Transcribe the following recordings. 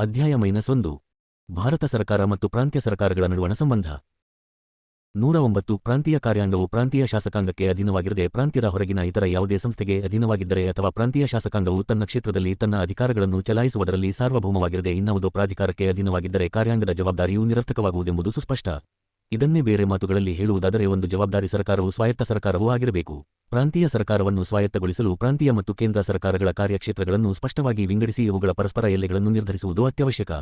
ಅಧ್ಯಾಯ -1 ಭಾರತ ಸರ್ಕಾರ ಮತ್ತು ಪ್ರಾಂತ್ಯ ಸರ್ಕಾರಗಳ ನಡುವಣ ಸಂಬಂಧ 109 ಪ್ರಾಂತೀಯ ಕಾರ್ಯಾಂಗವು ಪ್ರಾಂತೀಯ ಶಾಸಕಾಂಗಕ್ಕೆ ಅಧೀನವಾಗಿರದೆ ಪ್ರಾಂತ್ಯದ ಹೊರಗಿನ ಇತರ ಯಾವುದೇ ಸಂಸ್ಥೆಗೆ ಅಧೀನವಾಗಿದ್ದರೆ ಅಥವಾ ಪ್ರಾಂತೀಯ ಶಾಸಕಾಂಗವು ತನ್ನ ಕ್ಷೇತ್ರದಲ್ಲಿ ತನ್ನ ಅಧಿಕಾರಗಳನ್ನು ಚಲಾಯಿಸುವುದರಲ್ಲಿ ಸಾರ್ವಭೌಮವಾಗಿರದೆ ಇನ್ನಾವುದೋ ಪ್ರಾಧಿಕಾರಕ್ಕೆ ಅಧೀನವಾಗಿದ್ದರೆ ಕಾರ್ಯಾಂಗದ ಜವಾಬ್ದಾರಿಯು ನಿರರ್ಥಕವಾಗುವುದೆಂಬುದು ಸುಸ್ಪಷ್ಟ. ಇದನ್ನೇ ಬೇರೆ ಮಾತುಗಳಲ್ಲಿ ಹೇಳುವುದಾದರೆ ಒಂದು ಜವಾಬ್ದಾರಿ ಸರ್ಕಾರವು ಸ್ವಾಯತ್ತ ಸರ್ಕಾರವೂ ಆಗಿರಬೇಕು. ಪ್ರಾಂತೀಯ ಸರ್ಕಾರವನ್ನು ಸ್ವಾಯತ್ತಗೊಳಿಸಲು ಪ್ರಾಂತೀಯ ಮತ್ತು ಕೇಂದ್ರ ಸರ್ಕಾರಗಳ ಕಾರ್ಯಕ್ಷೇತ್ರಗಳನ್ನು ಸ್ಪಷ್ಟವಾಗಿ ವಿಂಗಡಿಸಿ ಅವುಗಳ ಪರಸ್ಪರ ಎಲ್ಲೆಗಳನ್ನು ನಿರ್ಧರಿಸುವುದು ಅತ್ಯವಶ್ಯಕ.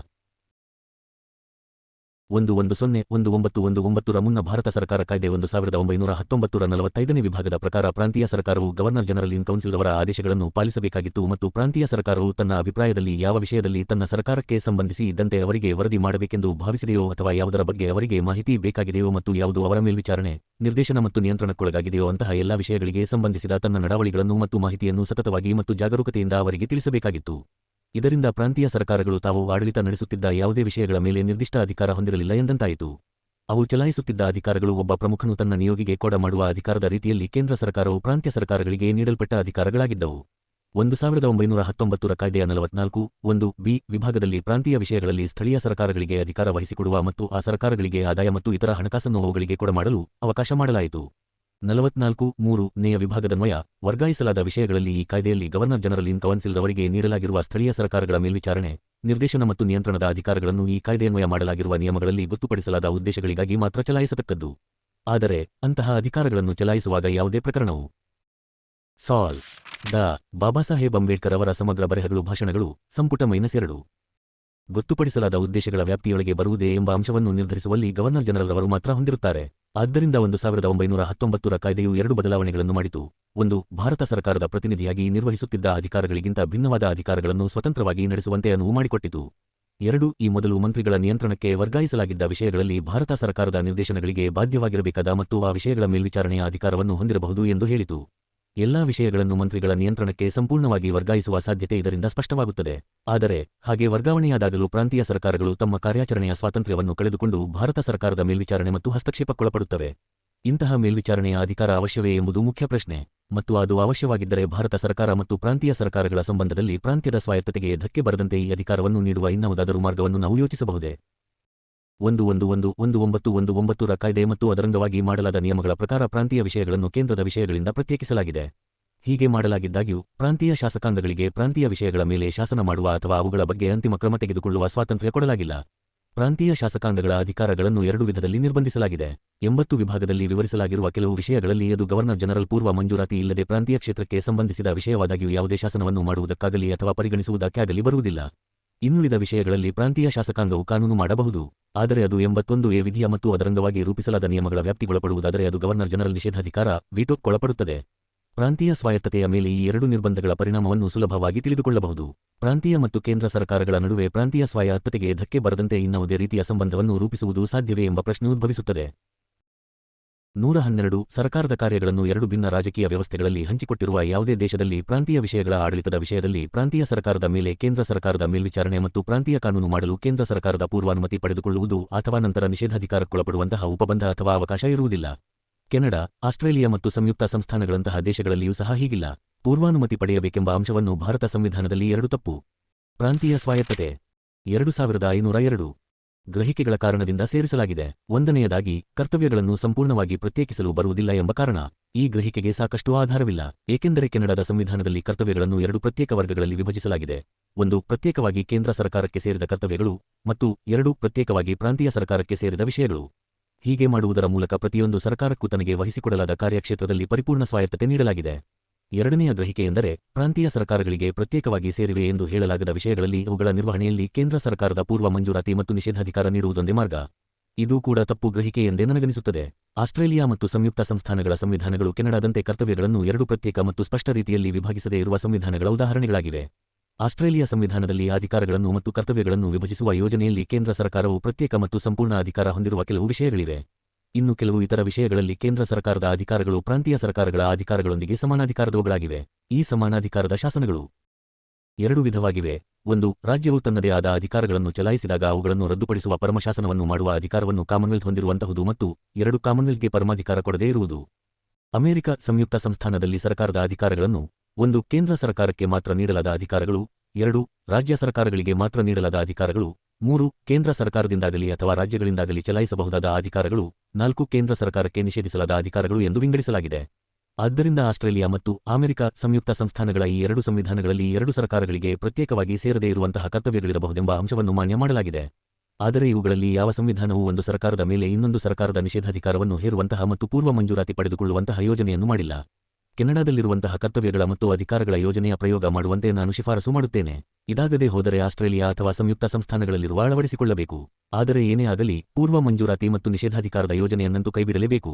11011919 ರ ಮುನ್ನ ಭಾರತ ಸರ್ಕಾರ ಕಾಯ್ದೆ 1919 ರ 45ನೇ ವಿಭಾಗದ ಪ್ರಕಾರ ಪ್ರಾಂತೀಯ ಸರ್ಕಾರವು ಗವರ್ನರ್ ಜನರಲ್ ಇನ್ ಕೌನ್ಸಿಲ್ರವರ ಆದೇಶಗಳನ್ನು ಪಾಲಿಸಬೇಕಾಗಿತ್ತು ಮತ್ತು ಪ್ರಾಂತೀಯ ಸರ್ಕಾರವು ತನ್ನ ಅಭಿಪ್ರಾಯದಲ್ಲಿ ಯಾವ ವಿಷಯದಲ್ಲಿ ತನ್ನ ಸರ್ಕಾರಕ್ಕೆ ಸಂಬಂಧಿಸಿ ಇದ್ದಂತೆ ಅವರಿಗೆ ವರದಿ ಮಾಡಬೇಕೆಂದು ಭಾವಿಸಿದೆಯೋ ಅಥವಾ ಯಾವುದರ ಬಗ್ಗೆ ಅವರಿಗೆ ಮಾಹಿತಿ ಬೇಕಾಗಿದೆಯೋ ಮತ್ತು ಯಾವುದು ಅವರ ಮೇಲ್ವಿಚಾರಣೆ, ನಿರ್ದೇಶನ ಮತ್ತು ನಿಯಂತ್ರಣಕ್ಕೊಳಗಾಗಿದೆಯೋ ಅಂತಹ ಎಲ್ಲಾ ವಿಷಯಗಳಿಗೆ ಸಂಬಂಧಿಸಿದ ತನ್ನ ನಡವಳಿಗಳನ್ನು ಮತ್ತು ಮಾಹಿತಿಯನ್ನು ಸತತವಾಗಿ ಮತ್ತು ಜಾಗರೂಕತೆಯಿಂದ ಅವರಿಗೆ ತಿಳಿಸಬೇಕಾಗಿತ್ತು. ಇದರಿಂದ ಪ್ರಾಂತೀಯ ಸರ್ಕಾರಗಳು ತಾವು ಆಡಳಿತ ನಡೆಸುತ್ತಿದ್ದ ಯಾವುದೇ ವಿಷಯಗಳ ಮೇಲೆ ನಿರ್ದಿಷ್ಟ ಅಧಿಕಾರ ಹೊಂದಿರಲಿಲ್ಲ ಎಂದಂತಾಯಿತು. ಅವು ಚಲಾಯಿಸುತ್ತಿದ್ದ ಅಧಿಕಾರಗಳು ಒಬ್ಬ ಪ್ರಮುಖನು ತನ್ನ ನಿಯೋಗಿಗೆ ಕೊಡ ಮಾಡುವ ಅಧಿಕಾರದ ರೀತಿಯಲ್ಲಿ ಕೇಂದ್ರ ಸರ್ಕಾರವು ಪ್ರಾಂತ್ಯ ಸರ್ಕಾರಗಳಿಗೆ ನೀಡಲ್ಪಟ್ಟ ಅಧಿಕಾರಗಳಾಗಿದ್ದವು. 1919 ರ ಕಾಯ್ದೆಯ 44(1)(b) ವಿಭಾಗದಲ್ಲಿ ಪ್ರಾಂತೀಯ ವಿಷಯಗಳಲ್ಲಿ ಸ್ಥಳೀಯ ಸರ್ಕಾರಗಳಿಗೆ ಅಧಿಕಾರ ವಹಿಸಿಕೊಡುವ ಮತ್ತು ಆ ಸರ್ಕಾರಗಳಿಗೆ ಆದಾಯ ಮತ್ತು ಇತರ ಹಣಕಾಸನ್ನು ಅವುಗಳಿಗೆ ಕೊಡಮಾಡಲು ಅವಕಾಶ ಮಾಡಲಾಯಿತು. 44(3)ನೇಯ ವಿಭಾಗದನ್ವಯ ವರ್ಗಾಯಿಸಲಾದ ವಿಷಯಗಳಲ್ಲಿ ಈ ಕಾಯ್ದೆಯಲ್ಲಿ ಗವರ್ನರ್ ಜನರಲ್ ಇನ್ ಕೌನ್ಸಿಲ್ರವರಿಗೆ ನೀಡಲಾಗಿರುವ ಸ್ಥಳೀಯ ಸರ್ಕಾರಗಳ ಮೇಲ್ವಿಚಾರಣೆ, ನಿರ್ದೇಶನ ಮತ್ತು ನಿಯಂತ್ರಣದ ಅಧಿಕಾರಗಳನ್ನು ಈ ಕಾಯ್ದೆಯನ್ವಯ ಮಾಡಲಾಗಿರುವ ನಿಯಮಗಳಲ್ಲಿ ಗೊತ್ತುಪಡಿಸಲಾದ ಉದ್ದೇಶಗಳಿಗಾಗಿ ಮಾತ್ರ ಚಲಾಯಿಸತಕ್ಕದ್ದು. ಆದರೆ ಅಂತಹ ಅಧಿಕಾರಗಳನ್ನು ಚಲಾಯಿಸುವಾಗ ಯಾವುದೇ ಪ್ರಕರಣವು ಸಾಲ್. ಡಾ. ಬಾಬಾಸಾಹೇಬ್ ಅಂಬೇಡ್ಕರ್ ಅವರ ಸಮಗ್ರ ಬರೆಹಗಳು ಭಾಷಣಗಳು ಸಂಪುಟ -2 ಗೊತ್ತುಪಡಿಸಲಾದ ಉದ್ದೇಶಗಳ ವ್ಯಾಪ್ತಿಯೊಳಗೆ ಬರುವುದೇ ಎಂಬ ಅಂಶವನ್ನು ನಿರ್ಧರಿಸುವಲ್ಲಿ ಗವರ್ನರ್ ಜನರಲ್ ಅವರು ಮಾತ್ರ ಹೊಂದಿರುತ್ತಾರೆ. ಆದ್ದರಿಂದ 1919 ರ ಕಾಯ್ದೆಯು 2 ಬದಲಾವಣೆಗಳನ್ನು ಮಾಡಿತು. 1. ಭಾರತ ಸರ್ಕಾರದ ಪ್ರತಿನಿಧಿಯಾಗಿ ನಿರ್ವಹಿಸುತ್ತಿದ್ದ ಅಧಿಕಾರಗಳಿಗಿಂತ ಭಿನ್ನವಾದ ಅಧಿಕಾರಗಳನ್ನು ಸ್ವತಂತ್ರವಾಗಿ ನಡೆಸುವಂತೆ ಅನುವು ಮಾಡಿಕೊಟ್ಟಿತು. 2. ಈ ಮೊದಲು ಮಂತ್ರಿಗಳ ನಿಯಂತ್ರಣಕ್ಕೆ ವರ್ಗಾಯಿಸಲಾಗಿದ್ದ ವಿಷಯಗಳಲ್ಲಿ ಭಾರತ ಸರ್ಕಾರದ ನಿರ್ದೇಶನಗಳಿಗೆ ಬಾಧ್ಯವಾಗಿರಬೇಕಾದ ಮತ್ತು ಆ ವಿಷಯಗಳ ಮೇಲ್ವಿಚಾರಣೆಯ ಅಧಿಕಾರವನ್ನು ಹೊಂದಿರಬಹುದು ಎಂದು ಹೇಳಿತು. ಎಲ್ಲಾ ವಿಷಯಗಳನ್ನು ಮಂತ್ರಿಗಳ ನಿಯಂತ್ರಣಕ್ಕೆ ಸಂಪೂರ್ಣವಾಗಿ ವರ್ಗಾಯಿಸುವ ಸಾಧ್ಯತೆ ಇದರಿಂದ ಸ್ಪಷ್ಟವಾಗುತ್ತದೆ. ಆದರೆ ಹಾಗೆ ವರ್ಗಾವಣೆಯಾದಾಗಲೂ ಪ್ರಾಂತೀಯ ಸರ್ಕಾರಗಳು ತಮ್ಮ ಕಾರ್ಯಾಚರಣೆಯ ಸ್ವಾತಂತ್ರ್ಯವನ್ನು ಕಳೆದುಕೊಂಡು ಭಾರತ ಸರ್ಕಾರದ ಮೇಲ್ವಿಚಾರಣೆ ಮತ್ತು ಹಸ್ತಕ್ಷೇಪಕ್ಕೊಳಪಡುತ್ತವೆ. ಇಂತಹ ಮೇಲ್ವಿಚಾರಣೆಯ ಅಧಿಕಾರ ಅವಶ್ಯವೇ ಎಂಬುದು ಮುಖ್ಯ ಪ್ರಶ್ನೆ, ಮತ್ತು ಅದು ಅವಶ್ಯವಾಗಿದ್ದರೆ ಭಾರತ ಸರ್ಕಾರ ಮತ್ತು ಪ್ರಾಂತೀಯ ಸರ್ಕಾರಗಳ ಸಂಬಂಧದಲ್ಲಿ ಪ್ರಾಂತ್ಯದ ಸ್ವಾಯತ್ತತೆಗೆ ಧಕ್ಕೆ ಬರದಂತೆ ಈ ಅಧಿಕಾರವನ್ನು ನೀಡುವ ಇನ್ನಾವುದಾದರೂ ಮಾರ್ಗವನ್ನು ನಾವು ಯೋಚಿಸಬಹುದೇ? 1119 ರ ಕಾಯ್ದೆ ಮತ್ತು ಅದರಂಗವಾಗಿ ಮಾಡಲಾದ ನಿಯಮಗಳ ಪ್ರಕಾರ ಪ್ರಾಂತೀಯ ವಿಷಯಗಳನ್ನು ಕೇಂದ್ರದ ವಿಷಯಗಳಿಂದ ಪ್ರತ್ಯೇಕಿಸಲಾಗಿದೆ. ಹೀಗೆ ಮಾಡಲಾಗಿದ್ದಾಗ್ಯೂ ಪ್ರಾಂತೀಯ ಶಾಸಕಾಂಗಗಳಿಗೆ ಪ್ರಾಂತೀಯ ವಿಷಯಗಳ ಮೇಲೆ ಶಾಸನ ಮಾಡುವ ಅಥವಾ ಅವುಗಳ ಬಗ್ಗೆ ಅಂತಿಮ ಕ್ರಮ ತೆಗೆದುಕೊಳ್ಳುವ ಸ್ವಾತಂತ್ರ್ಯ ಕೊಡಲಾಗಿಲ್ಲ. ಪ್ರಾಂತೀಯ ಶಾಸಕಾಂಗಗಳ ಅಧಿಕಾರಗಳನ್ನು 2 ವಿಧದಲ್ಲಿ ನಿರ್ಬಂಧಿಸಲಾಗಿದೆ. 80 ವಿಭಾಗದಲ್ಲಿ ವಿವರಿಸಲಾಗಿರುವ ಕೆಲವು ವಿಷಯಗಳಲ್ಲಿ ಅದು ಗವರ್ನರ್ ಜನರಲ್ ಪೂರ್ವ ಮಂಜೂರಾತಿ ಇಲ್ಲದೆ ಪ್ರಾಂತೀಯ ಕ್ಷೇತ್ರಕ್ಕೆ ಸಂಬಂಧಿಸಿದ ವಿಷಯವಾದಾಗ್ಯೂ ಯಾವುದೇ ಶಾಸನವನ್ನು ಮಾಡುವುದಕ್ಕಾಗಲಿ ಅಥವಾ ಪರಿಗಣಿಸುವುದಕ್ಕಾಗಲಿ ಬರುವುದಿಲ್ಲ. ಇನ್ನುಳಿದ ವಿಷಯಗಳಲ್ಲಿ ಪ್ರಾಂತೀಯ ಶಾಸಕಾಂಗವು ಕಾನೂನು ಮಾಡಬಹುದು. ಆದರೆ ಅದು 81(a) ವಿಧಿಯ ಮತ್ತು ಅದರಂಗವಾಗಿ ರೂಪಿಸಲಾದ ನಿಯಮಗಳ ವ್ಯಾಪ್ತಿಗೊಳಪಡುವುದಾದರೆ ಅದು ಗವರ್ನರ್ ಜನರಲ್ ನಿಷೇಧಾಧಿಕಾರ ವೀಟೋಕ್ಕೊಳಪಡುತ್ತದೆ. ಪ್ರಾಂತೀಯ ಸ್ವಾಯತ್ತತೆಯ ಮೇಲೆ ಈ 2 ನಿರ್ಬಂಧಗಳ ಪರಿಣಾಮವನ್ನು ಸುಲಭವಾಗಿ ತಿಳಿದುಕೊಳ್ಳಬಹುದು. ಪ್ರಾಂತೀಯ ಮತ್ತು ಕೇಂದ್ರ ಸರ್ಕಾರಗಳ ನಡುವೆ ಪ್ರಾಂತೀಯ ಸ್ವಾಯತ್ತತೆಗೆ ಧಕ್ಕೆ ಬರದಂತೆ ಇನ್ನಾವುದೇ ರೀತಿಯ ಸಂಬಂಧವನ್ನು ರೂಪಿಸುವುದು ಸಾಧ್ಯವೇ ಎಂಬ ಪ್ರಶ್ನೆ ಉದ್ಭವಿಸುತ್ತದೆ. 112 ಸರ್ಕಾರದ ಕಾರ್ಯಗಳನ್ನು 2 ಭಿನ್ನ ರಾಜಕೀಯ ವ್ಯವಸ್ಥೆಗಳಲ್ಲಿ ಹಂಚಿಕೊಟ್ಟಿರುವ ಯಾವುದೇ ದೇಶದಲ್ಲಿ ಪ್ರಾಂತೀಯ ವಿಷಯಗಳ ಆಡಳಿತದ ವಿಷಯದಲ್ಲಿ ಪ್ರಾಂತೀಯ ಸರ್ಕಾರದ ಮೇಲೆ ಕೇಂದ್ರ ಸರ್ಕಾರದ ಮೇಲ್ವಿಚಾರಣೆ ಮತ್ತು ಪ್ರಾಂತೀಯ ಕಾನೂನು ಮಾಡಲು ಕೇಂದ್ರ ಸರ್ಕಾರದ ಪೂರ್ವಾನುಮತಿ ಪಡೆದುಕೊಳ್ಳುವುದು ಅಥವಾ ನಂತರ ನಿಷೇಧಾಧಿಕಾರಕ್ಕೊಳಪಡುವಂತಹ ಉಪಬಂಧ ಅಥವಾ ಅವಕಾಶ ಇರುವುದಿಲ್ಲ. ಕೆನಡಾ, ಆಸ್ಟ್ರೇಲಿಯಾ ಮತ್ತು ಸಂಯುಕ್ತ ಸಂಸ್ಥಾನಗಳಂತಹ ದೇಶಗಳಲ್ಲಿಯೂ ಸಹ ಹೀಗಿಲ್ಲ. ಪೂರ್ವಾನುಮತಿ ಪಡೆಯಬೇಕೆಂಬ ಅಂಶವನ್ನು ಭಾರತ ಸಂವಿಧಾನದಲ್ಲಿ 2 ತಪ್ಪು. ಪ್ರಾಂತೀಯ ಸ್ವಾಯತ್ತತೆ 2502 ಗ್ರಹಿಕೆಗಳ ಕಾರಣದಿಂದ ಸೇರಿಸಲಾಗಿದೆ. 1ನೇಯದಾಗಿ, ಕರ್ತವ್ಯಗಳನ್ನು ಸಂಪೂರ್ಣವಾಗಿ ಪ್ರತ್ಯೇಕಿಸಲು ಬರುವುದಿಲ್ಲ ಎಂಬ ಕಾರಣ. ಈ ಗ್ರಹಿಕೆಗೆ ಸಾಕಷ್ಟು ಆಧಾರವಿಲ್ಲ, ಏಕೆಂದರೆ ಕೆನಡಾದ ಸಂವಿಧಾನದಲ್ಲಿ ಕರ್ತವ್ಯಗಳನ್ನು 2 ಪ್ರತ್ಯೇಕ ವರ್ಗಗಳಲ್ಲಿ ವಿಭಜಿಸಲಾಗಿದೆ. 1. ಪ್ರತ್ಯೇಕವಾಗಿ ಕೇಂದ್ರ ಸರ್ಕಾರಕ್ಕೆ ಸೇರಿದ ಕರ್ತವ್ಯಗಳು ಮತ್ತು 2. ಪ್ರತ್ಯೇಕವಾಗಿ ಪ್ರಾಂತೀಯ ಸರ್ಕಾರಕ್ಕೆ ಸೇರಿದ ವಿಷಯಗಳು. ಹೀಗೆ ಮಾಡುವುದರ ಮೂಲಕ ಪ್ರತಿಯೊಂದು ಸರ್ಕಾರಕ್ಕೂ ತನಗೆ ವಹಿಸಿಕೊಡಲಾದ ಕಾರ್ಯಕ್ಷೇತ್ರದಲ್ಲಿ ಪರಿಪೂರ್ಣ ಸ್ವಾಯತ್ತತೆ ನೀಡಲಾಗಿದೆ. 2ನೇಯ ಗ್ರಹಿಕೆಯೆಂದರೆ ಪ್ರಾಂತೀಯ ಸರ್ಕಾರಗಳಿಗೆ ಪ್ರತ್ಯೇಕವಾಗಿ ಸೇರಿವೆ ಎಂದು ಹೇಳಲಾಗದ ವಿಷಯಗಳಲ್ಲಿ ಅವುಗಳ ನಿರ್ವಹಣೆಯಲ್ಲಿ ಕೇಂದ್ರ ಸರ್ಕಾರದ ಪೂರ್ವ ಮಂಜೂರಾತಿ ಮತ್ತು ನಿಷೇಧಾಧಿಕಾರ ನೀಡುವುದೊಂದೇ ಮಾರ್ಗ. ಇದೂ ಕೂಡ ತಪ್ಪು ಗ್ರಹಿಕೆ ಎಂದೇ ನನಗನಿಸುತ್ತದೆ. ಆಸ್ಟ್ರೇಲಿಯಾ ಮತ್ತು ಸಂಯುಕ್ತ ಸಂಸ್ಥಾನಗಳ ಸಂವಿಧಾನಗಳು ಕೆನಡಾದಂತೆ ಕರ್ತವ್ಯಗಳನ್ನು 2 ಪ್ರತ್ಯೇಕ ಮತ್ತು ಸ್ಪಷ್ಟ ರೀತಿಯಲ್ಲಿ ವಿಭಾಗಿಸದೇ ಇರುವ ಸಂವಿಧಾನಗಳ ಉದಾಹರಣೆಗಳಾಗಿವೆ. ಆಸ್ಟ್ರೇಲಿಯಾ ಸಂವಿಧಾನದಲ್ಲಿ ಅಧಿಕಾರಗಳನ್ನು ಮತ್ತು ಕರ್ತವ್ಯಗಳನ್ನು ವಿಭಜಿಸುವ ಯೋಜನೆಯಲ್ಲಿ ಕೇಂದ್ರ ಸರ್ಕಾರವು ಪ್ರತ್ಯೇಕ ಮತ್ತು ಸಂಪೂರ್ಣ ಅಧಿಕಾರ ಹೊಂದಿರುವ ಕೆಲವು ವಿಷಯಗಳಿವೆ. ಇನ್ನು ಕೆಲವು ಇತರ ವಿಷಯಗಳಲ್ಲಿ ಕೇಂದ್ರ ಸರ್ಕಾರದ ಅಧಿಕಾರಗಳು ಪ್ರಾಂತೀಯ ಸರ್ಕಾರಗಳ ಅಧಿಕಾರಗಳೊಂದಿಗೆ ಸಮಾನಾಧಿಕಾರದವುಗಳಾಗಿವೆ. ಈ ಸಮಾನಾಧಿಕಾರದ ಶಾಸನಗಳು 2 ವಿಧವಾಗಿವೆ. 1. ರಾಜ್ಯವು ತನ್ನದೇ ಆದ ಅಧಿಕಾರಗಳನ್ನು ಚಲಾಯಿಸಿದಾಗ ಅವುಗಳನ್ನು ರದ್ದುಪಡಿಸುವ ಪರಮಶಾಸನವನ್ನು ಮಾಡುವ ಅಧಿಕಾರವನ್ನು ಕಾಮನ್ವೆಲ್ತ್ ಹೊಂದಿರುವಂತಹುದು ಮತ್ತು 2. ಕಾಮನ್ವೆಲ್ತ್ಗೆ ಪರಮಾಧಿಕಾರ ಕೊಡದೇ ಇರುವುದು. ಅಮೆರಿಕ ಸಂಯುಕ್ತ ಸಂಸ್ಥಾನದಲ್ಲಿ ಸರ್ಕಾರದ ಅಧಿಕಾರಗಳನ್ನು 1. ಕೇಂದ್ರ ಸರ್ಕಾರಕ್ಕೆ ಮಾತ್ರ ನೀಡಲಾದ ಅಧಿಕಾರಗಳು 2 ರಾಜ್ಯ ಸರ್ಕಾರಗಳಿಗೆ ಮಾತ್ರ ನೀಡಲಾದ ಅಧಿಕಾರಗಳು. 3 ಕೇಂದ್ರ ಸರ್ಕಾರದಿಂದಾಗಲಿ ಅಥವಾ ರಾಜ್ಯಗಳಿಂದಾಗಲಿ ಚಲಾಯಿಸಬಹುದಾದ ಅಧಿಕಾರಗಳು. 4 ಕೇಂದ್ರ ಸರ್ಕಾರಕ್ಕೆ ನಿಷೇಧಿಸಲಾದ ಅಧಿಕಾರಗಳು ಎಂದು ವಿಂಗಡಿಸಲಾಗಿದೆ. ಆದ್ದರಿಂದ ಆಸ್ಟ್ರೇಲಿಯಾ ಮತ್ತು ಅಮೆರಿಕ ಸಂಯುಕ್ತ ಸಂಸ್ಥಾನಗಳ ಈ 2 ಸಂವಿಧಾನಗಳಲ್ಲಿ 2 ಸರ್ಕಾರಗಳಿಗೆ ಪ್ರತ್ಯೇಕವಾಗಿ ಸೇರದೇ ಇರುವಂತಹ ಕರ್ತವ್ಯಗಳಿರಬಹುದೆಂಬ ಅಂಶವನ್ನು ಮಾನ್ಯ ಮಾಡಲಾಗಿದೆ. ಆದರೆ ಇವುಗಳಲ್ಲಿ ಯಾವ ಸಂವಿಧಾನವೂ ಒಂದು ಸರ್ಕಾರದ ಮೇಲೆ ಇನ್ನೊಂದು ಸರ್ಕಾರದ ನಿಷೇಧಾಧಿಕಾರವನ್ನು ಹೇರುವಂತಹ ಮತ್ತು ಪೂರ್ವ ಮಂಜೂರಾತಿ ಪಡೆದುಕೊಳ್ಳುವಂತಹ ಯೋಜನೆಯನ್ನು ಮಾಡಿಲ್ಲ. ಕೆನಡಾದಲ್ಲಿರುವಂತಹ ಕರ್ತವ್ಯಗಳ ಮತ್ತು ಅಧಿಕಾರಗಳ ಯೋಜನೆಯ ಪ್ರಯೋಗ ಮಾಡುವಂತೆ ನಾನು ಶಿಫಾರಸು ಮಾಡುತ್ತೇನೆ. ಇದಾಗದೇ ಹೋದರೆ ಆಸ್ಟ್ರೇಲಿಯಾ ಅಥವಾ ಸಂಯುಕ್ತ ಸಂಸ್ಥಾನಗಳಲ್ಲಿರುವ ಅಳವಡಿಸಿಕೊಳ್ಳಬೇಕು. ಆದರೆ ಏನೇ ಆಗಲಿ ಪೂರ್ವ ಮಂಜೂರಾತಿ ಮತ್ತು ನಿಷೇಧಾಧಿಕಾರದ ಯೋಜನೆಯನ್ನಂತೂ ಕೈಬಿಡಲೇಬೇಕು.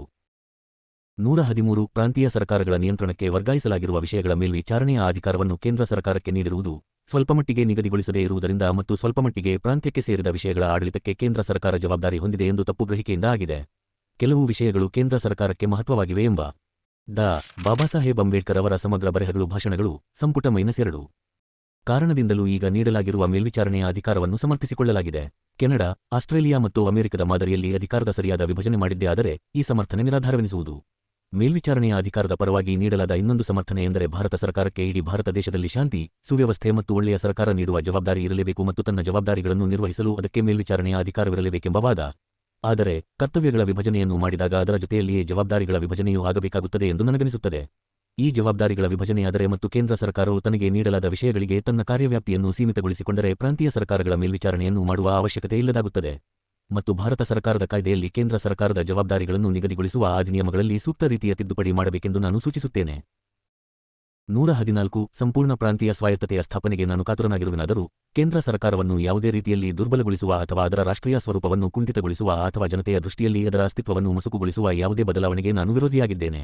113 ಪ್ರಾಂತೀಯ ಸರ್ಕಾರಗಳ ನಿಯಂತ್ರಣಕ್ಕೆ ವರ್ಗಾಯಿಸಲಾಗಿರುವ ವಿಷಯಗಳ ಮೇಲ್ವಿಚಾರಣೆಯ ಅಧಿಕಾರವನ್ನು ಕೇಂದ್ರ ಸರ್ಕಾರಕ್ಕೆ ನೀಡಿರುವುದು ಸ್ವಲ್ಪಮಟ್ಟಿಗೆ ನಿಗದಿಗೊಳಿಸದೇ ಇರುವುದರಿಂದ ಮತ್ತು ಸ್ವಲ್ಪಮಟ್ಟಿಗೆ ಪ್ರಾಂತ್ಯಕ್ಕೆ ಸೇರಿದ ವಿಷಯಗಳ ಆಡಳಿತಕ್ಕೆ ಕೇಂದ್ರ ಸರ್ಕಾರ ಜವಾಬ್ದಾರಿ ಹೊಂದಿದೆ ಎಂದು ತಪ್ಪು ಗ್ರಹಿಕೆಯಿಂದ ಆಗಿದೆ. ಕೆಲವು ವಿಷಯಗಳು ಕೇಂದ್ರ ಸರ್ಕಾರಕ್ಕೆ ಮಹತ್ವವಾಗಿವೆ ಎಂಬ ಡಾ. ಬಾಬಾಸಾಹೇಬ್ ಅಂಬೇಡ್ಕರ್ ಅವರ ಸಮಗ್ರ ಬರೆಹಗಳು ಭಾಷಣಗಳು ಸಂಪುಟ -2 ಕಾರಣದಿಂದಲೂ ಈಗ ನೀಡಲಾಗಿರುವ ಮೇಲ್ವಿಚಾರಣೆಯ ಅಧಿಕಾರವನ್ನು ಸಮರ್ಥಿಸಿಕೊಳ್ಳಲಾಗಿದೆ. ಕೆನಡಾ, ಆಸ್ಟ್ರೇಲಿಯಾ ಮತ್ತು ಅಮೆರಿಕದ ಮಾದರಿಯಲ್ಲಿ ಅಧಿಕಾರದ ಸರಿಯಾದ ವಿಭಜನೆ ಮಾಡಿದ್ದೇ ಆದರೆ ಈ ಸಮರ್ಥನೆ ನಿರಾಧಾರವೆನಿಸುವುದು. ಮೇಲ್ವಿಚಾರಣೆಯ ಅಧಿಕಾರದ ಪರವಾಗಿ ನೀಡಲಾದ ಇನ್ನೊಂದು ಸಮರ್ಥನೆ ಎಂದರೆ ಭಾರತ ಸರ್ಕಾರಕ್ಕೆ ಇಡೀ ಭಾರತ ದೇಶದಲ್ಲಿ ಶಾಂತಿ, ಸುವ್ಯವಸ್ಥೆ ಮತ್ತು ಒಳ್ಳೆಯ ಸರ್ಕಾರ ನೀಡುವ ಜವಾಬ್ದಾರಿ ಇರಲೇಬೇಕು ಮತ್ತು ತನ್ನ ಜವಾಬ್ದಾರಿಗಳನ್ನು ನಿರ್ವಹಿಸಲು ಅದಕ್ಕೆ ಮೇಲ್ವಿಚಾರಣೆಯ ಅಧಿಕಾರವಿರಲೇಬೇಕೆಂಬ ವಾದ. ಆದರೆ ಕರ್ತವ್ಯಗಳ ವಿಭಜನೆಯನ್ನು ಮಾಡಿದಾಗ ಅದರ ಜೊತೆಯಲ್ಲಿಯೇ ಜವಾಬ್ದಾರಿಗಳ ವಿಭಜನೆಯೂ ಆಗಬೇಕಾಗುತ್ತದೆ ಎಂದು ನನಗನಿಸುತ್ತದೆ. ಈ ಜವಾಬ್ದಾರಿಗಳ ವಿಭಜನೆಯಾದರೆ ಮತ್ತು ಕೇಂದ್ರ ಸರ್ಕಾರವು ತನಗೆ ನೀಡಲಾದ ವಿಷಯಗಳಿಗೆ ತನ್ನ ಕಾರ್ಯವ್ಯಾಪ್ತಿಯನ್ನು ಸೀಮಿತಗೊಳಿಸಿಕೊಂಡರೆ ಪ್ರಾಂತೀಯ ಸರ್ಕಾರಗಳ ಮೇಲ್ವಿಚಾರಣೆಯನ್ನು ಮಾಡುವ ಅವಶ್ಯಕತೆ ಇಲ್ಲದಾಗುತ್ತದೆ. ಮತ್ತು ಭಾರತ ಸರ್ಕಾರದ ಕಾಯ್ದೆಯಲ್ಲಿ ಕೇಂದ್ರ ಸರ್ಕಾರದ ಜವಾಬ್ದಾರಿಗಳನ್ನು ನಿಗದಿಗೊಳಿಸುವ ಅಧಿನಿಯಮಗಳಲ್ಲಿ ಸೂಕ್ತ ರೀತಿಯ ತಿದ್ದುಪಡಿ ಮಾಡಬೇಕೆಂದು ನಾನು ಸೂಚಿಸುತ್ತೇನೆ. 114 ಸಂಪೂರ್ಣ ಪ್ರಾಂತೀಯ ಸ್ವಾಯತ್ತತೆಯ ಸ್ಥಾಪನೆಗೆ ನಾನು ಕಾತುರನಾಗಿರುವೆನಾದರೂ ಕೇಂದ್ರ ಸರ್ಕಾರವನ್ನು ಯಾವುದೇ ರೀತಿಯಲ್ಲಿ ದುರ್ಬಲಗೊಳಿಸುವ ಅಥವಾ ಅದರ ರಾಷ್ಟ್ರೀಯ ಸ್ವರೂಪವನ್ನು ಕುಂಠಿತಗೊಳಿಸುವ ಅಥವಾ ಜನತೆಯ ದೃಷ್ಟಿಯಲ್ಲಿ ಅದರ ಅಸ್ತಿತ್ವವನ್ನು ಮಸುಕುಗೊಳಿಸುವ ಯಾವುದೇ ಬದಲಾವಣೆಗೆ ನಾನು ವಿರೋಧಿಯಾಗಿದ್ದೇನೆ.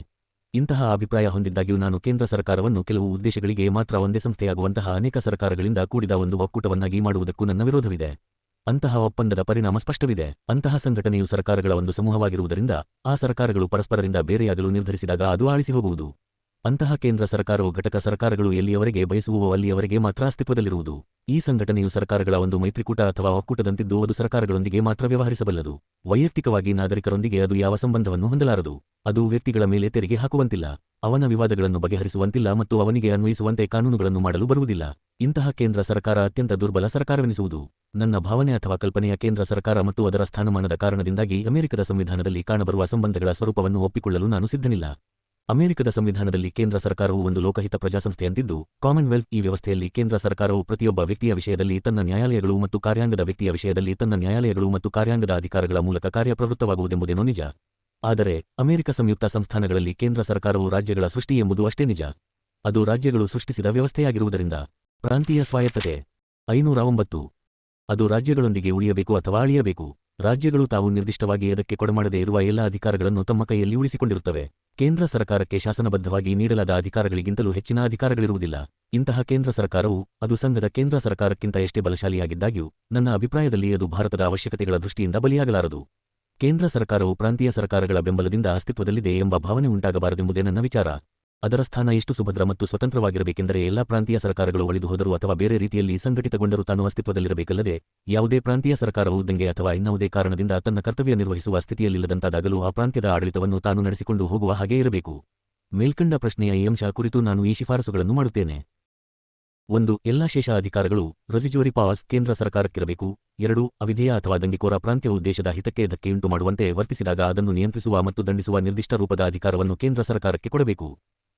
ಇಂತಹ ಅಭಿಪ್ರಾಯ ಹೊಂದಿದ್ದಾಗ್ಯೂ ನಾನು ಕೇಂದ್ರ ಸರ್ಕಾರವನ್ನು ಕೆಲವು ಉದ್ದೇಶಗಳಿಗೆ ಮಾತ್ರ ಒಂದೇ ಸಂಸ್ಥೆಯಾಗುವಂತಹ ಅನೇಕ ಸರ್ಕಾರಗಳಿಂದ ಕೂಡಿದ ಒಂದು ಒಕ್ಕೂಟವನ್ನಾಗಿ ಮಾಡುವುದಕ್ಕೂ ನನ್ನ ವಿರೋಧವಿದೆ. ಅಂತಹ ಒಪ್ಪಂದದ ಪರಿಣಾಮ ಸ್ಪಷ್ಟವಿದೆ. ಅಂತಹ ಸಂಘಟನೆಯು ಸರ್ಕಾರಗಳ ಒಂದು ಸಮೂಹವಾಗಿರುವುದರಿಂದ ಆ ಸರ್ಕಾರಗಳು ಪರಸ್ಪರರಿಂದ ಬೇರೆಯಾಗಲು ನಿರ್ಧರಿಸಿದಾಗ ಅದು ಆಳಿಸಿ ಹೋಗುವುದು. ಅಂತಹ ಕೇಂದ್ರ ಸರ್ಕಾರವು ಘಟಕ ಸರ್ಕಾರಗಳು ಎಲ್ಲಿಯವರೆಗೆ ಬಯಸುವವೋ ಅಲ್ಲಿಯವರೆಗೆ ಮಾತ್ರ ಅಸ್ತಿತ್ವದಲ್ಲಿರುವುದು. ಈ ಸಂಘಟನೆಯು ಸರ್ಕಾರಗಳ ಒಂದು ಮೈತ್ರಿಕೂಟ ಅಥವಾ ಒಕ್ಕೂಟದಂತಿದ್ದು ಅದು ಸರ್ಕಾರಗಳೊಂದಿಗೆ ಮಾತ್ರ ವ್ಯವಹರಿಸಬಲ್ಲದು. ವೈಯಕ್ತಿಕವಾಗಿ ನಾಗರಿಕರೊಂದಿಗೆ ಅದು ಯಾವ ಸಂಬಂಧವನ್ನು ಹೊಂದಲಾರದು. ಅದು ವ್ಯಕ್ತಿಗಳ ಮೇಲೆ ತೆರಿಗೆ ಹಾಕುವಂತಿಲ್ಲ, ಅವನ ವಿವಾದಗಳನ್ನು ಬಗೆಹರಿಸುವಂತಿಲ್ಲ ಮತ್ತು ಅವನಿಗೆ ಅನ್ವಯಿಸುವಂತೆ ಕಾನೂನುಗಳನ್ನು ಮಾಡಲು ಬರುವುದಿಲ್ಲ. ಇಂತಹ ಕೇಂದ್ರ ಸರ್ಕಾರ ಅತ್ಯಂತ ದುರ್ಬಲ ಸರ್ಕಾರವೆನಿಸುವುದು. ನನ್ನ ಭಾವನೆ ಅಥವಾ ಕಲ್ಪನೆಯ ಕೇಂದ್ರ ಸರ್ಕಾರ ಮತ್ತು ಅದರ ಸ್ಥಾನಮಾನದ ಕಾರಣದಿಂದಾಗಿ ಅಮೆರಿಕದ ಸಂವಿಧಾನದಲ್ಲಿ ಕಾಣಬರುವ ಸಂಬಂಧಗಳ ಸ್ವರೂಪವನ್ನು ಒಪ್ಪಿಕೊಳ್ಳಲು ನಾನು ಸಿದ್ಧನಿಲ್ಲ. ಅಮೆರಿಕದ ಸಂವಿಧಾನದಲ್ಲಿ ಕೇಂದ್ರ ಸರ್ಕಾರವು ಒಂದು ಲೋಕಹಿತ ಪ್ರಜಾಸಂಸ್ಥೆಯಂತಿದ್ದು ಕಾಮನ್ವೆಲ್ತ್ ಈ ವ್ಯವಸ್ಥೆಯಲ್ಲಿ ಕೇಂದ್ರ ಸರ್ಕಾರವು ಪ್ರತಿಯೊಬ್ಬ ವ್ಯಕ್ತಿಯ ವಿಷಯದಲ್ಲಿ ತನ್ನ ನ್ಯಾಯಾಲಯಗಳು ಮತ್ತು ಕಾರ್ಯಾಂಗದ ವ್ಯಕ್ತಿಯ ವಿಷಯದಲ್ಲಿ ತನ್ನ ನ್ಯಾಯಾಲಯಗಳು ಮತ್ತು ಕಾರ್ಯಾಂಗದ ಅಧಿಕಾರಗಳ ಮೂಲಕ ಕಾರ್ಯಪ್ರವೃತ್ತವಾಗುವುದೆಂಬುದೇನೋ ನಿಜ. ಆದರೆ ಅಮೆರಿಕ ಸಂಯುಕ್ತ ಸಂಸ್ಥಾನಗಳಲ್ಲಿ ಕೇಂದ್ರ ಸರ್ಕಾರವು ರಾಜ್ಯಗಳ ಸೃಷ್ಟಿ ಎಂಬುದು ಅಷ್ಟೇ ನಿಜ. ಅದು ರಾಜ್ಯಗಳು ಸೃಷ್ಟಿಸಿದ ವ್ಯವಸ್ಥೆಯಾಗಿರುವುದರಿಂದ. ಪ್ರಾಂತೀಯ ಸ್ವಾಯತ್ತತೆ 509 ಅದು ರಾಜ್ಯಗಳೊಂದಿಗೆ ಉಳಿಯಬೇಕು ಅಥವಾ ಅಳಿಯಬೇಕು. ರಾಜ್ಯಗಳು ತಾವು ನಿರ್ದಿಷ್ಟವಾಗಿ ಅದಕ್ಕೆ ಕೊಡಮಾಡದೇ ಇರುವ ಎಲ್ಲ ಅಧಿಕಾರಗಳನ್ನು ತಮ್ಮ ಕೈಯಲ್ಲಿ ಉಳಿಸಿಕೊಂಡಿರುತ್ತವೆ. ಕೇಂದ್ರ ಸರ್ಕಾರಕ್ಕೆ ಶಾಸನಬದ್ಧವಾಗಿ ನೀಡಲಾದ ಅಧಿಕಾರಗಳಿಗಿಂತಲೂ ಹೆಚ್ಚಿನ ಅಧಿಕಾರಗಳಿರುವುದಿಲ್ಲ. ಇಂತಹ ಕೇಂದ್ರ ಸರ್ಕಾರವು ಅದು ಸಂಘದ ಕೇಂದ್ರ ಸರ್ಕಾರಕ್ಕಿಂತ ಎಷ್ಟೇ ಬಲಶಾಲಿಯಾಗಿದ್ದಾಗ್ಯೂ ನನ್ನ ಅಭಿಪ್ರಾಯದಲ್ಲಿ ಅದು ಭಾರತದ ಅವಶ್ಯಕತೆಗಳ ದೃಷ್ಟಿಯಿಂದ ಬಲಿಯಾಗಲಾರದು. ಕೇಂದ್ರ ಸರ್ಕಾರವು ಪ್ರಾಂತೀಯ ಸರ್ಕಾರಗಳ ಬೆಂಬಲದಿಂದ ಅಸ್ತಿತ್ವದಲ್ಲಿದೆ ಎಂಬ ಭಾವನೆ ಉಂಟಾಗಬಾರದೆಂಬುದೇ ನನ್ನ ವಿಚಾರ. ಅದರ ಸ್ಥಾನ ಎಷ್ಟು ಸುಭದ್ರ ಮತ್ತು ಸ್ವತಂತ್ರವಾಗಿರಬೇಕೆಂದರೆ ಎಲ್ಲಾ ಪ್ರಾಂತೀಯ ಸರ್ಕಾರಗಳು ಒಳಿದು ಹೋದರೂ ಅಥವಾ ಬೇರೆ ರೀತಿಯಲ್ಲಿ ಸಂಘಟಿತಗೊಂಡರೂ ತಾನು ಅಸ್ತಿತ್ವದಲ್ಲಿರಬೇಕಲ್ಲದೆ ಯಾವುದೇ ಪ್ರಾಂತೀಯ ಸರ್ಕಾರವು ದಂಗೆ ಅಥವಾ ಇನ್ನಾವುದೇ ಕಾರಣದಿಂದ ತನ್ನ ಕರ್ತವ್ಯ ನಿರ್ವಹಿಸುವ ಸ್ಥಿತಿಯಲ್ಲಿಲ್ಲದಂತಾದಾಗಲೂ ಆ ಪ್ರಾಂತ್ಯದ ಆಡಳಿತವನ್ನು ತಾನು ನಡೆಸಿಕೊಂಡು ಹೋಗುವ ಹಾಗೇ ಇರಬೇಕು. ಮೇಲ್ಕಂಡ ಪ್ರಶ್ನೆಯ ಈ ಅಂಶ ಕುರಿತು ನಾನು ಈ ಶಿಫಾರಸುಗಳನ್ನು ಮಾಡುತ್ತೇನೆ. 1. ಎಲ್ಲಾ ಶೇಷ ಅಧಿಕಾರಗಳು ರೆಸಿಜುವರಿ ಪಾವರ್ಸ್ ಕೇಂದ್ರ ಸರ್ಕಾರಕ್ಕಿರಬೇಕು. 2. ಅವಿಧೇಯ ಅಥವಾ ದಂಗೆಕೋರ ಪ್ರಾಂತ್ಯವು ದೇಶದ ಹಿತಕ್ಕೆ ಧಕ್ಕೆಯುಂಟು ಮಾಡುವಂತೆ ವರ್ತಿಸಿದಾಗ ಅದನ್ನು ನಿಯಂತ್ರಿಸುವ ಮತ್ತು ದಂಡಿಸುವ ನಿರ್ದಿಷ್ಟ ರೂಪದ ಅಧಿಕಾರವನ್ನು ಕೇಂದ್ರ ಸರ್ಕಾರಕ್ಕೆ ಕೊಡಬೇಕು.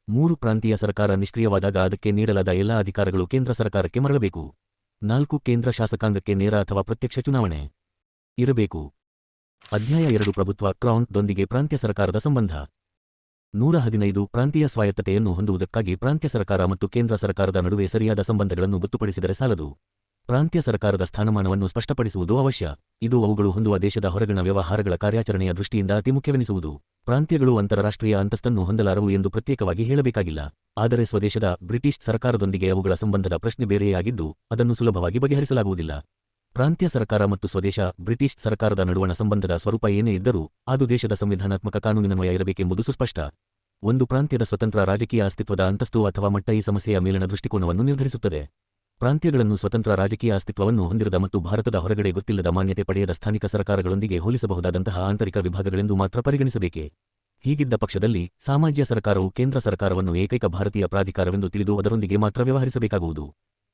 3. ಪ್ರಾಂತೀಯ ಸರ್ಕಾರ ನಿಷ್ಕ್ರಿಯವಾದಾಗ ಅದಕ್ಕೆ ನೀಡಲಾದ ಎಲ್ಲಾ ಅಧಿಕಾರಗಳು ಕೇಂದ್ರ ಸರ್ಕಾರಕ್ಕೆ ಮರಳಬೇಕು. 4. ಕೇಂದ್ರ ಶಾಸಕಾಂಗಕ್ಕೆ ನೇರ ಅಥವಾ ಪ್ರತ್ಯಕ್ಷ ಚುನಾವಣೆ ಇರಬೇಕು. ಅಧ್ಯಾಯ 2 ಪ್ರಭುತ್ವ ಕ್ರೌನ್ ದೊಂದಿಗೆ ಪ್ರಾಂತ್ಯ ಸರ್ಕಾರದ ಸಂಬಂಧ. 115 ಪ್ರಾಂತೀಯ ಸ್ವಾಯತ್ತತೆಯನ್ನು ಹೊಂದುವುದಕ್ಕಾಗಿ ಪ್ರಾಂತ್ಯ ಸರ್ಕಾರ ಮತ್ತು ಕೇಂದ್ರ ಸರ್ಕಾರದ ನಡುವೆ ಸರಿಯಾದ ಸಂಬಂಧಗಳನ್ನು ಗೊತ್ತುಪಡಿಸಿದರೆ ಸಾಲದು. ಪ್ರಾಂತ್ಯ ಸರ್ಕಾರದ ಸ್ಥಾನಮಾನವನ್ನು ಸ್ಪಷ್ಟಪಡಿಸುವುದು ಅವಶ್ಯ. ಇದು ಅವುಗಳು ಹೊಂದುವ ದೇಶದ ಹೊರಗಣ ವ್ಯವಹಾರಗಳ ಕಾರ್ಯಾಚರಣೆಯ ದೃಷ್ಟಿಯಿಂದ ಅತಿ ಮುಖ್ಯವೆನಿಸುವುದು. ಪ್ರಾಂತ್ಯಗಳು ಅಂತಾರಾಷ್ಟ್ರೀಯ ಅಂತಸ್ತನ್ನು ಹೊಂದಲಾರವು ಎಂದು ಪ್ರತ್ಯೇಕವಾಗಿ ಹೇಳಬೇಕಾಗಿಲ್ಲ. ಆದರೆ ಸ್ವದೇಶದ ಬ್ರಿಟಿಷ್ ಸರ್ಕಾರದೊಂದಿಗೆ ಅವುಗಳ ಸಂಬಂಧದ ಪ್ರಶ್ನೆ ಬೇರೆಯಾಗಿದ್ದು ಅದನ್ನು ಸುಲಭವಾಗಿ ಬಗೆಹರಿಸಲಾಗುವುದಿಲ್ಲ. ಪ್ರಾಂತ್ಯ ಸರ್ಕಾರ ಮತ್ತು ಸ್ವದೇಶ ಬ್ರಿಟಿಷ್ ಸರ್ಕಾರದ ನಡುವಣ ಸಂಬಂಧದ ಸ್ವರೂಪ ಏನೇ ಇದ್ದರೂ ಅದು ದೇಶದ ಸಂವಿಧಾನಾತ್ಮಕ ಕಾನೂನಿನನ್ವಯ ಇರಬೇಕೆಂಬುದು ಸುಸ್ಪಷ್ಟ. ಒಂದು ಪ್ರಾಂತ್ಯದ ಸ್ವತಂತ್ರ ರಾಜಕೀಯ ಅಸ್ತಿತ್ವದ ಅಂತಸ್ತು ಅಥವಾ ಮಟ್ಟ ಈ ಸಮಸ್ಯೆಯ ಮೇಲಿನ ದೃಷ್ಟಿಕೋನವನ್ನು ನಿರ್ಧರಿಸುತ್ತದೆ. ಪ್ರಾಂತ್ಯಗಳನ್ನು ಸ್ವತಂತ್ರ ರಾಜಕೀಯ ಅಸ್ತಿತ್ವವನ್ನು ಹೊಂದಿರದ ಮತ್ತು ಭಾರತದ ಹೊರಗಡೆ ಗೊತ್ತಿಲ್ಲದ ಮಾನ್ಯತೆ ಪಡೆಯದ ಸ್ಥಾನಿಕ ಸರ್ಕಾರಗಳೊಂದಿಗೆ ಹೋಲಿಸಬಹುದಾದಂತಹ ಆಂತರಿಕ ವಿಭಾಗಗಳೆಂದು ಮಾತ್ರ ಪರಿಗಣಿಸಬೇಕೆ? ಹೀಗಿದ್ದ ಪಕ್ಷದಲ್ಲಿ ಸಾಮ್ರಾಜ್ಯ ಸರ್ಕಾರವು ಕೇಂದ್ರ ಸರ್ಕಾರವನ್ನು ಏಕೈಕ ಭಾರತೀಯ ಪ್ರಾಧಿಕಾರವೆಂದು ತಿಳಿದು ಅದರೊಂದಿಗೆ ಮಾತ್ರ ವ್ಯವಹರಿಸಬೇಕಾಗುವುದು.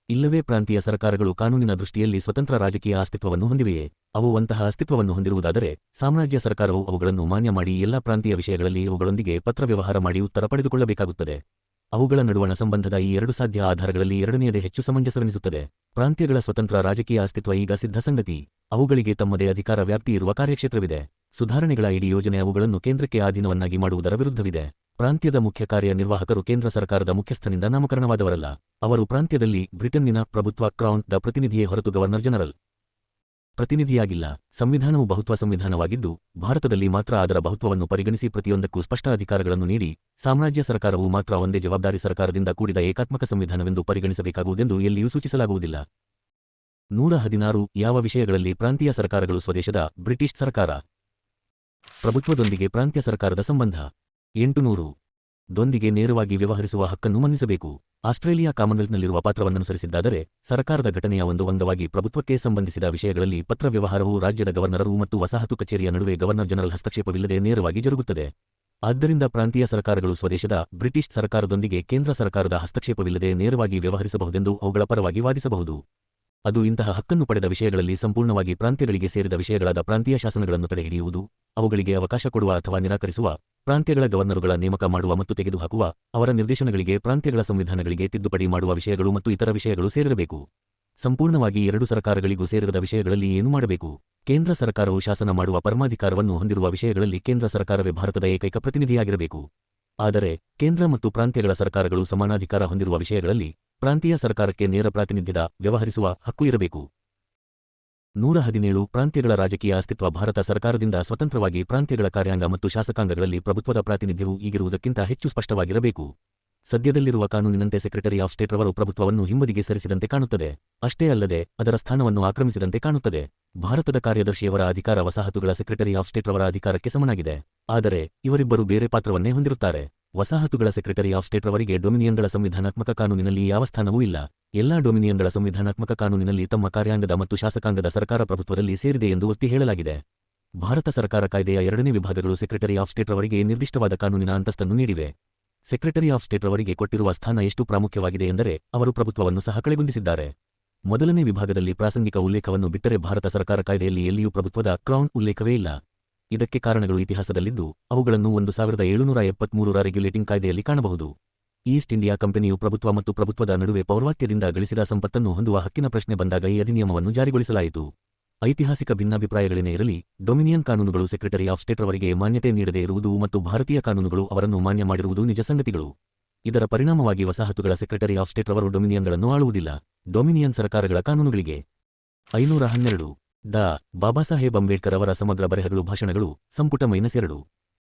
ಇಲ್ಲವೇ ಪ್ರಾಂತೀಯ ಸರ್ಕಾರಗಳು ಕಾನೂನಿನ ದೃಷ್ಟಿಯಲ್ಲಿ ಸ್ವತಂತ್ರ ರಾಜಕೀಯ ಅಸ್ತಿತ್ವವನ್ನು ಹೊಂದಿವೆಯೇ? ಅವು ಅಂತಹ ಅಸ್ತಿತ್ವವನ್ನು ಹೊಂದಿರುವುದಾದರೆ ಸಾಮ್ರಾಜ್ಯ ಸರ್ಕಾರವು ಅವುಗಳನ್ನು ಮಾನ್ಯ ಮಾಡಿ ಎಲ್ಲಾ ಪ್ರಾಂತೀಯ ವಿಷಯಗಳಲ್ಲಿ ಅವುಗಳೊಂದಿಗೆ ಪತ್ರ ವ್ಯವಹಾರ ಮಾಡಿ ಉತ್ತರ ಪಡೆದುಕೊಳ್ಳಬೇಕಾಗುತ್ತದೆ. ಅವುಗಳ ನಡುವಣ ಸಂಬಂಧದ ಈ ಎರಡು ಸಾಧ್ಯ ಆಧಾರಗಳಲ್ಲಿ ಎರಡನೆಯದೇ ಹೆಚ್ಚು ಸಮಂಜಸವೆನಿಸುತ್ತದೆ. ಪ್ರಾಂತ್ಯಗಳ ಸ್ವತಂತ್ರ ರಾಜಕೀಯ ಅಸ್ತಿತ್ವ ಈಗ ಸಿದ್ಧ ಸಂಗತಿ. ಅವುಗಳಿಗೆ ತಮ್ಮದೇ ಅಧಿಕಾರ ವ್ಯಾಪ್ತಿ ಇರುವ ಕಾರ್ಯಕ್ಷೇತ್ರವಿದೆ. ಸುಧಾರಣೆಗಳ ಇಡೀ ಯೋಜನೆ ಅವುಗಳನ್ನು ಕೇಂದ್ರಕ್ಕೆ ಅಧೀನವನ್ನಾಗಿ ಮಾಡುವುದರ ವಿರುದ್ಧವಿದೆ. ಪ್ರಾಂತ್ಯದ ಮುಖ್ಯ ಕಾರ್ಯನಿರ್ವಾಹಕರು ಕೇಂದ್ರ ಸರ್ಕಾರದ ಮುಖ್ಯಸ್ಥನಿಂದ ನಾಮಕರಣವಾದವರಲ್ಲ. ಅವರು ಪ್ರಾಂತ್ಯದಲ್ಲಿ ಬ್ರಿಟನ್ನಿನ ಪ್ರಭುತ್ವ ಕ್ರೌನ್ ದ ಪ್ರತಿನಿಧಿಯೇ ಹೊರತು ಗವರ್ನರ್ ಜನರಲ್ ಪ್ರತಿನಿಧಿಯಾಗಿಲ್ಲ. ಸಂವಿಧಾನವು ಬಹುತ್ವ ಸಂವಿಧಾನವಾಗಿದ್ದು ಭಾರತದಲ್ಲಿ ಮಾತ್ರ ಅದರ ಬಹುತ್ವವನ್ನು ಪರಿಗಣಿಸಿ ಪ್ರತಿಯೊಂದಕ್ಕೂ ಸ್ಪಷ್ಟ ಅಧಿಕಾರಗಳನ್ನು ನೀಡಿ ಸಾಮ್ರಾಜ್ಯ ಸರ್ಕಾರವು ಮಾತ್ರ ಒಂದೇ ಜವಾಬ್ದಾರಿ ಸರ್ಕಾರದಿಂದ ಕೂಡಿದ ಏಕಾತ್ಮಕ ಸಂವಿಧಾನವೆಂದು ಪರಿಗಣಿಸಬೇಕಾಗುವುದೆಂದು ಎಲ್ಲಿಯೂ ಸೂಚಿಸಲಾಗುವುದಿಲ್ಲ. 116 ಯಾವ ವಿಷಯಗಳಲ್ಲಿ ಪ್ರಾಂತೀಯ ಸರ್ಕಾರಗಳು ಸ್ವದೇಶದ ಬ್ರಿಟಿಷ್ ಸರ್ಕಾರ ಪ್ರಭುತ್ವದೊಂದಿಗೆ ಪ್ರಾಂತ್ಯ ಸರ್ಕಾರದ ಸಂಬಂಧ 800 ದೊಂದಿಗೆ ನೇರವಾಗಿ ವ್ಯವಹರಿಸುವ ಹಕ್ಕನ್ನು ಮನ್ನಿಸಬೇಕು. ಆಸ್ಟ್ರೇಲಿಯಾ ಕಾಮನ್ವೆಲ್ತ್ನಲ್ಲಿರುವ ಪಾತ್ರವನ್ನನುಸರಿಸಿದ್ದಾದರೆ ಸರ್ಕಾರದ ಘಟನೆಯ ಒಂದು ಅಂಗವಾಗಿ ಪ್ರಭುತ್ವಕ್ಕೆ ಸಂಬಂಧಿಸಿದ ವಿಷಯಗಳಲ್ಲಿ ಪತ್ರ ವ್ಯವಹಾರವು ರಾಜ್ಯದ ಗವರ್ನರರು ಮತ್ತು ವಸಾಹತು ಕಚೇರಿಯ ನಡುವೆ ಗವರ್ನರ್ ಜನರಲ್ ಹಸ್ತಕ್ಷೇಪವಿಲ್ಲದೆ ನೇರವಾಗಿ ಜರುಗುತ್ತದೆ. ಆದ್ದರಿಂದ ಪ್ರಾಂತೀಯ ಸರ್ಕಾರಗಳು ಸ್ವದೇಶದ ಬ್ರಿಟಿಷ್ ಸರ್ಕಾರದೊಂದಿಗೆ ಕೇಂದ್ರ ಸರ್ಕಾರದ ಹಸ್ತಕ್ಷೇಪವಿಲ್ಲದೆ ನೇರವಾಗಿ ವ್ಯವಹರಿಸಬಹುದೆಂದು ಅವುಗಳ ಪರವಾಗಿ ವಾದಿಸಬಹುದು. ಅದು ಇಂತಹ ಹಕ್ಕನ್ನು ಪಡೆದ ವಿಷಯಗಳಲ್ಲಿ ಸಂಪೂರ್ಣವಾಗಿ ಪ್ರಾಂತ್ಯಗಳಿಗೆ ಸೇರಿದ ವಿಷಯಗಳಾದ ಪ್ರಾಂತೀಯ ಶಾಸನಗಳನ್ನು ತಡೆಹಿಡಿಯುವುದು, ಅವುಗಳಿಗೆ ಅವಕಾಶ ಕೊಡುವ ಅಥವಾ ನಿರಾಕರಿಸುವ, ಪ್ರಾಂತ್ಯಗಳ ಗವರ್ನರುಗಳ ನೇಮಕ ಮಾಡುವ ಮತ್ತು ತೆಗೆದುಹಾಕುವ, ಅವರ ನಿರ್ದೇಶನಗಳಿಗೆ ಪ್ರಾಂತ್ಯಗಳ ಸಂವಿಧಾನಗಳಿಗೆ ತಿದ್ದುಪಡಿ ಮಾಡುವ ವಿಷಯಗಳು ಮತ್ತು ಇತರ ವಿಷಯಗಳು ಸೇರಿರಬೇಕು. ಸಂಪೂರ್ಣವಾಗಿ ಎರಡು ಸರ್ಕಾರಗಳಿಗೂ ಸೇರಿರದ ವಿಷಯಗಳಲ್ಲಿ ಏನು ಮಾಡಬೇಕು? ಕೇಂದ್ರ ಸರ್ಕಾರವು ಶಾಸನ ಮಾಡುವ ಪರಮಾಧಿಕಾರವನ್ನು ಹೊಂದಿರುವ ವಿಷಯಗಳಲ್ಲಿ ಕೇಂದ್ರ ಸರ್ಕಾರವೇ ಭಾರತದ ಏಕೈಕ ಪ್ರತಿನಿಧಿಯಾಗಿರಬೇಕು. ಆದರೆ ಕೇಂದ್ರ ಮತ್ತು ಪ್ರಾಂತ್ಯಗಳ ಸರ್ಕಾರಗಳು ಸಮಾನಾಧಿಕಾರ ಹೊಂದಿರುವ ವಿಷಯಗಳಲ್ಲಿ ಪ್ರಾಂತೀಯ ಸರ್ಕಾರಕ್ಕೆ ನೇರ ಪ್ರಾತಿನಿಧ್ಯದ ವ್ಯವಹರಿಸುವ ಹಕ್ಕು ಇರಬೇಕು. 117 ಪ್ರಾಂತ್ಯಗಳ ರಾಜಕೀಯ ಅಸ್ತಿತ್ವ ಭಾರತ ಸರ್ಕಾರದಿಂದ ಸ್ವತಂತ್ರವಾಗಿ ಪ್ರಾಂತ್ಯಗಳ ಕಾರ್ಯಾಂಗ ಮತ್ತು ಶಾಸಕಾಂಗಗಳಲ್ಲಿ ಪ್ರಭುತ್ವದ ಪ್ರಾತಿನಿಧ್ಯವು ಈಗಿರುವುದಕ್ಕಿಂತ ಹೆಚ್ಚು ಸ್ಪಷ್ಟವಾಗಿರಬೇಕು. ಸದ್ಯದಲ್ಲಿರುವ ಕಾನೂನಿನಂತೆ ಸೆಕ್ರೆಟರಿ ಆಫ್ ಸ್ಟೇಟ್ ರವರು ಪ್ರಭುತ್ವವನ್ನು ಹಿಂಬದಿಗೆ ಸರಿಸಿದಂತೆ ಕಾಣುತ್ತದೆ. ಅಷ್ಟೇ ಅಲ್ಲದೆ ಅದರ ಸ್ಥಾನವನ್ನು ಆಕ್ರಮಿಸಿದಂತೆ ಕಾಣುತ್ತದೆ. ಭಾರತದ ಕಾರ್ಯದರ್ಶಿಯವರ ಅಧಿಕಾರ ವಸಾಹತುಗಳ ಸೆಕ್ರೆಟರಿ ಆಫ್ ಸ್ಟೇಟ್ ರವರ ಅಧಿಕಾರಕ್ಕೆ ಸಮನಾಗಿದೆ. ಆದರೆ ಇವರಿಬ್ಬರು ಬೇರೆ ಪಾತ್ರವನ್ನೇ ಹೊಂದಿರುತ್ತಾರೆ. ವಸಾಹತುಗಳ ಸೆಕ್ರೆಟರಿ ಆಫ್ ಸ್ಟೇಟ್ ರವರಿಗೆ ಡೊಮಿನಿಯನ್ಗಳ ಸಂವಿಧಾನಾತ್ಮಕ ಕಾನೂನಿನಲ್ಲಿ ಯಾವ ಸ್ಥಾನವೂ ಇಲ್ಲ. ಎಲ್ಲಾ ಡೊಮಿನಿಯನ್ಗಳ ಸಂವಿಧಾನಾತ್ಮಕ ಕಾನೂನಿನಲ್ಲಿ ತಮ್ಮ ಕಾರ್ಯಾಂಗದ ಮತ್ತು ಶಾಸಕಾಂಗದ ಸರ್ಕಾರ ಪ್ರಭುತ್ವದಲ್ಲಿ ಸೇರಿದೆ ಎಂದು ಒತ್ತಿ ಹೇಳಲಾಗಿದೆ. ಭಾರತ ಸರ್ಕಾರ ಕಾಯ್ದೆಯ 2ನೇ ವಿಭಾಗಗಳು ಸೆಕ್ರೆಟರಿ ಆಫ್ ಸ್ಟೇಟ್ ರವರಿಗೆ ನಿರ್ದಿಷ್ಟವಾದ ಕಾನೂನಿನ ಅಂತಸ್ತನ್ನು ನೀಡಿವೆ. ಸೆಕ್ರೆಟರಿ ಆಫ್ ಸ್ಟೇಟ್ ರವರಿಗೆ ಕೊಟ್ಟಿರುವ ಸ್ಥಾನ ಎಷ್ಟು ಪ್ರಾಮುಖ್ಯವಾಗಿದೆ ಎಂದರೆ ಅವರು ಪ್ರಭುತ್ವವನ್ನು ಸಹ ಕಳೆಗುಂದಿಸಿದ್ದಾರೆ. 1ನೇ ವಿಭಾಗದಲ್ಲಿ ಪ್ರಾಸಂಗಿಕ ಉಲ್ಲೇಖವನ್ನು ಬಿಟ್ಟರೆ ಭಾರತ ಸರ್ಕಾರ ಕಾಯ್ದೆಯಲ್ಲಿ ಎಲ್ಲಿಯೂ ಪ್ರಭುತ್ವದ ಕ್ರೌನ್ ಉಲ್ಲೇಖವೇ ಇಲ್ಲ. ಇದಕ್ಕೆ ಕಾರಣಗಳು ಇತಿಹಾಸದಲ್ಲಿದ್ದು ಅವುಗಳನ್ನು 1773ರ ರೆಗ್ಯುಲೇಟಿಂಗ್ ಕಾಯ್ದೆಯಲ್ಲಿ ಕಾಣಬಹುದು. ಈಸ್ಟ್ ಇಂಡಿಯಾ ಕಂಪನಿಯು ಪ್ರಭುತ್ವ ಮತ್ತು ಪ್ರಭುತ್ವದ ನಡುವೆ ಪೌರ್ವಾತ್ಯದಿಂದ ಗಳಿಸಿದ ಸಂಪತ್ತನ್ನು ಹೊಂದುವ ಹಕ್ಕಿನ ಪ್ರಶ್ನೆ ಬಂದಾಗ ಈ ಅಧಿನಿಯಮವನ್ನು ಜಾರಿಗೊಳಿಸಲಾಯಿತು. ಐತಿಹಾಸಿಕ ಭಿನ್ನಾಭಿಪ್ರಾಯಗಳೇನೇ ಇರಲಿ, ಡೊಮಿನಿಯನ್ ಕಾನೂನುಗಳು ಸೆಕ್ರೆಟರಿ ಆಫ್ ಸ್ಟೇಟ್ ರವರಿಗೆ ಮಾನ್ಯತೆ ನೀಡದೇ ಇರುವುದು ಮತ್ತು ಭಾರತೀಯ ಕಾನೂನುಗಳು ಅವರನ್ನು ಮಾನ್ಯ ಮಾಡಿರುವುದು ನಿಜ ಸಂಗತಿಗಳು. ಇದರ ಪರಿಣಾಮವಾಗಿ ವಸಾಹತುಗಳ ಸೆಕ್ರೆಟರಿ ಆಫ್ ಸ್ಟೇಟ್ ರವರು ಡೊಮಿನಿಯನ್ಗಳನ್ನು ಆಳುವುದಿಲ್ಲ. ಡೊಮಿನಿಯನ್ ಸರ್ಕಾರಗಳ ಕಾನೂನುಗಳಿಗೆ 512 ಡಾ. ಬಾಬಾಸಾಹೇಬ್ ಅಂಬೇಡ್ಕರ್ ಅವರ ಸಮಗ್ರ ಬರೆಹಗಳು ಭಾಷಣಗಳು ಸಂಪುಟ -2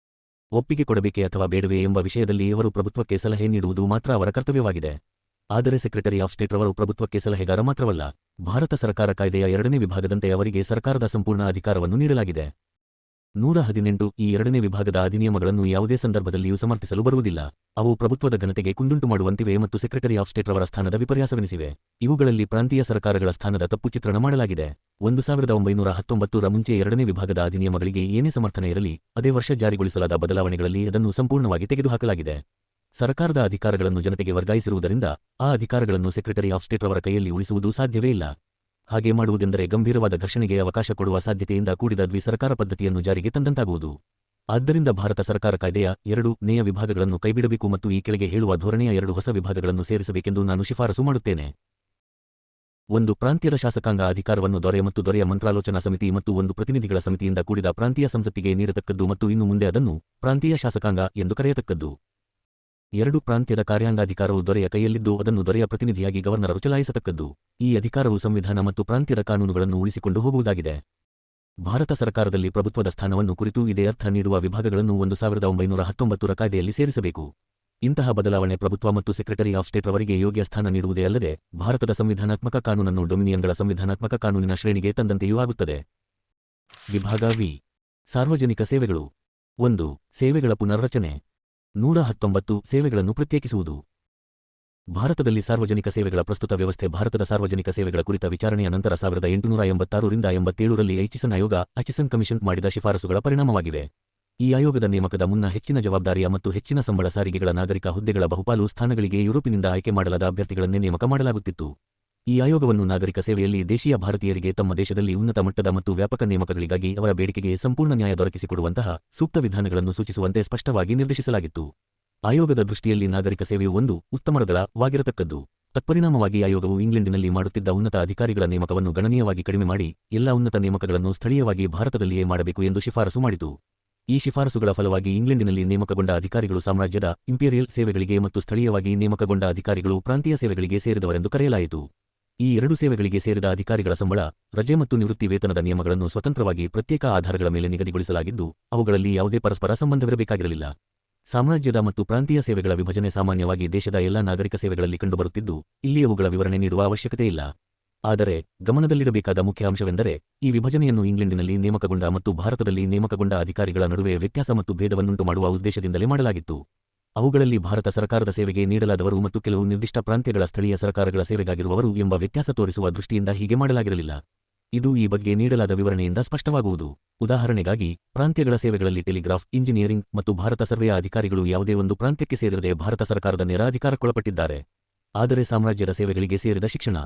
ಒಪ್ಪಿಗೆ ಕೊಡಬೇಕೆ ಅಥವಾ ಬೇಡವೇ ಎಂಬ ವಿಷಯದಲ್ಲಿ ಇವರು ಪ್ರಭುತ್ವಕ್ಕೆ ಸಲಹೆ ನೀಡುವುದು ಮಾತ್ರ ಅವರ ಕರ್ತವ್ಯವಾಗಿದೆ. ಆದರೆ ಸೆಕ್ರೆಟರಿ ಆಫ್ ಸ್ಟೇಟ್ ರವರು ಪ್ರಭುತ್ವಕ್ಕೆ ಸಲಹೆಗಾರ ಮಾತ್ರವಲ್ಲ. ಭಾರತ ಸರ್ಕಾರ ಕಾಯ್ದೆಯ 2ನೇ ವಿಭಾಗದಂತೆ ಅವರಿಗೆ ಸರ್ಕಾರದ ಸಂಪೂರ್ಣ ಅಧಿಕಾರವನ್ನು ನೀಡಲಾಗಿದೆ. 118 ಈ 2ನೇ ವಿಭಾಗದ ಅಧಿನಿಯಮಗಳನ್ನು ಯಾವುದೇ ಸಂದರ್ಭದಲ್ಲಿಯೂ ಸಮರ್ಥಿಸಲು ಬರುವುದಿಲ್ಲ. ಅವು ಪ್ರಭುತ್ವದ ಘನತೆಗೆ ಕುಂದುಂಟು ಮಾಡುವಂತಿವೆ ಮತ್ತು ಸೆಕ್ರೆಟರಿ ಆಫ್ ಸ್ಟೇಟ್ ರವರ ಸ್ಥಾನದ ವಿಪರ್ಯಾಸವೆನಿಸಿವೆ. ಇವುಗಳಲ್ಲಿ ಪ್ರಾಂತೀಯ ಸರ್ಕಾರಗಳ ಸ್ಥಾನದ ತಪ್ಪು ಚಿತ್ರಣ ಮಾಡಲಾಗಿದೆ. 1919ರ ಮುಂಚೆ 2ನೇ ವಿಭಾಗದ ಅಧಿನಿಯಮಗಳಿಗೆ ಏನೇ ಸಮರ್ಥನೆ ಇರಲಿ, ಅದೇ ವರ್ಷ ಜಾರಿಗೊಳಿಸಲಾದ ಬದಲಾವಣೆಗಳಲ್ಲಿ ಅದನ್ನು ಸಂಪೂರ್ಣವಾಗಿ ತೆಗೆದುಹಾಕಲಾಗಿದೆ. ಸರ್ಕಾರದ ಅಧಿಕಾರಗಳನ್ನು ಜನತೆಗೆ ವರ್ಗಾಯಿಸಿರುವುದರಿಂದ ಆ ಅಧಿಕಾರಗಳನ್ನು ಸೆಕ್ರೆಟರಿ ಆಫ್ ಸ್ಟೇಟ್ ರವರ ಕೈಯಲ್ಲಿ ಉಳಿಸುವುದು ಸಾಧ್ಯವೇ ಇಲ್ಲ. ಹಾಗೆ ಮಾಡುವುದೆಂದರೆ ಗಂಭೀರವಾದ ಘರ್ಷಣೆಗೆ ಅವಕಾಶ ಕೊಡುವ ಸಾಧ್ಯತೆಯಿಂದ ಕೂಡಿದ ದ್ವಿಸರ್ಕಾರ ಪದ್ಧತಿಯನ್ನು ಜಾರಿಗೆ ತಂದಂತಾಗುವುದು. ಆದ್ದರಿಂದ ಭಾರತ ಸರ್ಕಾರ ಕಾಯ್ದೆಯ 2ನೇ ವಿಭಾಗಗಳನ್ನು ಕೈಬಿಡಬೇಕು ಮತ್ತು ಈ ಕೆಳಗೆ ಹೇಳುವ ಧೋರಣೆಯ 2 ಹೊಸ ವಿಭಾಗಗಳನ್ನು ಸೇರಿಸಬೇಕೆಂದು ನಾನು ಶಿಫಾರಸು ಮಾಡುತ್ತೇನೆ. 1. ಪ್ರಾಂತ್ಯದ ಶಾಸಕಾಂಗ ಅಧಿಕಾರವನ್ನು ದೊರೆ ಮತ್ತು ದೊರೆಯ ಮಂತ್ರಾಲೋಚನಾ ಸಮಿತಿ ಮತ್ತು 1 ಪ್ರತಿನಿಧಿಗಳ ಸಮಿತಿಯಿಂದ ಕೂಡಿದ ಪ್ರಾಂತೀಯ ಸಂಸತ್ತಿಗೆ ನೀಡತಕ್ಕದ್ದು ಮತ್ತು ಇನ್ನು ಮುಂದೆ ಅದನ್ನು ಪ್ರಾಂತೀಯ ಶಾಸಕಾಂಗ ಎಂದು ಕರೆಯತಕ್ಕದ್ದು. 2. ಪ್ರಾಂತ್ಯದ ಕಾರ್ಯಾಂಗಾಧಿಕಾರವು ದೊರೆಯ ಕೈಯಲ್ಲಿದ್ದು ಅದನ್ನು ದೊರೆಯ ಪ್ರತಿನಿಧಿಯಾಗಿ ಗವರ್ನರರು ಚಲಾಯಿಸತಕ್ಕದ್ದು. ಈ ಅಧಿಕಾರವು ಸಂವಿಧಾನ ಮತ್ತು ಪ್ರಾಂತ್ಯದ ಕಾನೂನುಗಳನ್ನು ಉಳಿಸಿಕೊಂಡು ಹೋಗುವುದಾಗಿದೆ. ಭಾರತ ಸರ್ಕಾರದಲ್ಲಿ ಪ್ರಭುತ್ವದ ಸ್ಥಾನವನ್ನು ಕುರಿತು ಇದೇ ಅರ್ಥ ನೀಡುವ ವಿಭಾಗಗಳನ್ನು 1919ರ ಕಾಯ್ದೆಯಲ್ಲಿ ಸೇರಿಸಬೇಕು. ಇಂತಹ ಬದಲಾವಣೆ ಪ್ರಭುತ್ವ ಮತ್ತು ಸೆಕ್ರೆಟರಿ ಆಫ್ ಸ್ಟೇಟ್ ರವರಿಗೆ ಯೋಗ್ಯ ಸ್ಥಾನ ನೀಡುವುದೇ ಅಲ್ಲದೆ ಭಾರತದ ಸಂವಿಧಾನಾತ್ಮಕ ಕಾನೂನನ್ನು ಡೊಮಿನಿಯನ್ಗಳ ಸಂವಿಧಾನಾತ್ಮಕ ಕಾನೂನಿನ ಶ್ರೇಣಿಗೆ ತಂದಂತೆಯೂ ಆಗುತ್ತದೆ. ವಿಭಾಗ ವಿ. ಸಾರ್ವಜನಿಕ ಸೇವೆಗಳು. 1. ಸೇವೆಗಳ ಪುನರ್ರಚನೆ. 119 ಸೇವೆಗಳನ್ನು ಪ್ರತ್ಯೇಕಿಸುವುದು. ಭಾರತದಲ್ಲಿ ಸಾರ್ವಜನಿಕ ಸೇವೆಗಳ ಪ್ರಸ್ತುತ ವ್ಯವಸ್ಥೆ ಭಾರತದ ಸಾರ್ವಜನಿಕ ಸೇವೆಗಳ ಕುರಿತ ವಿಚಾರಣೆಯ ನಂತರ 1886ರಿಂದ 87ರಲ್ಲಿ ಐಚಿಸನ್ ಆಯೋಗ ಅಚಿಸನ್ ಕಮಿಷನ್ ಮಾಡಿದ ಶಿಫಾರಸುಗಳ ಪರಿಣಾಮವಾಗಿವೆ. ಈ ಆಯೋಗದ ನೇಮಕದ ಮುನ್ನ ಹೆಚ್ಚಿನ ಜವಾಬ್ದಾರಿಯ ಮತ್ತು ಹೆಚ್ಚಿನ ಸಂಬಳ ಸಾರಿಗೆಗಳ ನಾಗರಿಕ ಹುದ್ದೆಗಳ ಬಹುಪಾಲು ಸ್ಥಾನಗಳಿಗೆ ಯುರೋಪಿನಿಂದ ಆಯ್ಕೆ ಮಾಡಲಾದ ಅಭ್ಯರ್ಥಿಗಳನ್ನೇ ನೇಮಕ ಮಾಡಲಾಗುತ್ತಿತ್ತು. ಈ ಆಯೋಗವನ್ನು ನಾಗರಿಕ ಸೇವೆಯಲ್ಲಿ ದೇಶೀಯ ಭಾರತೀಯರಿಗೆ ತಮ್ಮ ದೇಶದಲ್ಲಿ ಉನ್ನತ ಮಟ್ಟದ ಮತ್ತು ವ್ಯಾಪಕ ನೇಮಕಗಳಿಗಾಗಿ ಅವರ ಬೇಡಿಕೆಗೆ ಸಂಪೂರ್ಣ ನ್ಯಾಯ ದೊರಕಿಸಿಕೊಡುವಂತಹ ಸೂಕ್ತ ವಿಧಾನಗಳನ್ನು ಸೂಚಿಸುವಂತೆ ಸ್ಪಷ್ಟವಾಗಿ ನಿರ್ದೇಶಿಸಲಾಗಿತ್ತು. ಆಯೋಗದ ದೃಷ್ಟಿಯಲ್ಲಿ ನಾಗರಿಕ ಸೇವೆಯು ಒಂದು ಉತ್ತಮರದಳವಾಗಿರತಕ್ಕದ್ದು. ತತ್ಪರಿಣಾಮವಾಗಿ ಆಯೋಗವು ಇಂಗ್ಲೆಂಡಿನಲ್ಲಿ ಮಾಡುತ್ತಿದ್ದ ಉನ್ನತ ಅಧಿಕಾರಿಗಳ ನೇಮಕವನ್ನು ಗಣನೀಯವಾಗಿ ಕಡಿಮೆ ಮಾಡಿ ಎಲ್ಲಾ ಉನ್ನತ ನೇಮಕಗಳನ್ನು ಸ್ಥಳೀಯವಾಗಿ ಭಾರತದಲ್ಲಿಯೇ ಮಾಡಬೇಕು ಎಂದು ಶಿಫಾರಸು ಮಾಡಿತು. ಈ ಶಿಫಾರಸುಗಳ ಫಲವಾಗಿ ಇಂಗ್ಲೆಂಡಿನಲ್ಲಿ ನೇಮಕಗೊಂಡ ಅಧಿಕಾರಿಗಳು ಸಾಮ್ರಾಜ್ಯದ ಇಂಪೀರಿಯಲ್ ಸೇವೆಗಳಿಗೆ ಮತ್ತು ಸ್ಥಳೀಯವಾಗಿ ನೇಮಕಗೊಂಡ ಅಧಿಕಾರಿಗಳು ಪ್ರಾಂತೀಯ ಸೇವೆಗಳಿಗೆ ಸೇರಿದವರೆಂದು ಕರೆಯಲಾಯಿತು. ಈ ಎರಡು ಸೇವೆಗಳಿಗೆ ಸೇರಿದ ಅಧಿಕಾರಿಗಳ ಸಂಬಳ, ರಜೆ ಮತ್ತು ನಿವೃತ್ತಿ ವೇತನದ ನಿಯಮಗಳನ್ನು ಸ್ವತಂತ್ರವಾಗಿ ಪ್ರತ್ಯೇಕ ಆಧಾರಗಳ ಮೇಲೆ ನಿಗದಿಗೊಳಿಸಲಾಗಿದ್ದು, ಅವುಗಳಲ್ಲಿ ಯಾವುದೇ ಪರಸ್ಪರ ಸಂಬಂಧವಿರಬೇಕಾಗಿರಲಿಲ್ಲ. ಸಾಮ್ರಾಜ್ಯದ ಮತ್ತು ಪ್ರಾಂತೀಯ ಸೇವೆಗಳ ವಿಭಜನೆ ಸಾಮಾನ್ಯವಾಗಿ ದೇಶದ ಎಲ್ಲಾ ನಾಗರಿಕ ಸೇವೆಗಳಲ್ಲಿ ಕಂಡುಬರುತ್ತಿದ್ದು, ಇಲ್ಲಿ ಅವುಗಳ ವಿವರಣೆ ನೀಡುವ ಅವಶ್ಯಕತೆಯಿಲ್ಲ. ಆದರೆ ಗಮನದಲ್ಲಿಡಬೇಕಾದ ಮುಖ್ಯ ಅಂಶವೆಂದರೆ, ಈ ವಿಭಜನೆಯನ್ನು ಇಂಗ್ಲೆಂಡಿನಲ್ಲಿ ನೇಮಕಗೊಂಡ ಮತ್ತು ಭಾರತದಲ್ಲಿ ನೇಮಕಗೊಂಡ ಅಧಿಕಾರಿಗಳ ನಡುವೆ ವ್ಯತ್ಯಾಸ ಮತ್ತು ಭೇದವನ್ನುಂಟು ಮಾಡುವ ಉದ್ದೇಶದಿಂದಲೇ ಮಾಡಲಾಗಿತ್ತು. ಅವುಗಳಲ್ಲಿ ಭಾರತ ಸರ್ಕಾರದ ಸೇವೆಗೆ ನೀಡಲಾದವರು ಮತ್ತು ಕೆಲವು ನಿರ್ದಿಷ್ಟ ಪ್ರಾಂತ್ಯಗಳ ಸ್ಥಳೀಯ ಸರ್ಕಾರಗಳ ಸೇವೆಗಾಗಿರುವವರು ಎಂಬ ವ್ಯತ್ಯಾಸ ತೋರಿಸುವ ದೃಷ್ಟಿಯಿಂದ ಹೀಗೆ ಮಾಡಲಾಗಿರಲಿಲ್ಲ. ಇದು ಈ ಬಗ್ಗೆ ನೀಡಲಾದ ವಿವರಣೆಯಿಂದ ಸ್ಪಷ್ಟವಾಗುವುದು. ಉದಾಹರಣೆಗಾಗಿ, ಪ್ರಾಂತ್ಯಗಳ ಸೇವೆಗಳಲ್ಲಿ ಟೆಲಿಗ್ರಾಫ್, ಇಂಜಿನಿಯರಿಂಗ್ ಮತ್ತು ಭಾರತ ಸರ್ವೆಯ ಅಧಿಕಾರಿಗಳು ಯಾವುದೇ ಒಂದು ಪ್ರಾಂತ್ಯಕ್ಕೆ ಸೇರಿರದೆ ಭಾರತ ಸರ್ಕಾರದ ನೇರ ಅಧಿಕಾರಕ್ಕೊಳಪಟ್ಟಿದ್ದಾರೆ. ಆದರೆ ಸಾಮ್ರಾಜ್ಯದ ಸೇವೆಗಳಿಗೆ ಸೇರಿದ ಶಿಕ್ಷಣ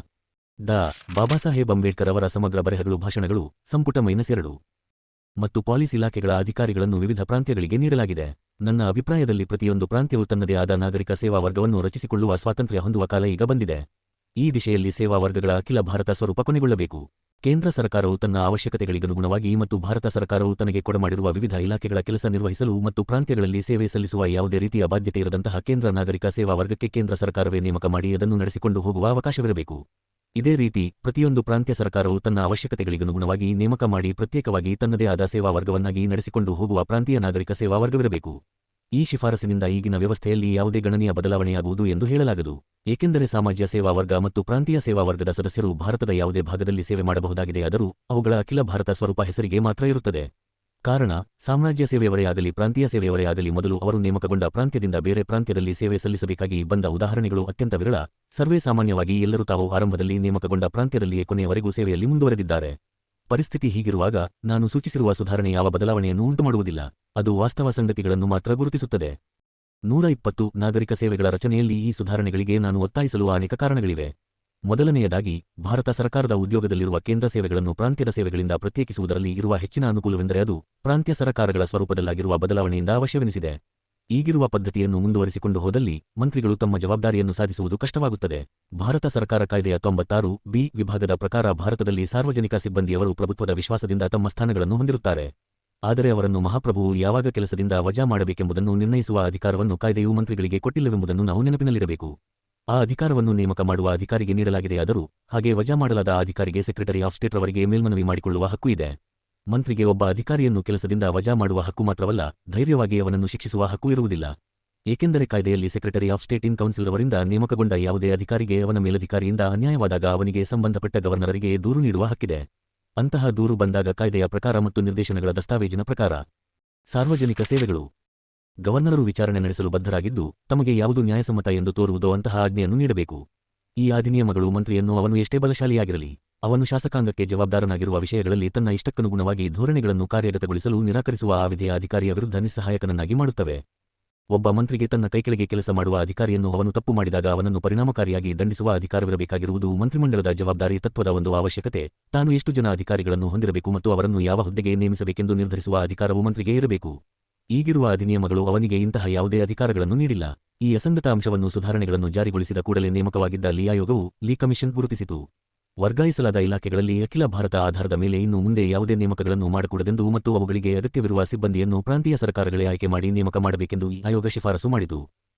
ಡಾ. ಬಾಬಾಸಾಹೇಬ್ ಅಂಬೇಡ್ಕರ್ ಅವರ ಸಮಗ್ರ ಬರೆಹಗಳು, ಭಾಷಣಗಳು, ಸಂಪುಟ -2 ಮತ್ತು ಪಾಲಿಸ್ ಇಲಾಖೆಗಳ ಅಧಿಕಾರಿಗಳನ್ನು ವಿವಿಧ ಪ್ರಾಂತ್ಯಗಳಿಗೆ ನೀಡಲಾಗಿದೆ. ನನ್ನ ಅಭಿಪ್ರಾಯದಲ್ಲಿ ಪ್ರತಿಯೊಂದು ಪ್ರಾಂತ್ಯವು ತನ್ನದೇ ಆದ ನಾಗರಿಕ ಸೇವಾ ವರ್ಗವನ್ನು ರಚಿಸಿಕೊಳ್ಳುವ ಸ್ವಾತಂತ್ರ್ಯ ಹೊಂದುವ ಕಾಲ ಈಗ ಬಂದಿದೆ. ಈ ದಿಶೆಯಲ್ಲಿ ಸೇವಾ ವರ್ಗಗಳ ಅಖಿಲ ಭಾರತ ಸ್ವರೂಪ ಕೊನೆಗೊಳ್ಳಬೇಕು. ಕೇಂದ್ರ ಸರ್ಕಾರವು ತನ್ನ ಅವಶ್ಯಕತೆಗಳಿಗನುಗುಣವಾಗಿ ಮತ್ತು ಭಾರತ ಸರ್ಕಾರವು ತನಗೆ ಕೊಡಮಾಡಿರುವ ವಿವಿಧ ಇಲಾಖೆಗಳ ಕೆಲಸ ನಿರ್ವಹಿಸಲು ಮತ್ತು ಪ್ರಾಂತ್ಯಗಳಲ್ಲಿ ಸೇವೆ ಸಲ್ಲಿಸುವ ಯಾವುದೇ ರೀತಿಯ ಬಾಧ್ಯತೆ ಇರದಂತಹ ಕೇಂದ್ರ ನಾಗರಿಕ ಸೇವಾ ವರ್ಗಕ್ಕೆ ಕೇಂದ್ರ ಸರ್ಕಾರವೇ ನೇಮಕ ಮಾಡಿ ಅದನ್ನು ನಡೆಸಿಕೊಂಡು ಹೋಗುವ ಅವಕಾಶವಿರಬೇಕು. ಇದೇ ರೀತಿ ಪ್ರತಿಯೊಂದು ಪ್ರಾಂತ್ಯ ಸರ್ಕಾರವು ತನ್ನ ಅವಶ್ಯಕತೆಗಳಿಗನುಗುಣವಾಗಿ ನೇಮಕ ಮಾಡಿ ಪ್ರತ್ಯೇಕವಾಗಿ ತನ್ನದೇ ಆದ ಸೇವಾ ವರ್ಗವನ್ನಾಗಿ ನಡೆಸಿಕೊಂಡು ಹೋಗುವ ಪ್ರಾಂತೀಯ ನಾಗರಿಕ ಸೇವಾ ವರ್ಗವಿರಬೇಕು. ಈ ಶಿಫಾರಸಿನಿಂದ ಈಗಿನ ವ್ಯವಸ್ಥೆಯಲ್ಲಿ ಯಾವುದೇ ಗಣನೀಯ ಬದಲಾವಣೆಯಾಗುವುದು ಎಂದು ಹೇಳಲಾಗದು. ಏಕೆಂದರೆ ಸಾಮಾಜ್ಯ ಸೇವಾ ವರ್ಗ ಮತ್ತು ಪ್ರಾಂತೀಯ ಸೇವಾ ವರ್ಗದ ಸದಸ್ಯರು ಭಾರತದ ಯಾವುದೇ ಭಾಗದಲ್ಲಿ ಸೇವೆ ಮಾಡಬಹುದಾಗಿದೆಯಾದರೂ ಅವುಗಳ ಅಖಿಲ ಭಾರತ ಸ್ವರೂಪ ಹೆಸರಿಗೆ ಮಾತ್ರ ಇರುತ್ತದೆ. ಕಾರಣ, ಸಾಮ್ರಾಜ್ಯ ಸೇವೆಯವರೇ ಆಗಲಿ ಪ್ರಾಂತೀಯ ಸೇವೆಯವರೇ ಆಗಲಿ ಮೊದಲು ಅವರು ನೇಮಕಗೊಂಡ ಪ್ರಾಂತ್ಯದಿಂದ ಬೇರೆ ಪ್ರಾಂತ್ಯದಲ್ಲಿ ಸೇವೆ ಸಲ್ಲಿಸಬೇಕಾಗಿ ಬಂದ ಉದಾಹರಣೆಗಳು ಅತ್ಯಂತ ವಿರಳ. ಸರ್ವೇ ಸಾಮಾನ್ಯವಾಗಿ ಎಲ್ಲರೂ ತಾವು ಆರಂಭದಲ್ಲಿ ನೇಮಕಗೊಂಡ ಪ್ರಾಂತ್ಯದಲ್ಲಿಯೇ ಕೊನೆಯವರೆಗೂ ಸೇವೆಯಲ್ಲಿ ಮುಂದುವರೆದಿದ್ದಾರೆ. ಪರಿಸ್ಥಿತಿ ಹೀಗಿರುವಾಗ ನಾನು ಸೂಚಿಸಿರುವ ಸುಧಾರಣೆ ಯಾವ ಬದಲಾವಣೆಯನ್ನು ಉಂಟುಮಾಡುವುದಿಲ್ಲ. ಅದು ವಾಸ್ತವ ಸಂಗತಿಗಳನ್ನು ಮಾತ್ರ ಗುರುತಿಸುತ್ತದೆ. 120 ನಾಗರಿಕ ಸೇವೆಗಳ ರಚನೆಯಲ್ಲಿ ಈ ಸುಧಾರಣೆಗಳಿಗೆ ನಾನು ಒತ್ತಾಯಿಸಲು ಅನೇಕ ಕಾರಣಗಳಿವೆ. ಮೊದಲನೆಯದಾಗಿ, ಭಾರತ ಸರ್ಕಾರದ ಉದ್ಯೋಗದಲ್ಲಿರುವ ಕೇಂದ್ರ ಸೇವೆಗಳನ್ನು ಪ್ರಾಂತ್ಯದ ಸೇವೆಗಳಿಂದ ಪ್ರತ್ಯೇಕಿಸುವುದರಲ್ಲಿ ಇರುವ ಹೆಚ್ಚಿನ ಅನುಕೂಲವೆಂದರೆ ಅದು ಪ್ರಾಂತ್ಯ ಸರ್ಕಾರಗಳ ಸ್ವರೂಪದಲ್ಲಾಗಿರುವ ಬದಲಾವಣೆಯಿಂದ ಅವಶ್ಯವೆನಿಸಿದೆ. ಈಗಿರುವ ಪದ್ಧತಿಯನ್ನು ಮುಂದುವರಿಸಿಕೊಂಡು ಹೋದಲ್ಲಿ ಮಂತ್ರಿಗಳು ತಮ್ಮ ಜವಾಬ್ದಾರಿಯನ್ನು ಸಾಧಿಸುವುದು ಕಷ್ಟವಾಗುತ್ತದೆ. ಭಾರತ ಸರ್ಕಾರ ಕಾಯ್ದೆಯ 96(b) ವಿಭಾಗದ ಪ್ರಕಾರ ಭಾರತದಲ್ಲಿ ಸಾರ್ವಜನಿಕ ಸಿಬ್ಬಂದಿಯವರು ಪ್ರಭುತ್ವದ ವಿಶ್ವಾಸದಿಂದ ತಮ್ಮ ಸ್ಥಾನಗಳನ್ನು ಹೊಂದಿರುತ್ತಾರೆ. ಆದರೆ ಅವರನ್ನು ಮಹಾಪ್ರಭುವು ಯಾವಾಗ ಕೆಲಸದಿಂದ ವಜಾ ಮಾಡಬೇಕೆಂಬುದನ್ನು ನಿರ್ಣಯಿಸುವ ಅಧಿಕಾರವನ್ನು ಕಾಯ್ದೆಯು ಮಂತ್ರಿಗಳಿಗೆ ಕೊಟ್ಟಿಲ್ಲವೆಂಬುದನ್ನು ನಾವು ನೆನಪಿನಲ್ಲಿಡಬೇಕು. ಆ ಅಧಿಕಾರವನ್ನು ನೇಮಕ ಮಾಡುವ ಅಧಿಕಾರಿಗೆ ನೀಡಲಾಗಿದೆಯಾದರೂ ಹಾಗೆ ವಜಾ ಮಾಡಲಾದ ಅಧಿಕಾರಿಗೆ ಸೆಕ್ರೆಟರಿ ಆಫ್ ಸ್ಟೇಟ್ ರವರಿಗೆ ಮೇಲ್ಮನವಿ ಮಾಡಿಕೊಳ್ಳುವ ಹಕ್ಕು ಇದೆ. ಮಂತ್ರಿಗೆ ಒಬ್ಬ ಅಧಿಕಾರಿಯನ್ನು ಕೆಲಸದಿಂದ ವಜಾ ಮಾಡುವ ಹಕ್ಕು ಮಾತ್ರವಲ್ಲ, ಧೈರ್ಯವಾಗಿ ಅವನನ್ನು ಶಿಕ್ಷಿಸುವ ಹಕ್ಕು ಇರುವುದಿಲ್ಲ. ಏಕೆಂದರೆ ಕಾಯ್ದೆಯಲ್ಲಿ secretary of state in council ರವರಿಂದ ನೇಮಕಗೊಂಡ ಯಾವುದೇ ಅಧಿಕಾರಿಗೆ ಅವನ ಮೇಲಧಿಕಾರಿಯಿಂದ ಅನ್ಯಾಯವಾದಾಗ ಅವನಿಗೆ ಸಂಬಂಧಪಟ್ಟ ಗವರ್ನರಿಗೆ ದೂರು ನೀಡುವ ಹಕ್ಕಿದೆ. ಅಂತಹ ದೂರು ಬಂದಾಗ ಕಾಯ್ದೆಯ ಪ್ರಕಾರ ಮತ್ತು ನಿರ್ದೇಶನಗಳ ದಸ್ತಾವೇಜಿನ ಪ್ರಕಾರ ಸಾರ್ವಜನಿಕ ಸೇವೆಗಳು ಗವರ್ನರರು ವಿಚಾರಣೆ ನಡೆಸಲು ಬದ್ಧರಾಗಿದ್ದು, ತಮಗೆ ಯಾವುದು ನ್ಯಾಯಸಮ್ಮತ ಎಂದು ತೋರುವುದೋ ಅಂತಹ ಆಜ್ಞೆಯನ್ನು ನೀಡಬೇಕು. ಈ ಅಧಿನಿಯಮಗಳು ಮಂತ್ರಿಯನ್ನು ಅವನು ಎಷ್ಟೇ ಬಲಶಾಲಿಯಾಗಿರಲಿ, ಅವನು ಶಾಸಕಾಂಗಕ್ಕೆ ಜವಾಬ್ದಾರನಾಗಿರುವ ವಿಷಯಗಳಲ್ಲಿ ತನ್ನ ಇಷ್ಟಕ್ಕನುಗುಣವಾಗಿ ಧೋರಣೆಗಳನ್ನು ಕಾರ್ಯಗತಗೊಳಿಸಲು ನಿರಾಕರಿಸುವ ಆ ವಿಧೇಯ ಅಧಿಕಾರಿಯ ವಿರುದ್ಧ ನಿಸ್ಸಹಾಯಕನನ್ನಾಗಿ ಮಾಡುತ್ತವೆ. ಒಬ್ಬ ಮಂತ್ರಿಗೆ ತನ್ನ ಕೈಕೆಳಗೆ ಕೆಲಸ ಮಾಡುವ ಅಧಿಕಾರಿಯನ್ನು ಅವನು ತಪ್ಪು ಮಾಡಿದಾಗ ಅವನನ್ನು ಪರಿಣಾಮಕಾರಿಯಾಗಿ ದಂಡಿಸುವ ಅಧಿಕಾರವಿರಬೇಕಾಗಿರುವುದು ಮಂತ್ರಿಮಂಡಲದ ಜವಾಬ್ದಾರಿ ತತ್ವದ ಒಂದು ಅವಶ್ಯಕತೆ. ತಾನು ಎಷ್ಟು ಜನ ಅಧಿಕಾರಿಗಳನ್ನು ಹೊಂದಿರಬೇಕು ಮತ್ತು ಅವರನ್ನು ಯಾವ ಹುದ್ದೆಗೆ ನೇಮಿಸಬೇಕೆಂದು ನಿರ್ಧರಿಸುವ ಅಧಿಕಾರವು ಮಂತ್ರಿಗೆ ಇರಬೇಕು. ಈಗಿರುವ ಅಧಿನಿಯಮಗಳು ಅವನಿಗೆ ಇಂತಹ ಯಾವುದೇ ಅಧಿಕಾರಗಳನ್ನು ನೀಡಿಲ್ಲ. ಈ ಅಸಂಗತ ಅಂಶವನ್ನು ಸುಧಾರಣೆಗಳನ್ನು ಜಾರಿಗೊಳಿಸಿದ ಕೂಡಲೇ ನೇಮಕವಾಗಿದ್ದ ಲೀ ಆಯೋಗವು ಲೀ ಕಮಿಷನ್ ಗುರುತಿಸಿತು. ವರ್ಗಾಯಿಸಲಾದ ಇಲಾಖೆಗಳಲ್ಲಿ ಅಖಿಲ ಭಾರತ ಆಧಾರದ ಮೇಲೆ ಇನ್ನು ಮುಂದೆ ಯಾವುದೇ ನೇಮಕಗಳನ್ನು ಮಾಡಕೂಡದೆಂದು ಮತ್ತು ಅವುಗಳಿಗೆ ಅಗತ್ಯವಿರುವ ಸಿಬ್ಬಂದಿಯನ್ನು ಪ್ರಾಂತೀಯ ಸರ್ಕಾರಗಳೇ ಆಯ್ಕೆ ಮಾಡಿ ನೇಮಕ ಮಾಡಬೇಕೆಂದು ಈ ಆಯೋಗ ಶಿಫಾರಸು ಮಾಡಿತು.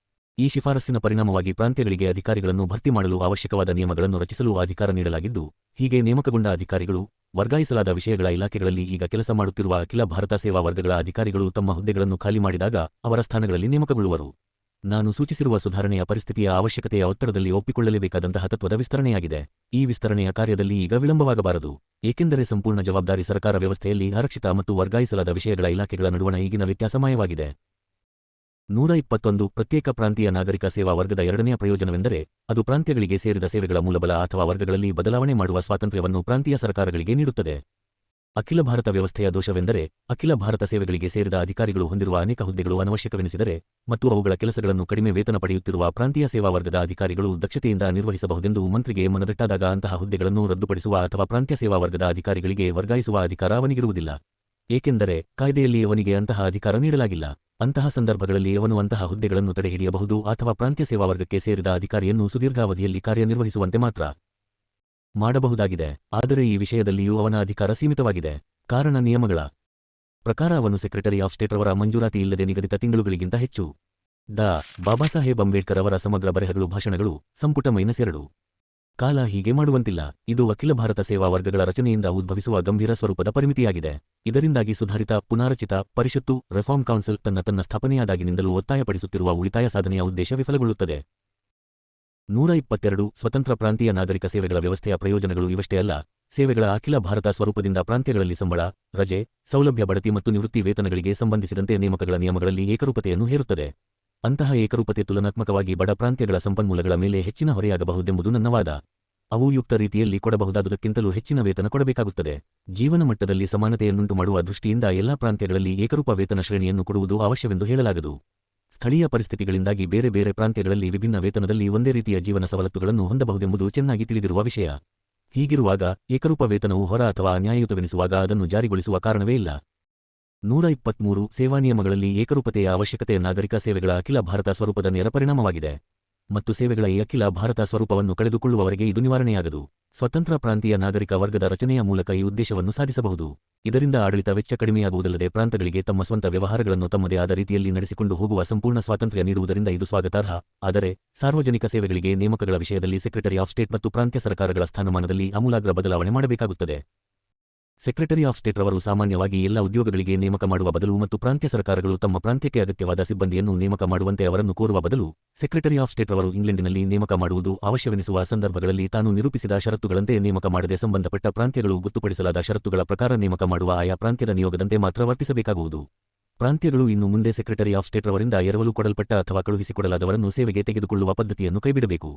ಈ ಶಿಫಾರಸ್ಸಿನ ಪರಿಣಾಮವಾಗಿ ಪ್ರಾಂತ್ಯಗಳಿಗೆ ಅಧಿಕಾರಿಗಳನ್ನು ಭರ್ತಿ ಮಾಡಲು ಅವಶ್ಯಕವಾದ ನಿಯಮಗಳನ್ನು ರಚಿಸಲು ಅಧಿಕಾರ ನೀಡಲಾಗಿದ್ದು, ಹೀಗೆ ನೇಮಕಗೊಂಡ ಅಧಿಕಾರಿಗಳು ವರ್ಗಾಯಿಸಲಾದ ವಿಷಯಗಳ ಇಲಾಖೆಗಳಲ್ಲಿ ಈಗ ಕೆಲಸ ಮಾಡುತ್ತಿರುವ ಅಖಿಲ ಭಾರತ ಸೇವಾ ವರ್ಗಗಳ ಅಧಿಕಾರಿಗಳು ತಮ್ಮ ಹುದ್ದೆಗಳನ್ನು ಖಾಲಿ ಮಾಡಿದಾಗ ಅವರ ಸ್ಥಾನಗಳಲ್ಲಿ ನೇಮಕಗೊಳ್ಳುವರು. ನಾನು ಸೂಚಿಸಿರುವ ಸುಧಾರಣೆಯ ಪರಿಸ್ಥಿತಿಯ ಅವಶ್ಯಕತೆಯ ಒತ್ತಡದಲ್ಲಿ ಒಪ್ಪಿಕೊಳ್ಳಲೇಬೇಕಾದಂತಹ ತತ್ವದ ವಿಸ್ತರಣೆಯಾಗಿದೆ. ಈ ವಿಸ್ತರಣೆಯ ಕಾರ್ಯದಲ್ಲಿ ಈಗ ವಿಳಂಬವಾಗಬಾರದು. ಏಕೆಂದರೆ ಸಂಪೂರ್ಣ ಜವಾಬ್ದಾರಿ ಸರ್ಕಾರ ವ್ಯವಸ್ಥೆಯಲ್ಲಿ ಆರಕ್ಷಿತ ಮತ್ತು ವರ್ಗಾಯಿಸಲಾದ ವಿಷಯಗಳ ಇಲಾಖೆಗಳ ನಡುವಣ ಈಗಿನ ವ್ಯತ್ಯಾಸ ಮಾಯವಾಗಿದೆ. 121 ಪ್ರತ್ಯೇಕ ಪ್ರಾಂತೀಯ ನಾಗರಿಕ ಸೇವಾ ವರ್ಗದ ಎರಡನೆಯ ಪ್ರಯೋಜನವೆಂದರೆ, ಅದು ಪ್ರಾಂತ್ಯಗಳಿಗೆ ಸೇರಿದ ಸೇವೆಗಳ ಮೂಲಬಲ ಅಥವಾ ವರ್ಗಗಳಲ್ಲಿ ಬದಲಾವಣೆ ಮಾಡುವ ಸ್ವಾತಂತ್ರ್ಯವನ್ನು ಪ್ರಾಂತೀಯ ಸರ್ಕಾರಗಳಿಗೆ ನೀಡುತ್ತದೆ. ಅಖಿಲ ಭಾರತ ವ್ಯವಸ್ಥೆಯ ದೋಷವೆಂದರೆ ಅಖಿಲ ಭಾರತ ಸೇವೆಗಳಿಗೆ ಸೇರಿದ ಅಧಿಕಾರಿಗಳು ಹೊಂದಿರುವ ಅನೇಕ ಹುದ್ದೆಗಳು ಅನವಶ್ಯಕವೆನಿಸಿದರೆ ಮತ್ತು ಅವುಗಳ ಕೆಲಸಗಳನ್ನು ಕಡಿಮೆ ವೇತನ ಪಡೆಯುತ್ತಿರುವ ಪ್ರಾಂತೀಯ ಸೇವಾ ವರ್ಗದ ಅಧಿಕಾರಿಗಳು ದಕ್ಷತೆಯಿಂದ ನಿರ್ವಹಿಸಬಹುದೆಂದು ಮಂತ್ರಿಗೆ ಮನದಟ್ಟಾದಾಗ ಅಂತಹ ಹುದ್ದೆಗಳನ್ನು ರದ್ದುಪಡಿಸುವ ಅಥವಾ ಪ್ರಾಂತ್ಯ ಸೇವಾ ವರ್ಗದ ಅಧಿಕಾರಿಗಳಿಗೆ ವರ್ಗಾಯಿಸುವ ಅಧಿಕಾರ ಅವನಿಗಿರುವುದಿಲ್ಲ. ಏಕೆಂದರೆ ಕಾಯ್ದೆಯಲ್ಲಿ ಅವನಿಗೆ ಅಂತಹ ಅಧಿಕಾರ ನೀಡಲಾಗಿಲ್ಲ. ಅಂತಹ ಸಂದರ್ಭಗಳಲ್ಲಿ ಅವನು ಅಂತಹ ಹುದ್ದೆಗಳನ್ನು ತಡೆಹಿಡಿಯಬಹುದು ಅಥವಾ ಪ್ರಾಂತ್ಯ ಸೇವಾ ವರ್ಗಕ್ಕೆ ಸೇರಿದ ಅಧಿಕಾರಿಯನ್ನು ಸುದೀರ್ಘಾವಧಿಯಲ್ಲಿ ಕಾರ್ಯನಿರ್ವಹಿಸುವಂತೆ ಮಾತ್ರ ಮಾಡಬಹುದಾಗಿದೆ. ಆದರೆ ಈ ವಿಷಯದಲ್ಲಿಯೂ ಅವನ ಅಧಿಕಾರ ಸೀಮಿತವಾಗಿದೆ. ಕಾರಣ ನಿಯಮಗಳ ಪ್ರಕಾರ ಅವನು ಸೆಕ್ರೆಟರಿ ಆಫ್ ಸ್ಟೇಟ್ ರವರ ಮಂಜೂರಾತಿ ಇಲ್ಲದೆ ನಿಗದಿತ ತಿಂಗಳುಗಳಿಗಿಂತ ಹೆಚ್ಚು ಡಾ. ಬಾಬಾಸಾಹೇಬ್ ಅಂಬೇಡ್ಕರ್ ಅವರ ಸಮಗ್ರ ಬರೆಹಗಳು ಭಾಷಣಗಳು ಸಂಪುಟ -2 ಕಾಲ ಹೀಗೆ ಮಾಡುವಂತಿಲ್ಲ. ಇದು ಅಖಿಲ ಭಾರತ ಸೇವಾ ವರ್ಗಗಳ ರಚನೆಯಿಂದ ಉದ್ಭವಿಸುವ ಗಂಭೀರ ಸ್ವರೂಪದ ಪರಿಮಿತಿಯಾಗಿದೆ. ಇದರಿಂದಾಗಿ ಸುಧಾರಿತ ಪುನಾರಚಿತ ಪರಿಷತ್ತು ರಿಫಾರ್ಮ್ ಕೌನ್ಸಿಲ್ ತನ್ನ ಸ್ಥಾಪನೆಯಾದಾಗಿನಿಂದಲೂ ಒತ್ತಾಯಪಡಿಸುತ್ತಿರುವ ಉಳಿತಾಯ ಸಾಧನೆಯ ಉದ್ದೇಶ ವಿಫಲಗೊಳ್ಳುತ್ತದೆ. 122 ಸ್ವತಂತ್ರ ಪ್ರಾಂತೀಯ ನಾಗರಿಕ ಸೇವೆಗಳ ವ್ಯವಸ್ಥೆಯ ಪ್ರಯೋಜನಗಳು ಇವಷ್ಟೇ ಅಲ್ಲ. ಸೇವೆಗಳ ಅಖಿಲ ಭಾರತ ಸ್ವರೂಪದಿಂದ ಪ್ರಾಂತ್ಯಗಳಲ್ಲಿ ಸಂಬಳ, ರಜೆ, ಸೌಲಭ್ಯ, ಬಡ್ತಿ ಮತ್ತು ನಿವೃತ್ತಿ ವೇತನಗಳಿಗೆ ಸಂಬಂಧಿಸಿದಂತೆ ನೇಮಕಗಳ ನಿಯಮಗಳಲ್ಲಿ ಏಕರೂಪತೆಯನ್ನು ಹೇರುತ್ತದೆ. ಅಂತಹ ಏಕರೂಪತೆ ತುಲನಾತ್ಮಕವಾಗಿ ಬಡ ಪ್ರಾಂತ್ಯಗಳ ಸಂಪನ್ಮೂಲಗಳ ಮೇಲೆ ಹೆಚ್ಚಿನ ಹೊರೆಯಾಗಬಹುದೆಂಬುದು ನನ್ನ ವಾದ. ಅವು ಯುಕ್ತ ರೀತಿಯಲ್ಲಿ ಕೊಡಬಹುದಾದುದಕ್ಕಿಂತಲೂ ಹೆಚ್ಚಿನ ವೇತನ ಕೊಡಬೇಕಾಗುತ್ತದೆ. ಜೀವನ ಮಟ್ಟದಲ್ಲಿ ಸಮಾನತೆಯನ್ನುಂಟು ಮಾಡುವ ದೃಷ್ಟಿಯಿಂದ ಎಲ್ಲಾ ಪ್ರಾಂತ್ಯಗಳಲ್ಲಿ ಏಕರೂಪ ವೇತನ ಶ್ರೇಣಿಯನ್ನು ಕೊಡುವುದು ಅವಶ್ಯವೆಂದು ಹೇಳಲಾಗದು. ಸ್ಥಳೀಯ ಪರಿಸ್ಥಿತಿಗಳಿಂದಾಗಿ ಬೇರೆ ಬೇರೆ ಪ್ರಾಂತ್ಯಗಳಲ್ಲಿ ವಿಭಿನ್ನ ವೇತನದಲ್ಲಿ ಒಂದೇ ರೀತಿಯ ಜೀವನ ಸವಲತ್ತುಗಳನ್ನು ಹೊಂದಬಹುದೆಂಬುದು ಚೆನ್ನಾಗಿ ತಿಳಿದಿರುವ ವಿಷಯ. ಹೀಗಿರುವಾಗ ಏಕರೂಪ ವೇತನವು ಹೊರ ಅಥವಾ ಅನ್ಯಾಯಯುತವೆನಿಸುವಾಗ ಅದನ್ನು ಜಾರಿಗೊಳಿಸುವ ಕಾರಣವೇ ಇಲ್ಲ. 123 ಸೇವಾ ನಿಯಮಗಳಲ್ಲಿ ಏಕರೂಪತೆಯ ಅವಶ್ಯಕತೆ ನಾಗರಿಕ ಸೇವೆಗಳ ಅಖಿಲ ಭಾರತ ಸ್ವರೂಪದ ನೇರ ಪರಿಣಾಮವಾಗಿದೆ ಮತ್ತು ಸೇವೆಗಳ ಈ ಅಖಿಲ ಭಾರತ ಸ್ವರೂಪವನ್ನು ಕಳೆದುಕೊಳ್ಳುವವರೆಗೆ ಇದು ನಿವಾರಣೆಯಾಗದು. ಸ್ವತಂತ್ರ ಪ್ರಾಂತೀಯ ನಾಗರಿಕ ವರ್ಗದ ರಚನೆಯ ಮೂಲಕ ಈ ಉದ್ದೇಶವನ್ನು ಸಾಧಿಸಬಹುದು. ಇದರಿಂದ ಆಡಳಿತ ವೆಚ್ಚ ಕಡಿಮೆಯಾಗುವುದಲ್ಲದೆ ಪ್ರಾಂತಗಳಿಗೆ ತಮ್ಮ ಸ್ವಂತ ವ್ಯವಹಾರಗಳನ್ನು ತಮ್ಮದೇ ಆದ ರೀತಿಯಲ್ಲಿ ನಡೆಸಿಕೊಂಡು ಹೋಗುವ ಸಂಪೂರ್ಣ ಸ್ವಾತಂತ್ರ್ಯ ನೀಡುವುದರಿಂದ ಇದು ಸ್ವಾಗತಾರ್ಹ. ಆದರೆ ಸಾರ್ವಜನಿಕ ಸೇವೆಗಳಿಗೆ ನೇಮಕಗಳ ವಿಷಯದಲ್ಲಿ ಸೆಕ್ರೆಟರಿ ಆಫ್ ಸ್ಟೇಟ್ ಮತ್ತು ಪ್ರಾಂತ್ಯ ಸರ್ಕಾರಗಳ ಸ್ಥಾನಮಾನದಲ್ಲಿ ಆಮೂಲಾಗ್ರ ಬದಲಾವಣೆ ಮಾಡಬೇಕಾಗುತ್ತದೆ. ಸೆಕ್ರೆಟರಿ ಆಫ್ ಸ್ಟೇಟ್ ರವರು ಸಾಮಾನ್ಯವಾಗಿ ಎಲ್ಲ ಉದ್ಯೋಗಗಳಿಗೆ ನೇಮಕ ಮಾಡುವ ಬದಲು ಮತ್ತು ಪ್ರಾಂತ್ಯ ಸರ್ಕಾರಗಳು ತಮ್ಮ ಪ್ರಾಂತ್ಯಕ್ಕೆ ಅಗತ್ಯವಾದ ಸಿಬ್ಬಂದಿಯನ್ನು ನೇಮಕ ಮಾಡುವಂತೆ ಅವರನ್ನು ಕೋರುವ ಬದಲು ಸೆಕ್ರೆಟರಿ ಆಫ್ ಸ್ಟೇಟ್ ರವರು ಇಂಗ್ಲೆಂಡಿನಲ್ಲಿ ನೇಮಕ ಮಾಡುವುದು ಅವಶ್ಯವೆನಿಸುವ ಸಂದರ್ಭಗಳಲ್ಲಿ ತಾನು ನಿರೂಪಿಸಿದ ಷರತ್ತುಗಳಂತೆ ನೇಮಕ ಮಾಡದೆ ಸಂಬಂಧಪಟ್ಟ ಪ್ರಾಂತ್ಯಗಳು ಗೊತ್ತುಪಡಿಸಲಾದ ಷರತ್ತುಗಳ ಪ್ರಕಾರ ನೇಮಕ ಮಾಡುವ ಆಯಾ ಪ್ರಾಂತ್ಯದ ನಿಯೋಗದಂತೆ ಮಾತ್ರ ವರ್ತಿಸಬೇಕಾಗುವುದು. ಪ್ರಾಂತ್ಯಗಳು ಇನ್ನು ಮುಂದೆ ಸೆಕ್ರೆಟರಿ ಆಫ್ ಸ್ಟೇಟ್ ರವರಿಂದ ಎರವಲು ಕೊಡಲ್ಪಟ್ಟ ಅಥವಾ ಕಳುಹಿಸಿಕೊಡಲಾದವರನ್ನು ಸೇವೆಗೆ ತೆಗೆದುಕೊಳ್ಳುವ ಪದ್ಧತಿಯನ್ನು ಕೈಬಿಡಬೇಕು.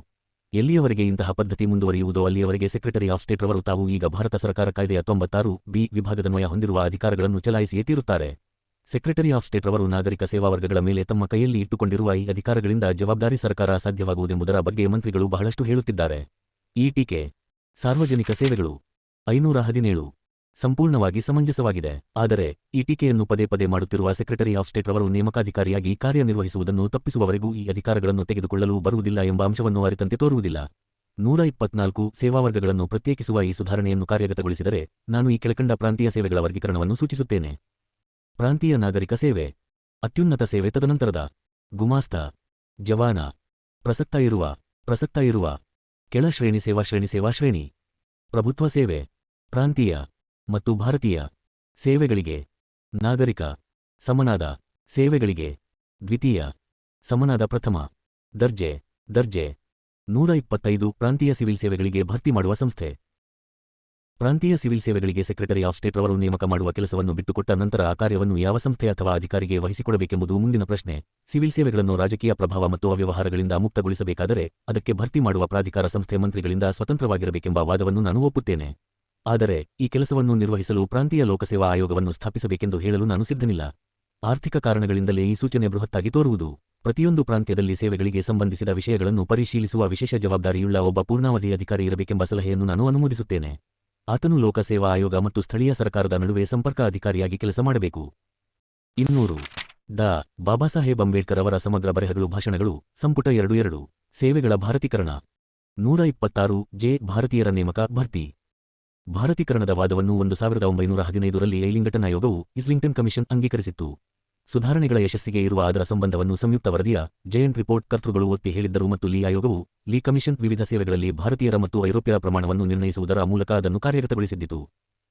ಎಲ್ಲಿಯವರೆಗೆ ಇಂತಹ ಪದ್ಧತಿ ಮುಂದುವರಿಯುವುದೋ ಅಲ್ಲಿಯವರೆಗೆ ಸೆಕ್ರೆಟರಿ ಆಫ್ ಸ್ಟೇಟ್ ರವರು ತಾವು ಈಗ ಭಾರತ ಸರ್ಕಾರ ಕಾಯ್ದೆಯ 96(b) ವಿಭಾಗದನ್ವಯ ಹೊಂದಿರುವ ಅಧಿಕಾರಗಳನ್ನು ಚಲಾಯಿಸಿಯೇ ತೀರುತ್ತಾರೆ. ಸೆಕ್ರೆಟರಿ ಆಫ್ ಸ್ಟೇಟ್ ರವರು ನಾಗರಿಕ ಸೇವಾ ವರ್ಗಗಳ ಮೇಲೆ ತಮ್ಮ ಕೈಯಲ್ಲಿ ಇಟ್ಟುಕೊಂಡಿರುವ ಈ ಅಧಿಕಾರಗಳಿಂದ ಜವಾಬ್ದಾರಿ ಸರ್ಕಾರ ಸಾಧ್ಯವಾಗುವುದೆಂಬುದರ ಬಗ್ಗೆ ಮಂತ್ರಿಗಳು ಬಹಳಷ್ಟು ಹೇಳುತ್ತಿದ್ದಾರೆ. ಈ ಟೀಕೆ ಸಾರ್ವಜನಿಕ ಸೇವೆಗಳು 517 ಸಂಪೂರ್ಣವಾಗಿ ಸಮಂಜಸವಾಗಿದೆ. ಆದರೆ ಈ ಟೀಕೆಯನ್ನು ಪದೇ ಪದೇ ಮಾಡುತ್ತಿರುವ ಸೆಕ್ರೆಟರಿ ಆಫ್ ಸ್ಟೇಟ್ ರವರು ನೇಮಕಾಧಿಕಾರಿಯಾಗಿ ಕಾರ್ಯನಿರ್ವಹಿಸುವುದನ್ನು ತಪ್ಪಿಸುವವರೆಗೂ ಈ ಅಧಿಕಾರಗಳನ್ನು ತೆಗೆದುಕೊಳ್ಳಲು ಬರುವುದಿಲ್ಲ ಎಂಬ ಅಂಶವನ್ನು ಅರಿತಂತೆ ತೋರುವುದಿಲ್ಲ. 124 ಸೇವಾ ವರ್ಗಗಳನ್ನು ಪ್ರತ್ಯೇಕಿಸುವ ಈ ಸುಧಾರಣೆಯನ್ನು ಕಾರ್ಯಗತಗೊಳಿಸಿದರೆ ನಾನು ಈ ಕೆಳಕಂಡ ಪ್ರಾಂತೀಯ ಸೇವೆಗಳ ವರ್ಗೀಕರಣವನ್ನು ಸೂಚಿಸುತ್ತೇನೆ. ಪ್ರಾಂತೀಯ ನಾಗರಿಕ ಸೇವೆ, ಅತ್ಯುನ್ನತ ಸೇವೆ, ತದನಂತರದ ಗುಮಾಸ್ತ, ಜವಾನ, ಪ್ರಸಕ್ತ ಇರುವ ಕೆಳ ಶ್ರೇಣಿ ಸೇವಾ ಶ್ರೇಣಿ, ಪ್ರಭುತ್ವ ಸೇವೆ, ಪ್ರಾಂತೀಯ ಮತ್ತು ಭಾರತೀಯ ಸೇವೆಗಳಿಗೆ, ನಾಗರಿಕ ಸಮನಾದ ಸೇವೆಗಳಿಗೆ, ದ್ವಿತೀಯ ಸಮನಾದ ಪ್ರಥಮ ದರ್ಜೆ 125 ಪ್ರಾಂತೀಯ ಸಿವಿಲ್ ಸೇವೆಗಳಿಗೆ ಭರ್ತಿ ಮಾಡುವ ಸಂಸ್ಥೆ. ಪ್ರಾಂತೀಯ ಸಿವಿಲ್ ಸೇವೆಗಳಿಗೆ ಸೆಕ್ರೆಟರಿ ಆಫ್ ಸ್ಟೇಟ್ ರವರು ನೇಮಕ ಮಾಡುವ ಕೆಲಸವನ್ನು ಬಿಟ್ಟುಕೊಟ್ಟ ನಂತರ ಆ ಕಾರ್ಯವನ್ನು ಯಾವ ಸಂಸ್ಥೆ ಅಥವಾ ಅಧಿಕಾರಿಗೆ ವಹಿಸಿಕೊಡಬೇಕೆಂಬುದು ಮುಂದಿನ ಪ್ರಶ್ನೆ. ಸಿವಿಲ್ ಸೇವೆಗಳನ್ನು ರಾಜಕೀಯ ಪ್ರಭಾವ ಮತ್ತು ಅವ್ಯವಹಾರಗಳಿಂದ ಮುಕ್ತಗೊಳಿಸಬೇಕಾದರೆ ಅದಕ್ಕೆ ಭರ್ತಿ ಮಾಡುವ ಪ್ರಾಧಿಕಾರ ಸಂಸ್ಥೆ ಮಂತ್ರಿಗಳಿಂದ ಸ್ವತಂತ್ರವಾಗಿರಬೇಕೆಂಬ ವಾದವನ್ನು ನಾನು ಒಪ್ಪುತ್ತೇನೆ. ಆದರೆ ಈ ಕೆಲಸವನ್ನು ನಿರ್ವಹಿಸಲು ಪ್ರಾಂತೀಯ ಲೋಕಸೇವಾ ಆಯೋಗವನ್ನು ಸ್ಥಾಪಿಸಬೇಕೆಂದು ಹೇಳಲು ನಾನು ಸಿದ್ಧನಿಲ್ಲ. ಆರ್ಥಿಕ ಕಾರಣಗಳಿಂದಲೇ ಈ ಸೂಚನೆ ಬೃಹತ್ತಾಗಿ ತೋರುವುದು. ಪ್ರತಿಯೊಂದು ಪ್ರಾಂತ್ಯದಲ್ಲಿ ಸೇವೆಗಳಿಗೆ ಸಂಬಂಧಿಸಿದ ವಿಷಯಗಳನ್ನು ಪರಿಶೀಲಿಸುವ ವಿಶೇಷ ಜವಾಬ್ದಾರಿಯುಳ್ಳ ಒಬ್ಬ ಪೂರ್ಣಾವಧಿ ಅಧಿಕಾರಿ ಇರಬೇಕೆಂಬ ಸಲಹೆಯನ್ನು ನಾನು ಅನುಮೋದಿಸುತ್ತೇನೆ. ಆತನು ಲೋಕಸೇವಾ ಆಯೋಗ ಮತ್ತು ಸ್ಥಳೀಯ ಸರ್ಕಾರದ ನಡುವೆ ಸಂಪರ್ಕ ಅಧಿಕಾರಿಯಾಗಿ ಕೆಲಸ ಮಾಡಬೇಕು. 200 ಡಾ. ಬಾಬಾಸಾಹೇಬ್ ಅಂಬೇಡ್ಕರ್ ಅವರ ಸಮಗ್ರ ಬರೆಹಗಳು ಭಾಷಣಗಳು ಸಂಪುಟ 22 ಸೇವೆಗಳ ಭಾರತೀಕರಣ. 126 ಜೆ. ಭಾರತೀಯರ ನೇಮಕ ಭರ್ತಿ. ಭಾರತೀಕರಣದ ವಾದವನ್ನು 1915ರಲ್ಲಿ ಐಲಿಂಗಟನ್ ಆಯೋಗವು ಇಸ್ಲಿಂಗ್ಟನ್ ಕಮಿಷನ್ ಅಂಗೀಕರಿಸಿತ್ತು. ಸುಧಾರಣೆಗಳ ಯಶಸ್ಸಿಗೆ ಇರುವ ಅದರ ಸಂಬಂಧವನ್ನು ಸಂಯುಕ್ತ ವರದಿಯ ಜಯಂಟ್ ರಿಪೋರ್ಟ್ ಕರ್ತೃಗಳು ಒತ್ತಿ ಹೇಳಿದ್ದರು ಮತ್ತು ಲೀ ಆಯೋಗವು ಲೀ ಕಮಿಷನ್ ವಿವಿಧ ಸೇವೆಗಳಲ್ಲಿ ಭಾರತೀಯರ ಮತ್ತು ಐರೋಪ್ಯರ ಪ್ರಮಾಣವನ್ನು ನಿರ್ಣಯಿಸುವುದರ ಮೂಲಕ ಅದನ್ನು ಕಾರ್ಯಗತಗೊಳಿಸಿದ್ದಿತು.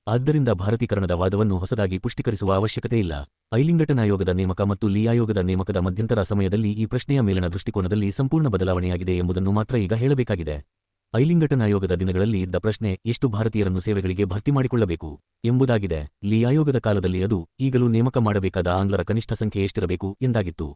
ಆದ್ದರಿಂದ ಭಾರತೀಕರಣದ ವಾದವನ್ನು ಹೊಸದಾಗಿ ಪುಷ್ಟೀಕರಿಸುವ ಅವಶ್ಯಕತೆ ಇಲ್ಲ. ಐಲಿಂಗಟನ್ ಆಯೋಗದ ನೇಮಕ ಮತ್ತು ಲೀ ಆಯೋಗದ ನೇಮಕದ ಮಧ್ಯಂತರ ಸಮಯದಲ್ಲಿ ಈ ಪ್ರಶ್ನೆಯ ಮೇಲಿನ ದೃಷ್ಟಿಕೋನದಲ್ಲಿ ಸಂಪೂರ್ಣ ಬದಲಾವಣೆಯಾಗಿದೆ ಎಂಬುದನ್ನು ಮಾತ್ರ ಈಗ ಹೇಳಬೇಕಾಗಿದೆ. ಐಲಿಂಗಟನ್ ಆಯೋಗದ ದಿನಗಳಲ್ಲಿ ಇದ್ದ ಪ್ರಶ್ನೆ ಎಷ್ಟು ಭಾರತೀಯರನ್ನು ಸೇವೆಗಳಿಗೆ ಭರ್ತಿ ಮಾಡಿಕೊಳ್ಳಬೇಕು ಎಂಬುದಾಗಿದೆ. ಲೀ ಆಯೋಗದ ಕಾಲದಲ್ಲಿ ಅದು ಈಗಲೂ ನೇಮಕ ಮಾಡಬೇಕಾದ ಆಂಗ್ಲರ ಕನಿಷ್ಠ ಸಂಖ್ಯೆ ಎಷ್ಟಿರಬೇಕು ಎಂದಾಗಿತ್ತು.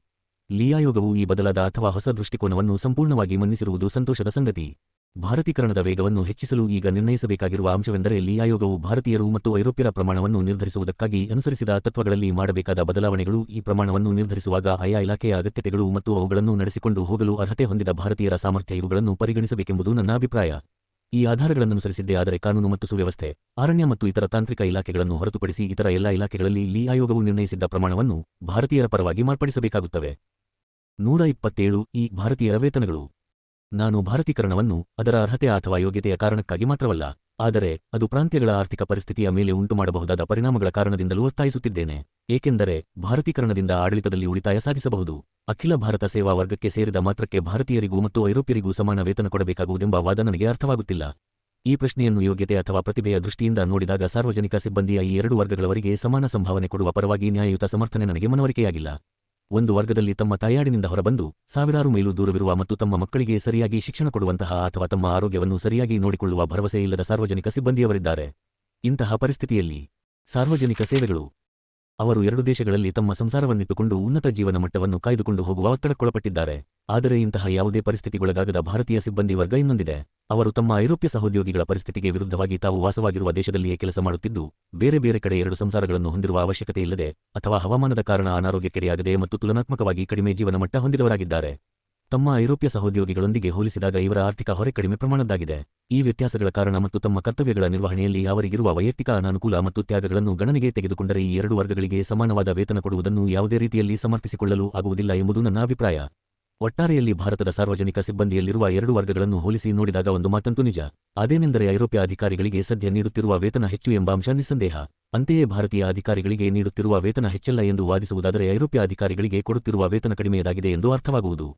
ಲೀ ಆಯೋಗವು ಈ ಬದಲಾದ ಅಥವಾ ಹೊಸ ದೃಷ್ಟಿಕೋನವನ್ನು ಸಂಪೂರ್ಣವಾಗಿ ಮನ್ನಿಸಿರುವುದು ಸಂತೋಷದ ಸಂಗತಿ. ಭಾರತೀಕರಣದ ವೇಗವನ್ನು ಹೆಚ್ಚಿಸಲು ಈಗ ನಿರ್ಣಯಿಸಬೇಕಾಗಿರುವ ಅಂಶವೆಂದರೆ ಲೀ ಆಯೋಗವು ಭಾರತೀಯರು ಮತ್ತು ಐರೋಪ್ಯರ ಪ್ರಮಾಣವನ್ನು ನಿರ್ಧರಿಸುವುದಕ್ಕಾಗಿ ಅನುಸರಿಸಿದ ತತ್ವಗಳಲ್ಲಿ ಮಾಡಬೇಕಾದ ಬದಲಾವಣೆಗಳು. ಈ ಪ್ರಮಾಣವನ್ನು ನಿರ್ಧರಿಸುವಾಗ ಆಯಾ ಇಲಾಖೆಯ ಅಗತ್ಯತೆಗಳು ಮತ್ತು ಅವುಗಳನ್ನು ನಡೆಸಿಕೊಂಡು ಹೋಗಲು ಅರ್ಹತೆ ಹೊಂದಿದ ಭಾರತೀಯರ ಸಾಮರ್ಥ್ಯ ಇವುಗಳನ್ನು ಪರಿಗಣಿಸಬೇಕೆಂಬುದು ನನ್ನ ಅಭಿಪ್ರಾಯ. ಈ ಆಧಾರಗಳನ್ನನುಸರಿಸಿದ್ದೇ ಆದರೆ ಕಾನೂನು ಮತ್ತು ಸುವ್ಯವಸ್ಥೆ, ಅರಣ್ಯ ಮತ್ತು ಇತರ ತಾಂತ್ರಿಕ ಇಲಾಖೆಗಳನ್ನು ಹೊರತುಪಡಿಸಿ ಇತರ ಎಲ್ಲ ಇಲಾಖೆಗಳಲ್ಲಿ ಲೀ ಆಯೋಗವು ನಿರ್ಣಯಿಸಿದ್ದ ಪ್ರಮಾಣವನ್ನು ಭಾರತೀಯರ ಪರವಾಗಿ ಮಾರ್ಪಡಿಸಬೇಕಾಗುತ್ತವೆ. 127 ಈ ಭಾರತೀಯರ ವೇತನಗಳು. ನಾನು ಭಾರತೀಕರಣವನ್ನು ಅದರ ಅರ್ಹತೆ ಅಥವಾ ಯೋಗ್ಯತೆಯ ಕಾರಣಕ್ಕಾಗಿ ಮಾತ್ರವಲ್ಲ, ಆದರೆ ಅದು ಪ್ರಾಂತ್ಯಗಳ ಆರ್ಥಿಕ ಪರಿಸ್ಥಿತಿಯ ಮೇಲೆ ಉಂಟುಮಾಡಬಹುದಾದ ಪರಿಣಾಮಗಳ ಕಾರಣದಿಂದಲೂ ಒತ್ತಾಯಿಸುತ್ತಿದ್ದೇನೆ. ಏಕೆಂದರೆ ಭಾರತೀಕರಣದಿಂದ ಆಡಳಿತದಲ್ಲಿ ಉಳಿತಾಯ ಸಾಧಿಸಬಹುದು. ಅಖಿಲ ಭಾರತ ಸೇವಾ ವರ್ಗಕ್ಕೆ ಸೇರಿದ ಮಾತ್ರಕ್ಕೆ ಭಾರತೀಯರಿಗೂ ಮತ್ತು ಐರೋಪ್ಯರಿಗೂ ಸಮಾನ ವೇತನ ಕೊಡಬೇಕಾಗುವುದೆಂಬ ವಾದ ನನಗೆ ಅರ್ಥವಾಗುತ್ತಿಲ್ಲ. ಈ ಪ್ರಶ್ನೆಯನ್ನು ಯೋಗ್ಯತೆ ಅಥವಾ ಪ್ರತಿಭೆಯ ದೃಷ್ಟಿಯಿಂದ ನೋಡಿದಾಗ ಸಾರ್ವಜನಿಕ ಸಿಬ್ಬಂದಿಯ ಈ ಎರಡು ವರ್ಗಗಳವರಿಗೆ ಸಮಾನ ಸಂಭಾವನೆ ಕೊಡುವ ಪರವಾಗಿ ನ್ಯಾಯಯುತ ಸಮರ್ಥನೆ ನನಗೆ ಮನವರಿಕೆಯಾಗಿಲ್ಲ. ಒಂದು ವರ್ಗದಲ್ಲಿ ತಮ್ಮ ತಾಯ್ನಾಡಿನಿಂದ ಹೊರಬಂದು ಸಾವಿರಾರು ಮೈಲು ದೂರವಿರುವ ಮತ್ತು ತಮ್ಮ ಮಕ್ಕಳಿಗೆ ಸರಿಯಾಗಿ ಶಿಕ್ಷಣ ಕೊಡುವಂತಹ ಅಥವಾ ತಮ್ಮ ಆರೋಗ್ಯವನ್ನು ಸರಿಯಾಗಿ ನೋಡಿಕೊಳ್ಳುವ ಭರವಸೆ ಇಲ್ಲದ ಸಾರ್ವಜನಿಕ ಸಿಬ್ಬಂದಿಯವರಿದ್ದಾರೆ. ಇಂತಹ ಪರಿಸ್ಥಿತಿಯಲ್ಲಿ ಸಾರ್ವಜನಿಕ ಸೇವೆಗಳು ಅವರು ಎರಡು ದೇಶಗಳಲ್ಲಿ ತಮ್ಮ ಸಂಸಾರವನ್ನಿಟ್ಟುಕೊಂಡು ಉನ್ನತ ಜೀವನ ಮಟ್ಟವನ್ನು ಕಾಯ್ದುಕೊಂಡು ಹೋಗುವ ಒತ್ತಡಕ್ಕೊಳಪಟ್ಟಿದ್ದಾರೆ. ಆದರೆ ಇಂತಹ ಯಾವುದೇ ಪರಿಸ್ಥಿತಿಗೊಳಗಾಗದ ಭಾರತೀಯ ಸಿಬ್ಬಂದಿ ವರ್ಗ ಇನ್ನೊಂದಿದೆ. ಅವರು ತಮ್ಮ ಐರೋಪ್ಯ ಸಹೋದ್ಯೋಗಿಗಳ ಪರಿಸ್ಥಿತಿಗೆ ವಿರುದ್ಧವಾಗಿ ತಾವು ವಾಸವಾಗಿರುವ ದೇಶದಲ್ಲಿಯೇ ಕೆಲಸ ಮಾಡುತ್ತಿದ್ದು, ಬೇರೆ ಬೇರೆ ಕಡೆ ಎರಡು ಸಂಸಾರಗಳನ್ನು ಹೊಂದಿರುವ ಅವಶ್ಯಕತೆಯಿಲ್ಲದೆ ಅಥವಾ ಹವಾಮಾನದ ಕಾರಣ ಅನಾರೋಗ್ಯಕ್ಕೆಡೆಯಾಗದೆ ಮತ್ತು ತುಲನಾತ್ಮಕವಾಗಿ ಕಡಿಮೆ ಜೀವನಮಟ್ಟ ಹೊಂದಿದವರಾಗಿದ್ದಾರೆ. ತಮ್ಮ ಐರೋಪ್ಯ ಸಹೋದ್ಯೋಗಿಗಳೊಂದಿಗೆ ಹೋಲಿಸಿದಾಗ ಇವರ ಆರ್ಥಿಕ ಹೊರೆ ಕಡಿಮೆ ಪ್ರಮಾಣದ್ದಾಗಿದೆ. ಈ ವ್ಯತ್ಯಾಸಗಳ ಕಾರಣ ಮತ್ತು ತಮ್ಮ ಕರ್ತವ್ಯಗಳ ನಿರ್ವಹಣೆಯಲ್ಲಿ ಅವರಿಗಿರುವ ವೈಯಕ್ತಿಕ ಅನಾನುಕೂಲ ಮತ್ತು ತ್ಯಾಗಗಳನ್ನು ಗಣನೆಗೆ ತೆಗೆದುಕೊಂಡರೆ ಈ ಎರಡು ವರ್ಗಗಳಿಗೆ ಸಮಾನವಾದ ವೇತನ ಕೊಡುವುದನ್ನು ಯಾವುದೇ ರೀತಿಯಲ್ಲಿ ಸಮರ್ಥಿಸಿಕೊಳ್ಳಲು ಆಗುವುದಿಲ್ಲ ಎಂಬುದು ನನ್ನ ಅಭಿಪ್ರಾಯ. ಒಟ್ಟಾರೆಯಲ್ಲಿ ಭಾರತದ ಸಾರ್ವಜನಿಕ ಸಿಬ್ಬಂದಿಯಲ್ಲಿರುವ ಎರಡು ವರ್ಗಗಳನ್ನು ಹೋಲಿಸಿ ನೋಡಿದಾಗ ಒಂದು ಮಾತಂತೂ ನಿಜ. ಅದೇನೆಂದರೆ ಐರೋಪ್ಯ ಅಧಿಕಾರಿಗಳಿಗೆ ಸದ್ಯ ನೀಡುತ್ತಿರುವ ವೇತನ ಹೆಚ್ಚು ಎಂಬ ಅಂಶ ನಿಸ್ಸಂದೇಹ. ಅಂತೆಯೇ ಭಾರತೀಯ ಅಧಿಕಾರಿಗಳಿಗೆ ನೀಡುತ್ತಿರುವ ವೇತನ ಹೆಚ್ಚಲ್ಲ ಎಂದು ವಾದಿಸುವುದಾದರೆ ಐರೋಪ್ಯ ಅಧಿಕಾರಿಗಳಿಗೆ ಕೊಡುತ್ತಿರುವ ವೇತನ ಕಡಿಮೆಯದಾಗಿದೆ ಎಂದು ಅರ್ಥವಾಗುವುದು.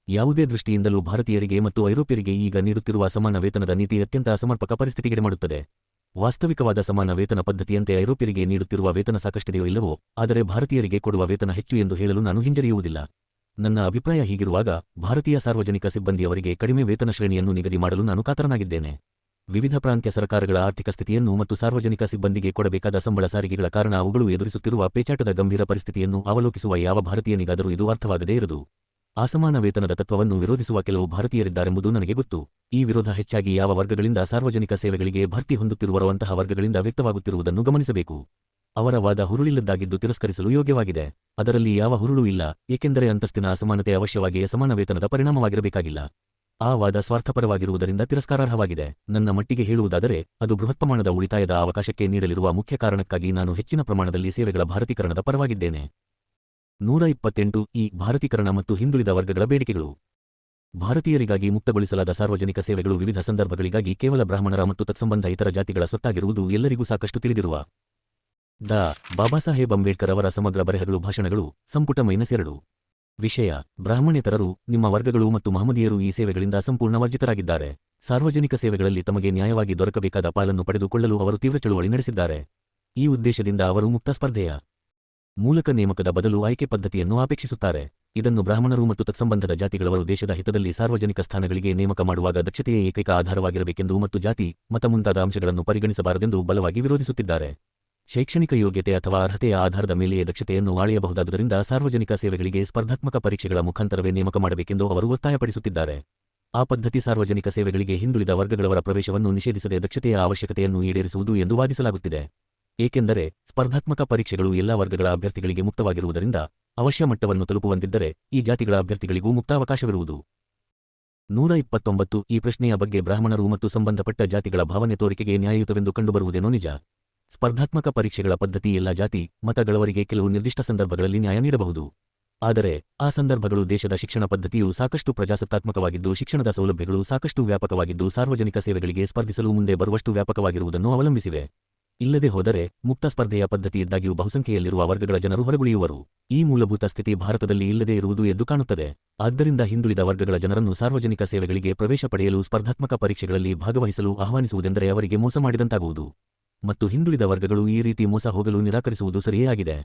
ಯಾವುದೇ ದೃಷ್ಟಿಯಿಂದಲೂ ಭಾರತೀಯರಿಗೆ ಮತ್ತು ಐರೋಪ್ಯರಿಗೆ ಈಗ ನೀಡುತ್ತಿರುವ ಸಮಾನ ವೇತನದ ನೀತಿ ಅತ್ಯಂತ ಅಸಮರ್ಪಕ ಪರಿಸ್ಥಿತಿಗೆ ಮಾಡುತ್ತದೆ. ವಾಸ್ತವಿಕವಾದ ಸಮಾನ ವೇತನ ಪದ್ಧತಿಯಂತೆ ಐರೋಪ್ಯರಿಗೆ ನೀಡುತ್ತಿರುವ ವೇತನ ಸಾಕಷ್ಟಿದೆಯೋ ಇಲ್ಲವೋ, ಆದರೆ ಭಾರತೀಯರಿಗೆ ಕೊಡುವ ವೇತನ ಹೆಚ್ಚು ಎಂದು ಹೇಳಲು ನಾನು ಹಿಂಜರಿಯುವುದಿಲ್ಲ. ನನ್ನ ಅಭಿಪ್ರಾಯ ಹೀಗಿರುವಾಗ ಭಾರತೀಯ ಸಾರ್ವಜನಿಕ ಸಿಬ್ಬಂದಿಯವರಿಗೆ ಕಡಿಮೆ ವೇತನ ಶ್ರೇಣಿಯನ್ನು ನಿಗದಿ ಮಾಡಲು ನಾನು ಕಾತರನಾಗಿದ್ದೇನೆ. ವಿವಿಧ ಪ್ರಾಂತ್ಯ ಸರ್ಕಾರಗಳ ಆರ್ಥಿಕ ಸ್ಥಿತಿಯನ್ನು ಮತ್ತು ಸಾರ್ವಜನಿಕ ಸಿಬ್ಬಂದಿಗೆ ಕೊಡಬೇಕಾದ ಸಂಬಳ ಸಾರಿಗೆಗಳ ಕಾರಣ ಅವುಗಳು ಎದುರಿಸುತ್ತಿರುವ ಪೇಚಾಟದ ಗಂಭೀರ ಪರಿಸ್ಥಿತಿಯನ್ನು ಅವಲೋಕಿಸುವ ಯಾವ ಭಾರತೀಯನಿಗಾದರೂ ಇದು ಅರ್ಥವಾಗದೇ ಇರದು. ಅಸಮಾನ ವೇತನದ ತತ್ವವನ್ನು ವಿರೋಧಿಸುವ ಕೆಲವು ಭಾರತೀಯರಿದ್ದಾರೆಂಬುದು ನನಗೆ ಗೊತ್ತು. ಈ ವಿರೋಧ ಹೆಚ್ಚಾಗಿ ಯಾವ ವರ್ಗಗಳಿಂದ ಸಾರ್ವಜನಿಕ ಸೇವೆಗಳಿಗೆ ಭರ್ತಿ ಹೊಂದುತ್ತಿರುವರೋ ಅಂತಹ ವರ್ಗಗಳಿಂದ ವ್ಯಕ್ತವಾಗುತ್ತಿರುವುದನ್ನು ಗಮನಿಸಬೇಕು. ಅವರ ವಾದ ಹುರುಳಿಲ್ಲದ್ದಾಗಿದ್ದು ತಿರಸ್ಕರಿಸಲು ಯೋಗ್ಯವಾಗಿದೆ. ಅದರಲ್ಲಿ ಯಾವ ಹುರುಳೂ ಇಲ್ಲ, ಏಕೆಂದರೆ ಅಂತಸ್ತಿನ ಅಸಮಾನತೆ ಅವಶ್ಯವಾಗಿ ಅಸಮಾನ ವೇತನದ ಪರಿಣಾಮವಾಗಿರಬೇಕಾಗಿಲ್ಲ. ಆ ವಾದ ಸ್ವಾರ್ಥಪರವಾಗಿರುವುದರಿಂದ ತಿರಸ್ಕಾರಾರ್ಹವಾಗಿದೆ. ನನ್ನ ಮಟ್ಟಿಗೆ ಹೇಳುವುದಾದರೆ ಅದು ಬೃಹತ್ಪ್ರಮಾಣದ ಉಳಿತಾಯದ ಅವಕಾಶಕ್ಕೆ ನೀಡಲಿರುವ ಮುಖ್ಯ ಕಾರಣಕ್ಕಾಗಿ ನಾನು ಹೆಚ್ಚಿನ ಪ್ರಮಾಣದಲ್ಲಿ ಸೇವೆಗಳ ಭಾರತೀಕರಣದ ಪರವಾಗಿದ್ದೇನೆ. 128 ಈ ಭಾರತೀಕರಣ ಮತ್ತು ಹಿಂದುಳಿದ ವರ್ಗಗಳ ಬೇಡಿಕೆಗಳು. ಭಾರತೀಯರಿಗಾಗಿ ಮುಕ್ತಗೊಳಿಸಲಾದ ಸಾರ್ವಜನಿಕ ಸೇವೆಗಳು ವಿವಿಧ ಸಂದರ್ಭಗಳಿಗಾಗಿ ಕೇವಲ ಬ್ರಾಹ್ಮಣರ ಮತ್ತು ತತ್ಸಂಬಂಧ ಇತರ ಜಾತಿಗಳ ಸ್ವತ್ತಾಗಿರುವುದು ಎಲ್ಲರಿಗೂ ಸಾಕಷ್ಟು ತಿಳಿದಿರುವ ಡಾ. ಬಾಬಾಸಾಹೇಬ್ ಅಂಬೇಡ್ಕರ್ ಅವರ ಸಮಗ್ರ ಬರೆಹಗಳು ಭಾಷಣಗಳು ಸಂಪುಟ -2. ವಿಷಯ: ಬ್ರಾಹ್ಮಣೇತರರು, ನಿಮ್ಮ ವರ್ಗಗಳು ಮತ್ತು ಮಹಮ್ಮದೀಯರು ಈ ಸೇವೆಗಳಿಂದ ಸಂಪೂರ್ಣ ವರ್ಜಿತರಾಗಿದ್ದಾರೆ. ಸಾರ್ವಜನಿಕ ಸೇವೆಗಳಲ್ಲಿ ತಮಗೆ ನ್ಯಾಯವಾಗಿ ದೊರಕಬೇಕಾದ ಪಾಲನ್ನು ಪಡೆದುಕೊಳ್ಳಲು ಅವರು ತೀವ್ರ ಚಳುವಳಿ ನಡೆಸಿದ್ದಾರೆ. ಈ ಉದ್ದೇಶದಿಂದ ಅವರು ಮುಕ್ತ ಸ್ಪರ್ಧೆಯ ಮೂಲಕ ನೇಮಕದ ಬದಲು ಆಯ್ಕೆ ಪದ್ಧತಿಯನ್ನು ಅಪೇಕ್ಷಿಸುತ್ತಾರೆ. ಇದನ್ನು ಬ್ರಾಹ್ಮಣರು ಮತ್ತು ತತ್ಸಂಬಂಧದ ಜಾತಿಗಳವರು ದೇಶದ ಹಿತದಲ್ಲಿ ಸಾರ್ವಜನಿಕ ಸ್ಥಾನಗಳಿಗೆ ನೇಮಕ ಮಾಡುವಾಗ ದಕ್ಷತೆಯೇ ಏಕೈಕ ಆಧಾರವಾಗಿರಬೇಕೆಂದು ಮತ್ತು ಜಾತಿ, ಮತ ಮುಂತಾದ ಅಂಶಗಳನ್ನು ಪರಿಗಣಿಸಬಾರದೆಂದು ಬಲವಾಗಿ ವಿರೋಧಿಸುತ್ತಿದ್ದಾರೆ. ಶೈಕ್ಷಣಿಕ ಯೋಗ್ಯತೆ ಅಥವಾ ಅರ್ಹತೆಯ ಆಧಾರದ ಮೇಲೆಯೇ ದಕ್ಷತೆಯನ್ನು ಆಳೆಯಬಹುದಾದುದರಿಂದ ಸಾರ್ವಜನಿಕ ಸೇವೆಗಳಿಗೆ ಸ್ಪರ್ಧಾತ್ಮಕ ಪರೀಕ್ಷೆಗಳ ಮುಖಾಂತರವೇ ನೇಮಕ ಮಾಡಬೇಕೆಂದು ಅವರು ಒತ್ತಾಯಪಡಿಸುತ್ತಿದ್ದಾರೆ. ಆ ಪದ್ಧತಿ ಸಾರ್ವಜನಿಕ ಸೇವೆಗಳಿಗೆ ಹಿಂದುಳಿದ ವರ್ಗಗಳವರ ಪ್ರವೇಶವನ್ನು ನಿಷೇಧಿಸದೆ ದಕ್ಷತೆಯ ಅವಶ್ಯಕತೆಯನ್ನು ಈಡೇರಿಸುವುದು ಎಂದು ವಾದಿಸಲಾಗುತ್ತಿದೆ. ಏಕೆಂದರೆ ಸ್ಪರ್ಧಾತ್ಮಕ ಪರೀಕ್ಷೆಗಳು ಎಲ್ಲಾ ವರ್ಗಗಳ ಅಭ್ಯರ್ಥಿಗಳಿಗೆ ಮುಕ್ತವಾಗಿರುವುದರಿಂದ ಅವಶ್ಯ ಮಟ್ಟವನ್ನು ತಲುಪುವಂತಿದ್ದರೆ ಈ ಜಾತಿಗಳ ಅಭ್ಯರ್ಥಿಗಳಿಗೂ ಮುಕ್ತಾವಕಾಶವಿರುವುದು. 129 ಈ ಪ್ರಶ್ನೆಯ ಬಗ್ಗೆ ಬ್ರಾಹ್ಮಣರು ಮತ್ತು ಸಂಬಂಧಪಟ್ಟ ಜಾತಿಗಳ ಭಾವನೆ ತೋರಿಕೆಗೆ ನ್ಯಾಯಯುತವೆಂದು ಕಂಡುಬರುವುದೇನೋ ನಿಜ. ಸ್ಪರ್ಧಾತ್ಮಕ ಪರೀಕ್ಷೆಗಳ ಪದ್ಧತಿ ಎಲ್ಲ ಜಾತಿ, ಮತಗಳವರಿಗೆ ಕೆಲವು ನಿರ್ದಿಷ್ಟ ಸಂದರ್ಭಗಳಲ್ಲಿ ನ್ಯಾಯ ನೀಡಬಹುದು. ಆದರೆ ಆ ಸಂದರ್ಭಗಳು ದೇಶದ ಶಿಕ್ಷಣ ಪದ್ಧತಿಯು ಸಾಕಷ್ಟು ಪ್ರಜಾಸತ್ತಾತ್ಮಕವಾಗಿದ್ದು ಶಿಕ್ಷಣದ ಸೌಲಭ್ಯಗಳು ಸಾಕಷ್ಟು ವ್ಯಾಪಕವಾಗಿದ್ದು ಸಾರ್ವಜನಿಕ ಸೇವೆಗಳಿಗೆ ಸ್ಪರ್ಧಿಸಲು ಮುಂದೆ ಬರುವಷ್ಟು ವ್ಯಾಪಕವಾಗಿರುವುದನ್ನು ಅವಲಂಬಿಸಿವೆ. ಇಲ್ಲದೆ ಹೋದರೆ ಮುಕ್ತ ಸ್ಪರ್ಧೆಯ ಪದ್ಧತಿ ಇದ್ದಾಗ್ಯೂ ಬಹುಸಂಖ್ಯೆಯಲ್ಲಿರುವ ವರ್ಗಗಳ ಜನರು ಹೊರಗುಳಿಯುವರು. ಈ ಮೂಲಭೂತ ಸ್ಥಿತಿ ಭಾರತದಲ್ಲಿ ಇಲ್ಲದೇ ಇರುವುದು ಎದ್ದು ಕಾಣುತ್ತದೆ. ಆದ್ದರಿಂದ ಹಿಂದುಳಿದ ವರ್ಗಗಳ ಜನರನ್ನು ಸಾರ್ವಜನಿಕ ಸೇವೆಗಳಿಗೆ ಪ್ರವೇಶ ಪಡೆಯಲು ಸ್ಪರ್ಧಾತ್ಮಕ ಪರೀಕ್ಷೆಗಳಲ್ಲಿ ಭಾಗವಹಿಸಲು ಆಹ್ವಾನಿಸುವುದೆಂದರೆ ಅವರಿಗೆ ಮೋಸ ಮಾಡಿದಂತಾಗುವುದು. ಮತ್ತು ಹಿಂದುಳಿದ ವರ್ಗಗಳು ಈ ರೀತಿ ಮೋಸ ಹೋಗಲು ನಿರಾಕರಿಸುವುದು ಸರಿಯೇ ಆಗಿದೆ.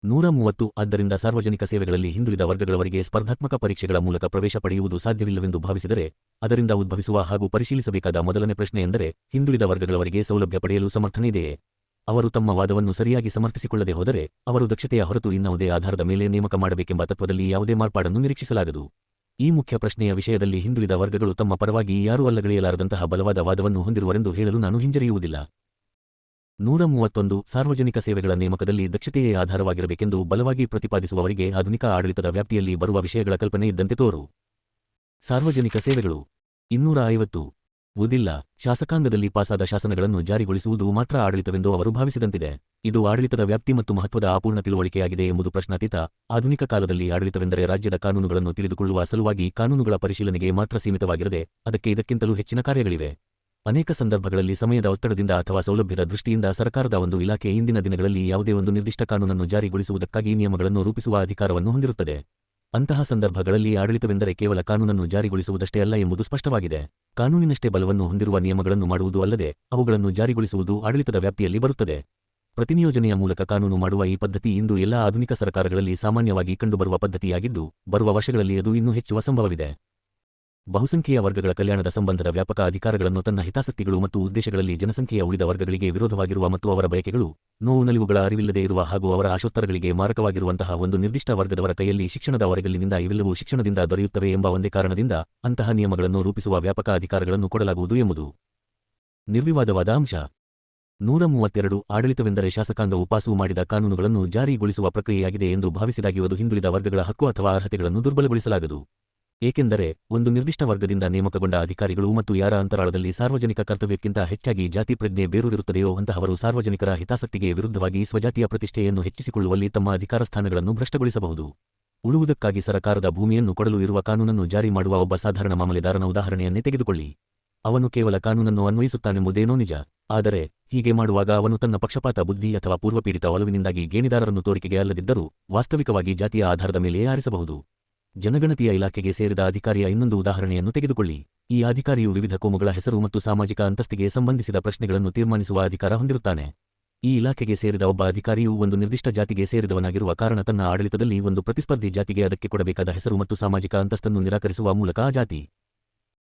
130 ಆದ್ದರಿಂದ ಸಾರ್ವಜನಿಕ ಸೇವೆಗಳಲ್ಲಿ ಹಿಂದುಳಿದ ವರ್ಗಗಳವರಿಗೆ ಸ್ಪರ್ಧಾತ್ಮಕ ಪರೀಕ್ಷೆಗಳ ಮೂಲಕ ಪ್ರವೇಶ ಪಡೆಯುವುದು ಸಾಧ್ಯವಿಲ್ಲವೆಂದು ಭಾವಿಸಿದರೆ ಅದರಿಂದ ಉದ್ಭವಿಸುವ ಹಾಗೂ ಪರಿಶೀಲಿಸಬೇಕಾದ ಮೊದಲನೇ ಪ್ರಶ್ನೆ ಎಂದರೆ ಹಿಂದುಳಿದ ವರ್ಗಗಳವರಿಗೆ ಸೌಲಭ್ಯ ಪಡೆಯಲು ಸಮರ್ಥನೆಯಿದೆಯೇ? ಅವರು ತಮ್ಮ ವಾದವನ್ನು ಸರಿಯಾಗಿ ಸಮರ್ಥಿಸಿಕೊಳ್ಳದೆ ಹೋದರೆ ಅವರು ದಕ್ಷತೆಯ ಹೊರತು ಇನ್ನಾವುದೇ ಆಧಾರದ ಮೇಲೆ ನೇಮಕ ಮಾಡಬೇಕೆಂಬ ತತ್ವದಲ್ಲಿ ಯಾವುದೇ ಮಾರ್ಪಾಡನ್ನು ನಿರೀಕ್ಷಿಸಲಾಗದು. ಈ ಮುಖ್ಯ ಪ್ರಶ್ನೆಯ ವಿಷಯದಲ್ಲಿ ಹಿಂದುಳಿದ ವರ್ಗಗಳು ತಮ್ಮ ಪರವಾಗಿ ಯಾರೂ ಅಲ್ಲಗಳೆಯಲಾರದಂತಹ ಬಲವಾದ ವಾದವನ್ನು ಹೊಂದಿರುವರೆಂದು ಹೇಳಲು ನಾನು ಹಿಂಜರಿಯುವುದಿಲ್ಲ. 131 ಸಾರ್ವಜನಿಕ ಸೇವೆಗಳ ನೇಮಕದಲ್ಲಿ ದಕ್ಷತೆಯೇ ಆಧಾರವಾಗಿರಬೇಕೆಂದು ಬಲವಾಗಿ ಪ್ರತಿಪಾದಿಸುವವರಿಗೆ ಆಧುನಿಕ ಆಡಳಿತದ ವ್ಯಾಪ್ತಿಯಲ್ಲಿ ಬರುವ ವಿಷಯಗಳ ಕಲ್ಪನೆ ಇದ್ದಂತೆ ತೋರು. ಸಾರ್ವಜನಿಕ ಸೇವೆಗಳು 250 ಉದಿಲ್ಲ. ಶಾಸಕಾಂಗದಲ್ಲಿ ಪಾಸಾದ ಶಾಸನಗಳನ್ನು ಜಾರಿಗೊಳಿಸುವುದು ಮಾತ್ರ ಆಡಳಿತವೆಂದು ಅವರು ಭಾವಿಸಿದಂತಿದೆ. ಇದು ಆಡಳಿತದ ವ್ಯಾಪ್ತಿ ಮತ್ತು ಮಹತ್ವದ ಅಪೂರ್ಣ ತಿಳುವಳಿಕೆಯಾಗಿದೆ ಎಂಬುದು ಪ್ರಶ್ನಾತೀತ. ಆಧುನಿಕ ಕಾಲದಲ್ಲಿ ಆಡಳಿತವೆಂದರೆ ರಾಜ್ಯದ ಕಾನೂನುಗಳನ್ನು ತಿಳಿದುಕೊಳ್ಳುವ ಸಲುವಾಗಿ ಕಾನೂನುಗಳ ಪರಿಶೀಲನೆಗೆ ಮಾತ್ರ ಸೀಮಿತವಾಗಿರದೆ ಅದಕ್ಕೆ ಇದಕ್ಕಿಂತಲೂ ಹೆಚ್ಚಿನ ಕಾರ್ಯಗಳಿವೆ. ಅನೇಕ ಸಂದರ್ಭಗಳಲ್ಲಿ ಸಮಯದ ಒತ್ತಡದಿಂದ ಅಥವಾ ಸೌಲಭ್ಯದ ದೃಷ್ಟಿಯಿಂದ ಸರ್ಕಾರದ ಒಂದು ಇಲಾಖೆ ಇಂದಿನ ದಿನಗಳಲ್ಲಿ ಯಾವುದೇ ಒಂದು ನಿರ್ದಿಷ್ಟ ಕಾನೂನನ್ನು ಜಾರಿಗೊಳಿಸುವುದಕ್ಕಾಗಿ ನಿಯಮಗಳನ್ನು ರೂಪಿಸುವ ಅಧಿಕಾರವನ್ನು ಹೊಂದಿರುತ್ತದೆ. ಅಂತಹ ಸಂದರ್ಭಗಳಲ್ಲಿ ಆಡಳಿತವೆಂದರೆ ಕೇವಲ ಕಾನೂನನ್ನು ಜಾರಿಗೊಳಿಸುವುದಷ್ಟೇ ಅಲ್ಲ ಎಂಬುದು ಸ್ಪಷ್ಟವಾಗಿದೆ. ಕಾನೂನಿನಷ್ಟೇ ಬಲವನ್ನು ಹೊಂದಿರುವ ನಿಯಮಗಳನ್ನು ಮಾಡುವುದು ಅಲ್ಲದೆ ಅವುಗಳನ್ನು ಜಾರಿಗೊಳಿಸುವುದು ಆಡಳಿತದ ವ್ಯಾಪ್ತಿಯಲ್ಲಿ ಬರುತ್ತದೆ. ಪ್ರತಿನಿಯೋಜನೆಯ ಮೂಲಕ ಕಾನೂನು ಮಾಡುವ ಈ ಪದ್ಧತಿ ಇಂದು ಎಲ್ಲಾ ಆಧುನಿಕ ಸರ್ಕಾರಗಳಲ್ಲಿ ಸಾಮಾನ್ಯವಾಗಿ ಕಂಡುಬರುವ ಪದ್ಧತಿಯಾಗಿದ್ದು, ಬರುವ ವರ್ಷಗಳಲ್ಲಿ ಅದು ಇನ್ನೂ ಹೆಚ್ಚುವ ಸಂಭವವಿದೆ. ಬಹುಸಂಖ್ಯೆಯ ವರ್ಗಗಳ ಕಲ್ಯಾಣದ ಸಂಬಂಧದ ವ್ಯಾಪಕ ಅಧಿಕಾರಗಳನ್ನು ತನ್ನ ಹಿತಾಸಕ್ತಿಗಳು ಮತ್ತು ಉದ್ದೇಶಗಳಲ್ಲಿ ಜನಸಂಖ್ಯೆಯ ಉಳಿದ ವರ್ಗಗಳಿಗೆ ವಿರೋಧವಾಗಿರುವ ಮತ್ತು ಅವರ ಬಯಕೆಗಳು, ನೋವು-ನಲಿವುಗಳ ಅರಿವಿಲ್ಲದೆ ಇರುವ ಹಾಗೂ ಅವರ ಆಶೋತ್ತರಗಳಿಗೆ ಮಾರಕವಾಗಿರುವಂತಹ ಒಂದು ನಿರ್ದಿಷ್ಟ ವರ್ಗದವರ ಕೈಯಲ್ಲಿ ಶಿಕ್ಷಣದ ಹೊರಗಲ್ಲಿನಿಂದ ಇವೆಲ್ಲವೂ ಶಿಕ್ಷಣದಿಂದ ದೊರೆಯುತ್ತವೆ ಎಂಬ ಒಂದೇ ಕಾರಣದಿಂದ ಅಂತಹ ನಿಯಮಗಳನ್ನು ರೂಪಿಸುವ ವ್ಯಾಪಕ ಅಧಿಕಾರಗಳನ್ನು ಕೊಡಲಾಗುವುದು ಎಂಬುದು ನಿರ್ವಿವಾದವಾದ ಅಂಶ. 132 ಆಡಳಿತವೆಂದರೆ ಶಾಸಕಾಂಗವು ಪಾಸು ಮಾಡಿದ ಕಾನೂನುಗಳನ್ನು ಜಾರಿಗೊಳಿಸುವ ಪ್ರಕ್ರಿಯೆಯಾಗಿದೆ ಎಂದು ಭಾವಿಸಿದಾಗ್ಯೂ ಅದು ಹಿಂದುಳಿದ ವರ್ಗಗಳ ಹಕ್ಕು ಅಥವಾ ಅರ್ಹತೆಗಳನ್ನು ದುರ್ಬಲಗೊಳಿಸಲಾಗದು. ಏಕೆಂದರೆ ಒಂದು ನಿರ್ದಿಷ್ಟ ವರ್ಗದಿಂದ ನೇಮಕಗೊಂಡ ಅಧಿಕಾರಿಗಳು ಮತ್ತು ಯಾರ ಅಂತರಾಳದಲ್ಲಿ ಸಾರ್ವಜನಿಕ ಕರ್ತವ್ಯಕ್ಕಿಂತ ಹೆಚ್ಚಾಗಿ ಜಾತಿ ಪ್ರಜ್ಞೆ ಬೇರೂರಿರುತ್ತದೆಯೋ ಅಂತಹವರು ಸಾರ್ವಜನಿಕರ ಹಿತಾಸಕ್ತಿಗೆ ವಿರುದ್ಧವಾಗಿ ಸ್ವಜಾತಿಯ ಪ್ರತಿಷ್ಠೆಯನ್ನು ಹೆಚ್ಚಿಸಿಕೊಳ್ಳುವಲ್ಲಿ ತಮ್ಮ ಅಧಿಕಾರ ಸ್ಥಾನಗಳನ್ನು ಭ್ರಷ್ಟಗೊಳಿಸಬಹುದು. ಉಳುವುದಕ್ಕಾಗಿ ಸರಕಾರದ ಭೂಮಿಯನ್ನು ಕೊಡಲು ಇರುವ ಕಾನೂನನ್ನು ಜಾರಿ ಮಾಡುವ ಒಬ್ಬ ಸಾಧಾರಣ ಮಾಮಲೆದಾರನ ಉದಾಹರಣೆಯನ್ನೇ ತೆಗೆದುಕೊಳ್ಳಿ. ಅವನು ಕೇವಲ ಕಾನೂನನ್ನು ಅನ್ವಯಿಸುತ್ತಾನೆಂಬುದೇನೋ ನಿಜ. ಆದರೆ ಹೀಗೆ ಮಾಡುವಾಗ ಅವನು ತನ್ನ ಪಕ್ಷಪಾತ ಬುದ್ಧಿ ಅಥವಾ ಪೂರ್ವಪೀಡಿತ ಒಲವಿನಿಂದಾಗಿ ಗೇಣಿದಾರರನ್ನು ತೋರಿಕೆಗೆ ಅಲ್ಲದಿದ್ದರೂ ವಾಸ್ತವಿಕವಾಗಿ ಜಾತಿಯ ಆಧಾರದ ಮೇಲೆಯೇ ಆರಿಸಬಹುದು. ಜನಗಣತಿಯ ಇಲಾಖೆಗೆ ಸೇರಿದ ಅಧಿಕಾರಿಯ ಇನ್ನೊಂದು ಉದಾಹರಣೆಯನ್ನು ತೆಗೆದುಕೊಳ್ಳಿ. ಈ ಅಧಿಕಾರಿಯು ವಿವಿಧ ಕೋಮುಗಳ ಹೆಸರು ಮತ್ತು ಸಾಮಾಜಿಕ ಅಂತಸ್ತಿಗೆ ಸಂಬಂಧಿಸಿದ ಪ್ರಶ್ನೆಗಳನ್ನು ತೀರ್ಮಾನಿಸುವ ಅಧಿಕಾರ ಹೊಂದಿರುತ್ತಾನೆ. ಈ ಇಲಾಖೆಗೆ ಸೇರಿದ ಒಬ್ಬ ಅಧಿಕಾರಿಯು ಒಂದು ನಿರ್ದಿಷ್ಟ ಜಾತಿಗೆ ಸೇರಿದವನಾಗಿರುವ ಕಾರಣ ತನ್ನ ಆಡಳಿತದಲ್ಲಿ ಒಂದು ಪ್ರತಿಸ್ಪರ್ಧಿ ಜಾತಿಗೆ ಅದಕ್ಕೆ ಕೊಡಬೇಕಾದ ಹೆಸರು ಮತ್ತು ಸಾಮಾಜಿಕ ಅಂತಸ್ತನ್ನು ನಿರಾಕರಿಸುವ ಮೂಲಕ ಆ ಜಾತಿ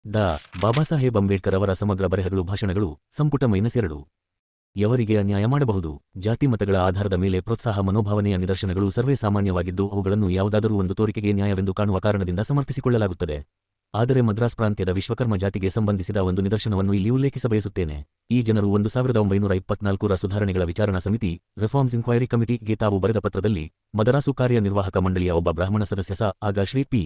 ಡಾ. ಬಾಬಾಸಾಹೇಬ್ ಅಂಬೇಡ್ಕರ್ ಅವರ ಸಮಗ್ರ ಬರೆಹಗಳು ಭಾಷಣಗಳು ಸಂಪುಟ -2 ಯವರಿಗೆ ಅನ್ಯಾಯ ಮಾಡಬಹುದು. ಜಾತಿ ಮತಗಳ ಆಧಾರದ ಮೇಲೆ ಪ್ರೋತ್ಸಾಹ ಮನೋಭಾವನೆಯ ನಿದರ್ಶನಗಳು ಸರ್ವೇ ಸಾಮಾನ್ಯವಾಗಿದ್ದು ಅವುಗಳನ್ನು ಯಾವುದಾದರೂ ಒಂದು ತೋರಿಕೆಗೆ ನ್ಯಾಯವೆಂದು ಕಾಣುವ ಕಾರಣದಿಂದ ಸಮರ್ಥಿಸಿಕೊಳ್ಳಲಾಗುತ್ತದೆ. ಆದರೆ ಮದ್ರಾಸ್ ಪ್ರಾಂತ್ಯದ ವಿಶ್ವಕರ್ಮ ಜಾತಿಗೆ ಸಂಬಂಧಿಸಿದ ಒಂದು ನಿದರ್ಶನವನ್ನು ಇಲ್ಲಿ ಉಲ್ಲೇಖಿಸಬಯಸುತ್ತೇನೆ. ಈ ಜನರು 1924ರ ಸುಧಾರಣೆಗಳ ವಿಚಾರಣಾ ಸಮಿತಿ ರಿಫಾರ್ಮ್ಸ್ ಇನ್ಕ್ವೈರಿ ಕಮಿಟಿಗೆ ತಾವು ಬರೆದ ಪತ್ರದಲ್ಲಿ ಮದರಾಸು ಕಾರ್ಯನಿರ್ವಾಹಕ ಮಂಡಳಿಯ ಒಬ್ಬ ಬ್ರಾಹ್ಮಣ ಸದಸ್ಯ ಆಗ ಶ್ರೀ ಪಿ.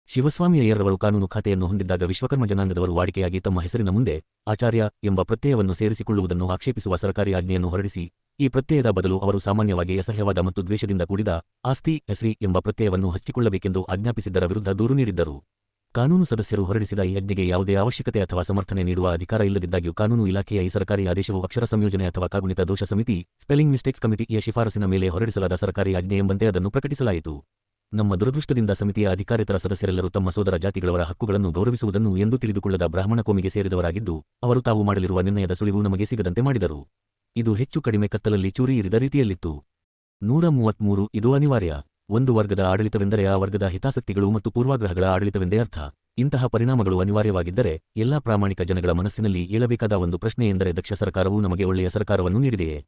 ಶಿವಸ್ವಾಮಿ ಅಯ್ಯರ್ರವರು ಕಾನೂನು ಖಾತೆಯನ್ನು ಹೊಂದಿದ್ದಾಗ ವಿಶ್ವಕರ್ಮ ಜನಾಂಗದವರು ವಾಡಿಕೆಯಾಗಿ ತಮ್ಮ ಹೆಸರಿನ ಮುಂದೆ ಆಚಾರ್ಯ ಎಂಬ ಪ್ರತ್ಯಯವನ್ನು ಸೇರಿಸಿಕೊಳ್ಳುವುದನ್ನು ಆಕ್ಷೇಪಿಸುವ ಸರ್ಕಾರಿ ಆಜ್ಞೆಯನ್ನು ಹೊರಡಿಸಿ, ಈ ಪ್ರತ್ಯಯದ ಬದಲು ಅವರು ಸಾಮಾನ್ಯವಾಗಿ ಅಸಹ್ಯವಾದ ಮತ್ತು ದ್ವೇಷದಿಂದ ಕೂಡಿದ ಆಸ್ತಿ ಹೆಸರಿ ಎಂಬ ಪ್ರತ್ಯಯವನ್ನು ಹಚ್ಚಿಕೊಳ್ಳಬೇಕೆಂದು ಆಜ್ಞಾಪಿಸಿದ್ದರ ವಿರುದ್ಧ ದೂರು ನೀಡಿದ್ದರು. ಕಾನೂನು ಸದಸ್ಯರು ಹೊರಡಿಸಿದ ಈ ಆಜ್ಞೆಗೆ ಯಾವುದೇ ಅವಶ್ಯಕತೆ ಅಥವಾ ಸಮರ್ಥನೆ ನೀಡುವ ಅಧಿಕಾರ ಇಲ್ಲದಿದ್ದಾಗ್ಯೂ ಕಾನೂನು ಇಲಾಖೆಯ ಈ ಸರ್ಕಾರಿ ಆದೇಶವು ಅಕ್ಷರ ಸಂಯೋಜನೆ ಅಥವಾ ಕಾಗುಣಿತ ದೋಷ ಸಮಿತಿ ಸ್ಪೆಲ್ಲಿಂಗ್ ಮಿಸ್ಟೇಕ್ಸ್ ಕಮಿಟಿಯ ಶಿಫಾರಸಿನ ಮೇಲೆ ಹೊರಡಿಸಲಾದ ಸರ್ಕಾರಿ ಆಜ್ಞೆ ಎಂಬಂತೆ ಅದನ್ನು ಪ್ರಕಟಿಸಲಾಯಿತು. ನಮ್ಮ ದುರದೃಷ್ಟದಿಂದ ಸಮಿತಿಯ ಅಧಿಕಾರೇತರ ಸದಸ್ಯರೆಲ್ಲರೂ ತಮ್ಮ ಸೋದರ ಜಾತಿಗಳವರ ಹಕ್ಕುಗಳನ್ನು ಗೌರವಿಸುವುದನ್ನು ಎಂದೂ ತಿಳಿದುಕೊಳ್ಳದ ಬ್ರಾಹ್ಮಣ ಕೋಮಿಗೆ ಸೇರಿದವರಾಗಿದ್ದು ಅವರು ತಾವು ಮಾಡಲಿರುವ ನಿರ್ಣಯದ ಸುಳಿವು ನಮಗೆ ಸಿಗದಂತೆ ಮಾಡಿದರು. ಇದು ಹೆಚ್ಚು ಕಡಿಮೆ ಕತ್ತಲಲ್ಲಿ ಚೂರಿ ಇರಿದ ರೀತಿಯಲ್ಲಿತ್ತು. 133 ಇದು ಅನಿವಾರ್ಯ. ಒಂದು ವರ್ಗದ ಆಡಳಿತವೆಂದರೆ ಆ ವರ್ಗದ ಹಿತಾಸಕ್ತಿಗಳು ಮತ್ತು ಪೂರ್ವಾಗ್ರಹಗಳ ಆಡಳಿತವೆಂದೇ ಅರ್ಥ. ಇಂತಹ ಪರಿಣಾಮಗಳು ಅನಿವಾರ್ಯವಾಗಿದ್ದರೆ ಎಲ್ಲಾ ಪ್ರಾಮಾಣಿಕ ಜನಗಳ ಮನಸ್ಸಿನಲ್ಲಿ ಏಳಬೇಕಾದ ಒಂದು ಪ್ರಶ್ನೆ ಎಂದರೆ ದಕ್ಷ ಸರ್ಕಾರವು ನಮಗೆ ಒಳ್ಳೆಯ ಸರ್ಕಾರವನ್ನು ನೀಡಿದೆಯೇ?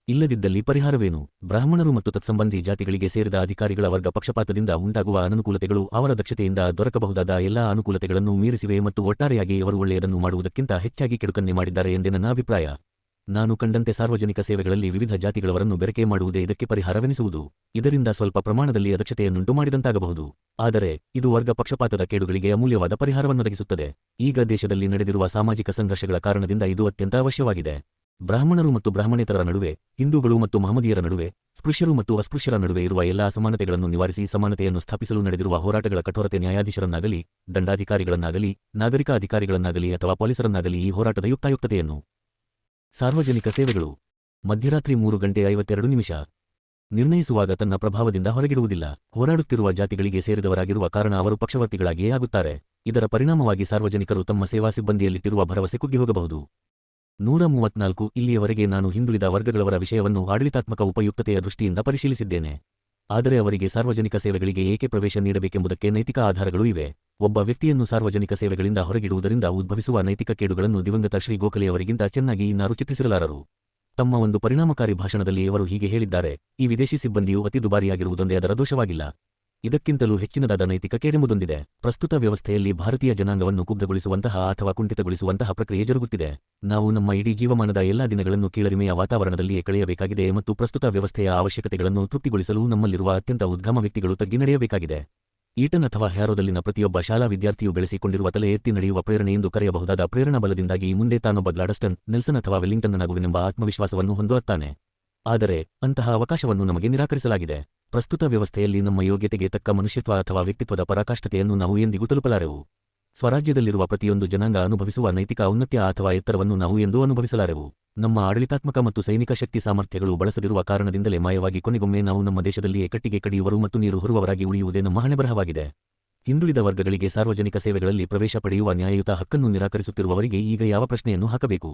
ಇಲ್ಲದಿದ್ದಲ್ಲಿ ಪರಿಹಾರವೇನು? ಬ್ರಾಹ್ಮಣರು ಮತ್ತು ತತ್ಸಂಬಂಧಿ ಜಾತಿಗಳಿಗೆ ಸೇರಿದ ಅಧಿಕಾರಿಗಳ ವರ್ಗ ಪಕ್ಷಪಾತದಿಂದ ಉಂಟಾಗುವ ಅನನುಕೂಲತೆಗಳು ಅವರ ದಕ್ಷತೆಯಿಂದ ದೊರಕಬಹುದಾದ ಎಲ್ಲಾ ಅನುಕೂಲತೆಗಳನ್ನು ಮೀರಿಸಿವೆ ಮತ್ತು ಒಟ್ಟಾರೆಯಾಗಿ ಅವರು ಒಳ್ಳೆಯದನ್ನು ಮಾಡುವುದಕ್ಕಿಂತ ಹೆಚ್ಚಾಗಿ ಕೆಡುಕನ್ನೇ ಮಾಡಿದ್ದಾರೆ ಎಂದೇ ನನ್ನ ಅಭಿಪ್ರಾಯ. ನಾನು ಕಂಡಂತೆ ಸಾರ್ವಜನಿಕ ಸೇವೆಗಳಲ್ಲಿ ವಿವಿಧ ಜಾತಿಗಳವರನ್ನು ಬೆರಕೆ ಮಾಡುವುದೇ ಇದಕ್ಕೆ ಪರಿಹಾರವೆನಿಸುವುದು. ಇದರಿಂದ ಸ್ವಲ್ಪ ಪ್ರಮಾಣದಲ್ಲಿ ಅದಕ್ಷತೆಯನ್ನುಂಟು ಮಾಡಿದಂತಾಗಬಹುದು. ಆದರೆ ಇದು ವರ್ಗ ಪಕ್ಷಪಾತದ ಕೇಡುಗಳಿಗೆ ಅಮೂಲ್ಯವಾದ ಪರಿಹಾರವನ್ನೊದಗಿಸುತ್ತದೆ. ಈಗ ದೇಶದಲ್ಲಿ ನಡೆದಿರುವ ಸಾಮಾಜಿಕ ಸಂಘರ್ಷಗಳ ಕಾರಣದಿಂದ ಇದು ಅತ್ಯಂತ ಅವಶ್ಯವಾಗಿದೆ. ಬ್ರಾಹ್ಮಣರು ಮತ್ತು ಬ್ರಾಹ್ಮಣೇತರರ ನಡುವೆ, ಹಿಂದೂಗಳು ಮತ್ತು ಮಹಮ್ಮದೀಯರ ನಡುವೆ, ಸ್ಪೃಶ್ಯರು ಮತ್ತು ಅಸ್ಪೃಶ್ಯರ ನಡುವೆ ಇರುವ ಎಲ್ಲಾ ಅಸಮಾನತೆಗಳನ್ನು ನಿವಾರಿಸಿ ಸಮಾನತೆಯನ್ನು ಸ್ಥಾಪಿಸಲು ನಡೆದಿರುವ ಹೋರಾಟಗಳ ಕಠೋರತೆ ನ್ಯಾಯಾಧೀಶರನ್ನಾಗಲಿ, ದಂಡಾಧಿಕಾರಿಗಳನ್ನಾಗಲಿ, ನಾಗರಿಕ ಅಧಿಕಾರಿಗಳನ್ನಾಗಲಿ ಅಥವಾ ಪೊಲೀಸರನ್ನಾಗಲಿ ಈ ಹೋರಾಟದ ಯುಕ್ತಾಯುಕ್ತತೆಯನ್ನು ಸಾರ್ವಜನಿಕ ಸೇವೆಗಳು ಮಧ್ಯರಾತ್ರಿ 3:52 ನಿರ್ಣಯಿಸುವಾಗ ತನ್ನ ಪ್ರಭಾವದಿಂದ ಹೊರಗಿಡುವುದಿಲ್ಲ. ಹೋರಾಡುತ್ತಿರುವ ಜಾತಿಗಳಿಗೆ ಸೇರಿದವರಾಗಿರುವ ಕಾರಣ ಅವರು ಪಕ್ಷವರ್ತಿಗಳಾಗಿಯೇ ಆಗುತ್ತಾರೆ. ಇದರ ಪರಿಣಾಮವಾಗಿ ಸಾರ್ವಜನಿಕರು ತಮ್ಮ ಸೇವಾ ಸಿಬ್ಬಂದಿಯಲ್ಲಿಟ್ಟಿರುವ ಭರವಸೆ ಕುಗ್ಗಿಹೋಗಬಹುದು. 134 ಇಲ್ಲಿಯವರೆಗೆ ನಾನು ಹಿಂದುಳಿದ ವರ್ಗಗಳವರ ವಿಷಯವನ್ನು ಆಡಳಿತಾತ್ಮಕ ಉಪಯುಕ್ತತೆಯ ದೃಷ್ಟಿಯಿಂದ ಪರಿಶೀಲಿಸಿದ್ದೇನೆ. ಆದರೆ ಅವರಿಗೆ ಸಾರ್ವಜನಿಕ ಸೇವೆಗಳಿಗೆ ಏಕೆ ಪ್ರವೇಶ ನೀಡಬೇಕೆಂಬುದಕ್ಕೆ ನೈತಿಕ ಆಧಾರಗಳೂ ಇವೆ. ಒಬ್ಬ ವ್ಯಕ್ತಿಯನ್ನು ಸಾರ್ವಜನಿಕ ಸೇವೆಗಳಿಂದ ಹೊರಗಿಡುವುದರಿಂದ ಉದ್ಭವಿಸುವ ನೈತಿಕ ಕೇಡುಗಳನ್ನು ದಿವಂಗತ ಶ್ರೀ ಗೋಖಲೆಯವರಿಗಿಂತ ಚೆನ್ನಾಗಿ ಇನ್ನಾರು ಚಿತ್ರಿಸಿರಲಾರರು. ತಮ್ಮ ಒಂದು ಪರಿಣಾಮಕಾರಿ ಭಾಷಣದಲ್ಲಿ ಅವರು ಹೀಗೆ ಹೇಳಿದ್ದಾರೆ: ಈ ವಿದೇಶಿ ಸಿಬ್ಬಂದಿಯು ಅತಿ ದುಬಾರಿಯಾಗಿರುವುದೊಂದೇ ಅದರ ದೋಷವಾಗಿಲ್ಲ. ಇದಕ್ಕಿಂತಲೂ ಹೆಚ್ಚಿನದಾದ ನೈತಿಕ ಕೇಡೆಂಬುದೊಂದಿದೆ. ಪ್ರಸ್ತುತ ವ್ಯವಸ್ಥೆಯಲ್ಲಿ ಭಾರತೀಯ ಜನಾಂಗವನ್ನು ಕುಬ್ಧಗೊಳಿಸುವಂತಹ ಅಥವಾ ಕುಂಠಿತಗೊಳಿಸುವಂತಹ ಪ್ರಕ್ರಿಯೆ ಜರುಗುತ್ತಿದೆ. ನಾವು ನಮ್ಮ ಇಡೀ ಜೀವಮಾನದ ಎಲ್ಲಾ ದಿನಗಳನ್ನು ಕೀಳರಿಮೆಯ ವಾತಾವರಣದಲ್ಲಿಯೇ ಕಳೆಯಬೇಕಾಗಿದೆ ಮತ್ತು ಪ್ರಸ್ತುತ ವ್ಯವಸ್ಥೆಯ ಅವಶ್ಯಕತೆಗಳನ್ನು ತೃಪ್ತಿಗೊಳಿಸಲು ನಮ್ಮಲ್ಲಿರುವ ಅತ್ಯಂತ ಉದ್ಗಮ ವ್ಯಕ್ತಿಗಳು ತಗ್ಗಿ ನಡೆಯಬೇಕಾಗಿದೆ. ಈಟನ್ ಅಥವಾ ಹ್ಯಾರೋದಲ್ಲಿನ ಪ್ರತಿಯೊಬ್ಬ ಶಾಲಾ ವಿದ್ಯಾರ್ಥಿಯು ಬೆಳೆಸಿಕೊಂಡಿರುವ ತಲೆ ಎತ್ತಿ ನಡೆಯುವ ಪ್ರೇರಣೆ ಎಂದು ಕರೆಯಬಹುದಾದ ಪ್ರೇರಣಾ ಬಲದಿಂದಾಗಿ ಮುಂದೆ ತಾನೊಬ್ಬ ಗ್ಲಾಡಸ್ಟನ್, ನೆಲ್ಸನ್ ಅಥವಾ ವೆಲ್ಲಿಂಗ್ಟನ್ನನಾಗುವೆನೆಂಬ ಆತ್ಮವಿಶ್ವಾಸವನ್ನು ಹೊಂದುತ್ತಾನೆ. ಆದರೆ ಅಂತಹ ಅವಕಾಶವನ್ನು ನಮಗೆ ನಿರಾಕರಿಸಲಾಗಿದೆ. ಪ್ರಸ್ತುತ ವ್ಯವಸ್ಥೆಯಲ್ಲಿ ನಮ್ಮ ಯೋಗ್ಯತೆಗೆ ತಕ್ಕ ಮನುಷ್ಯತ್ವ ಅಥವಾ ವ್ಯಕ್ತಿತ್ವದ ಪರಾಕಾಷ್ಠತೆಯನ್ನು ನಾವು ಎಂದಿಗೂ ತಲುಪಲಾರೆವು. ಸ್ವರಾಜ್ಯದಲ್ಲಿರುವ ಪ್ರತಿಯೊಂದು ಜನಾಂಗ ಅನುಭವಿಸುವ ನೈತಿಕ ಔನ್ನತ್ಯ ಅಥವಾ ಎತ್ತರವನ್ನು ನಾವು ಎಂದೂ ಅನುಭವಿಸಲಾರೆವು. ನಮ್ಮ ಆಡಳಿತಾತ್ಮಕ ಮತ್ತು ಸೈನಿಕ ಶಕ್ತಿ ಸಾಮರ್ಥ್ಯಗಳು ಬಳಸದಿರುವ ಕಾರಣದಿಂದಲೇ ಮಾಯವಾಗಿ ಕೊನೆಗೊಮ್ಮೆ ನಾವು ನಮ್ಮ ದೇಶದಲ್ಲಿಯೇ ಕಟ್ಟಿಗೆ ಕಡಿಯುವರು ಮತ್ತು ನೀರು ಹೊರುವವರಾಗಿ ಉಳಿಯುವುದೇ ನಮ್ಮ ಹಣೆಬರಹವಾಗಿದೆ. ಹಿಂದುಳಿದ ವರ್ಗಗಳಿಗೆ ಸಾರ್ವಜನಿಕ ಸೇವೆಗಳಲ್ಲಿ ಪ್ರವೇಶ ಪಡೆಯುವ ನ್ಯಾಯಯುತ ಹಕ್ಕನ್ನು ನಿರಾಕರಿಸುತ್ತಿರುವವರಿಗೆ ಈಗ ಯಾವ ಪ್ರಶ್ನೆಯನ್ನು ಹಾಕಬೇಕು?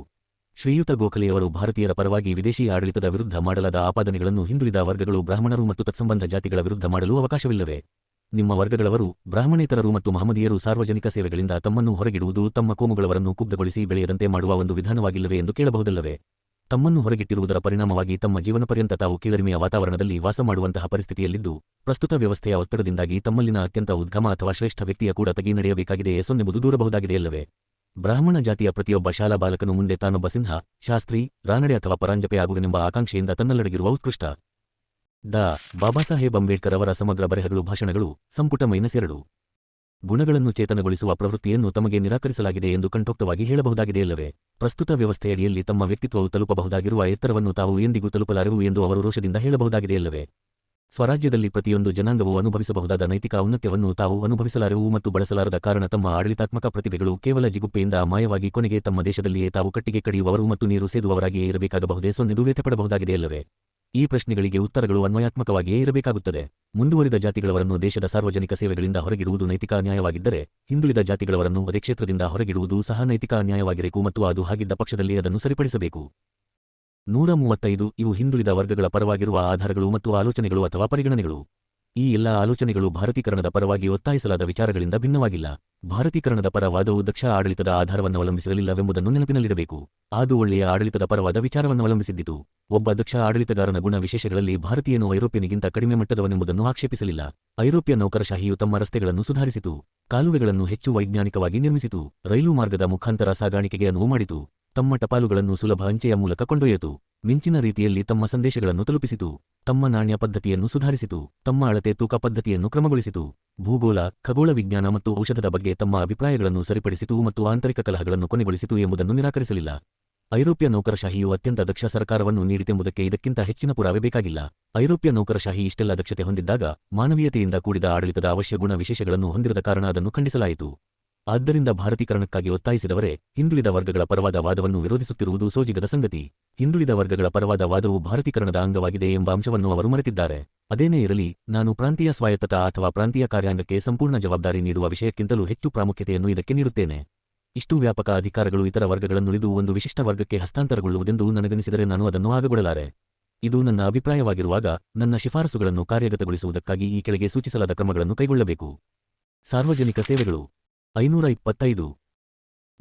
ಶ್ರೀಯುತ ಗೋಖಲೆಯವರು ಭಾರತೀಯರ ಪರವಾಗಿ ವಿದೇಶಿ ಆಡಳಿತದ ವಿರುದ್ಧ ಮಾಡಲಾದ ಆಪಾದನೆಗಳನ್ನು ಹಿಂದುಳಿದ ವರ್ಗಗಳು, ಬ್ರಾಹ್ಮಣರು ಮತ್ತು ತತ್ಸಂಬಂಧ ಜಾತಿಗಳ ವಿರುದ್ಧ ಮಾಡಲು ಅವಕಾಶವಿಲ್ಲವೇ? ನಿಮ್ಮ ವರ್ಗಗಳವರು, ಬ್ರಾಹ್ಮಣೇತರರು ಮತ್ತು ಮಹಮ್ಮದೀಯರು ಸಾರ್ವಜನಿಕ ಸೇವೆಗಳಿಂದ ತಮ್ಮನ್ನು ಹೊರಗಿಡುವುದು ತಮ್ಮ ಕೋಮುಗಳವರನ್ನು ಕುಬ್ಧಗೊಳಿಸಿ ಬೆಳೆಯದಂತೆ ಮಾಡುವ ಒಂದು ವಿಧಾನವಾಗಿಲ್ಲವೇ ಎಂದು ಕೇಳಬಹುದಲ್ಲವೇ? ತಮ್ಮನ್ನು ಹೊರಗಿಟ್ಟಿರುವುದರ ಪರಿಣಾಮವಾಗಿ ತಮ್ಮ ಜೀವನಪರ್ಯಂತ ತಾವು ಕೀಳರಿಮೆಯ ವಾತಾವರಣದಲ್ಲಿ ವಾಸ ಮಾಡುವಂತಹ ಪರಿಸ್ಥಿತಿಯಲ್ಲಿದ್ದು, ಪ್ರಸ್ತುತ ವ್ಯವಸ್ಥೆಯ ಒತ್ತಡದಿಂದಾಗಿ ತಮ್ಮಲ್ಲಿನ ಅತ್ಯಂತ ಉದ್ಗಮ ಅಥವಾ ಶ್ರೇಷ್ಠ ವ್ಯಕ್ತಿಯ ಕೂಡ ತಗ್ಗಿ ನಡೆಯಬೇಕಾಗಿದೆ ಎನ್ನುವುದು ದೂರಬಹುದಾಗಿದೆಯಲ್ಲವೇ? ಬ್ರಾಹ್ಮಣ ಜಾತಿಯ ಪ್ರತಿಯೊಬ್ಬ ಶಾಲಾ ಬಾಲಕನು ಮುಂದೆ ತಾನೊಬ್ಬ ಸಿಂಹ, ಶಾಸ್ತ್ರಿ, ರಾನಡೆ ಅಥವಾ ಪರಾಂಜಪೆ ಆಗುವೆನೆಂಬ ಆಕಾಂಕ್ಷೆಯಿಂದ ತನ್ನಲ್ಲಡಗಿರುವ ಉತ್ಕೃಷ್ಟ ಡಾ. ಬಾಬಾಸಾಹೇಬ್ ಅಂಬೇಡ್ಕರ್ ಅವರ ಸಮಗ್ರ ಬರೆಹಗಳು, ಭಾಷಣಗಳು, ಸಂಪುಟ -2 ಗುಣಗಳನ್ನು ಚೇತನಗೊಳಿಸುವ ಪ್ರವೃತ್ತಿಯನ್ನು ತಮಗೆ ನಿರಾಕರಿಸಲಾಗಿದೆ ಎಂದು ಕಂಠೋಕ್ತವಾಗಿ ಹೇಳಬಹುದಾಗಿದೆಯಲ್ಲವೇ? ಪ್ರಸ್ತುತ ವ್ಯವಸ್ಥೆಯಡಿಯಲ್ಲಿ ತಮ್ಮ ವ್ಯಕ್ತಿತ್ವವು ತಲುಪಬಹುದಾಗಿರುವ ಎತ್ತರವನ್ನು ತಾವು ಎಂದಿಗೂ ತಲುಪಲಾರೆವು ಎಂದು ಅವರು ರೋಷದಿಂದ ಹೇಳಬಹುದಾಗಿದೆಯಲ್ಲವೇ? ಸ್ವರಾಜ್ಯದಲ್ಲಿ ಪ್ರತಿಯೊಂದು ಜನಾಂಗವೂ ಅನುಭವಿಸಬಹುದಾದ ನೈತಿಕ ಔನ್ನತ್ಯವನ್ನು ತಾವು ಅನುಭವಿಸಲಾರೆವು ಮತ್ತು ಬಳಸಲಾರದ ಕಾರಣ ತಮ್ಮ ಆಡಳಿತಾತ್ಮಕ ಪ್ರತಿಭೆಗಳು ಕೇವಲ ಜಿಗುಪ್ಪೆಯಿಂದ ಮಾಯವಾಗಿ ಕೊನೆಗೆ ತಮ್ಮ ದೇಶದಲ್ಲಿಯೇ ತಾವು ಕಟ್ಟಿಗೆ ಕಡಿಯುವವರು ಮತ್ತು ನೀರು ಸೇದುವವರಾಗಿಯೇ ಇರಬೇಕಾಗಬಹುದೇ ಸೊನ್ನೆದು ವ್ಯಥೆಪಡಬಹುದಾಗಿದೆಯಲ್ಲವೇ? ಈ ಪ್ರಶ್ನೆಗಳಿಗೆ ಉತ್ತರಗಳು ಅನ್ವಯಾತ್ಮಕವಾಗಿಯೇ ಇರಬೇಕಾಗುತ್ತದೆ. ಮುಂದುವರಿದ ಜಾತಿಗಳವರನ್ನು ದೇಶದ ಸಾರ್ವಜನಿಕ ಸೇವೆಗಳಿಂದ ಹೊರಗಿಡುವುದು ನೈತಿಕ ಅನ್ಯಾಯವಾಗಿದ್ದರೆ, ಹಿಂದುಳಿದ ಜಾತಿಗಳವರನ್ನು ಅದೇ ಕ್ಷೇತ್ರದಿಂದ ಹೊರಗಿಡುವುದು ಸಹ ನೈತಿಕ ಅನ್ಯಾಯವಾಗಿರಬೇಕು ಮತ್ತು ಅದು ಹಾಗಿದ್ದ ಪಕ್ಷದಲ್ಲಿ ಅದನ್ನು ಸರಿಪಡಿಸಬೇಕು. 135 ಇವು ಹಿಂದುಳಿದ ವರ್ಗಗಳ ಪರವಾಗಿರುವ ಆಧಾರಗಳು ಮತ್ತು ಆಲೋಚನೆಗಳು ಅಥವಾ ಪರಿಗಣನೆಗಳು. ಈ ಎಲ್ಲಾ ಆಲೋಚನೆಗಳು ಭಾರತೀಕರಣದ ಪರವಾಗಿ ಒತ್ತಾಯಿಸಲಾದ ವಿಚಾರಗಳಿಂದ ಭಿನ್ನವಾಗಿಲ್ಲ. ಭಾರತೀಕರಣದ ಪರ ವಾದವು ದಕ್ಷ ಆಡಳಿತದ ಆಧಾರವನ್ನವಲಂಬಿಸಿರಲಿಲ್ಲವೆಂಬುದನ್ನು ನೆನಪಿನಲ್ಲಿಡಬೇಕು. ಅದು ಒಳ್ಳೆಯ ಆಡಳಿತದ ಪರವಾದ ವಿಚಾರವನ್ನವಲಂಬಿಸಿದ್ದಿತು. ಒಬ್ಬ ದಕ್ಷ ಆಡಳಿತಗಾರನ ಗುಣ ವಿಶೇಷಗಳಲ್ಲಿ ಭಾರತೀಯನು ಐರೋಪ್ಯನಿಗಿಂತ ಕಡಿಮೆ ಮಟ್ಟದವನೆಂಬುದನ್ನು ಆಕ್ಷೇಪಿಸಲಿಲ್ಲ. ಐರೋಪ್ಯ ನೌಕರಶಾಹಿಯು ತಮ್ಮ ರಸ್ತೆಗಳನ್ನು ಸುಧಾರಿಸಿತು, ಕಾಲುವೆಗಳನ್ನು ಹೆಚ್ಚು ವೈಜ್ಞಾನಿಕವಾಗಿ ನಿರ್ಮಿಸಿತು, ರೈಲು ಮಾರ್ಗದ ಮುಖಾಂತರ ಸಾಗಾಣಿಕೆಗೆ ಅನುವು ಮಾಡಿತು, ತಮ್ಮ ಟಪಾಲುಗಳನ್ನು ಸುಲಭ ಅಂಚೆಯ ಮೂಲಕ ಕೊಂಡೊಯ್ಯಿತು, ಮಿಂಚಿನ ರೀತಿಯಲ್ಲಿ ತಮ್ಮ ಸಂದೇಶಗಳನ್ನು ತಲುಪಿಸಿತು, ತಮ್ಮ ನಾಣ್ಯ ಪದ್ಧತಿಯನ್ನು ಸುಧಾರಿಸಿತು, ತಮ್ಮ ಅಳತೆ ತೂಕ ಪದ್ಧತಿಯನ್ನು ಕ್ರಮಗೊಳಿಸಿತು, ಭೂಗೋಳ, ಖಗೋಳ ವಿಜ್ಞಾನ ಮತ್ತು ಔಷಧದ ಬಗ್ಗೆ ತಮ್ಮ ಅಭಿಪ್ರಾಯಗಳನ್ನು ಸರಿಪಡಿಸಿತು ಮತ್ತು ಆಂತರಿಕ ಕಲಹಗಳನ್ನು ಕೊನೆಗೊಳಿಸಿತು ಎಂಬುದನ್ನು ನಿರಾಕರಿಸಲಿಲ್ಲ. ಐರೋಪ್ಯ ನೌಕರಶಾಹಿಯು ಅತ್ಯಂತ ದಕ್ಷ ಸರ್ಕಾರವನ್ನು ನೀಡಿತೆಂಬುದಕ್ಕೆ ಇದಕ್ಕಿಂತ ಹೆಚ್ಚಿನ ಪುರಾವೆ ಬೇಕಾಗಿಲ್ಲ. ಐರೋಪ್ಯ ನೌಕರಶಾಹಿ ಇಷ್ಟೆಲ್ಲ ದಕ್ಷತೆ ಹೊಂದಿದ್ದಾಗ ಮಾನವೀಯತೆಯಿಂದ ಕೂಡಿದ ಆಡಳಿತದ ಅವಶ್ಯ ಗುಣ ವಿಶೇಷಗಳನ್ನು ಹೊಂದಿರದ ಕಾರಣ ಅದನ್ನು ಖಂಡಿಸಲಾಯಿತು. ಆದ್ದರಿಂದ ಭಾರತೀಕರಣಕ್ಕಾಗಿ ಒತ್ತಾಯಿಸಿದವರೇ ಹಿಂದುಳಿದ ವರ್ಗಗಳ ಪರವಾದ ವಾದವನ್ನು ವಿರೋಧಿಸುತ್ತಿರುವುದು ಸೋಜಿಗದ ಸಂಗತಿ. ಹಿಂದುಳಿದ ವರ್ಗಗಳ ಪರವಾದ ವಾದವು ಭಾರತೀಕರಣದ ಅಂಗವಾಗಿದೆ ಎಂಬ ಅಂಶವನ್ನು ಅವರು ಮರೆತಿದ್ದಾರೆ. ಅದೇನೇ ಇರಲಿ, ನಾನು ಪ್ರಾಂತೀಯ ಸ್ವಾಯತ್ತತಾ ಅಥವಾ ಪ್ರಾಂತೀಯ ಕಾರ್ಯಾಂಗಕ್ಕೆ ಸಂಪೂರ್ಣ ಜವಾಬ್ದಾರಿ ನೀಡುವ ವಿಷಯಕ್ಕಿಂತಲೂ ಹೆಚ್ಚು ಪ್ರಾಮುಖ್ಯತೆಯನ್ನು ಇದಕ್ಕೆ ನೀಡುತ್ತೇನೆ. ಇಷ್ಟು ವ್ಯಾಪಕ ಅಧಿಕಾರಗಳು ಇತರ ವರ್ಗಗಳನ್ನುಳಿದು ಒಂದು ವಿಶಿಷ್ಟ ವರ್ಗಕ್ಕೆ ಹಸ್ತಾಂತರಗೊಳ್ಳುವುದೆಂದು ನನಗನಿಸಿದರೆ ನಾನು ಅದನ್ನು ಆಗಗೊಡಲಾರೆ. ಇದು ನನ್ನ ಅಭಿಪ್ರಾಯವಾಗಿರುವಾಗ ನನ್ನ ಶಿಫಾರಸುಗಳನ್ನು ಕಾರ್ಯಗತಗೊಳಿಸುವುದಕ್ಕಾಗಿ ಈ ಕೆಳಗೆ ಸೂಚಿಸಲಾದ ಕ್ರಮಗಳನ್ನು ಕೈಗೊಳ್ಳಬೇಕು. ಸಾರ್ವಜನಿಕ ಸೇವೆಗಳು 525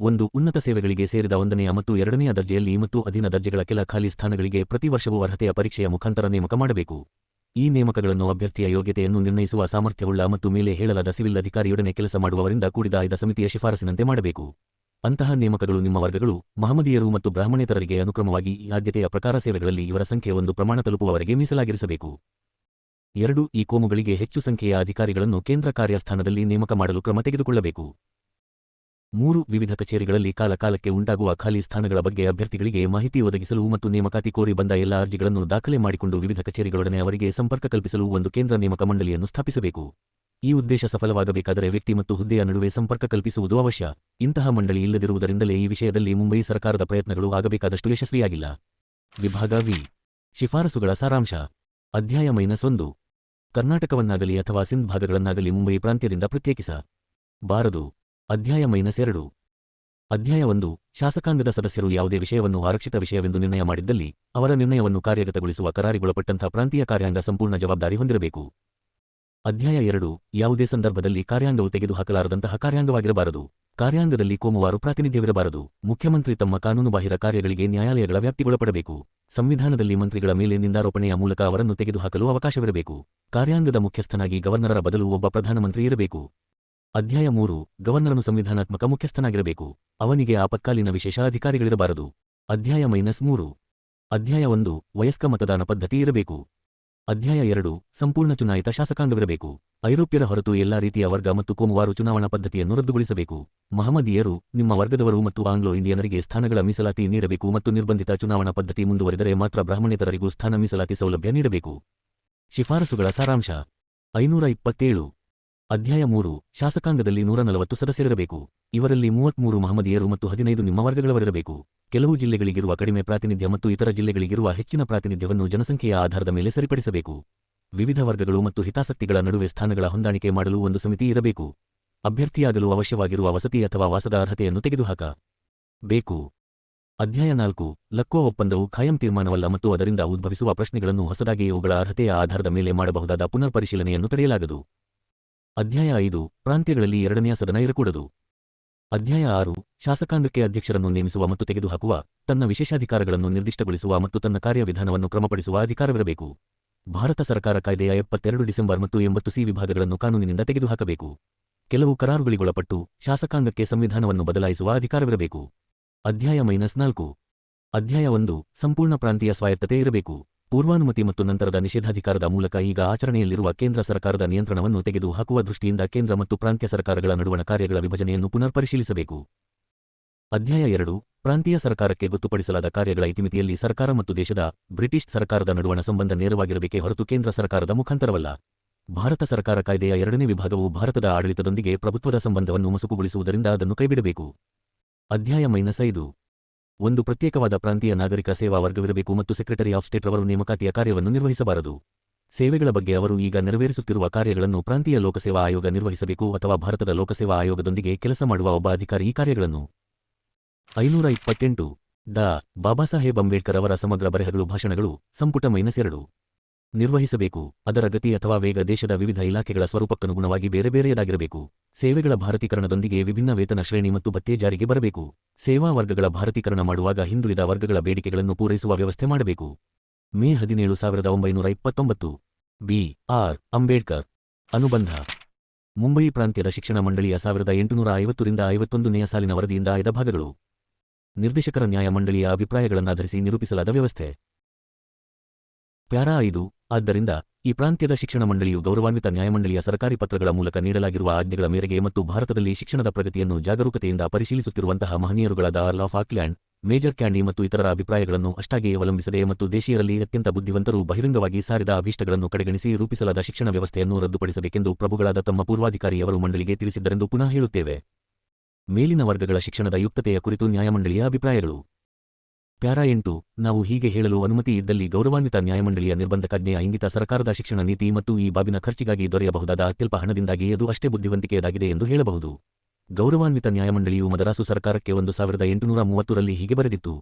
1. ಉನ್ನತ ಸೇವೆಗಳಿಗೆ ಸೇರಿದ 1ನೆಯ ಮತ್ತು 2ನೆಯ ದರ್ಜೆಯಲ್ಲಿ ಮತ್ತು ಅಧೀನ ದರ್ಜೆಗಳ ಕೆಲ ಖಾಲಿ ಸ್ಥಾನಗಳಿಗೆ ಪ್ರತಿ ವರ್ಷವೂ ಅರ್ಹತೆಯ ಪರೀಕ್ಷೆಯ ಮುಖಾಂತರ ನೇಮಕ ಮಾಡಬೇಕು. ಈ ನೇಮಕಗಳನ್ನು ಅಭ್ಯರ್ಥಿಯ ಯೋಗ್ಯತೆಯನ್ನು ನಿರ್ಣಯಿಸುವ ಸಾಮರ್ಥ್ಯವುಳ್ಳ ಮತ್ತು ಮೇಲೆ ಹೇಳಲಾದ ಸಿವಿಲ್ ಅಧಿಕಾರಿಯೊಡನೆ ಕೆಲಸ ಮಾಡುವವರಿಂದ ಕೂಡಿದ ಆಯ್ದ ಸಮಿತಿಯ ಶಿಫಾರಸಿನಂತೆ ಮಾಡಬೇಕು. ಅಂತಹ ನೇಮಕಗಳು ನಿಮ್ಮ ವರ್ಗಗಳು, ಮಹಮ್ಮದೀಯರು ಮತ್ತು ಬ್ರಾಹ್ಮಣೇತರರಿಗೆ ಅನುಕ್ರಮವಾಗಿ ಈ ಆದ್ಯತೆಯ ಪ್ರಕಾರ ಸೇವೆಗಳಲ್ಲಿ ಇವರ ಸಂಖ್ಯೆ ಒಂದು ಪ್ರಮಾಣ ತಲುಪುವವರೆಗೆ ಮೀಸಲಾಗಿರಿಸಬೇಕು. 2. ಈ ಕೋಮುಗಳಿಗೆ ಹೆಚ್ಚು ಸಂಖ್ಯೆಯ ಅಧಿಕಾರಿಗಳನ್ನು ಕೇಂದ್ರ ಕಾರ್ಯಸ್ಥಾನದಲ್ಲಿ ನೇಮಕ ಮಾಡಲು ಕ್ರಮ ತೆಗೆದುಕೊಳ್ಳಬೇಕು. 3. ವಿವಿಧ ಕಚೇರಿಗಳಲ್ಲಿ ಕಾಲಕಾಲಕ್ಕೆ ಉಂಟಾಗುವ ಖಾಲಿ ಸ್ಥಾನಗಳ ಬಗ್ಗೆ ಅಭ್ಯರ್ಥಿಗಳಿಗೆ ಮಾಹಿತಿ ಒದಗಿಸಲು ಮತ್ತು ನೇಮಕಾತಿ ಕೋರಿ ಬಂದ ಎಲ್ಲ ಅರ್ಜಿಗಳನ್ನು ದಾಖಲೆ ಮಾಡಿಕೊಂಡು ವಿವಿಧ ಕಚೇರಿಗಳೊಡನೆ ಅವರಿಗೆ ಸಂಪರ್ಕ ಕಲ್ಪಿಸಲು ಒಂದು ಕೇಂದ್ರ ನೇಮಕ ಮಂಡಳಿಯನ್ನು ಸ್ಥಾಪಿಸಬೇಕು. ಈ ಉದ್ದೇಶ ಸಫಲವಾಗಬೇಕಾದರೆ ವ್ಯಕ್ತಿ ಮತ್ತು ಹುದ್ದೆಯ ನಡುವೆ ಸಂಪರ್ಕ ಕಲ್ಪಿಸುವುದು ಅವಶ್ಯ. ಇಂತಹ ಮಂಡಳಿ ಇಲ್ಲದಿರುವುದರಿಂದಲೇ ಈ ವಿಷಯದಲ್ಲಿ ಮುಂಬೈ ಸರ್ಕಾರದ ಪ್ರಯತ್ನಗಳು ಆಗಬೇಕಾದಷ್ಟು ಯಶಸ್ವಿಯಾಗಿಲ್ಲ. ವಿಭಾಗ ವಿ. ಶಿಫಾರಸುಗಳ ಸಾರಾಂಶ. ಅಧ್ಯಾಯ -1. ಕರ್ನಾಟಕವನ್ನಾಗಲಿ ಅಥವಾ ಸಿಂಧ್ ಭಾಗಗಳನ್ನಾಗಲಿ ಮುಂಬೈ ಪ್ರಾಂತ್ಯದಿಂದ ಪ್ರತ್ಯೇಕಿಸಬಾರದು. ಅಧ್ಯಾಯ -2. ಅಧ್ಯಾಯ 1. ಶಾಸಕಾಂಗದ ಸದಸ್ಯರು ಯಾವುದೇ ವಿಷಯವನ್ನು ಆರಕ್ಷಿತ ವಿಷಯವೆಂದು ನಿರ್ಣಯ ಮಾಡಿದ್ದಲ್ಲಿ ಅವರ ನಿರ್ಣಯವನ್ನು ಕಾರ್ಯಗತಗೊಳಿಸುವ ಕರಾರಿಗೊಳಪಟ್ಟಂಥ ಪ್ರಾಂತೀಯ ಕಾರ್ಯಾಂಗ ಸಂಪೂರ್ಣ ಜವಾಬ್ದಾರಿ ಹೊಂದಿರಬೇಕು. ಅಧ್ಯಾಯ 2 ಯಾವುದೇ ಸಂದರ್ಭದಲ್ಲಿ ಕಾರ್ಯಾಂಗವು ತೆಗೆದುಹಾಕಲಾರದಂತಹ ಕಾರ್ಯಾಂಗವಾಗಿರಬಾರದು. ಕಾರ್ಯಾಂಗದಲ್ಲಿ ಕೋಮುವಾರು ಪ್ರಾತಿನಿಧ್ಯವಿರಬಾರದು. ಮುಖ್ಯಮಂತ್ರಿ ತಮ್ಮ ಕಾನೂನುಬಾಹಿರ ಕಾರ್ಯಗಳಿಗೆ ನ್ಯಾಯಾಲಯಗಳ ವ್ಯಾಪ್ತಿಗೊಳಪಡಬೇಕು. ಸಂವಿಧಾನದಲ್ಲಿ ಮಂತ್ರಿಗಳ ಮೇಲೆ ನಿಂದಾರೋಪಣೆಯ ಮೂಲಕ ಅವರನ್ನು ತೆಗೆದುಹಾಕಲು ಅವಕಾಶವಿರಬೇಕು. ಕಾರ್ಯಾಂಗದ ಮುಖ್ಯಸ್ಥನಾಗಿ ಗವರ್ನರರ ಬದಲು ಒಬ್ಬ ಪ್ರಧಾನಮಂತ್ರಿ ಇರಬೇಕು. ಅಧ್ಯಾಯ 3 ಗವರ್ನರನು ಸಂವಿಧಾನಾತ್ಮಕ ಮುಖ್ಯಸ್ಥನಾಗಿರಬೇಕು. ಅವನಿಗೆ ಆಪತ್ಕಾಲೀನ ವಿಶೇಷ ಅಧಿಕಾರಿಗಳಿರಬಾರದು. ಅಧ್ಯಾಯ -3 ಅಧ್ಯಾಯ 1 ವಯಸ್ಕ ಮತದಾನ ಪದ್ಧತಿ ಇರಬೇಕು. ಅಧ್ಯಾಯ 2 ಸಂಪೂರ್ಣ ಚುನಾಯಿತ ಶಾಸಕಾಂಗವಿರಬೇಕು. ಐರೋಪ್ಯರ ಹೊರತು ಎಲ್ಲಾ ರೀತಿಯ ವರ್ಗ ಮತ್ತು ಕೋಮುವಾರು ಚುನಾವಣಾ ಪದ್ಧತಿಯನ್ನು ರದ್ದುಗೊಳಿಸಬೇಕು. ಮಹಮ್ಮದೀಯರು, ನಿಮ್ಮ ವರ್ಗದವರು ಮತ್ತು ಆಂಗ್ಲೋ ಇಂಡಿಯನರಿಗೆ ಸ್ಥಾನಗಳ ಮೀಸಲಾತಿ ನೀಡಬೇಕು ಮತ್ತು ನಿರ್ಬಂಧಿತ ಚುನಾವಣಾ ಪದ್ಧತಿ ಮುಂದುವರೆದರೆ ಮಾತ್ರ ಬ್ರಾಹ್ಮಣೇತರರಿಗೂ ಸ್ಥಾನ ಮೀಸಲಾತಿ ಸೌಲಭ್ಯ ನೀಡಬೇಕು. ಶಿಫಾರಸುಗಳ ಸಾರಾಂಶ 527 ಅಧ್ಯಾಯ 3 ಶಾಸಕಾಂಗದಲ್ಲಿ 140 ಸದಸ್ಯರಿರಬೇಕು. ಇವರಲ್ಲಿ 33 ಮಹಮ್ಮದೀಯರು ಮತ್ತು 15 ನಿಮ್ಮ ವರ್ಗಗಳವರಿರಬೇಕು. ಕೆಲವು ಜಿಲ್ಲೆಗಳಿಗಿರುವ ಕಡಿಮೆ ಪ್ರಾತಿನಿಧ್ಯ ಮತ್ತು ಇತರ ಜಿಲ್ಲೆಗಳಿಗಿರುವ ಹೆಚ್ಚಿನ ಪ್ರಾತಿನಿಧ್ಯವನ್ನು ಜನಸಂಖ್ಯೆಯ ಆಧಾರದ ಮೇಲೆ ಸರಿಪಡಿಸಬೇಕು. ವಿವಿಧ ವರ್ಗಗಳು ಮತ್ತು ಹಿತಾಸಕ್ತಿಗಳ ನಡುವೆ ಸ್ಥಾನಗಳ ಹೊಂದಾಣಿಕೆ ಮಾಡಲು ಒಂದು ಸಮಿತಿ ಇರಬೇಕು. ಅಭ್ಯರ್ಥಿಯಾಗಲು ಅವಶ್ಯವಾಗಿರುವ ವಸತಿ ಅಥವಾ ವಾಸದ ಅರ್ಹತೆಯನ್ನು ತೆಗೆದುಹಾಕಬೇಕು. ಅಧ್ಯಾಯ 4 ಲಕ್ವಾ ಒಪ್ಪಂದವು ಖಾಯಂ ತೀರ್ಮಾನವಲ್ಲ ಮತ್ತು ಅದರಿಂದ ಉದ್ಭವಿಸುವ ಪ್ರಶ್ನೆಗಳನ್ನು ಹೊಸದಾಗಿ ಅವುಗಳ ಅರ್ಹತೆಯ ಆಧಾರದ ಮೇಲೆ ಮಾಡಬಹುದಾದ ಪುನರ್ಪರಿಶೀಲನೆಯನ್ನು ತಡೆಯಲಾಗದು. ಅಧ್ಯಾಯ 5 ಪ್ರಾಂತ್ಯಗಳಲ್ಲಿ ಎರಡನೆಯ ಸದನ ಇರಕೂಡದು. ಅಧ್ಯಾಯ 6 ಶಾಸಕಾಂಗಕ್ಕೆ ಅಧ್ಯಕ್ಷರನ್ನು ನೇಮಿಸುವ ಮತ್ತು ತೆಗೆದುಹಾಕುವ, ತನ್ನ ವಿಶೇಷಾಧಿಕಾರಗಳನ್ನು ನಿರ್ದಿಷ್ಟಗೊಳಿಸುವ ಮತ್ತು ತನ್ನ ಕಾರ್ಯವಿಧಾನವನ್ನು ಕ್ರಮಪಡಿಸುವ ಅಧಿಕಾರವಿರಬೇಕು. ಭಾರತ ಸರ್ಕಾರ ಕಾಯ್ದೆಯ 72 ಡಿಸೆಂಬರ್ ಮತ್ತು 80 ವಿಭಾಗಗಳನ್ನು ಕಾನೂನಿನಿಂದ ತೆಗೆದುಹಾಕಬೇಕು. ಕೆಲವು ಕರಾರುಗಳಿಗೊಳಪಟ್ಟು ಶಾಸಕಾಂಗಕ್ಕೆ ಸಂವಿಧಾನವನ್ನು ಬದಲಾಯಿಸುವ ಅಧಿಕಾರವಿರಬೇಕು. ಅಧ್ಯಾಯ -4 ಅಧ್ಯಾಯ 1 ಸಂಪೂರ್ಣ ಪ್ರಾಂತೀಯ ಸ್ವಾಯತ್ತತೆ ಇರಬೇಕು. ಪೂರ್ವಾನುಮತಿ ಮತ್ತು ನಂತರದ ನಿಷೇಧಾಧಿಕಾರದ ಮೂಲಕ ಈಗ ಆಚರಣೆಯಲ್ಲಿರುವ ಕೇಂದ್ರ ಸರ್ಕಾರದ ನಿಯಂತ್ರಣವನ್ನು ತೆಗೆದುಹಾಕುವ ದೃಷ್ಟಿಯಿಂದ ಕೇಂದ್ರ ಮತ್ತು ಪ್ರಾಂತ್ಯ ಸರ್ಕಾರಗಳ ನಡುವಣ ಕಾರ್ಯಗಳ ವಿಭಜನೆಯನ್ನು ಪುನರ್ಪರಿಶೀಲಿಸಬೇಕು. ಅಧ್ಯಾಯ 2 ಪ್ರಾಂತೀಯ ಸರ್ಕಾರಕ್ಕೆ ಗೊತ್ತುಪಡಿಸಲಾದ ಕಾರ್ಯಗಳ ಇತಿಮಿತಿಯಲ್ಲಿ ಸರ್ಕಾರ ಮತ್ತು ದೇಶದ ಬ್ರಿಟಿಷ್ ಸರ್ಕಾರದ ನಡುವಣ ಸಂಬಂಧ ನೇರವಾಗಿರಬೇಕೇ ಹೊರತು ಕೇಂದ್ರ ಸರ್ಕಾರದ ಮುಖಾಂತರವಲ್ಲ. ಭಾರತ ಸರ್ಕಾರ ಕಾಯ್ದೆಯ 2ನೇ ವಿಭಾಗವು ಭಾರತದ ಆಡಳಿತದೊಂದಿಗೆ ಪ್ರಭುತ್ವದ ಸಂಬಂಧವನ್ನು ಮಸುಕುಗೊಳಿಸುವುದರಿಂದ ಅದನ್ನು ಕೈಬಿಡಬೇಕು. ಅಧ್ಯಾಯ -5 ಒಂದು ಪ್ರತ್ಯೇಕವಾದ ಪ್ರಾಂತೀಯ ನಾಗರಿಕ ಸೇವಾ ವರ್ಗವಿರಬೇಕು ಮತ್ತು ಸೆಕ್ರೆಟರಿ ಆಫ್ ಸ್ಟೇಟ್ ರವರು ನೇಮಕಾತಿಯ ಕಾರ್ಯವನ್ನು ನಿರ್ವಹಿಸಬಾರದು. ಸೇವೆಗಳ ಬಗ್ಗೆ ಅವರು ಈಗ ನೆರವೇರಿಸುತ್ತಿರುವ ಕಾರ್ಯಗಳನ್ನು ಪ್ರಾಂತೀಯ ಲೋಕಸೇವಾ ಆಯೋಗ ನಿರ್ವಹಿಸಬೇಕು ಅಥವಾ ಭಾರತದ ಲೋಕಸೇವಾ ಆಯೋಗದೊಂದಿಗೆ ಕೆಲಸ ಮಾಡುವ ಒಬ್ಬ ಅಧಿಕಾರಿ ಈ ಕಾರ್ಯಗಳನ್ನು 528 ಡಾ. ಬಾಬಾಸಾಹೇಬ್ ಅಂಬೇಡ್ಕರ್ ಅವರ ಸಮಗ್ರ ಬರೆಹಗಳು ಭಾಷಣಗಳು ಸಂಪುಟ -2 ನಿರ್ವಹಿಸಬೇಕು. ಅದರ ಗತಿ ಅಥವಾ ವೇಗ ದೇಶದ ವಿವಿಧ ಇಲಾಖೆಗಳ ಸ್ವರೂಪಕ್ಕನುಗುಣವಾಗಿ ಬೇರೆ ಬೇರೆಯದಾಗಿರಬೇಕು. ಸೇವೆಗಳ ಭಾರತೀಕರಣದೊಂದಿಗೆ ವಿಭಿನ್ನ ವೇತನ ಶ್ರೇಣಿ ಮತ್ತು ಭತ್ಯೆ ಜಾರಿಗೆ ಬರಬೇಕು. ಸೇವಾ ವರ್ಗಗಳ ಭಾರತೀಕರಣ ಮಾಡುವಾಗ ಹಿಂದುಳಿದ ವರ್ಗಗಳ ಬೇಡಿಕೆಗಳನ್ನು ಪೂರೈಸುವ ವ್ಯವಸ್ಥೆ ಮಾಡಬೇಕು. ಮೇ 17, 1929 ಬಿ. ಆರ್. ಅಂಬೇಡ್ಕರ್ ಅನುಬಂಧ ಮುಂಬಯಿ ಪ್ರಾಂತ್ಯದ ಶಿಕ್ಷಣ ಮಂಡಳಿಯ 1850 ರಿಂದ 51ನೇ ಸಾಲಿನ ವರದಿಯಿಂದ ಆಯ್ದ ಭಾಗಗಳು. ನಿರ್ದೇಶಕರ ನ್ಯಾಯ ಮಂಡಳಿಯ ಅಭಿಪ್ರಾಯಗಳನ್ನಾಧರಿಸಿ ನಿರೂಪಿಸಲಾದ ವ್ಯವಸ್ಥೆ. ಪ್ಯಾರಾ 5 ಆದ್ದರಿಂದ ಈ ಪ್ರಾಂತ್ಯದ ಶಿಕ್ಷಣ ಮಂಡಳಿಯು ಗೌರವಾನ್ವಿತ ನ್ಯಾಯಮಂಡಳಿಯ ಸರ್ಕಾರಿ ಪತ್ರಗಳ ಮೂಲಕ ನೀಡಲಾಗಿರುವ ಆಜ್ಞೆಗಳ ಮೇರೆಗೆ ಮತ್ತು ಭಾರತದಲ್ಲಿ ಶಿಕ್ಷಣದ ಪ್ರಗತಿಯನ್ನು ಜಾಗರೂಕತೆಯಿಂದ ಪರಿಶೀಲಿಸುತ್ತಿರುವಂತಹ ಮಹನೀಯರುಗಳಾದ ಅರ್ಲ್ ಆಫ್ ಆಕ್ಲ್ಯಾಂಡ್, ಮೇಜರ್ ಕ್ಯಾಂಡಿ ಮತ್ತು ಇತರರ ಅಭಿಪ್ರಾಯಗಳನ್ನು ಅಷ್ಟಾಗಿ ಅವಲಂಬಿಸದೆ ಮತ್ತು ದೇಶೀಯರಲ್ಲಿ ಅತ್ಯಂತ ಬುದ್ಧಿವಂತರು ಬಹಿರಂಗವಾಗಿ ಸಾರಿದ ಅಭೀಷ್ಟಗಳನ್ನು ಕಡೆಗಣಿಸಿ ರೂಪಿಸಲಾದ ಶಿಕ್ಷಣ ವ್ಯವಸ್ಥೆಯನ್ನು ರದ್ದುಪಡಿಸಬೇಕೆಂದು ಪ್ರಭುಗಳಾದ ತಮ್ಮ ಪೂರ್ವಾಧಿಕಾರಿಯವರು ಮಂಡಳಿಗೆ ತಿಳಿಸಿದ್ದರೆಂದು ಪುನಃ ಹೇಳುತ್ತೇವೆ. ಮೇಲಿನ ವರ್ಗಗಳ ಶಿಕ್ಷಣದ ಯುಕ್ತತೆಯ ಕುರಿತು ನ್ಯಾಯಮಂಡಳಿಯ ಅಭಿಪ್ರಾಯಗಳು. ಪ್ಯಾರಾ 8 ನಾವು ಹೀಗೆ ಹೇಳಲು ಅನುಮತಿ ಇದ್ದಲ್ಲಿ ಗೌರವಾನ್ವಿತ ನ್ಯಾಯಮಂಡಳಿಯ ನಿರ್ಬಂಧಕಾಜ್ಞೆಯ ಇಂಗಿತ ಸರ್ಕಾರದ ಶಿಕ್ಷಣ ನೀತಿ ಮತ್ತು ಈ ಬಾಬಿನ ಖರ್ಚಿಗಾಗಿ ದೊರೆಯಬಹುದಾದ ಅತ್ಯಲ್ಪ ಹಣದಿಂದಾಗಿ ಅದು ಅಷ್ಟೇ ಬುದ್ಧಿವಂತಿಕೆಯದಾಗಿದೆ ಎಂದು ಹೇಳಬಹುದು. ಗೌರವಾನ್ವಿತ ನ್ಯಾಯಮಂಡಳಿಯು ಮದರಾಸು ಸರ್ಕಾರಕ್ಕೆ 1830ರಲ್ಲಿ ಹೀಗೆ ಬರೆದಿತ್ತು.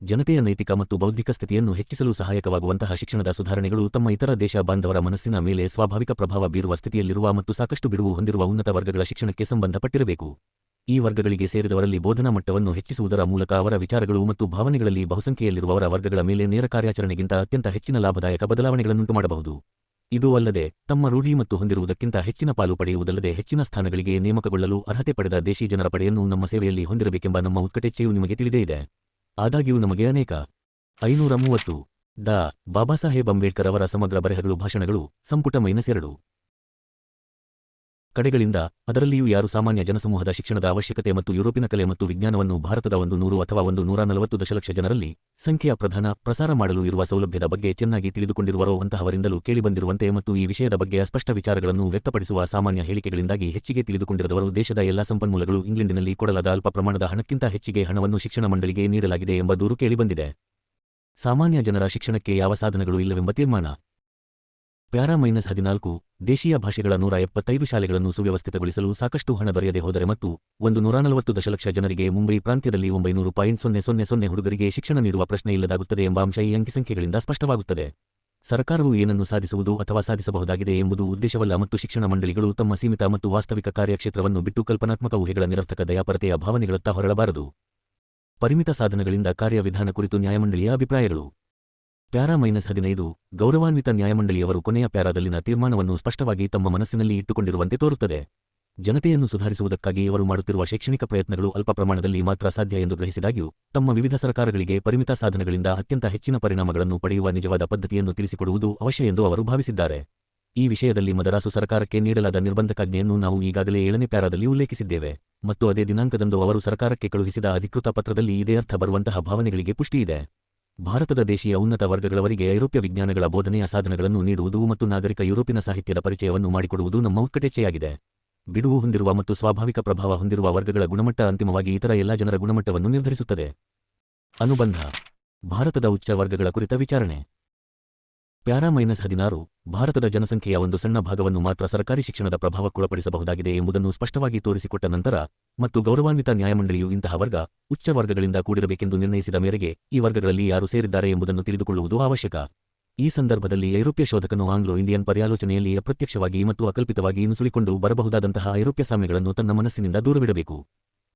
ಜನತೆಯ ನೈತಿಕ ಮತ್ತು ಬೌದ್ಧಿಕ ಸ್ಥಿತಿಯನ್ನು ಹೆಚ್ಚಿಸಲು ಸಹಾಯಕವಾಗುವಂತಹ ಶಿಕ್ಷಣದ ಸುಧಾರಣೆಗಳು ತಮ್ಮ ಇತರ ದೇಶ ಬಾಂಧವರ ಮನಸ್ಸಿನ ಮೇಲೆ ಸ್ವಾಭಾವಿಕ ಪ್ರಭಾವ ಬೀರುವ ಸ್ಥಿತಿಯಲ್ಲಿರುವ ಮತ್ತು ಸಾಕಷ್ಟು ಬಿಡುವು ಹೊಂದಿರುವ ಉನ್ನತ ವರ್ಗಗಳ ಶಿಕ್ಷಣಕ್ಕೆ ಸಂಬಂಧಪಟ್ಟಿರಬೇಕು. ಈ ವರ್ಗಗಳಿಗೆ ಸೇರಿದವರಲ್ಲಿ ಬೋಧನಾ ಮಟ್ಟವನ್ನು ಹೆಚ್ಚಿಸುವುದರ ಮೂಲಕ ಅವರ ವಿಚಾರಗಳು ಮತ್ತು ಭಾವನೆಗಳಲ್ಲಿ ಬಹುಸಂಖ್ಯೆಯಲ್ಲಿರುವವರ ವರ್ಗಗಳ ಮೇಲೆ ನೇರ ಕಾರ್ಯಾಚರಣೆಗಿಂತ ಅತ್ಯಂತ ಹೆಚ್ಚಿನ ಲಾಭದಾಯಕ ಬದಲಾವಣೆಗಳನ್ನುಂಟು ಮಾಡಬಹುದು. ಇದು ಅಲ್ಲದೆ ತಮ್ಮ ರೂಢಿ ಮತ್ತು ಹೊಂದಿರುವುದಕ್ಕಿಂತ ಹೆಚ್ಚಿನ ಪಾಲು ಪಡೆಯುವುದಲ್ಲದೆ ಹೆಚ್ಚಿನ ಸ್ಥಾನಗಳಿಗೆ ನೇಮಕಗೊಳ್ಳಲು ಅರ್ಹತೆ ಪಡೆದ ದೇಶೀ ಜನರ ಪಡೆಯನ್ನು ನಮ್ಮ ಸೇವೆಯಲ್ಲಿ ಹೊಂದಿರಬೇಕೆಂಬ ನಮ್ಮ ಉತ್ಕಟೇಚ್ಛೆಯು ನಿಮಗೆ ತಿಳಿದೇ ಇದೆ. ಆದಾಗ್ಯೂ ನಮಗೆ ಅನೇಕ 530 ಡಾ. ಬಾಬಾಸಾಹೇಬ್ ಅಂಬೇಡ್ಕರ್ ಅವರ ಸಮಗ್ರ ಬರೆಹಗಳು ಭಾಷಣಗಳು ಸಂಪುಟ -2 ಕಡೆಗಳಿಂದ, ಅದರಲ್ಲಿಯೂ ಯಾರು ಸಾಮಾನ್ಯ ಜನಸಮೂಹದ ಶಿಕ್ಷಣದ ಅವಶ್ಯಕತೆ ಮತ್ತು ಯುರೋಪಿನ ಕಲೆ ಮತ್ತು ವಿಜ್ಞಾನವನ್ನು ಭಾರತದ 100 ಅಥವಾ 140 ದಶಲಕ್ಷ ಜನರಲ್ಲಿ ಸಂಖ್ಯೆಯ ಪ್ರಸಾರ ಮಾಡಲು ಇರುವ ಸೌಲಭ್ಯದ ಬಗ್ಗೆ ಚೆನ್ನಾಗಿ ತಿಳಿದುಕೊಂಡಿರುವರೋ ಅಂತಹವರಿಂದಲೂ ಕೇಳಿಬಂದಿರುವಂತೆ ಮತ್ತು ಈ ವಿಷಯದ ಬಗ್ಗೆ ಅಸ್ಪಷ್ಟ ವಿಚಾರಗಳನ್ನು ವ್ಯಕ್ತಪಡಿಸುವ ಸಾಮಾನ್ಯ ಹೇಳಿಕೆಗಳಿಂದಾಗಿ ಹೆಚ್ಚಿಗೆ ತಿಳಿದುಕೊಂಡಿರದವರು ದೇಶದ ಎಲ್ಲಾ ಸಂಪನ್ಮೂಲಗಳು ಇಂಗ್ಲೆಂಡಿನಲ್ಲಿ ಕೊಡಲಾದ ಅಲ್ಪ ಪ್ರಮಾಣದ ಹಣಕ್ಕಿಂತ ಹೆಚ್ಚಿಗೆ ಹಣವನ್ನು ಶಿಕ್ಷಣ ಮಂಡಳಿಗೆ ನೀಡಲಾಗಿದೆ ಎಂಬ ದೂರು ಕೇಳಿಬಂದಿದೆ. ಸಾಮಾನ್ಯ ಜನರ ಶಿಕ್ಷಣಕ್ಕೆ ಯಾವ ಸಾಧನಗಳು ಇಲ್ಲವೆಂಬ ತೀರ್ಮಾನ. ಪ್ಯಾರಾ -14 ದೇಶೀಯ ಭಾಷೆಗಳ 175 ಶಾಲೆಗಳನ್ನು ಸುವ್ಯವಸ್ಥಿತಗೊಳಿಸಲು ಸಾಕಷ್ಟು ಹಣ ದೊರೆಯದೆ ಹೋದರೆ ಮತ್ತು 140 ದಶಲಕ್ಷ ಜನರಿಗೆ ಮುಂಬೈ ಪ್ರಾಂತ್ಯದಲ್ಲಿ 900.000 ಹುಡುಗರಿಗೆ ಶಿಕ್ಷಣ ನೀಡುವ ಪ್ರಶ್ನೆ ಇಲ್ಲದಾಗುತ್ತದೆ ಎಂಬ ಅಂಶ ಈ ಅಂಕಿಸಂಖ್ಯೆಗಳಿಂದ ಸ್ಪಷ್ಟವಾಗುತ್ತದೆ. ಸರ್ಕಾರವು ಏನನ್ನು ಸಾಧಿಸುವುದು ಅಥವಾ ಸಾಧಿಸಬಹುದಾಗಿದೆ ಎಂಬುದು ಉದ್ದೇಶವಲ್ಲ ಮತ್ತು ಶಿಕ್ಷಣ ಮಂಡಳಿಗಳು ತಮ್ಮ ಸೀಮಿತ ಮತ್ತು ವಾಸ್ತವಿಕ ಕಾರ್ಯಕ್ಷೇತ್ರವನ್ನು ಬಿಟ್ಟು ಕಲ್ಪನಾತ್ಮಕ ಊಹೆಗಳ ನಿರರ್ಥಕ ದಯಾಪರತೆಯ ಭಾವನೆಗಳತ್ತ ಹೊರಳಬಾರದು. ಪರಿಮಿತ ಸಾಧನಗಳಿಂದ ಕಾರ್ಯವಿಧಾನ ಕುರಿತು ನ್ಯಾಯಮಂಡಳಿಯ ಅಭಿಪ್ರಾಯಗಳು. ಪ್ಯಾರಾ -15 ಗೌರವಾನ್ವಿತ ನ್ಯಾಯಮಂಡಳಿಯವರು ಕೊನೆಯ ಪ್ಯಾರಾದಲ್ಲಿನ ತೀರ್ಮಾನವನ್ನು ಸ್ಪಷ್ಟವಾಗಿ ತಮ್ಮ ಮನಸ್ಸಿನಲ್ಲಿ ಇಟ್ಟುಕೊಂಡಿರುವಂತೆ ತೋರುತ್ತದೆ. ಜನತೆಯನ್ನು ಸುಧಾರಿಸುವುದಕ್ಕಾಗಿ ಇವರು ಮಾಡುತ್ತಿರುವ ಶೈಕ್ಷಣಿಕ ಪ್ರಯತ್ನಗಳು ಅಲ್ಪ ಪ್ರಮಾಣದಲ್ಲಿ ಮಾತ್ರ ಸಾಧ್ಯ ಎಂದು ಗ್ರಹಿಸಿದಾಗ್ಯೂ ತಮ್ಮ ವಿವಿಧ ಸರ್ಕಾರಗಳಿಗೆ ಪರಿಮಿತ ಸಾಧನಗಳಿಂದ ಅತ್ಯಂತ ಹೆಚ್ಚಿನ ಪರಿಣಾಮಗಳನ್ನು ಪಡೆಯುವ ನಿಜವಾದ ಪದ್ಧತಿಯನ್ನು ತಿಳಿಸಿಕೊಡುವುದು ಅವಶ್ಯ ಎಂದು ಅವರು ಭಾವಿಸಿದ್ದಾರೆ. ಈ ವಿಷಯದಲ್ಲಿ ಮದರಾಸು ಸರ್ಕಾರಕ್ಕೆ ನೀಡಲಾದ ನಿರ್ಬಂಧಕಾಜ್ಞೆಯನ್ನು ನಾವು ಈಗಾಗಲೇ 7ನೇ ಪ್ಯಾರಾದಲ್ಲಿ ಉಲ್ಲೇಖಿಸಿದ್ದೇವೆ ಮತ್ತು ಅದೇ ದಿನಾಂಕದಂದು ಅವರು ಸರ್ಕಾರಕ್ಕೆ ಕಳುಹಿಸಿದ ಅಧಿಕೃತ ಪತ್ರದಲ್ಲಿ ಇದೇ ಅರ್ಥ ಬರುವಂತಹ ಭಾವನೆಗಳಿಗೆ ಪುಷ್ಟಿಯಿದೆ. ಭಾರತದ ದೇಶೀಯ ಉನ್ನತ ವರ್ಗಗಳವರಿಗೆ ಐರೋಪ್ಯ ವಿಜ್ಞಾನಗಳ ಬೋಧನೆಯ ಸಾಧನಗಳನ್ನು ನೀಡುವುದು ಮತ್ತು ನಾಗರಿಕ ಯುರೋಪಿನ ಸಾಹಿತ್ಯದ ಪರಿಚಯವನ್ನು ಮಾಡಿಕೊಡುವುದು ನಮ್ಮ ಉತ್ಕಟೇಚ್ಛೆಯಾಗಿದೆ. ಬಿಡುವು ಹೊಂದಿರುವ ಮತ್ತು ಸ್ವಾಭಾವಿಕ ಪ್ರಭಾವ ಹೊಂದಿರುವ ವರ್ಗಗಳ ಗುಣಮಟ್ಟ ಅಂತಿಮವಾಗಿ ಇತರ ಎಲ್ಲ ಜನರ ಗುಣಮಟ್ಟವನ್ನು ನಿರ್ಧರಿಸುತ್ತದೆ. ಅನುಬಂಧ. ಭಾರತದ ಉಚ್ಚ ವರ್ಗಗಳ ಕುರಿತ ವಿಚಾರಣೆ. ಪ್ಯಾರಾ -16 ಭಾರತದ ಜನಸಂಖ್ಯೆಯ ಒಂದು ಸಣ್ಣ ಭಾಗವನ್ನು ಮಾತ್ರ ಸರ್ಕಾರಿ ಶಿಕ್ಷಣದ ಪ್ರಭಾವಕ್ಕೊಳಪಡಿಸಬಹುದಾಗಿದೆ ಎಂಬುದನ್ನು ಸ್ಪಷ್ಟವಾಗಿ ತೋರಿಸಿಕೊಟ್ಟ ನಂತರ ಮತ್ತು ಗೌರವಾನ್ವಿತ ನ್ಯಾಯಮಂಡಳಿಯು ಇಂತಹ ವರ್ಗ ಉಚ್ಚ ವರ್ಗಗಳಿಂದ ಕೂಡಿರಬೇಕೆಂದು ನಿರ್ಣಯಿಸಿದ ಮೇರೆಗೆ ಈ ವರ್ಗಗಳಲ್ಲಿ ಯಾರು ಸೇರಿದ್ದಾರೆ ಎಂಬುದನ್ನು ತಿಳಿದುಕೊಳ್ಳುವುದು ಅವಶ್ಯಕ. ಈ ಸಂದರ್ಭದಲ್ಲಿ ಐರೋಪ್ಯ ಶೋಧಕನು ಆಂಗ್ಲೋ ಇಂಡಿಯನ್ ಪರ್ಯಾಲೋಚನೆಯಲ್ಲಿ ಅಪ್ರತ್ಯಕ್ಷವಾಗಿ ಮತ್ತು ಅಕಲ್ಪಿತವಾಗಿ ನುಸುಳಿಕೊಂಡು ಬರಬಹುದಾದಂತಹ ಐರೋಪ್ಯ ಸಾಮ್ಯಗಳನ್ನು ತನ್ನ ಮನಸ್ಸಿನಿಂದ ದೂರವಿಡಬೇಕು.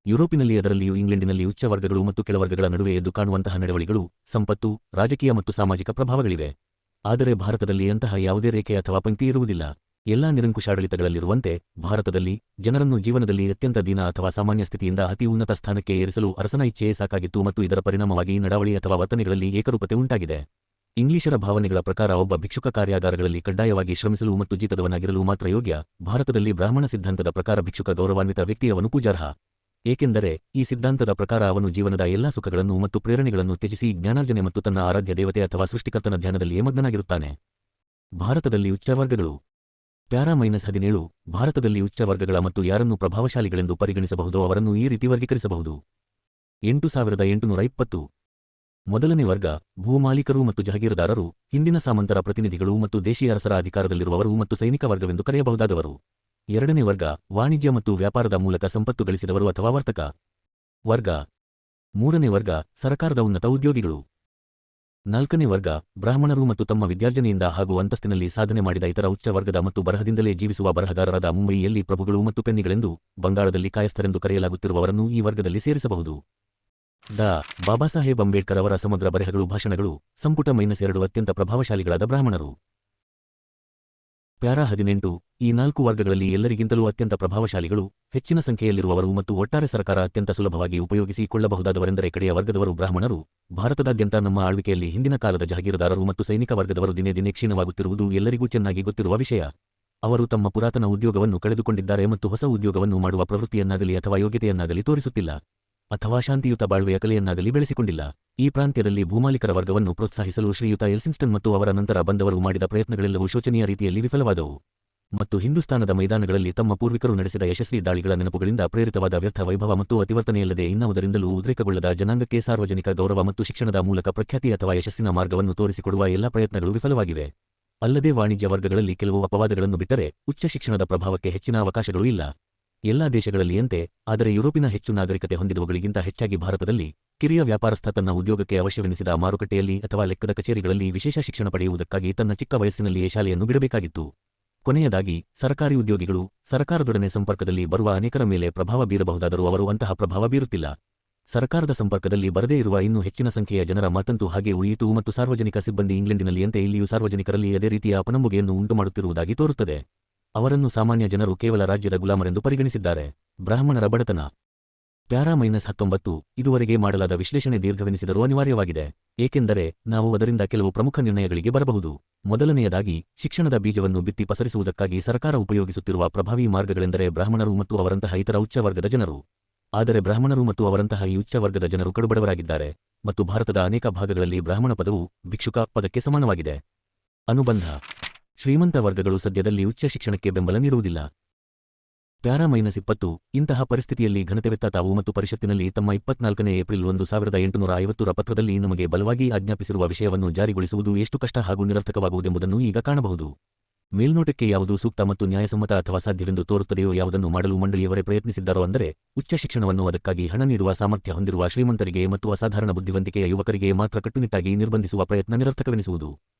ಯುರೋಪಿನಲ್ಲಿ ಅದರಲ್ಲಿಯೂ ಇಂಗ್ಲೆಂಡಿನಲ್ಲಿ ಉಚ್ಚ ವರ್ಗಗಳು ಮತ್ತು ಕೆಳವರ್ಗಗಳ ನಡುವೆ ಎದ್ದು ಕಾಣುವಂತಹ ನಡವಳಿಗಳು, ಸಂಪತ್ತು, ರಾಜಕೀಯ ಮತ್ತು ಸಾಮಾಜಿಕ ಪ್ರಭಾವಗಳಿವೆ. ಆದರೆ ಭಾರತದಲ್ಲಿ ಅಂತಹ ಯಾವುದೇ ರೇಖೆ ಅಥವಾ ಪಂಕ್ತಿ ಇರುವುದಿಲ್ಲ. ಎಲ್ಲಾ ನಿರಂಕುಶಾಡಳಿತಗಳಲ್ಲಿರುವಂತೆ ಭಾರತದಲ್ಲಿ ಜನರನ್ನು ಜೀವನದಲ್ಲಿ ಅತ್ಯಂತ ದೀನ ಅಥವಾ ಸಾಮಾನ್ಯ ಸ್ಥಿತಿಯಿಂದ ಅತಿ ಉನ್ನತ ಸ್ಥಾನಕ್ಕೆ ಏರಿಸಲು ಅರಸನ ಇಚ್ಛೆಯೇ ಸಾಕಾಗಿತ್ತು ಮತ್ತು ಇದರ ಪರಿಣಾಮವಾಗಿ ನಡವಳಿ ಅಥವಾ ವರ್ತನೆಗಳಲ್ಲಿ ಏಕರೂಪತೆ ಉಂಟಾಗಿದೆ. ಇಂಗ್ಲಿಷರ ಭಾವನೆಗಳ ಪ್ರಕಾರ ಒಬ್ಬ ಭಿಕ್ಷುಕ ಕಾರ್ಯಾಗಾರಗಳಲ್ಲಿ ಕಡ್ಡಾಯವಾಗಿ ಶ್ರಮಿಸಲು ಮತ್ತು ಜೀತದವನಾಗಿರಲು ಮಾತ್ರ ಯೋಗ್ಯ. ಭಾರತದಲ್ಲಿ ಬ್ರಾಹ್ಮಣ ಸಿದ್ಧಾಂತದ ಪ್ರಕಾರ ಭಿಕ್ಷುಕ ಗೌರವಾನ್ವಿತ ವ್ಯಕ್ತಿಯವನು ಪೂಜಾರ್ಹ, ಏಕೆಂದರೆ ಈ ಸಿದ್ಧಾಂತದ ಪ್ರಕಾರ ಅವನು ಜೀವನದ ಎಲ್ಲಾ ಸುಖಗಳನ್ನು ಮತ್ತು ಪ್ರೇರಣೆಗಳನ್ನು ತ್ಯಜಿಸಿ ಜ್ಞಾನಾರ್ಜನೆ ಮತ್ತು ತನ್ನ ಆರಾಧ್ಯ ದೇವತೆ ಅಥವಾ ಸೃಷ್ಟಿಕರ್ತನ ಧ್ಯಾನದಲ್ಲಿಯೇ ಮಗ್ನನಾಗಿರುತ್ತಾನೆ. ಭಾರತದಲ್ಲಿ ಉಚ್ಚ ವರ್ಗಗಳು. ಪ್ಯಾರಾ -17 ಭಾರತದಲ್ಲಿ ಉಚ್ಚ ವರ್ಗಗಳ ಮತ್ತು ಯಾರನ್ನು ಪ್ರಭಾವಶಾಲಿಗಳೆಂದು ಪರಿಗಣಿಸಬಹುದೋ ಅವರನ್ನು ಈ ರೀತಿ ವರ್ಗೀಕರಿಸಬಹುದು. 8820 ಮೊದಲನೇ ವರ್ಗ ಭೂಮಾಲೀಕರು ಮತ್ತು ಜಹಗೀರದಾರರು, ಹಿಂದಿನ ಸಾಮಂತರ ಪ್ರತಿನಿಧಿಗಳು ಮತ್ತು ದೇಶೀಯ ಅರಸರ ಅಧಿಕಾರದಲ್ಲಿರುವವರು ಮತ್ತು ಸೈನಿಕ ವರ್ಗವೆಂದು ಕರೆಯಬಹುದಾದವರು. ಎರಡನೇ ವರ್ಗ ವಾಣಿಜ್ಯ ಮತ್ತು ವ್ಯಾಪಾರದ ಮೂಲಕ ಸಂಪತ್ತು ಗಳಿಸಿದವರು ಅಥವಾ ವರ್ತಕ ವರ್ಗ. ಮೂರನೇ ವರ್ಗ ಸರಕಾರದ ಉನ್ನತ ಉದ್ಯೋಗಿಗಳು. ನಾಲ್ಕನೇ ವರ್ಗ ಬ್ರಾಹ್ಮಣರು ಮತ್ತು ತಮ್ಮ ವಿದ್ಯಾರ್ಜನೆಯಿಂದ ಹಾಗೂ ಅಂತಸ್ತಿನಲ್ಲಿ ಸಾಧನೆ ಮಾಡಿದ ಇತರ ಉಚ್ಚ ವರ್ಗದ ಮತ್ತು ಬರಹದಿಂದಲೇ ಜೀವಿಸುವ ಬರಹಗಾರರಾದ ಮುಂಬಯಿಯಲ್ಲಿ ಪ್ರಭುಗಳು ಮತ್ತು ಪೆನ್ನಿಗಳೆಂದು, ಬಂಗಾಳದಲ್ಲಿ ಕಾಯಸ್ಥರೆಂದು ಕರೆಯಲಾಗುತ್ತಿರುವವರನ್ನು ಈ ವರ್ಗದಲ್ಲಿ ಸೇರಿಸಬಹುದು. ಬಾಬಾಸಾಹೇಬ್ ಅಂಬೇಡ್ಕರ್ ಅವರ ಸಮಗ್ರ ಬರೆಹಗಳು ಭಾಷಣಗಳು, ಸಂಪುಟ -2 ಅತ್ಯಂತ ಪ್ರಭಾವಶಾಲಿಗಳಾದ ಬ್ರಾಹ್ಮಣರು. ಪ್ಯಾರಾ 18 ಈ 4 ವರ್ಗಗಳಲ್ಲಿ ಎಲ್ಲರಿಗಿಂತಲೂ ಅತ್ಯಂತ ಪ್ರಭಾವಶಾಲಿಗಳು, ಹೆಚ್ಚಿನ ಸಂಖ್ಯೆಯಲ್ಲಿರುವವರು ಮತ್ತು ಒಟ್ಟಾರೆ ಸರ್ಕಾರ ಅತ್ಯಂತ ಸುಲಭವಾಗಿ ಉಪಯೋಗಿಸಿಕೊಳ್ಳಬಹುದಾದವರೆಂದರೆ ಕಡೆಯ ವರ್ಗದವರು ಬ್ರಾಹ್ಮಣರು. ಭಾರತದಾದ್ಯಂತ ನಮ್ಮ ಆಳ್ವಿಕೆಯಲ್ಲಿ ಹಿಂದಿನ ಕಾಲದ ಜಹಗೀರದಾರರು ಮತ್ತು ಸೈನಿಕ ವರ್ಗದವರು ದಿನೇ ದಿನೇ ಕ್ಷೀಣವಾಗುತ್ತಿರುವುದು ಎಲ್ಲರಿಗೂ ಚೆನ್ನಾಗಿ ಗೊತ್ತಿರುವ ವಿಷಯ. ಅವರು ತಮ್ಮ ಪುರಾತನ ಉದ್ಯೋಗವನ್ನು ಕಳೆದುಕೊಂಡಿದ್ದಾರೆ ಮತ್ತು ಹೊಸ ಉದ್ಯೋಗವನ್ನು ಮಾಡುವ ಪ್ರವೃತ್ತಿಯನ್ನಾಗಲಿ ಅಥವಾ ಯೋಗ್ಯತೆಯನ್ನಾಗಲಿ ತೋರಿಸುತ್ತಿಲ್ಲ, ಅಥವಾ ಶಾಂತಿಯುತ ಬಾಳ್ವೆಯ ಕಲೆಯನ್ನಾಗಲಿ ಬೆಳೆಸಿಕೊಂಡಿಲ್ಲ. ಈ ಪ್ರಾಂತ್ಯದಲ್ಲಿ ಭೂಮಾಲೀಕರ ವರ್ಗವನ್ನು ಪ್ರೋತ್ಸಾಹಿಸಲು ಶ್ರೀಯುತ ಎಲ್ಸಿನ್ಸ್ಟನ್ ಮತ್ತು ಅವರ ನಂತರ ಬಂದವರು ಮಾಡಿದ ಪ್ರಯತ್ನಗಳೆಲ್ಲವೂ ಶೋಚನೀಯ ರೀತಿಯಲ್ಲಿ ವಿಫಲವಾದವು ಮತ್ತು ಹಿಂದೂಸ್ತಾನದ ಮೈದಾನಗಳಲ್ಲಿ ತಮ್ಮ ಪೂರ್ವಿಕರು ನಡೆಸಿದ ಯಶಸ್ವಿ ದಾಳಿಗಳ ನೆನಪುಗಳಿಂದ ಪ್ರೇರಿತವಾದ ವ್ಯರ್ಥ ವೈಭವ ಮತ್ತು ಅತಿವರ್ತನೆಯಲ್ಲದೆ ಇನ್ನಾವುದರಿಂದಲೂ ಉದ್ರೇಕಗೊಳ್ಳದ ಜನಾಂಗಕ್ಕೆ ಸಾರ್ವಜನಿಕ ಗೌರವ ಮತ್ತು ಶಿಕ್ಷಣದ ಮೂಲಕ ಪ್ರಖ್ಯಾತಿ ಅಥವಾ ಯಶಸ್ಸಿನ ಮಾರ್ಗವನ್ನು ತೋರಿಸಿಕೊಡುವ ಎಲ್ಲ ಪ್ರಯತ್ನಗಳು ವಿಫಲವಾಗಿವೆ. ಅಲ್ಲದೆ ವಾಣಿಜ್ಯ ವರ್ಗಗಳಲ್ಲಿ ಕೆಲವು ಅಪವಾದಗಳನ್ನು ಬಿಟ್ಟರೆ ಉಚ್ಚ ಶಿಕ್ಷಣದ ಪ್ರಭಾವಕ್ಕೆ ಹೆಚ್ಚಿನ ಅವಕಾಶಗಳೂ ಇಲ್ಲ. ಎಲ್ಲಾ ದೇಶಗಳಲ್ಲಿಯಂತೆ, ಆದರೆ ಯುರೋಪಿನ ಹೆಚ್ಚು ನಾಗರಿಕತೆ ಹೊಂದಿದವುಗಳಿಗಿಂತ ಹೆಚ್ಚಾಗಿ ಭಾರತದಲ್ಲಿ, ಕಿರಿಯ ವ್ಯಾಪಾರಸ್ಥ ತನ್ನ ಉದ್ಯೋಗಕ್ಕೆ ಅವಶ್ಯವೆನಿಸಿದ ಮಾರುಕಟ್ಟೆಯಲ್ಲಿ ಅಥವಾ ಲೆಕ್ಕದ ಕಚೇರಿಗಳಲ್ಲಿ ವಿಶೇಷ ಶಿಕ್ಷಣ ಪಡೆಯುವುದಕ್ಕಾಗಿ ತನ್ನ ಚಿಕ್ಕ ವಯಸ್ಸಿನಲ್ಲಿಯೇ ಶಾಲೆಯನ್ನು ಬಿಡಬೇಕಾಗಿತ್ತು. ಕೊನೆಯದಾಗಿ, ಸರ್ಕಾರಿ ಉದ್ಯೋಗಿಗಳು ಸರ್ಕಾರದೊಡನೆ ಸಂಪರ್ಕದಲ್ಲಿ ಬರುವ ಅನೇಕರ ಮೇಲೆ ಪ್ರಭಾವ ಬೀರಬಹುದಾದರೂ ಅವರು ಅಂತಹ ಪ್ರಭಾವ ಬೀರುತ್ತಿಲ್ಲ. ಸರ್ಕಾರದ ಸಂಪರ್ಕದಲ್ಲಿ ಬರದೇ ಇರುವ ಇನ್ನೂ ಹೆಚ್ಚಿನ ಸಂಖ್ಯೆಯ ಜನರ ಮಾತಂತೂ ಹಾಗೆ ಉಳಿಯಿತು ಮತ್ತು ಸಾರ್ವಜನಿಕ ಸಿಬ್ಬಂದಿ ಇಂಗ್ಲೆಂಡಿನಲ್ಲಿಯಂತೆ ಇಲ್ಲಿಯೂ ಸಾರ್ವಜನಿಕರಲ್ಲಿ ಅದೇ ರೀತಿಯ ಅಪನಂಬುಗೆಯನ್ನು ಉಂಟುಮಾಡುತ್ತಿರುವುದಾಗಿ ತೋರುತ್ತದೆ. ಅವರನ್ನು ಸಾಮಾನ್ಯ ಜನರು ಕೇವಲ ರಾಜ್ಯದ ಗುಲಾಮರೆಂದು ಪರಿಗಣಿಸಿದ್ದಾರೆ. ಬ್ರಾಹ್ಮಣರ ಬಡತನ. ಪ್ಯಾರಾ -19 ಇದುವರೆಗೆ ಮಾಡಲಾದ ವಿಶ್ಲೇಷಣೆ ದೀರ್ಘವೆನಿಸಿದರೂ ಅನಿವಾರ್ಯವಾಗಿದೆ, ಏಕೆಂದರೆ ನಾವು ಅದರಿಂದ ಕೆಲವು ಪ್ರಮುಖ ನಿರ್ಣಯಗಳಿಗೆ ಬರಬಹುದು. ಮೊದಲನೆಯದಾಗಿ, ಶಿಕ್ಷಣದ ಬೀಜವನ್ನು ಬಿತ್ತಿ ಪಸರಿಸುವುದಕ್ಕಾಗಿ ಸರ್ಕಾರ ಉಪಯೋಗಿಸುತ್ತಿರುವ ಪ್ರಭಾವಿ ಮಾರ್ಗಗಳೆಂದರೆ ಬ್ರಾಹ್ಮಣರು ಮತ್ತು ಅವರಂತಹ ಇತರ ಉಚ್ಚ ವರ್ಗದ ಜನರು. ಆದರೆ ಬ್ರಾಹ್ಮಣರು ಮತ್ತು ಅವರಂತಹ ಈ ಉಚ್ಚ ವರ್ಗದ ಜನರು ಕಡುಬಡವರಾಗಿದ್ದಾರೆ ಮತ್ತು ಭಾರತದ ಅನೇಕ ಭಾಗಗಳಲ್ಲಿ ಬ್ರಾಹ್ಮಣ ಪದವು ಭಿಕ್ಷುಕ ಪದಕ್ಕೆ ಸಮಾನವಾಗಿದೆ. ಅನುಬಂಧ. ಶ್ರೀಮಂತ ವರ್ಗಗಳು ಸದ್ಯದಲ್ಲಿ ಉಚ್ಚ ಶಿಕ್ಷಣಕ್ಕೆ ಬೆಂಬಲ ನೀಡುವುದಿಲ್ಲ. ಪ್ಯಾರಾ -20 ಇಂತಹ ಪರಿಸ್ಥಿತಿಯಲ್ಲಿ ಘನತೆವೆತ್ತ ತಾವು ಮತ್ತು ಪರಿಷತ್ತಿನಲ್ಲಿ ತಮ್ಮ 24ನೇ ಏಪ್ರಿಲ್ 1850ರ ಪತ್ರದಲ್ಲಿ ನಮಗೆ ಬಲವಾಗಿ ಆಜ್ಞಾಪಿಸಿರುವ ವಿಷಯವನ್ನು ಜಾರಿಗೊಳಿಸುವುದು ಎಷ್ಟು ಕಷ್ಟ ಹಾಗೂ ನಿರರ್ಥಕವಾಗುವುದೆಂಬುದನ್ನು ಈಗ ಕಾಣಬಹುದು. ಮೇಲ್ನೋಟಕ್ಕೆ ಯಾವುದು ಸೂಕ್ತ ಮತ್ತು ನ್ಯಾಯಸಮ್ಮತ ಅಥವಾ ಸಾಧ್ಯವೆಂದು ತೋರುತ್ತದೆಯೋ ಯಾವುದನ್ನು ಮಾಡಲು ಮಂಡಳಿಯವರೇ ಪ್ರಯತ್ನಿಸಿದ್ದಾರೋ ಅಂದರೆ, ಉಚ್ಚ ಶಿಕ್ಷಣವನ್ನು ಅದಕ್ಕಾಗಿ ಹಣ ನೀಡುವ ಸಾಮರ್ಥ್ಯ ಹೊಂದಿರುವ ಶ್ರೀಮಂತರಿಗೆ ಮತ್ತು ಅಸಾಧಾರಣ ಬುದ್ಧಿವಂತಿಕೆಯ ಯುವಕರಿಗೆ ಮಾತ್ರ ಕಟ್ಟುನಿಟ್ಟಾಗಿ ನಿರ್ಬಂಧಿಸುವ ಪ್ರಯತ್ನ ನಿರರ್ಥಕವೆನಿಸುವುದು.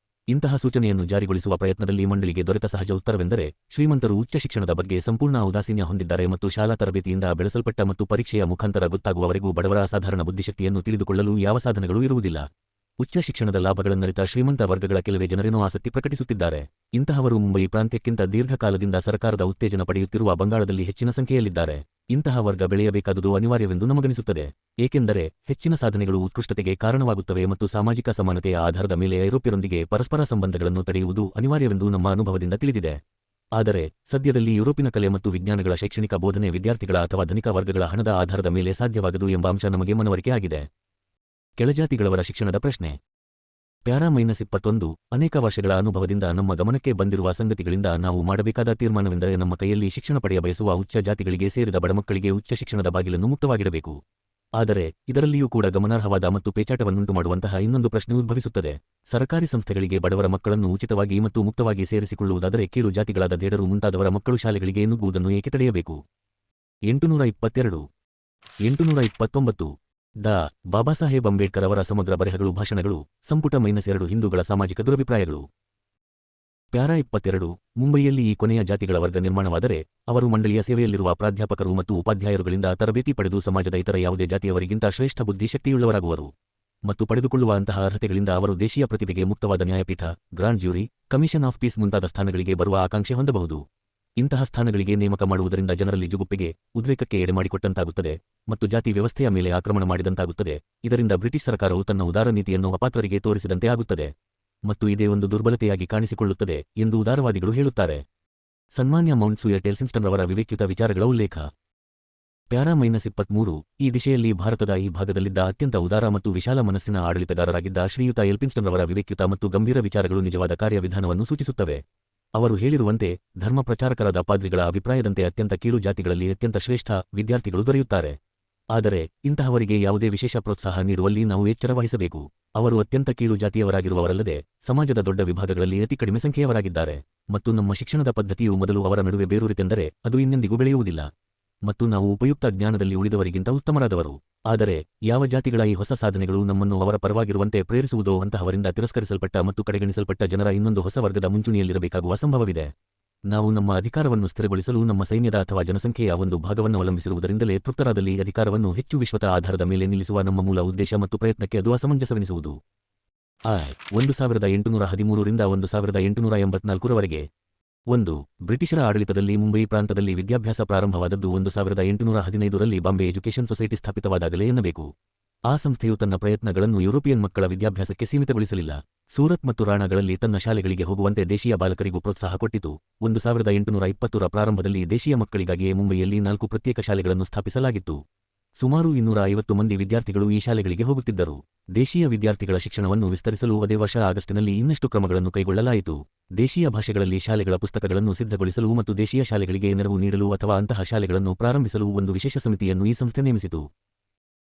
ಇಂತಹ ಸೂಚನೆಯನ್ನು ಜಾರಿಗೊಳಿಸುವ ಪ್ರಯತ್ನದಲ್ಲಿ ಮಂಡಳಿಗೆ ದೊರೆತ ಸಹಜ ಉತ್ತರವೆಂದರೆ, ಶ್ರೀಮಂತರು ಉಚ್ಚ ಶಿಕ್ಷಣದ ಬಗ್ಗೆ ಸಂಪೂರ್ಣ ಔದಾಸೀನ್ಯ ಹೊಂದಿದ್ದಾರೆ ಮತ್ತು ಶಾಲಾ ತರಬೇತಿಯಿಂದ ಬೆಳೆಸಲ್ಪಟ್ಟ ಮತ್ತು ಪರೀಕ್ಷೆಯ ಮುಖಾಂತರ ಗೊತ್ತಾಗುವವರೆಗೂ ಬಡವರ ಅಸಾಧಾರಣ ಬುದ್ಧಿಶಕ್ತಿಯನ್ನು ತಿಳಿದುಕೊಳ್ಳಲು ಯಾವ ಸಾಧನಗಳೂ ಇರುವುದಿಲ್ಲ. ಉಚ್ಚ ಶಿಕ್ಷಣದ ಲಾಭಗಳನ್ನರಿತ ಶ್ರೀಮಂತ ವರ್ಗಗಳ ಕೆಲವೇ ಜನರೇನೋ ಆಸಕ್ತಿ ಪ್ರಕಟಿಸುತ್ತಿದ್ದಾರೆ. ಇಂತಹವರು ಮುಂಬೈ ಪ್ರಾಂತ್ಯಕ್ಕಿಂತ ದೀರ್ಘಕಾಲದಿಂದ ಸರ್ಕಾರದ ಉತ್ತೇಜನ ಪಡೆಯುತ್ತಿರುವ ಬಂಗಾಳದಲ್ಲಿ ಹೆಚ್ಚಿನ ಸಂಖ್ಯೆಯಲ್ಲಿದ್ದಾರೆ. ಇಂತಹ ವರ್ಗ ಬೆಳೆಯಬೇಕಾದುದು ಅನಿವಾರ್ಯವೆಂದು ನಮಗನಿಸುತ್ತದೆ, ಏಕೆಂದರೆ ಹೆಚ್ಚಿನ ಸಾಧನೆಗಳು ಉತ್ಕೃಷ್ಟತೆಗೆ ಕಾರಣವಾಗುತ್ತವೆ ಮತ್ತು ಸಾಮಾಜಿಕ ಸಮಾನತೆಯ ಆಧಾರದ ಮೇಲೆ ಐರೋಪ್ಯರೊಂದಿಗೆ ಪರಸ್ಪರ ಸಂಬಂಧಗಳನ್ನು ತಡೆಯುವುದು ಅನಿವಾರ್ಯವೆಂದು ನಮ್ಮ ಅನುಭವದಿಂದ ತಿಳಿದಿದೆ. ಆದರೆ ಸದ್ಯದಲ್ಲಿ ಯುರೋಪಿನ ಕಲೆ ಮತ್ತು ವಿಜ್ಞಾನಗಳ ಶೈಕ್ಷಣಿಕ ಬೋಧನೆ ವಿದ್ಯಾರ್ಥಿಗಳ ಅಥವಾ ಧನಿಕ ವರ್ಗಗಳ ಹಣದ ಆಧಾರದ ಮೇಲೆ ಸಾಧ್ಯವಾಗದು ಎಂಬ ಅಂಶ ನಮಗೆ ಮನವರಿಕೆ ಆಗಿದೆ. ಕೆಳಜಾತಿಗಳವರ ಶಿಕ್ಷಣದ ಪ್ರಶ್ನೆ. ಪ್ಯಾರಾ -21 ಅನೇಕ ವರ್ಷಗಳ ಅನುಭವದಿಂದ ನಮ್ಮ ಗಮನಕ್ಕೆ ಬಂದಿರುವ ಸಂಗತಿಗಳಿಂದ ನಾವು ಮಾಡಬೇಕಾದ ತೀರ್ಮಾನವೆಂದರೆ ನಮ್ಮ ಕೈಯಲ್ಲಿ ಶಿಕ್ಷಣ ಪಡೆಯ ಬಯಸುವ ಉಚ್ಚ ಜಾತಿಗಳಿಗೆ ಸೇರಿದ ಬಡಮಕ್ಕಳಿಗೆ ಉಚ್ಚ ಶಿಕ್ಷಣದ ಬಾಗಿಲನ್ನು ಮುಕ್ತವಾಗಿಡಬೇಕು. ಆದರೆ ಇದರಲ್ಲಿಯೂ ಕೂಡ ಗಮನಾರ್ಹವಾದ ಮತ್ತು ಪೇಚಾಟವನ್ನುಂಟು ಮಾಡುವಂತಹ ಇನ್ನೊಂದು ಪ್ರಶ್ನೆ ಉದ್ಭವಿಸುತ್ತದೆ. ಸರ್ಕಾರಿ ಸಂಸ್ಥೆಗಳಿಗೆ ಬಡವರ ಮಕ್ಕಳನ್ನು ಉಚಿತವಾಗಿ ಮತ್ತು ಮುಕ್ತವಾಗಿ ಸೇರಿಸಿಕೊಳ್ಳುವುದಾದರೆ ಕೀಳು ಜಾತಿಗಳಾದ ದೇಡರು ಮುಂತಾದವರ ಮಕ್ಕಳು ಶಾಲೆಗಳಿಗೆ ನುಗ್ಗುವುದನ್ನು ಏಕೆ ತಡೆಯಬೇಕು? 822 829 ಡಾ. ಬಾಬಾಸಾಹೇಬ್ ಅಂಬೇಡ್ಕರ್ ಅವರ ಸಮಗ್ರ ಬರೆಹಗಳು ಭಾಷಣಗಳು ಸಂಪುಟ -2 ಹಿಂದೂಗಳ ಸಾಮಾಜಿಕ ದುರಭಿಪ್ರಾಯಗಳು. ಪ್ಯಾರಾ 22 ಮುಂಬಯಿಯಲ್ಲಿ ಈ ಕೊನೆಯ ಜಾತಿಗಳ ವರ್ಗ ನಿರ್ಮಾಣವಾದರೆ ಅವರು ಮಂಡಳಿಯ ಸೇವೆಯಲ್ಲಿರುವ ಪ್ರಾಧ್ಯಾಪಕರು ಮತ್ತು ಉಪಾಧ್ಯಾಯರುಗಳಿಂದ ತರಬೇತಿ ಪಡೆದು ಸಮಾಜದ ಇತರ ಯಾವುದೇ ಜಾತಿಯವರಿಗಿಂತ ಶ್ರೇಷ್ಠ ಬುದ್ಧಿಶಕ್ತಿಯುಳ್ಳವರಾಗುವರು ಮತ್ತು ಪಡೆದುಕೊಳ್ಳುವ ಅಂತಹ ಅರ್ಹತೆಗಳಿಂದ ಅವರು ದೇಶೀಯ ಪ್ರತಿಭೆಗೆ ಮುಕ್ತವಾದ ನ್ಯಾಯಪೀಠ, grand jury, commission of peace ಮುಂತಾದ ಸ್ಥಾನಗಳಿಗೆ ಬರುವ ಆಕಾಂಕ್ಷೆ ಹೊಂದಬಹುದು. ಇಂತಹ ಸ್ಥಾನಗಳಿಗೆ ನೇಮಕ ಮಾಡುವುದರಿಂದ ಜನರಲ್ಲಿ ಜುಗುಪ್ಪಿಗೆ, ಉದ್ರೇಕಕ್ಕೆ ಎಡೆಮಾಡಿಕೊಟ್ಟಂತಾಗುತ್ತದೆ ಮತ್ತು ಜಾತಿ ವ್ಯವಸ್ಥೆಯ ಮೇಲೆ ಆಕ್ರಮಣ ಮಾಡಿದಂತಾಗುತ್ತದೆ. ಇದರಿಂದ ಬ್ರಿಟಿಷ್ ಸರ್ಕಾರವು ತನ್ನ ಉದಾರ ನೀತಿಯನ್ನು ಅಪಾತ್ರರಿಗೆ ತೋರಿಸಿದಂತೆ ಆಗುತ್ತದೆ ಮತ್ತು ಇದೇ ಒಂದು ದುರ್ಬಲತೆಯಾಗಿ ಕಾಣಿಸಿಕೊಳ್ಳುತ್ತದೆ ಎಂದು ಉದಾರವಾದಿಗಳು ಹೇಳುತ್ತಾರೆ. ಸನ್ಮಾನ್ಯ ಮೌಂಟ್ ಸೂಯಟ್ ಎಲ್ಸಿನ್ಸ್ಟನ್ ರವರ ವಿವೇಕ್ಯುತ ವಿಚಾರಗಳ ಉಲ್ಲೇಖ. ಪ್ಯಾರಾ -23 ಈ ದಿಶೆಯಲ್ಲಿ ಭಾರತದ ಈ ಭಾಗದಲ್ಲಿದ್ದ ಅತ್ಯಂತ ಉದಾರ ಮತ್ತು ವಿಶಾಲ ಮನಸ್ಸಿನ ಆಡಳಿತಗಾರರಾಗಿದ್ದ ಶ್ರೀಯುತ ಎಲ್ಫಿನ್ಸ್ಟನ್ ರವರ ವಿವೇಕ್ಯುತ ಮತ್ತು ಗಂಭೀರ ವಿಚಾರಗಳು ನಿಜವಾದ ಕಾರ್ಯವಿಧಾನವನ್ನು ಸೂಚಿಸುತ್ತವೆ. ಅವರು ಹೇಳಿರುವಂತೆ, ಧರ್ಮ ಪ್ರಚಾರಕರಾದ ಪಾದ್ರಿಗಳ ಅಭಿಪ್ರಾಯದಂತೆ ಅತ್ಯಂತ ಕೀಳು ಜಾತಿಗಳಲ್ಲಿ ಅತ್ಯಂತ ಶ್ರೇಷ್ಠ ವಿದ್ಯಾರ್ಥಿಗಳು ದೊರೆಯುತ್ತಾರೆ. ಆದರೆ ಇಂತಹವರಿಗೆ ಯಾವುದೇ ವಿಶೇಷ ಪ್ರೋತ್ಸಾಹ ನೀಡುವಲ್ಲಿ ನಾವು ಎಚ್ಚರ ವಹಿಸಬೇಕು. ಅವರು ಅತ್ಯಂತ ಕೀಳು ಜಾತಿಯವರಾಗಿರುವವರಲ್ಲದೆ ಸಮಾಜದ ದೊಡ್ಡ ವಿಭಾಗಗಳಲ್ಲಿ ಅತಿ ಕಡಿಮೆ ಸಂಖ್ಯೆಯವರಾಗಿದ್ದಾರೆ ಮತ್ತು ನಮ್ಮ ಶಿಕ್ಷಣದ ಪದ್ಧತಿಯು ಮೊದಲು ಅವರ ನಡುವೆ ಬೇರೂರಿತೆಂದರೆ ಅದು ಇನ್ನೆಂದಿಗೂ ಬೆಳೆಯುವುದಿಲ್ಲ ಮತ್ತು ನಾವು ಉಪಯುಕ್ತ ಜ್ಞಾನದಲ್ಲಿ ಉಳಿದವರಿಗಿಂತ ಉತ್ತಮರಾದವರು. ಆದರೆ ಯಾವ ಜಾತಿಗಳ ಈ ಹೊಸ ಸಾಧನೆಗಳು ನಮ್ಮನ್ನು ಅವರ ಪರವಾಗಿರುವಂತೆ ಪ್ರೇರಿಸುವುದೋ ಅಂತಹವರಿಂದ ತಿರಸ್ಕರಿಸಲ್ಪಟ್ಟ ಮತ್ತು ಕಡೆಗಣಿಸಲ್ಪಟ್ಟ ಜನರ ಇನ್ನೊಂದು ಹೊಸ ವರ್ಗದ ಮುಂಚೂಣಿಯಲ್ಲಿರಬೇಕಾಗುವ ಸಂಭವವಿದೆ. ನಾವು ನಮ್ಮ ಅಧಿಕಾರವನ್ನು ಸ್ಥಿರಗೊಳಿಸಲು ನಮ್ಮ ಸೈನ್ಯದ ಅಥವಾ ಜನಸಂಖ್ಯೆಯ ಒಂದು ಭಾಗವನ್ನು ಅವಲಂಬಿಸಿರುವುದರಿಂದಲೇ ತೃಪ್ತರಾದಲ್ಲಿ ಅಧಿಕಾರವನ್ನು ಹೆಚ್ಚು ವಿಶ್ವತ ಆಧಾರದ ಮೇಲೆ ನಿಲ್ಲಿಸುವ ನಮ್ಮ ಮೂಲ ಉದ್ದೇಶ ಮತ್ತು ಪ್ರಯತ್ನಕ್ಕೆ ಅದು ಅಸಮಂಜಸವೆನಿಸುವುದು. 1813 ರಿಂದ 1884 ರವರೆಗೆ 1. ಬ್ರಿಟಿಷರ ಆಡಳಿತದಲ್ಲಿ ಮುಂಬೈ ಪ್ರಾಂತದಲ್ಲಿ ವಿದ್ಯಾಭ್ಯಾಸ ಪ್ರಾರಂಭವಾದದ್ದು 1815 ರಲ್ಲಿ ಬಾಂಬೆ ಎಜುಕೇಷನ್ ಸೊಸೈಟಿ ಸ್ಥಾಪಿತವಾದಾಗಲೇ ಎನ್ನಬೇಕು. ಆ ಸಂಸ್ಥೆಯು ತನ್ನ ಪ್ರಯತ್ನಗಳನ್ನು ಯುರೋಪಿಯನ್ ಮಕ್ಕಳ ವಿದ್ಯಾಭ್ಯಾಸಕ್ಕೆ ಸೀಮಿತಗೊಳಿಸಲಿಲ್ಲ. ಸೂರತ್ ಮತ್ತು ರಾಣಾಗಳಲ್ಲಿ ತನ್ನ ಶಾಲೆಗಳಿಗೆ ಹೋಗುವಂತೆ ದೇಶೀಯ ಬಾಲಕರಿಗೂ ಪ್ರೋತ್ಸಾಹ ಕೊಟ್ಟಿತು. 1820 ರ ಪ್ರಾರಂಭದಲ್ಲಿ ದೇಶೀಯ ಮಕ್ಕಳಿಗಾಗಿಯೇ ಮುಂಬಯಿಯಲ್ಲಿ 4 ಪ್ರತ್ಯೇಕ ಶಾಲೆಗಳನ್ನು ಸ್ಥಾಪಿಸಲಾಗಿತ್ತು. ಸುಮಾರು 250 ಮಂದಿ ವಿದ್ಯಾರ್ಥಿಗಳು ಈ ಶಾಲೆಗಳಿಗೆ ಹೋಗುತ್ತಿದ್ದರು. ದೇಶೀಯ ವಿದ್ಯಾರ್ಥಿಗಳ ಶಿಕ್ಷಣವನ್ನು ವಿಸ್ತರಿಸಲು ಅದೇ ವರ್ಷ ಆಗಸ್ಟಿನಲ್ಲಿ ಇನ್ನಷ್ಟು ಕ್ರಮಗಳನ್ನು ಕೈಗೊಳ್ಳಲಾಯಿತು. ದೇಶೀಯ ಭಾಷೆಗಳಲ್ಲಿ ಶಾಲೆಗಳ ಪುಸ್ತಕಗಳನ್ನು ಸಿದ್ಧಗೊಳಿಸಲು ಮತ್ತು ದೇಶೀಯ ಶಾಲೆಗಳಿಗೆ ನೆರವು ನೀಡಲು ಅಥವಾ ಅಂತಹ ಶಾಲೆಗಳನ್ನು ಪ್ರಾರಂಭಿಸಲು ಒಂದು ವಿಶೇಷ ಸಮಿತಿಯನ್ನು ಈ ಸಂಸ್ಥೆ ನೇಮಿಸಿತು.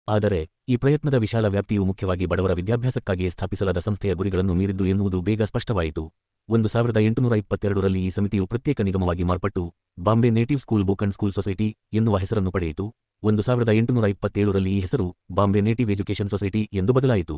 ಆದರೆ ಈ ಪ್ರಯತ್ನದ ವಿಶಾಲ ವ್ಯಾಪ್ತಿಯು ಮುಖ್ಯವಾಗಿ ಬಡವರ ವಿದ್ಯಾಭ್ಯಾಸಕ್ಕಾಗಿಯೇ ಸ್ಥಾಪಿಸಲಾದ ಸಂಸ್ಥೆಯ ಗುರಿಗಳನ್ನು ಮೀರಿದ್ದು ಎನ್ನುವುದು ಬೇಗ ಸ್ಪಷ್ಟವಾಯಿತು. 1822 ರಲ್ಲಿ ಈ ಸಮಿತಿಯು ಪ್ರತ್ಯೇಕ ನಿಗಮವಾಗಿ ಮಾರ್ಪಟ್ಟು Bombay native school book and school society ಎನ್ನುವ ಹೆಸರನ್ನು ಪಡೆಯಿತು. 1827 ರಲ್ಲಿ ಈ ಹೆಸರು ಬಾಂಬೆ ನೇಟಿವ್ ಎಜುಕೇಷನ್ ಸೊಸೈಟಿ ಎಂದು ಬದಲಾಯಿತು.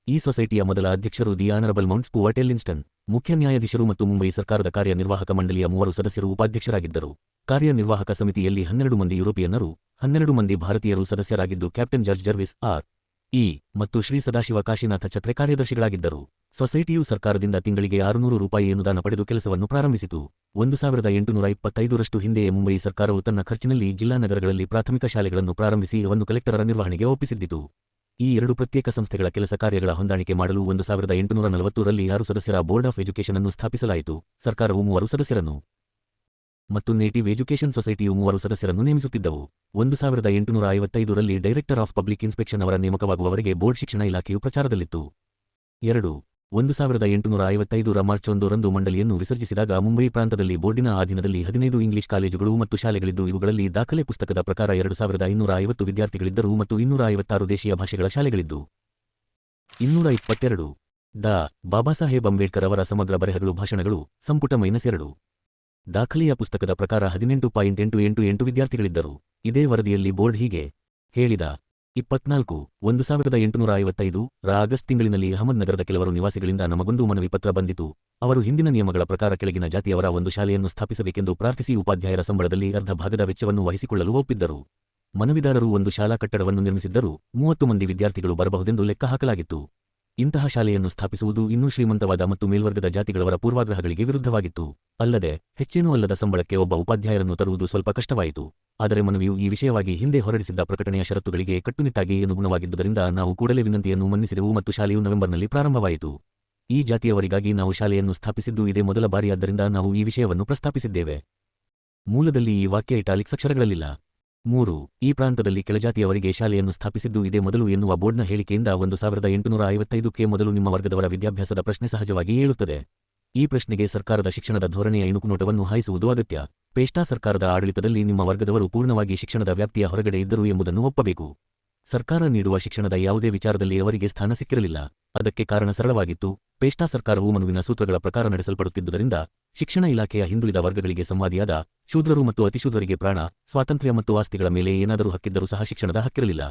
ಈ ಸೊಸೈಟಿಯ ಮೊದಲ ಅಧ್ಯಕ್ಷರು ದಿ ಆನರಬಲ್ ಮೌಂಟ್ ಸ್ಟುವರ್ಟ್ ಎಲ್ಲಿನ್ಸ್ಟನ್, ಮುಖ್ಯ ನ್ಯಾಯಾಧೀಶರು ಮತ್ತು ಮುಂಬೈ ಸರ್ಕಾರದ ಕಾರ್ಯನಿರ್ವಾಹಕ ಮಂಡಳಿಯ 3 ಸದಸ್ಯರು ಉಪಾಧ್ಯಕ್ಷರಾಗಿದ್ದರು. ಕಾರ್ಯನಿರ್ವಾಹಕ ಸಮಿತಿಯಲ್ಲಿ 12 ಮಂದಿ ಯುರೋಪಿಯನ್ನರು, 12 ಮಂದಿ ಭಾರತೀಯರು ಸದಸ್ಯರಾಗಿದ್ದು ಕ್ಯಾಪ್ಟನ್ ಜಾರ್ಜ್ ಜರ್ವಿಸ್ ಆರ್.ಇ. ಮತ್ತು ಶ್ರೀ ಸದಾಶಿವ ಕಾಶಿನಾಥ ಛತ್ರೆ ಕಾರ್ಯದರ್ಶಿಗಳಾಗಿದ್ದರು. ಸೊಸೈಟಿಯು ಸರ್ಕಾರದಿಂದ ತಿಂಗಳಿಗೆ ₹600 ಅನುದಾನ ಪಡೆದು ಕೆಲಸವನ್ನು ಪ್ರಾರಂಭಿಸಿತು. 1825 ರಷ್ಟು ಹಿಂದೆಯೇ ಮುಂಬಯಿ ಸರ್ಕಾರವು ತನ್ನ ಖರ್ಚಿನಲ್ಲಿ ಜಿಲ್ಲಾ ನಗರಗಳಲ್ಲಿ ಪ್ರಾಥಮಿಕ ಶಾಲೆಗಳನ್ನು ಪ್ರಾರಂಭಿಸಿ ಅವನ್ನು ಕಲೆಕ್ಟರರ ನಿರ್ವಹಣೆಗೆ ಒಪ್ಪಿಸಿದ್ದಿತು. ಈ 2 ಪ್ರತ್ಯೇಕ ಸಂಸ್ಥೆಗಳ ಕೆಲಸ ಕಾರ್ಯಗಳ ಹೊಂದಾಣಿಕೆ ಮಾಡಲು 1840 ರಲ್ಲಿ 6 ಸದಸ್ಯರ ಬೋರ್ಡ್ ಆಫ್ ಎಜುಕೇಷನ್ ಅನ್ನು ಸ್ಥಾಪಿಸಲಾಯಿತು. ಸರ್ಕಾರವು 3 ಸದಸ್ಯರನ್ನು ಮತ್ತು ನೇಟಿವ್ ಎಜುಕೇಷನ್ ಸೊಸೈಟಿಯು 3 ಸದಸ್ಯರನ್ನು ನೇಮಿಸುತ್ತಿದ್ದವು. 1855 ರಲ್ಲಿ ಡೈರೆಕ್ಟರ್ ಆಫ್ ಪಬ್ಲಿಕ್ ಇನ್ಸ್ಪೆಕ್ಷನ್ ಅವರ ನೇಮಕವಾಗುವವರೆಗೆ ಬೋರ್ಡ್ ಶಿಕ್ಷಣ ಇಲಾಖೆಯು ಪ್ರಚಾರದಲ್ಲಿತ್ತು. 2. 1855 ರ ಮಾರ್ಚ್ 1 ರಂದು ಮಂಡಳಿಯನ್ನು ವಿಸರ್ಜಿಸಿದಾಗ ಮುಂಬೈ ಪ್ರಾಂತದಲ್ಲಿ ಬೋರ್ಡಿನ ಅಧೀನದಲ್ಲಿ 15 ಇಂಗ್ಲಿಷ್ ಕಾಲೇಜುಗಳು ಮತ್ತು ಶಾಲೆಗಳಿದ್ದು ಇವುಗಳಲ್ಲಿ ದಾಖಲೆ ಪುಸ್ತಕದ ಪ್ರಕಾರ 2550 ವಿದ್ಯಾರ್ಥಿಗಳಿದ್ದರು ಮತ್ತು 256 ದೇಶೀಯ ಭಾಷೆಗಳ ಶಾಲೆಗಳಿದ್ದು. 222 ಡಾ. ಬಾಬಾಸಾಹೇಬ್ ಅಂಬೇಡ್ಕರ್ ಅವರ ಸಮಗ್ರ ಬರೆಹಗಳು ಭಾಷಣಗಳು ಸಂಪುಟ -2 ದಾಖಲೆಯ ಪುಸ್ತಕದ ಪ್ರಕಾರ 18.888 ವಿದ್ಯಾರ್ಥಿಗಳಿದ್ದರು. ಇದೇ ವರದಿಯಲ್ಲಿ ಬೋರ್ಡ್ ಹೀಗೆ ಹೇಳಿದ 24 1855 ರ ಆಗಸ್ಟ್ ತಿಂಗಳಿನಲ್ಲಿ ಅಹಮದ್ ನಗರದ ಕೆಲವರು ನಿವಾಸಿಗಳಿಂದ ನಮಗೊಂದು ಮನವಿ ಪತ್ರ ಬಂದಿತು. ಅವರು ಹಿಂದಿನ ನಿಯಮಗಳ ಪ್ರಕಾರ ಕೆಳಗಿನ ಜಾತಿಯವರ ಒಂದು ಶಾಲೆಯನ್ನು ಸ್ಥಾಪಿಸಬೇಕೆಂದು ಪ್ರಾರ್ಥಿಸಿ ಉಪಾಧ್ಯಾಯರ ಸಂಬಳದಲ್ಲಿ ಅರ್ಧ ಭಾಗದ ವೆಚ್ಚವನ್ನು ವಹಿಸಿಕೊಳ್ಳಲು ಒಪ್ಪಿದ್ದರು. ಮನವಿದಾರರು ಒಂದು ಶಾಲಾ ಕಟ್ಟಡವನ್ನು ನಿರ್ಮಿಸಿದ್ದರೂ 30 ಮಂದಿ ವಿದ್ಯಾರ್ಥಿಗಳು ಬರಬಹುದೆಂದು ಲೆಕ್ಕ ಹಾಕಲಾಗಿತ್ತು. ಇಂತಹ ಶಾಲೆಯನ್ನು ಸ್ಥಾಪಿಸುವುದು ಇನ್ನೂ ಶ್ರೀಮಂತವಾದ ಮತ್ತು ಮೇಲ್ವರ್ಗದ ಜಾತಿಗಳವರ ಪೂರ್ವಾಗ್ರಹಗಳಿಗೆ ವಿರುದ್ಧವಾಗಿತ್ತು. ಅಲ್ಲದೆ ಹೆಚ್ಚೇನೂ ಅಲ್ಲದ ಸಂಬಳಕ್ಕೆ ಒಬ್ಬ ಉಪಾಧ್ಯಾಯರನ್ನು ತರುವುದು ಸ್ವಲ್ಪ ಕಷ್ಟವಾಯಿತು. ಆದರೆ ಮನವಿಯು ಈ ವಿಷಯವಾಗಿ ಹಿಂದೆ ಹೊರಡಿಸಿದ್ದ ಪ್ರಕಟಣೆಯ ಷರತ್ತುಗಳಿಗೆ ಕಟ್ಟುನಿಟ್ಟಾಗಿ ಅನುಗುಣವಾಗಿದ್ದುದರಿಂದ ನಾವು ಕೂಡಲೇ ವಿನಂತಿಯನ್ನು ಮನ್ನಿಸಿದೆವು ಮತ್ತು ಶಾಲೆಯು ನವೆಂಬರ್ನಲ್ಲಿ ಪ್ರಾರಂಭವಾಯಿತು. ಈ ಜಾತಿಯವರಿಗಾಗಿ ನಾವು ಶಾಲೆಯನ್ನು ಸ್ಥಾಪಿಸಿದ್ದು ಇದೇ ಮೊದಲ ಬಾರಿಯಾದ್ದರಿಂದ ನಾವು ಈ ವಿಷಯವನ್ನು ಪ್ರಸ್ತಾಪಿಸಿದ್ದೇವೆ. ಮೂಲದಲ್ಲಿ ಈ ವಾಕ್ಯ ಇಟಾಲಿಕ್ಸ್ ಅಕ್ಷರಗಳಲ್ಲಿಲ್ಲ. 3 ಈ ಪ್ರಾಂತದಲ್ಲಿ ಕೆಳಜಾತಿಯವರಿಗೆ ಶಾಲೆಯನ್ನು ಸ್ಥಾಪಿಸಿದ್ದು ಇದೇ ಮೊದಲು ಎನ್ನುವ ಬೋರ್ಡ್ನ ಹೇಳಿಕೆಯಿಂದ 1855ಕ್ಕೆ ಮೊದಲು ನಿಮ್ಮ ವರ್ಗದವರ ವಿದ್ಯಾಭ್ಯಾಸದ ಪ್ರಶ್ನೆ ಸಹಜವಾಗಿ ಏಳುತ್ತದೆ. ಈ ಪ್ರಶ್ನೆಗೆ ಸರ್ಕಾರದ ಶಿಕ್ಷಣದ ಧೋರಣೆಯ ಇಣುಕುನೋಟವನ್ನು ಹಾಯಿಸುವುದು ಅಗತ್ಯ. ಪೇಷ್ಟಾ ಸರ್ಕಾರದ ಆಡಳಿತದಲ್ಲಿ ನಿಮ್ಮ ವರ್ಗದವರು ಪೂರ್ಣವಾಗಿ ಶಿಕ್ಷಣದ ವ್ಯಾಪ್ತಿಯ ಹೊರಗಡೆ ಇದ್ದರು ಎಂಬುದನ್ನು ಒಪ್ಪಬೇಕು. ಸರ್ಕಾರ ನೀಡುವ ಶಿಕ್ಷಣದ ಯಾವುದೇ ವಿಚಾರದಲ್ಲಿ ಅವರಿಗೆ ಸ್ಥಾನ ಸಿಕ್ಕಿರಲಿಲ್ಲ. ಅದಕ್ಕೆ ಕಾರಣ ಸರಳವಾಗಿತ್ತು. ಪೇಷ್ಟಾ ಸರ್ಕಾರವು ಮನುವಿನ ಸೂತ್ರಗಳ ಪ್ರಕಾರ ನಡೆಸಲ್ಪಡುತ್ತಿದ್ದುದರಿಂದ ಶಿಕ್ಷಣ ಇಲಾಖೆಯ ಹಿಂದುಳಿದ ವರ್ಗಗಳಿಗೆ ಸಂವಾದಿಯಾದ ಶೂದ್ರರು ಮತ್ತು ಅತಿಶೂದ್ರರಿಗೆ ಪ್ರಾಣ, ಸ್ವಾತಂತ್ರ್ಯ ಮತ್ತು ಆಸ್ತಿಗಳ ಮೇಲೆ ಏನಾದರೂ ಹಕ್ಕಿದ್ದರೂ ಸಹ ಶಿಕ್ಷಣದ ಹಕ್ಕಿರಲಿಲ್ಲ.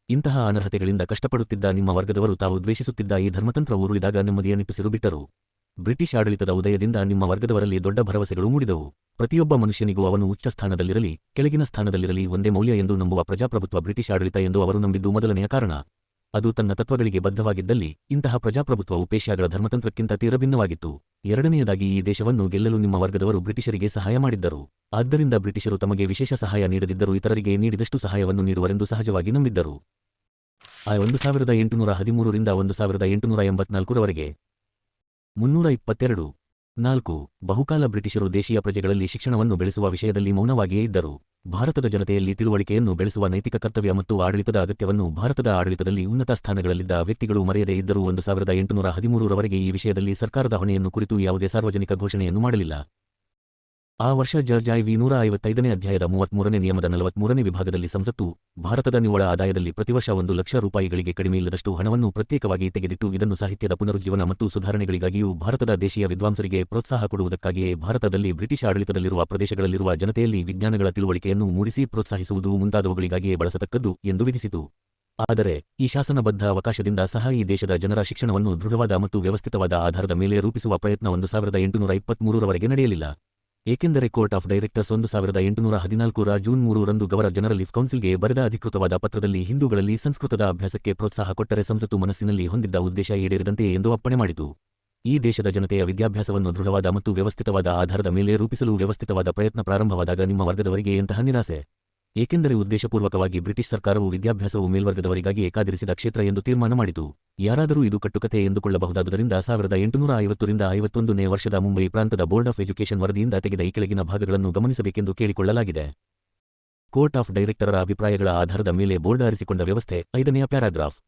ಇಂತಹ ಅನರ್ಹತೆಗಳಿಂದ ಕಷ್ಟಪಡುತ್ತಿದ್ದ ನಿಮ್ಮ ವರ್ಗದವರು ತಾವು ದ್ವೇಷಿಸುತ್ತಿದ್ದ ಈ ಧರ್ಮತಂತ್ರ ಉರುಳಿದಾಗ ನೆಮ್ಮದಿಯ ನಿಟ್ಟುಸಿರು ಬಿಟ್ಟರು. ಬ್ರಿಟಿಷ್ ಆಡಳಿತದ ಉದಯದಿಂದ ನಿಮ್ಮ ವರ್ಗದವರಲ್ಲಿ ದೊಡ್ಡ ಭರವಸೆಗಳು ಮೂಡಿದವು. ಪ್ರತಿಯೊಬ್ಬ ಮನುಷ್ಯನಿಗೂ ಅವನು ಉಚ್ಚ ಸ್ಥಾನದಲ್ಲಿರಲಿ ಕೆಳಗಿನ ಸ್ಥಾನದಲ್ಲಿರಲಿ ಒಂದೇ ಮೌಲ್ಯ ಎಂದು ನಂಬುವ ಪ್ರಜಾಪ್ರಭುತ್ವ ಬ್ರಿಟಿಷ್ ಆಡಳಿತ ಎಂದು ಅವರು ನಂಬಿದ್ದು ಮೊದಲನೆಯ ಕಾರಣ. ಅದು ತನ್ನ ತತ್ವಗಳಿಗೆ ಬದ್ಧವಾಗಿದ್ದಲ್ಲಿ ಇಂತಹ ಪ್ರಜಾಪ್ರಭುತ್ವವು ಪೇಶ್ಯಾಗಳ ಧರ್ಮತಂತ್ರಕ್ಕಿಂತ ತೀರ ಭಿನ್ನವಾಗಿತ್ತು. ಎರಡನೆಯದಾಗಿ ಈ ದೇಶವನ್ನು ಗೆಲ್ಲಲು ನಿಮ್ಮ ವರ್ಗದವರು ಬ್ರಿಟಿಷರಿಗೆ ಸಹಾಯ ಮಾಡಿದ್ದರು. ಆದ್ದರಿಂದ ಬ್ರಿಟಿಷರು ತಮಗೆ ವಿಶೇಷ ಸಹಾಯ ನೀಡದಿದ್ದರೂ ಇತರರಿಗೆ ನೀಡಿದಷ್ಟು ಸಹಾಯವನ್ನು ನೀಡುವರೆಂದು ಸಹಜವಾಗಿ ನಂಬಿದ್ದರು. 1813 ರಿಂದ 1884 ರವರೆಗೆ 322 4 ಬಹುಕಾಲ ಬ್ರಿಟಿಷರು ದೇಶೀಯ ಪ್ರಜೆಗಳಲ್ಲಿ ಶಿಕ್ಷಣವನ್ನು ಬೆಳೆಸುವ ವಿಷಯದಲ್ಲಿ ಮೌನವಾಗಿಯೇ ಇದ್ದರು. ಭಾರತದ ಜನತೆಯಲ್ಲಿ ತಿಳುವಳಿಕೆಯನ್ನು ಬೆಳೆಸುವ ನೈತಿಕ ಕರ್ತವ್ಯ ಮತ್ತು ಆಡಳಿತದ ಅಗತ್ಯವನ್ನು ಭಾರತದ ಆಡಳಿತದಲ್ಲಿ ಉನ್ನತ ಸ್ಥಾನಗಳಲ್ಲಿದ್ದ ವ್ಯಕ್ತಿಗಳು ಮರೆಯದೇ ಇದ್ದರೂ 1813 ರವರೆಗೆ ಈ ವಿಷಯದಲ್ಲಿ ಸರ್ಕಾರದ ಹೊಣೆಯನ್ನು ಕುರಿತು ಯಾವುದೇ ಸಾರ್ವಜನಿಕ ಘೋಷಣೆಯನ್ನು ಮಾಡಲಿಲ್ಲ. ಆ ವರ್ಷ ಜಾರ್ಜ್ ವಿ 155ನೇ ಅಧ್ಯಾಯದ 33ನೇ ನಿಯಮದ 43ನೇ ವಿಭಾಗದಲ್ಲಿ ಸಂಸತ್ತು ಭಾರತದ ನಿವ್ವಳ ಆದಾಯದಲ್ಲಿ ಪ್ರತಿವರ್ಷ 1 ಲಕ್ಷ ರೂಪಾಯಿಗಳಿಗೆ ಕಡಿಮೆಯಿಲ್ಲದಷ್ಟು ಹಣವನ್ನು ಪ್ರತ್ಯೇಕವಾಗಿ ತೆಗೆದಿಟ್ಟು ಇದನ್ನು ಸಾಹಿತ್ಯದ ಪುನರುಜ್ಜೀವನ ಮತ್ತು ಸುಧಾರಣೆಗಳಿಗಾಗಿಯೂ ಭಾರತದ ದೇಶೀಯ ವಿದ್ವಾಂಸರಿಗೆ ಪ್ರೋತ್ಸಾಹ ಕೊಡುವುದಕ್ಕಾಗಿಯೇ ಭಾರತದಲ್ಲಿ ಬ್ರಿಟಿಷ್ ಆಡಳಿತದಲ್ಲಿರುವ ಪ್ರದೇಶಗಳಲ್ಲಿರುವ ಜನತೆಯಲ್ಲಿ ವಿಜ್ಞಾನಗಳ ತಿಳುವಳಿಕೆಯನ್ನು ಮೂಡಿಸಿ ಪ್ರೋತ್ಸಾಹಿಸುವುದು ಮುಂತಾದವುಗಳಿಗಾಗಿಯೇ ಬಳಸತಕ್ಕದ್ದು ಎಂದು ವಿಧಿಸಿತು. ಆದರೆ ಈ ಶಾಸನಬದ್ಧ ಅವಕಾಶದಿಂದ ಸಹ ಈ ದೇಶದ ಜನರ ಶಿಕ್ಷಣವನ್ನು ದೃಢವಾದ ಮತ್ತು ವ್ಯವಸ್ಥಿತವಾದ ಆಧಾರದ ಮೇಲೆ ರೂಪಿಸುವ ಪ್ರಯತ್ನ 1823 ರವರೆಗೆ ನಡೆಯಲಿಲ್ಲ. ಏಕೆಂದರೆ ಕೋರ್ಟ್ ಆಫ್ ಡೈರೆಕ್ಟರ್ಸ್ 1814 ರ ಜೂನ್ 3 ರಂದು ಗವರ್ನರ್ ಜನರಲ್ ಆಫ್ ಕೌನ್ಸಿಲ್ಗೆ ಬರೆದ ಅಧಿಕೃತವಾದ ಪತ್ರದಲ್ಲಿ ಹಿಂದೂಗಳಲ್ಲಿ ಸಂಸ್ಕೃತದ ಅಭ್ಯಾಸಕ್ಕೆ ಪ್ರೋತ್ಸಾಹ ಕೊಟ್ಟರೆ ಸಂಸತ್ತು ಮನಸ್ಸಿನಲ್ಲಿ ಹೊಂದಿದ್ದ ಉದ್ದೇಶ ಈಡೇರಿದಂತೆ ಎಂದು ಅಪ್ಪಣೆ ಮಾಡಿತು. ಈ ದೇಶದ ಜನತೆಯ ವಿದ್ಯಾಭ್ಯಾಸವನ್ನು ದೃಢವಾದ ಮತ್ತು ವ್ಯವಸ್ಥಿತವಾದ ಆಧಾರದ ಮೇಲೆ ರೂಪಿಸಲು ವ್ಯವಸ್ಥಿತವಾದ ಪ್ರಯತ್ನ ಪ್ರಾರಂಭವಾದಾಗ ನಿಮ್ಮ ವರ್ಗದವರಿಗೆ ಎಂತಹ ನಿರಾಸೆ. ಏಕೆಂದರೆ ಉದ್ದೇಶಪೂರ್ವಕವಾಗಿ ಬ್ರಿಟಿಷ್ ಸರ್ಕಾರವು ವಿದ್ಯಾಭ್ಯಾಸವು ಮೇಲ್ವರ್ಗದವರಿಗಾಗಿ ಕಾದಿರಿಸಿದ ಕ್ಷೇತ್ರ ಎಂದು ತೀರ್ಮಾನ ಮಾಡಿತು. ಯಾರಾದರೂ ಇದು ಕಟ್ಟುಕತೆ ಎಂದುಕೊಳ್ಳಬಹುದಾದುದರಿಂದ 1850 ರಿಂದ 51ನೇ ವರ್ಷದ ಮುಂಬೈ ಪ್ರಾಂತದ ಬೋರ್ಡ್ ಆಫ್ ಎಜುಕೇಷನ್ ವರದಿಯಿಂದ ತೆಗೆದ ಈ ಕೆಳಗಿನ ಭಾಗಗಳನ್ನು ಗಮನಿಸಬೇಕೆಂದು ಕೇಳಿಕೊಳ್ಳಲಾಗಿದೆ. ಕೋರ್ಟ್ ಆಫ್ ಡೈರೆಕ್ಟರರ ಅಭಿಪ್ರಾಯಗಳ ಆಧಾರದ ಮೇಲೆ ಬೋರ್ಡ್ ಆರಿಸಿಕೊಂಡ ವ್ಯವಸ್ಥೆ 5ನೇ ಪ್ಯಾರಾಗ್ರಾಫ್.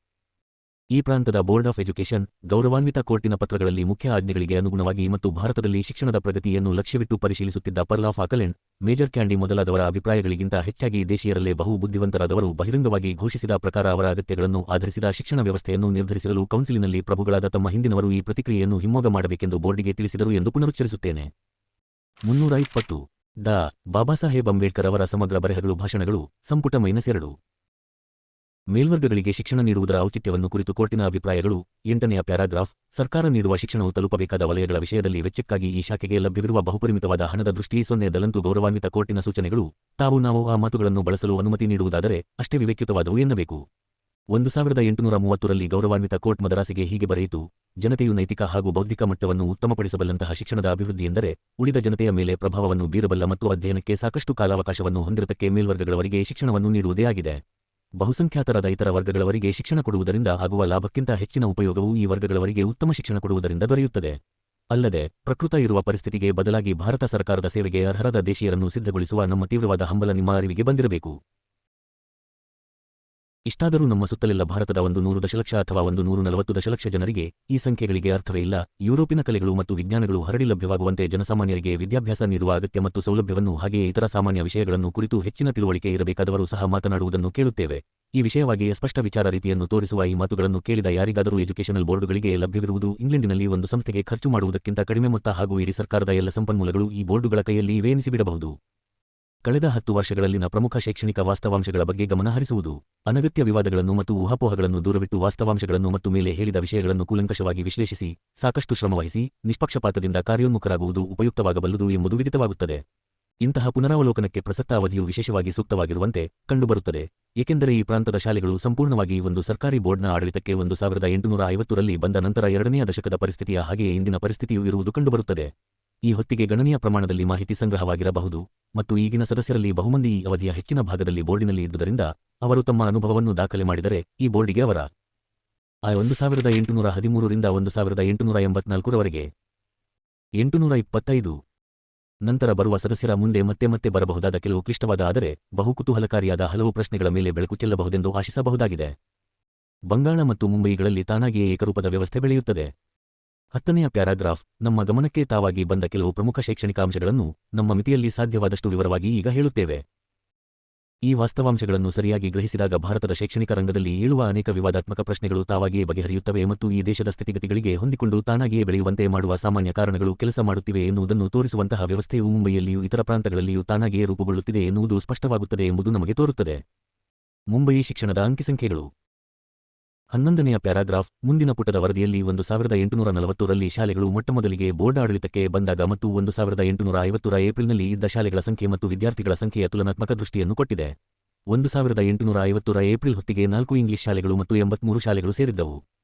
ಈ ಪ್ರಾಂತದ ಬೋರ್ಡ್ ಆಫ್ ಎಜುಕೇಷನ್ ಗೌರವಾನ್ವಿತ ಕೋರ್ಟಿನ ಪತ್ರಗಳಲ್ಲಿ ಮುಖ್ಯ ಆಜ್ಞೆಗಳಿಗೆ ಅನುಗುಣವಾಗಿ ಮತ್ತು ಭಾರತದಲ್ಲಿ ಶಿಕ್ಷಣದ ಪ್ರಗತಿಯನ್ನು ಲಕ್ಷ್ಯವಿಟ್ಟು ಪರಿಶೀಲಿಸುತ್ತಿದ್ದ ಪರ್ಲ್ ಆಫ್ ಆಕಲೆಂಡ್, ಮೇಜರ್ ಕ್ಯಾಂಡಿ ಮೊದಲಾದವರ ಅಭಿಪ್ರಾಯಗಳಿಗಿಂತ ಹೆಚ್ಚಾಗಿ ದೇಶೀಯರಲ್ಲೇ ಬಹು ಬುದ್ಧಿವಂತರಾದವರು ಬಹಿರಂಗವಾಗಿ ಘೋಷಿಸಿದ ಪ್ರಕಾರ ಅವರ ಅಗತ್ಯಗಳನ್ನು ಆಧರಿಸಿದ ಶಿಕ್ಷಣ ವ್ಯವಸ್ಥೆಯನ್ನು ನಿರ್ಧರಿಸಲು ಕೌನ್ಸಿಲಿನಲ್ಲಿ ಪ್ರಭುಗಳಾದ ತಮ್ಮ ಹಿಂದಿನವರು ಈ ಪ್ರತಿಕ್ರಿಯೆಯನ್ನು ಹಿಮ್ಮೋಗ ಮಾಡಬೇಕೆಂದು ಬೋರ್ಡಿಗೆ ತಿಳಿಸಿದರು ಎಂದು ಪುನರುಚ್ಚರಿಸುತ್ತೇನೆ. 320 ಡಾ. ಬಾಬಾಸಾಹೇಬ್ ಅಂಬೇಡ್ಕರ್ ಅವರ ಸಮಗ್ರ ಬರೆಹಗಳು ಭಾಷಣಗಳು ಸಂಪುಟ -2 ಮೇಲ್ವರ್ಗಗಳಿಗೆ ಶಿಕ್ಷಣ ನೀಡುವುದರ ಔಚಿತ್ಯವನ್ನು ಕುರಿತು ಕೋರ್ಟಿನ ಅಭಿಪ್ರಾಯಗಳು 8ನೇ ಪ್ಯಾರಾಗ್ರಾಫ್. ಸರ್ಕಾರ ನೀಡುವ ಶಿಕ್ಷಣವು ತಲುಪಬೇಕಾದ ವಲಯಗಳ ವಿಷಯದಲ್ಲಿ ವೆಚ್ಚಕ್ಕಾಗಿ ಈ ಶಾಖೆಗೆ ಲಭ್ಯವಿರುವ ಬಹುಪರಿಮಿತವಾದ ಹಣದ ದೃಷ್ಟಿ 0 ದಲಂತು ಗೌರವಾನ್ವಿತ ಕೋರ್ಟಿನ ಸೂಚನೆಗಳು ನಾವು ಆ ಮಾತುಗಳನ್ನು ಬಳಸಲು ಅನುಮತಿ ನೀಡುವುದಾದರೆ ಅಷ್ಟೇ ವಿವೇಕ್ಯುತವಾದವು ಎನ್ನಬೇಕು. 1830 ರಲ್ಲಿ ಗೌರವಾನ್ವಿತ ಕೋರ್ಟ್ ಮದರಾಸಿಗೆ ಹೀಗೆ ಬರೆಯಿತು: ಜನತೆಯು ನೈತಿಕ ಹಾಗೂ ಬೌದ್ಧಿಕ ಮಟ್ಟವನ್ನು ಉತ್ತಮಪಡಿಸಬಲ್ಲಂತಹ ಶಿಕ್ಷಣದ ಅಭಿವೃದ್ಧಿಯೆಂದರೆ ಉಳಿದ ಜನತೆಯ ಮೇಲೆ ಪ್ರಭಾವವನ್ನು ಬೀರಬಲ್ಲ ಮತ್ತು ಅಧ್ಯಯನಕ್ಕೆ ಸಾಕಷ್ಟು ಕಾಲಾವಕಾಶವನ್ನು ಹೊಂದಿರತಕ್ಕೆ ಮೇಲ್ವರ್ಗಗಳವರಿಗೆ ಶಿಕ್ಷಣವನ್ನು ನೀಡುವುದೇ ಆಗಿದೆ. ಬಹುಸಂಖ್ಯಾತರಾದ ಇತರ ವರ್ಗಗಳವರಿಗೆ ಶಿಕ್ಷಣ ಕೊಡುವುದರಿಂದ ಆಗುವ ಲಾಭಕ್ಕಿಂತ ಹೆಚ್ಚಿನ ಉಪಯೋಗವು ಈ ವರ್ಗಗಳವರಿಗೆ ಉತ್ತಮ ಶಿಕ್ಷಣ ಕೊಡುವುದರಿಂದ ದೊರೆಯುತ್ತದೆ. ಅಲ್ಲದೆ ಪ್ರಕೃತ ಇರುವ ಪರಿಸ್ಥಿತಿಗೆ ಬದಲಾಗಿ ಭಾರತ ಸರ್ಕಾರದ ಸೇವೆಗೆ ಅರ್ಹರಾದ ದೇಶೀಯರನ್ನು ಸಿದ್ಧಗೊಳಿಸುವ ನಮ್ಮ ತೀವ್ರವಾದ ಹಂಬಲ ನಿಮ್ಮ ಅರಿವಿಗೆ ಬಂದಿರಬೇಕು. ಇಷ್ಟಾದರೂ ನಮ್ಮ ಸುತ್ತಲೆಲ್ಲ ಭಾರತದ 100 ದಶಲಕ್ಷ ಅಥವಾ 140 ದಶಲಕ್ಷ ಜನರಿಗೆ ಈ ಸಂಖ್ಯೆಗಳಿಗೆ ಅರ್ಥವೇ ಇಲ್ಲ. ಯುರೋಪಿನ ಕಲೆಗಳು ಮತ್ತು ವಿಜ್ಞಾನಗಳು ಹರಡಿ ಲಭ್ಯವಾಗುವಂತೆ ಜನಸಾಮಾನ್ಯರಿಗೆ ವಿದ್ಯಾಭ್ಯಾಸ ನೀಡುವ ಅಗತ್ಯ ಮತ್ತು ಸೌಲಭ್ಯವನ್ನು ಹಾಗೆಯೇ ಇತರ ಸಾಮಾನ್ಯ ವಿಷಯಗಳನ್ನು ಕುರಿತು ಹೆಚ್ಚಿನ ತಿಳುವಳಿಕೆ ಇರಬೇಕಾದವರು ಸಹ ಮಾತನಾಡುವುದನ್ನು ಕೇಳುತ್ತೇವೆ. ಈ ವಿಷಯವಾಗಿ ಸ್ಪಷ್ಟ ವಿಚಾರ ರೀತಿಯನ್ನು ತೋರಿಸುವ ಈ ಮಾತುಗಳನ್ನು ಕೇಳಿದ ಯಾರಿಗಾದರೂ ಎಜುಕೇಷನಲ್ ಬೋರ್ಡುಗಳಿಗೆ ಲಭ್ಯವಿರುವುದು ಇಂಗ್ಲೆಂಡಿನಲ್ಲಿ ಒಂದು ಸಂಸ್ಥೆಗೆ ಖರ್ಚು ಮಾಡುವುದಕ್ಕಿಂತ ಕಡಿಮೆ ಮೊತ್ತ ಹಾಗೂ ಇಡೀ ಸರ್ಕಾರದ ಎಲ್ಲ ಸಂಪನ್ಮೂಲಗಳು ಈ ಬೋರ್ಡುಗಳ ಕೈಯಲ್ಲಿ ಇವೆ ಎನಿಸಿಬಿಡಬಹುದು. ಕಳೆದ 10 ವರ್ಷಗಳಲ್ಲಿನ ಪ್ರಮುಖ ಶೈಕ್ಷಣಿಕ ವಾಸ್ತವಾಂಶಗಳ ಬಗ್ಗೆ ಗಮನಹರಿಸುವುದು. ಅನಗತ್ಯ ವಿವಾದಗಳನ್ನು ಮತ್ತು ಊಹಾಪೋಹಗಳನ್ನು ದೂರವಿಟ್ಟು ವಾಸ್ತವಾಂಶಗಳನ್ನು ಮತ್ತು ಮೇಲೆ ಹೇಳಿದ ವಿಷಯಗಳನ್ನು ಕೂಲಂಕಷವಾಗಿ ವಿಶ್ಲೇಷಿಸಿ, ಸಾಕಷ್ಟು ಶ್ರಮವಹಿಸಿ, ನಿಷ್ಪಕ್ಷಪಾತದಿಂದ ಕಾರ್ಯೋನ್ಮುಖರಾಗುವುದು ಉಪಯುಕ್ತವಾಗಬಲ್ಲದು ಎಂಬುದು ವಿದಿತವಾಗುತ್ತದೆ. ಇಂತಹ ಪುನರಾವಲೋಕನಕ್ಕೆ ಪ್ರಸಕ್ತ ಅವಧಿಯು ವಿಶೇಷವಾಗಿ ಸೂಕ್ತವಾಗಿರುವಂತೆ ಕಂಡುಬರುತ್ತದೆ, ಏಕೆಂದರೆ ಈ ಪ್ರಾಂತದ ಶಾಲೆಗಳು ಸಂಪೂರ್ಣವಾಗಿ ಒಂದು ಸರ್ಕಾರಿ ಬೋರ್ಡ್ನ ಆಡಳಿತಕ್ಕೆ 1850ರಲ್ಲಿ ಬಂದ ನಂತರ ಎರಡನೆಯ ದಶಕದ ಪರಿಸ್ಥಿತಿಯ ಹಾಗೆಯೇ ಇಂದಿನ ಪರಿಸ್ಥಿತಿಯು ಇರುವುದು ಕಂಡುಬರುತ್ತದೆ. ಈ ಹೊತ್ತಿಗೆ ಗಣನೀಯ ಪ್ರಮಾಣದಲ್ಲಿ ಮಾಹಿತಿ ಸಂಗ್ರಹವಾಗಿರಬಹುದು, ಮತ್ತು ಈಗಿನ ಸದಸ್ಯರಲ್ಲಿ ಬಹುಮಂದಿ ಈ ಅವಧಿಯ ಹೆಚ್ಚಿನ ಭಾಗದಲ್ಲಿ ಬೋರ್ಡಿನಲ್ಲಿ ಇದ್ದುದರಿಂದ ಅವರು ತಮ್ಮ ಅನುಭವವನ್ನು ದಾಖಲೆ ಮಾಡಿದರೆ ಈ ಬೋರ್ಡಿಗೆ ಅವರ 1813ರಿಂದ 1884ರವರೆಗೆ 825 ನಂತರ ಬರುವ ಸದಸ್ಯರ ಮುಂದೆ ಮತ್ತೆ ಬರಬಹುದಾದ ಕೆಲವು ಕ್ಲಿಷ್ಟವಾದ ಆದರೆ ಬಹು ಕುತೂಹಲಕಾರಿಯಾದ ಹಲವು ಪ್ರಶ್ನೆಗಳ ಮೇಲೆ ಬೆಳಕು ಚೆಲ್ಲಬಹುದೆಂದು ಆಶಿಸಬಹುದಾಗಿದೆ. ಬಂಗಾಳ ಮತ್ತು ಮುಂಬಯಿಗಳಲ್ಲಿ ತಾನಾಗಿಯೇ ಏಕರೂಪದ ವ್ಯವಸ್ಥೆ ಬೆಳೆಯುತ್ತದೆ. 10ನೆಯ ಪ್ಯಾರಾಗ್ರಾಫ್ ನಮ್ಮ ಗಮನಕ್ಕೆ ತಾವಾಗಿ ಬಂದ ಕೆಲವು ಪ್ರಮುಖ ಶೈಕ್ಷಣಿಕ ಅಂಶಗಳನ್ನು ನಮ್ಮ ಮಿತಿಯಲ್ಲಿ ಸಾಧ್ಯವಾದಷ್ಟು ವಿವರವಾಗಿ ಈಗ ಹೇಳುತ್ತೇವೆ. ಈ ವಾಸ್ತವಾಂಶಗಳನ್ನು ಸರಿಯಾಗಿ ಗ್ರಹಿಸಿದಾಗ ಭಾರತದ ಶೈಕ್ಷಣಿಕ ರಂಗದಲ್ಲಿ ಏಳುವ ಅನೇಕ ವಿವಾದಾತ್ಮಕ ಪ್ರಶ್ನೆಗಳು ತಾವಾಗಿಯೇ ಬಗೆಹರಿಯುತ್ತವೆ ಮತ್ತು ಈ ದೇಶದ ಸ್ಥಿತಿಗತಿಗಳಿಗೆ ಹೊಂದಿಕೊಂಡು ತಾನಾಗಿಯೇ ಬೆಳೆಯುವಂತೆ ಮಾಡುವ ಸಾಮಾನ್ಯ ಕಾರಣಗಳು ಕೆಲಸ ಮಾಡುತ್ತಿವೆ ಎನ್ನುವುದನ್ನು ತೋರಿಸುವಂತಹ ವ್ಯವಸ್ಥೆಯು ಮುಂಬಯಿಯಲ್ಲಿಯೂ ಇತರ ಪ್ರಾಂತಗಳಲ್ಲಿಯೂ ತಾನಾಗಿಯೇ ರೂಪುಗೊಳ್ಳುತ್ತಿದೆ ಎನ್ನುವುದು ಸ್ಪಷ್ಟವಾಗುತ್ತದೆ ಎಂಬುದು ನಮಗೆ ತೋರುತ್ತದೆ. ಮುಂಬಯಿ ಶಿಕ್ಷಣದ ಅಂಕಿಸಂಖ್ಯೆಗಳು. 11ನೆಯ ಪ್ಯಾರಾಗ್ರಾಫ್ ಮುಂದಿನ ಪುಟದ ವರದಿಯಲ್ಲಿ 1840ರಲ್ಲಿ ಶಾಲೆಗಳು ಮೊಟ್ಟಮೊದಲಿಗೆ ಬೋರ್ಡ್ ಆಡಳಿತಕ್ಕೆ ಬಂದಾಗ ಮತ್ತು 1850ರ ಏಪ್ರಿಲ್ನಲ್ಲಿ ಇದ್ದ ಶಾಲೆಗಳ ಸಂಖ್ಯೆ ಮತ್ತು ವಿದ್ಯಾರ್ಥಿಗಳ ಸಂಖ್ಯೆಯ ತುಲನಾತ್ಮಕ ದೃಷ್ಟಿಯನ್ನು ಕೊಟ್ಟಿದೆ. 1850ರ ಏಪ್ರಿಲ್ ಹೊತ್ತಿಗೆ 4 ಇಂಗ್ಲಿಷ್ ಶಾಲೆಗಳು ಮತ್ತು 83 ಶಾಲೆಗಳು ಸೇರಿದ್ದವು,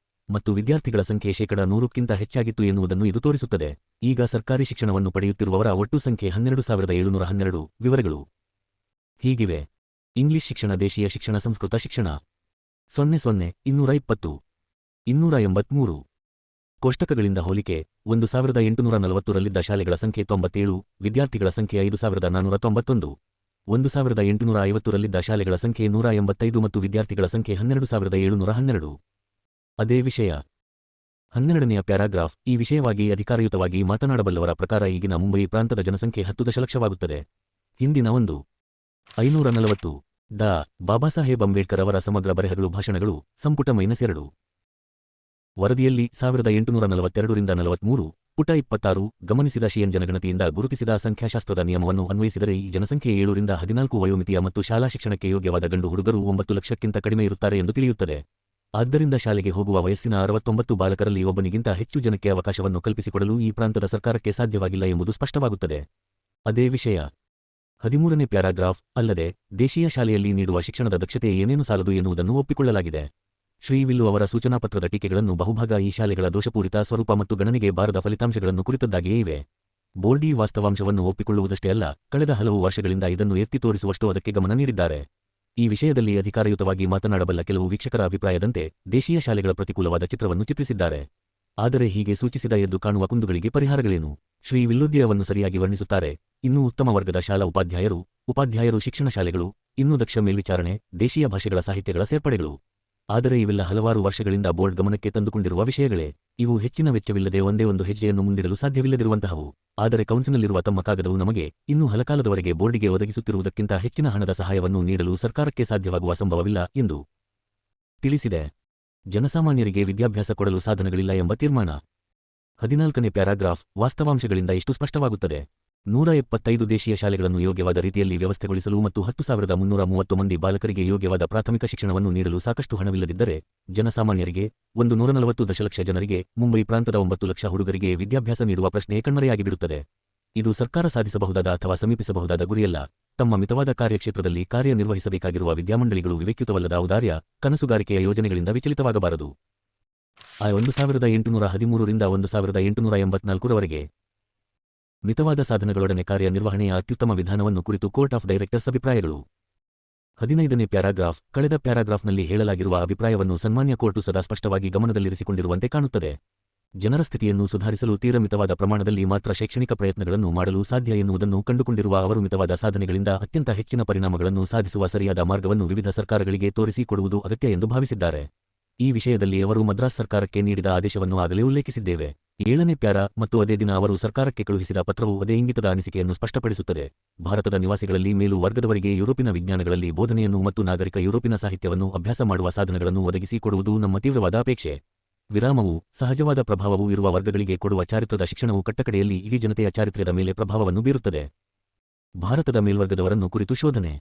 ಮತ್ತು ವಿದ್ಯಾರ್ಥಿಗಳ ಸಂಖ್ಯೆ 100ಕ್ಕಿಂತ ಹೆಚ್ಚಾಗಿತ್ತು ಎನ್ನುವುದನ್ನು ಇದು ತೋರಿಸುತ್ತದೆ. ಈಗ ಸರ್ಕಾರಿ ಶಿಕ್ಷಣವನ್ನು ಪಡೆಯುತ್ತಿರುವವರ ಒಟ್ಟು ಸಂಖ್ಯೆ 12712. ವಿವರಗಳು ಹೀಗಿವೆ. ಇಂಗ್ಲಿಷ್ ಶಿಕ್ಷಣ, ದೇಶೀಯ ಶಿಕ್ಷಣ, ಸಂಸ್ಕೃತ ಶಿಕ್ಷಣ 00 220 283. ಕೋಷ್ಟಕಗಳಿಂದ ಹೋಲಿಕೆ. 1840ರಲ್ಲಿದ್ದ ಶಾಲೆಗಳ ಸಂಖ್ಯೆ 97, ವಿದ್ಯಾರ್ಥಿಗಳ ಸಂಖ್ಯೆ 5491. 1850ರಲ್ಲಿದ್ದ ಶಾಲೆಗಳ ಸಂಖ್ಯೆ 185 ಮತ್ತು ವಿದ್ಯಾರ್ಥಿಗಳ ಸಂಖ್ಯೆ 12712. ಅದೇ ವಿಷಯ. 12ನೆಯ ಪ್ಯಾರಾಗ್ರಾಫ್ ಈ ವಿಷಯವಾಗಿ ಅಧಿಕಾರಯುತವಾಗಿ ಮಾತನಾಡಬಲ್ಲವರ ಪ್ರಕಾರ ಈಗಿನ ಮುಂಬಯಿ ಪ್ರಾಂತದ ಜನಸಂಖ್ಯೆ 10 ದಶಲಕ್ಷವಾಗುತ್ತದೆ. ಹಿಂದಿನ 540 ಡಾ. ಬಾಬಾಸಾಹೇಬ್ ಅಂಬೇಡ್ಕರ್ ಅವರ ಸಮಗ್ರ ಬರೆಹಗಳು, ಭಾಷಣಗಳು, ಸಂಪುಟ -2. ವರದಿಯಲ್ಲಿ 1842ರಿಂದ 43, ಪುಟ 26 ಗಮನಿಸಿದ ಶಿಯನ್ ಜನಗಣತಿಯಿಂದ ಗುರುತಿಸಿದ ಸಂಖ್ಯಾಶಾಸ್ತ್ರದ ನಿಯಮವನ್ನು ಅನ್ವಯಿಸಿದರೆ ಈ ಜನಸಂಖ್ಯೆ 7ರಿಂದ 14 ವಯೋಮಿತಿಯ ಮತ್ತು ಶಾಲಾ ಶಿಕ್ಷಣಕ್ಕೆ ಯೋಗ್ಯವಾದ ಗಂಡು ಹುಡುಗರು 9 ಲಕ್ಷಕ್ಕಿಂತ ಕಡಿಮೆ ಇರುತ್ತಾರೆ ಎಂದು ತಿಳಿಯುತ್ತದೆ. ಆದ್ದರಿಂದ ಶಾಲೆಗೆ ಹೋಗುವ ವಯಸ್ಸಿನ 69 ಬಾಲಕರಲ್ಲಿ ಒಬ್ಬನಿಗಿಂತ ಹೆಚ್ಚು ಜನಕ್ಕೆ ಅವಕಾಶವನ್ನು ಕಲ್ಪಿಸಿಕೊಡಲು ಈ ಪ್ರಾಂತದ ಸರ್ಕಾರಕ್ಕೆ ಸಾಧ್ಯವಾಗಿಲ್ಲ ಎಂಬುದು ಸ್ಪಷ್ಟವಾಗುತ್ತದೆ. ಅದೇ ವಿಷಯ. 13ನೇ ಪ್ಯಾರಾಗ್ರಾಫ್ ಅಲ್ಲದೆ ದೇಶೀಯ ಶಾಲೆಯಲ್ಲಿ ನೀಡುವ ಶಿಕ್ಷಣದ ದಕ್ಷತೆ ಏನೇನು ಸಾಲದು ಎನ್ನುವುದನ್ನು ಒಪ್ಪಿಕೊಳ್ಳಲಾಗಿದೆ. ಶ್ರೀ ವಿಲ್ಲು ಅವರ ಸೂಚನಾಪತ್ರದ ಟೀಕೆಗಳನ್ನು ಬಹುಭಾಗ ಈ ಶಾಲೆಗಳ ದೋಷಪೂರಿತ ಸ್ವರೂಪ ಮತ್ತು ಗಣನೆಗೆ ಬಾರದ ಫಲಿತಾಂಶಗಳನ್ನು ಕುರಿತದ್ದಾಗಿಯೇ ಇವೆ. ಬೋರ್ಡಿ ವಾಸ್ತವಾಂಶವನ್ನು ಒಪ್ಪಿಕೊಳ್ಳುವುದಷ್ಟೇ ಅಲ್ಲ, ಕಳೆದ ಹಲವು ವರ್ಷಗಳಿಂದ ಇದನ್ನು ಎತ್ತಿ ತೋರಿಸುವಷ್ಟು ಅದಕ್ಕೆ ಗಮನ ನೀಡಿದ್ದಾರೆ. ಈ ವಿಷಯದಲ್ಲಿ ಅಧಿಕಾರಯುತವಾಗಿ ಮಾತನಾಡಬಲ್ಲ ಕೆಲವು ವೀಕ್ಷಕರ ಅಭಿಪ್ರಾಯದಂತೆ ದೇಶೀಯ ಶಾಲೆಗಳ ಪ್ರತಿಕೂಲವಾದ ಚಿತ್ರವನ್ನು ಚಿತ್ರಿಸಿದ್ದಾರೆ. ಆದರೆ ಹೀಗೆ ಸೂಚಿಸಿದ ಎದ್ದು ಕಾಣುವ ಕುಂದುಗಳಿಗೆ ಪರಿಹಾರಗಳೇನು? ಶ್ರೀ ವಿಲ್ಲುದ್ಯವನ್ನು ಸರಿಯಾಗಿ ವರ್ಣಿಸುತ್ತಾರೆ. ಇನ್ನೂ ಉತ್ತಮ ವರ್ಗದ ಶಾಲಾ ಉಪಾಧ್ಯಾಯರು, ಶಿಕ್ಷಣ ಶಾಲೆಗಳು, ಇನ್ನೂ ದಕ್ಷ ಮೇಲ್ವಿಚಾರಣೆ, ದೇಶೀಯ ಭಾಷೆಗಳ ಸಾಹಿತ್ಯಗಳ ಸೇರ್ಪಡೆಗಳು. ಆದರೆ ಇವೆಲ್ಲ ಹಲವಾರು ವರ್ಷಗಳಿಂದ ಬೋರ್ಡ್ ಗಮನಕ್ಕೆ ತಂದುಕೊಂಡಿರುವ ವಿಷಯಗಳೇ. ಇವು ಹೆಚ್ಚಿನ ವೆಚ್ಚವಿಲ್ಲದೆ ಒಂದೇ ಒಂದು ಹೆಜ್ಜೆಯನ್ನು ಮುಂದಿಡಲು ಸಾಧ್ಯವಿಲ್ಲದಿರುವಂತಹವು. ಆದರೆ ಕೌನ್ಸಿಲ್ನಲ್ಲಿರುವ ತಮ್ಮ ಕಾಗದವು ನಮಗೆ ಇನ್ನೂ ಹಲಕಾಲದವರೆಗೆ ಬೋರ್ಡಿಗೆ ಒದಗಿಸುತ್ತಿರುವುದಕ್ಕಿಂತ ಹೆಚ್ಚಿನ ಹಣದ ಸಹಾಯವನ್ನು ನೀಡಲು ಸರ್ಕಾರಕ್ಕೆ ಸಾಧ್ಯವಾಗುವ ಸಂಭವವಿಲ್ಲ ಎಂದು ತಿಳಿಸಿದೆ. ಜನಸಾಮಾನ್ಯರಿಗೆ ವಿದ್ಯಾಭ್ಯಾಸ ಕೊಡಲು ಸಾಧನಗಳಿಲ್ಲ ಎಂಬ ತೀರ್ಮಾನ. 14ನೇ ಪ್ಯಾರಾಗ್ರಾಫ್ ವಾಸ್ತವಾಂಶಗಳಿಂದ ಇಷ್ಟು ಸ್ಪಷ್ಟವಾಗುತ್ತದೆ. 175 ದೇಶೀಯ ಶಾಲೆಗಳನ್ನು ಯೋಗ್ಯವಾದ ರೀತಿಯಲ್ಲಿ ವ್ಯವಸ್ಥೆಗೊಳಿಸಲು ಮತ್ತು 10,330 ಮಂದಿ ಬಾಲಕರಿಗೆ ಯೋಗ್ಯವಾದ ಪ್ರಾಥಮಿಕ ಶಿಕ್ಷಣವನ್ನು ನೀಡಲು ಸಾಕಷ್ಟು ಹಣವಿಲ್ಲದಿದ್ದರೆ ಜನಸಾಮಾನ್ಯರಿಗೆ 140 ದಶಲಕ್ಷ ಜನರಿಗೆ, ಮುಂಬಯಿ ಪ್ರಾಂತದ 9 ಲಕ್ಷ ಹುಡುಗರಿಗೆ ವಿದ್ಯಾಭ್ಯಾಸ ನೀಡುವ ಪ್ರಶ್ನೆ ಕಣ್ಮರೆಯಾಗಿಬಿಡುತ್ತದೆ. ಇದು ಸರ್ಕಾರ ಸಾಧಿಸಬಹುದಾದ ಅಥವಾ ಸಮೀಪಿಸಬಹುದಾದ ಗುರಿಯಲ್ಲ. ತಮ್ಮ ಮಿತವಾದ ಕಾರ್ಯಕ್ಷೇತ್ರದಲ್ಲಿ ಕಾರ್ಯನಿರ್ವಹಿಸಬೇಕಾಗಿರುವ ವಿದ್ಯಾಮಂಡಳಿಗಳು ವಿವೇಕ್ಯುತವಲ್ಲದ ಔದಾರ್ಯ, ಕನಸುಗಾರಿಕೆಯ ಯೋಜನೆಗಳಿಂದ ವಿಚಲಿತವಾಗಬಾರದು. 1813ರಿಂದ 1884ರವರೆಗೆ ಮಿತವಾದ ಸಾಧನಗಳೊಡನೆ ಕಾರ್ಯನಿರ್ವಹಣೆಯ ಅತ್ಯುತ್ತಮ ವಿಧಾನವನ್ನು ಕುರಿತು ಕೋರ್ಟ್ ಆಫ್ ಡೈರೆಕ್ಟರ್ಸ್ ಅಭಿಪ್ರಾಯಗಳು. 15ನೇ ಪ್ಯಾರಾಗ್ರಾಫ್ ಕಳೆದ ಪ್ಯಾರಾಗ್ರಾಫ್ನಲ್ಲಿ ಹೇಳಲಾಗಿರುವ ಅಭಿಪ್ರಾಯವನ್ನು ಸನ್ಮಾನ್ಯ ಕೋರ್ಟು ಸದಾ ಸ್ಪಷ್ಟವಾಗಿ ಗಮನದಲ್ಲಿರಿಸಿಕೊಂಡಿರುವಂತೆ ಕಾಣುತ್ತದೆ. ಜನರ ಸ್ಥಿತಿಯನ್ನು ಸುಧಾರಿಸಲು ತೀರ ಮಿತವಾದ ಪ್ರಮಾಣದಲ್ಲಿ ಮಾತ್ರ ಶೈಕ್ಷಣಿಕ ಪ್ರಯತ್ನಗಳನ್ನು ಮಾಡಲು ಸಾಧ್ಯ ಎನ್ನುವುದನ್ನು ಕಂಡುಕೊಂಡಿರುವ ಅವರು ಮಿತವಾದ ಸಾಧನೆಗಳಿಂದ ಅತ್ಯಂತ ಹೆಚ್ಚಿನ ಪರಿಣಾಮಗಳನ್ನು ಸಾಧಿಸುವ ಸರಿಯಾದ ಮಾರ್ಗವನ್ನು ವಿವಿಧ ಸರ್ಕಾರಗಳಿಗೆ ತೋರಿಸಿಕೊಡುವುದು ಅಗತ್ಯ ಎಂದು ಭಾವಿಸಿದ್ದಾರೆ. ಈ ವಿಷಯದಲ್ಲಿ ಅವರು ಮದ್ರಾಸ್ ಸರ್ಕಾರಕ್ಕೆ ನೀಡಿದ ಆದೇಶವನ್ನು ಆಗಲೇ ಉಲ್ಲೇಖಿಸಿದ್ದೇವೆ. 7ನೇ ಪ್ಯಾರಾ ಮತ್ತು ಅದೇ ದಿನ ಅವರು ಸರ್ಕಾರಕ್ಕೆ ಕಳುಹಿಸಿದ ಪತ್ರವು ಅದೇ ಇಂಗಿತದ ಅನಿಸಿಕೆಯನ್ನು ಸ್ಪಷ್ಟಪಡಿಸುತ್ತದೆ. ಭಾರತದ ನಿವಾಸಿಗಳಲ್ಲಿ ಮೇಲು ವರ್ಗದವರಿಗೆ ಯುರೋಪಿನ ವಿಜ್ಞಾನಗಳಲ್ಲಿ ಬೋಧನೆಯನ್ನು ಮತ್ತು ನಾಗರಿಕ ಯುರೋಪಿನ ಸಾಹಿತ್ಯವನ್ನು ಅಭ್ಯಾಸ ಮಾಡುವ ಸಾಧನಗಳನ್ನು ಒದಗಿಸಿಕೊಡುವುದು ನಮ್ಮ ತೀವ್ರವಾದ ಅಪೇಕ್ಷೆ. ವಿರಾಮವು ಸಹಜವಾದ ಪ್ರಭಾವವು ಇರುವ ವರ್ಗಗಳಿಗೆ ಕೊಡುವ ಚಾರಿತ್ರದ ಶಿಕ್ಷಣವು ಕಟ್ಟಕಡೆಯಲ್ಲಿ ಇಡೀ ಜನತೆಯ ಚಾರಿತ್ರ್ಯದ ಮೇಲೆ ಪ್ರಭಾವವನ್ನು ಬೀರುತ್ತದೆ. ಭಾರತದ ಮೇಲ್ವರ್ಗದವರನ್ನು ಕುರಿತು ಶೋಧನೆ.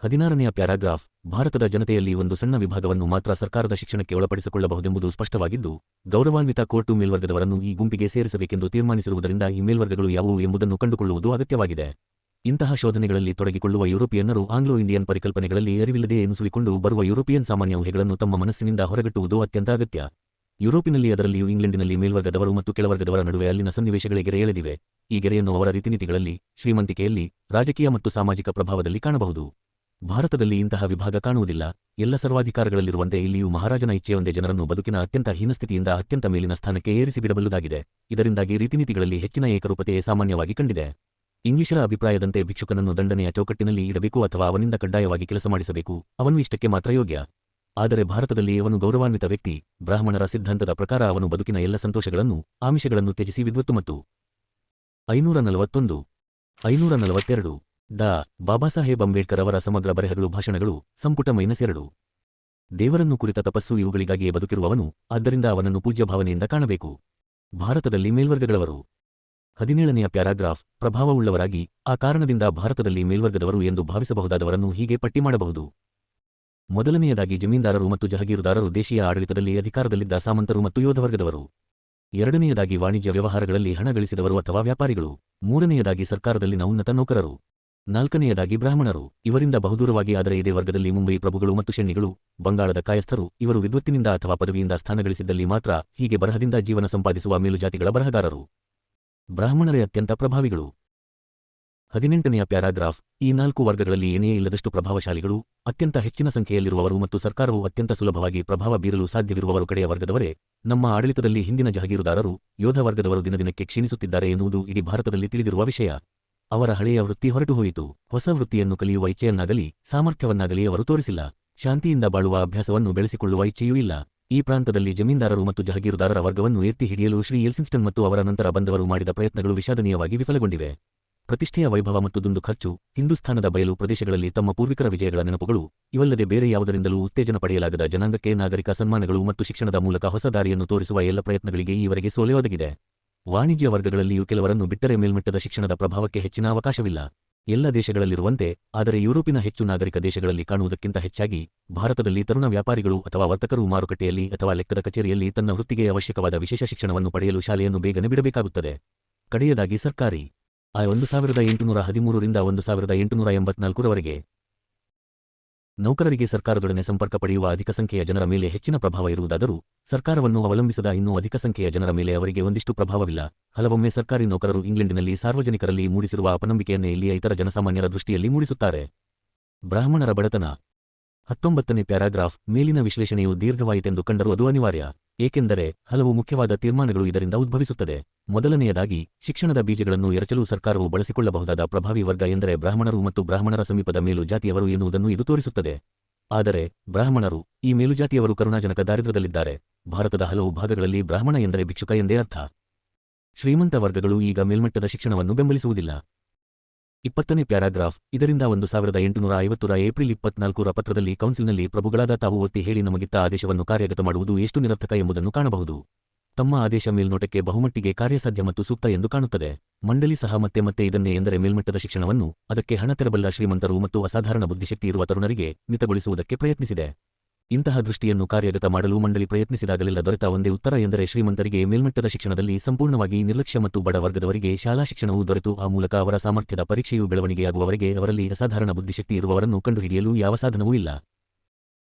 16ನೆಯ ಪ್ಯಾರಾಗ್ರಾಫ್. ಭಾರತದ ಜನತೆಯಲ್ಲಿ ಒಂದು ಸಣ್ಣ ವಿಭಾಗವನ್ನು ಮಾತ್ರ ಸರ್ಕಾರದ ಶಿಕ್ಷಣಕ್ಕೆ ಒಳಪಡಿಸಿಕೊಳ್ಳಬಹುದೆಂಬುದು ಸ್ಪಷ್ಟವಾಗಿದ್ದು, ಗೌರವಾನ್ವಿತ ಕೋರ್ಟು ಮೇಲ್ವರ್ಗದವರನ್ನು ಈ ಗುಂಪಿಗೆ ಸೇರಿಸಬೇಕೆಂದು ತೀರ್ಮಾನಿಸಿರುವುದರಿಂದ ಈ ಮೇಲ್ವರ್ಗಗಳು ಯಾವುವು ಎಂಬುದನ್ನು ಕಂಡುಕೊಳ್ಳುವುದು ಅಗತ್ಯವಾಗಿದೆ. ಇಂತಹ ಶೋಧನೆಗಳಲ್ಲಿ ತೊಡಗಿಕೊಳ್ಳುವ ಯುರೋಪಿಯನ್ನರು ಆಂಗ್ಲೋ ಇಂಡಿಯನ್ ಪರಿಕಲ್ಪನೆಗಳಲ್ಲಿ ಅರಿವಿಲ್ಲದೆ ಎನಿಸಿಕೊಂಡು ಬರುವ ಯುರೋಪಿಯನ್ ಸಾಮಾನ್ಯ ಊಹೆಗಳನ್ನು ತಮ್ಮ ಮನಸ್ಸಿನಿಂದ ಹೊರಗಟ್ಟುವುದು ಅತ್ಯಂತ ಅಗತ್ಯ. ಯುರೋಪಿನಲ್ಲಿ, ಅದರಲ್ಲಿಯೂ ಇಂಗ್ಲೆಂಡಿನಲ್ಲಿ ಮೇಲ್ವರ್ಗದವರು ಮತ್ತು ಕೆಳವರ್ಗದವರ ನಡುವೆ ಅಲ್ಲಿನ ಸನ್ನಿವೇಶಗಳೇ ಗೆರೆ ಎಳೆದಿವೆ. ಈ ಗೆರೆಯನ್ನು ಅವರ ರೀತಿನೀತಿಗಳಲ್ಲಿ, ಶ್ರೀಮಂತಿಕೆಯಲ್ಲಿ, ರಾಜಕೀಯ ಮತ್ತು ಸಾಮಾಜಿಕ ಪ್ರಭಾವದಲ್ಲಿ ಕಾಣಬಹುದು. ಭಾರತದಲ್ಲಿ ಇಂತಹ ವಿಭಾಗ ಕಾಣುವುದಿಲ್ಲ. ಎಲ್ಲ ಸರ್ವಾಧಿಕಾರಗಳಲ್ಲಿರುವಂತೆ ಇಲ್ಲಿಯೂ ಮಹಾರಾಜನ ಇಚ್ಛೆಯೊಂದೇ ಜನರನ್ನು ಬದುಕಿನ ಅತ್ಯಂತ ಹೀನಸ್ಥಿತಿಯಿಂದ ಅತ್ಯಂತ ಮೇಲಿನ ಸ್ಥಾನಕ್ಕೆ ಏರಿಸಿಬಿಡಬಲ್ಲುದಾಗಿದೆ. ಇದರಿಂದಾಗಿ ರೀತಿನೀತಿಗಳಲ್ಲಿ ಹೆಚ್ಚಿನ ಏಕರೂಪತೆ ಸಾಮಾನ್ಯವಾಗಿ ಕಂಡಿದೆ. ಇಂಗ್ಲಿಷರ ಅಭಿಪ್ರಾಯದಂತೆ ಭಿಕ್ಷುಕನನ್ನು ದಂಡನೆಯ ಚೌಕಟ್ಟಿನಲ್ಲಿ ಇಡಬೇಕು ಅಥವಾ ಅವನಿಂದ ಕಡ್ಡಾಯವಾಗಿ ಕೆಲಸ ಮಾಡಿಸಬೇಕು, ಅವನು ಇಷ್ಟಕ್ಕೆ ಮಾತ್ರ ಯೋಗ್ಯ. ಆದರೆ ಭಾರತದಲ್ಲಿ ಅವನು ಗೌರವಾನ್ವಿತ ವ್ಯಕ್ತಿ. ಬ್ರಾಹ್ಮಣರ ಸಿದ್ಧಾಂತದ ಪ್ರಕಾರ ಅವನು ಬದುಕಿನ ಎಲ್ಲ ಸಂತೋಷಗಳನ್ನು, ಆಮಿಷಗಳನ್ನು ತ್ಯಜಿಸಿ ವಿದ್ವತ್ತು ಮತ್ತು 541, 542 ಡಾ. ಬಾಬಾಸಾಹೇಬ್ ಅಂಬೇಡ್ಕರ್ ಅವರ ಸಮಗ್ರ ಬರೆಹಗಳು ಭಾಷಣಗಳು, ಸಂಪುಟ -2. ದೇವರನ್ನು ಕುರಿತ ತಪಸ್ಸು ಇವುಗಳಿಗಾಗಿಯೇ ಬದುಕಿರುವವನು, ಆದ್ದರಿಂದ ಅವನನ್ನು ಪೂಜ್ಯ ಭಾವನೆಯಿಂದ ಕಾಣಬೇಕು. ಭಾರತದಲ್ಲಿ ಮೇಲ್ವರ್ಗಗಳವರು. 17ನೆಯ ಪ್ಯಾರಾಗ್ರಾಫ್. ಪ್ರಭಾವವುಳ್ಳವರಾಗಿ, ಆ ಕಾರಣದಿಂದ ಭಾರತದಲ್ಲಿ ಮೇಲ್ವರ್ಗದವರು ಎಂದು ಭಾವಿಸಬಹುದಾದವರನ್ನು ಹೀಗೆ ಪಟ್ಟಿ ಮಾಡಬಹುದು. ಮೊದಲನೆಯದಾಗಿ ಜಮೀನ್ದಾರರು ಮತ್ತು ಜಹಗೀರುದಾರರು, ದೇಶೀಯ ಆಡಳಿತದಲ್ಲಿ ಅಧಿಕಾರದಲ್ಲಿದ್ದ ಸಾಮಂತರು ಮತ್ತು ಯೋಧವರ್ಗದವರು. ಎರಡನೆಯದಾಗಿ ವಾಣಿಜ್ಯ ವ್ಯವಹಾರಗಳಲ್ಲಿ ಹಣ ಗಳಿಸಿದವರು ಅಥವಾ ವ್ಯಾಪಾರಿಗಳು. ಮೂರನೆಯದಾಗಿ ಸರ್ಕಾರದಲ್ಲಿನ ಉನ್ನತ ನೌಕರರು. ನಾಲ್ಕನೆಯದಾಗಿ ಬ್ರಾಹ್ಮಣರು. ಇವರಿಂದ ಬಹುದೂರವಾಗಿ ಆದರೆ ಇದೇ ವರ್ಗದಲ್ಲಿ ಮುಂಬೈ ಪ್ರಭುಗಳು ಮತ್ತು ಶೆಣ್ಣಿಗಳು, ಬಂಗಾಳದ ಕಾಯಸ್ಥರು. ಇವರು ವಿದ್ವತ್ತಿನಿಂದ ಅಥವಾ ಪದವಿಯಿಂದ ಸ್ಥಾನಗಳಿಸಿದ್ದಲ್ಲಿ ಮಾತ್ರ ಹೀಗೆ ಬರಹದಿಂದ ಜೀವನ ಸಂಪಾದಿಸುವ ಮೇಲುಜಾತಿಗಳ ಬರಹಗಾರರು. ಬ್ರಾಹ್ಮಣರೇ ಅತ್ಯಂತ ಪ್ರಭಾವಿಗಳು. 18ನೆಯ ಪ್ಯಾರಾಗ್ರಾಫ್. ಈ ನಾಲ್ಕು ವರ್ಗಗಳಲ್ಲಿ ಏನೇ ಇಲ್ಲದಷ್ಟು ಪ್ರಭಾವಶಾಲಿಗಳು, ಅತ್ಯಂತ ಹೆಚ್ಚಿನ ಸಂಖ್ಯೆಯಲ್ಲಿರುವವರು ಮತ್ತು ಸರ್ಕಾರವು ಅತ್ಯಂತ ಸುಲಭವಾಗಿ ಪ್ರಭಾವ ಬೀರಲು ಸಾಧ್ಯವಿರುವವರು ಕಡೆಯ ವರ್ಗದವರೇ. ನಮ್ಮ ಆಡಳಿತದಲ್ಲಿ ಹಿಂದಿನ ಜಹಗೀರುದಾರರು, ಯೋಧ ವರ್ಗದವರು ದಿನದಿನಕ್ಕೆ ಕ್ಷೀಣಿಸುತ್ತಿದ್ದಾರೆ ಎನ್ನುವುದು ಇಡೀ ಭಾರತದಲ್ಲಿ ತಿಳಿದಿರುವ ವಿಷಯ. ಅವರ ಹಳೆಯ ವೃತ್ತಿ ಹೊರಟು ಹೋಯಿತು. ಹೊಸ ವೃತ್ತಿಯನ್ನು ಕಲಿಯುವ ಇಚ್ಛೆಯನ್ನಾಗಲಿ ಸಾಮರ್ಥ್ಯವನ್ನಾಗಲಿ ಅವರು ತೋರಿಸಿಲ್ಲ. ಶಾಂತಿಯಿಂದ ಬಾಳುವ ಅಭ್ಯಾಸವನ್ನು ಬೆಳೆಸಿಕೊಳ್ಳುವ ಇಚ್ಛೆಯೂ ಇಲ್ಲ. ಈ ಪ್ರಾಂತದಲ್ಲಿ ಜಮೀನ್ದಾರರು ಮತ್ತು ಜಹಗೀರುದಾರರ ವರ್ಗವನ್ನು ಎತ್ತಿ ಹಿಡಿಯಲು ಶ್ರೀ ಎಲ್ಸಿನ್ಸ್ಟನ್ ಮತ್ತು ಅವರ ನಂತರ ಬಂದವರು ಮಾಡಿದ ಪ್ರಯತ್ನಗಳು ವಿಷಾದನೀಯವಾಗಿ ವಿಫಲಗೊಂಡಿವೆ. ಪ್ರತಿಷ್ಠೆಯ ವೈಭವ ಮತ್ತು ದುಂದು ಖರ್ಚು, ಹಿಂದೂಸ್ಥಾನದ ಬಯಲು ಪ್ರದೇಶಗಳಲ್ಲಿ ತಮ್ಮ ಪೂರ್ವಿಕರ ವಿಜಯಗಳ ನೆನಪುಗಳು, ಇವಲ್ಲದೆ ಬೇರೆ ಯಾವುದರಿಂದಲೂ ಉತ್ತೇಜನ ಪಡೆಯಲಾಗದ ಜನಾಂಗಕ್ಕೆ ನಾಗರಿಕ ಸನ್ಮಾನಗಳು ಮತ್ತು ಶಿಕ್ಷಣದ ಮೂಲಕ ಹೊಸ ದಾರಿಯನ್ನು ತೋರಿಸುವ ಎಲ್ಲ ಪ್ರಯತ್ನಗಳಿಗೆ ಈವರೆಗೆ ಸೋಲೆ ಒದಗಿದೆ. ವಾಣಿಜ್ಯ ವರ್ಗಗಳಲ್ಲಿಯೂ ಕೆಲವರನ್ನು ಬಿಟ್ಟರೆ ಮೇಲ್ಮಟ್ಟದ ಶಿಕ್ಷಣದ ಪ್ರಭಾವಕ್ಕೆ ಹೆಚ್ಚಿನ ಅವಕಾಶವಿಲ್ಲ. ಎಲ್ಲ ದೇಶಗಳಲ್ಲಿರುವಂತೆ, ಆದರೆ ಯುರೋಪಿನ ಹೆಚ್ಚು ನಾಗರಿಕ ದೇಶಗಳಲ್ಲಿ ಕಾಣುವುದಕ್ಕಿಂತ ಹೆಚ್ಚಾಗಿ, ಭಾರತದಲ್ಲಿ ತರುಣ ವ್ಯಾಪಾರಿಗಳು ಅಥವಾ ವರ್ತಕರು ಮಾರುಕಟ್ಟೆಯಲ್ಲಿ ಅಥವಾ ಲೆಕ್ಕದ ಕಚೇರಿಯಲ್ಲಿ ತನ್ನ ವೃತ್ತಿಗೆ ಅವಶ್ಯಕವಾದ ವಿಶೇಷ ಶಿಕ್ಷಣವನ್ನು ಪಡೆಯಲು ಶಾಲೆಯನ್ನು ಬೇಗನೆ ಬಿಡಬೇಕಾಗುತ್ತದೆ. ಕಡೆಯದಾಗಿ ಸರ್ಕಾರಿ. 1813 ರಿಂದ 1884 ರವರೆಗೆ ನೌಕರರಿಗೆ ಸರ್ಕಾರದೊಡನೆ ಸಂಪರ್ಕ ಪಡೆಯುವ ಅಧಿಕ ಸಂಖ್ಯೆಯ ಜನರ ಮೇಲೆ ಹೆಚ್ಚಿನ ಪ್ರಭಾವ ಇರುವುದಾದರೂ, ಸರ್ಕಾರವನ್ನು ಅವಲಂಬಿಸದ ಇನ್ನೂ ಅಧಿಕ ಸಂಖ್ಯೆಯ ಜನರ ಮೇಲೆ ಅವರಿಗೆ ಒಂದಿಷ್ಟು ಪ್ರಭಾವವಿಲ್ಲ. ಹಲವೊಮ್ಮೆ ಸರ್ಕಾರಿ ನೌಕರರು ಇಂಗ್ಲೆಂಡಿನಲ್ಲಿ ಸಾರ್ವಜನಿಕರಲ್ಲಿ ಮೂಡಿಸಿರುವ ಅಪನಂಬಿಕೆಯನ್ನೇ ಇಲ್ಲಿಯ ಇತರ ಜನಸಾಮಾನ್ಯರ ದೃಷ್ಟಿಯಲ್ಲಿ ಮೂಡಿಸುತ್ತಾರೆ. ಬ್ರಾಹ್ಮಣರ ಬಡತನ. 19ನೇ ಪ್ಯಾರಾಗ್ರಾಫ್. ಮೇಲಿನ ವಿಶ್ಲೇಷಣೆಯು ದೀರ್ಘವಾಯಿತೆಂದು ಕಂಡರೂ ಅದು ಅನಿವಾರ್ಯ. ಏಕೆಂದರೆ ಹಲವು ಮುಖ್ಯವಾದ ತೀರ್ಮಾನಗಳು ಇದರಿಂದ ಉದ್ಭವಿಸುತ್ತದೆ. ಮೊದಲನೆಯದಾಗಿ, ಶಿಕ್ಷಣದ ಬೀಜಗಳನ್ನು ಎರಚಲು ಸರ್ಕಾರವು ಬಳಸಿಕೊಳ್ಳಬಹುದಾದ ಪ್ರಭಾವಿ ವರ್ಗ ಎಂದರೆ ಬ್ರಾಹ್ಮಣರು ಮತ್ತು ಬ್ರಾಹ್ಮಣರ ಸಮೀಪದ ಮೇಲು ಜಾತಿಯವರು ಎನ್ನುವುದನ್ನು ಇದು ತೋರಿಸುತ್ತದೆ. ಆದರೆ ಬ್ರಾಹ್ಮಣರು, ಈ ಮೇಲುಜಾತಿಯವರು ಕರುಣಾಜನಕ ದಾರಿದ್ರ್ಯದಲ್ಲಿದ್ದಾರೆ. ಭಾರತದ ಹಲವು ಭಾಗಗಳಲ್ಲಿ ಬ್ರಾಹ್ಮಣ ಎಂದರೆ ಭಿಕ್ಷುಕ ಎಂದೇ ಅರ್ಥ. ಶ್ರೀಮಂತ ವರ್ಗಗಳು ಈಗ ಮೇಲ್ಮಟ್ಟದ ಶಿಕ್ಷಣವನ್ನು ಬೆಂಬಲಿಸುವುದಿಲ್ಲ. 20ನೇ ಪ್ಯಾರಾಗ್ರಾಫ್. ಇದರಿಂದ 1850 ಏಪ್ರಿಲ್ 24 ಪತ್ರದಲ್ಲಿ ಕೌನ್ಸಿಲ್ನಲ್ಲಿ ಪ್ರಭುಗಳಾದ ತಾವು ಒತ್ತಿ ಹೇಳಿ ನಮಗಿತ್ತ ಆದೇಶವನ್ನು ಕಾರ್ಯಗತ ಮಾಡುವುದು ಎಷ್ಟು ನಿರರ್ಥಕ ಎಂಬುದನ್ನು ಕಾಣಬಹುದು. ತಮ್ಮ ಆದೇಶ ಮೇಲ್ನೋಟಕ್ಕೆ ಬಹುಮಟ್ಟಿಗೆ ಕಾರ್ಯಸಾಧ್ಯ ಮತ್ತು ಸೂಕ್ತ ಎಂದು ಕಾಣುತ್ತದೆ. ಮಂಡಳಿ ಸಹ ಮತ್ತೆ ಮತ್ತೆ ಇದನ್ನೇ ಎಂದರೆ ಮೇಲ್ಮಟ್ಟದ ಶಿಕ್ಷಣವನ್ನು, ಅದಕ್ಕೆ ಹಣ ತೆರಬಲ್ಲ ಶ್ರೀಮಂತರು ಮತ್ತು ಅಸಾಧಾರಣ ಬುದ್ಧಿಶಕ್ತಿ ಇರುವ ತರುಣರಿಗೆ ಮಿತಗೊಳಿಸುವುದಕ್ಕೆ ಪ್ರಯತ್ನಿಸಿದೆ. ಇಂತಹ ದೃಷ್ಟಿಯನ್ನು ಕಾರ್ಯಗತ ಮಾಡಲು ಮಂಡಳಿ ಪ್ರಯತ್ನಿಸಿದಾಗಲೆಲ್ಲ ದೊರೆತ ಒಂದೇ ಉತ್ತರ ಎಂದರೆ ಶ್ರೀಮಂತರಿಗೆ ಮೇಲ್ಮಟ್ಟದ ಶಿಕ್ಷಣದಲ್ಲಿ ಸಂಪೂರ್ಣವಾಗಿ ನಿರ್ಲಕ್ಷ್ಯ ಮತ್ತು ಬಡ ವರ್ಗದವರಿಗೆ ಶಾಲಾ ಶಿಕ್ಷಣವು ದೊರೆತು ಆ ಮೂಲಕ ಅವರ ಸಾಮರ್ಥ್ಯದ ಪರೀಕ್ಷೆಯು ಬೆಳವಣಿಗೆಯಾಗುವವರೆಗೆ ಅವರಲ್ಲಿ ಅಸಾಧಾರಣ ಬುದ್ಧಿಶಕ್ತಿ ಇರುವವರನ್ನು ಕಂಡುಹಿಡಿಯಲು ಯಾವ ಸಾಧನವೂ ಇಲ್ಲ.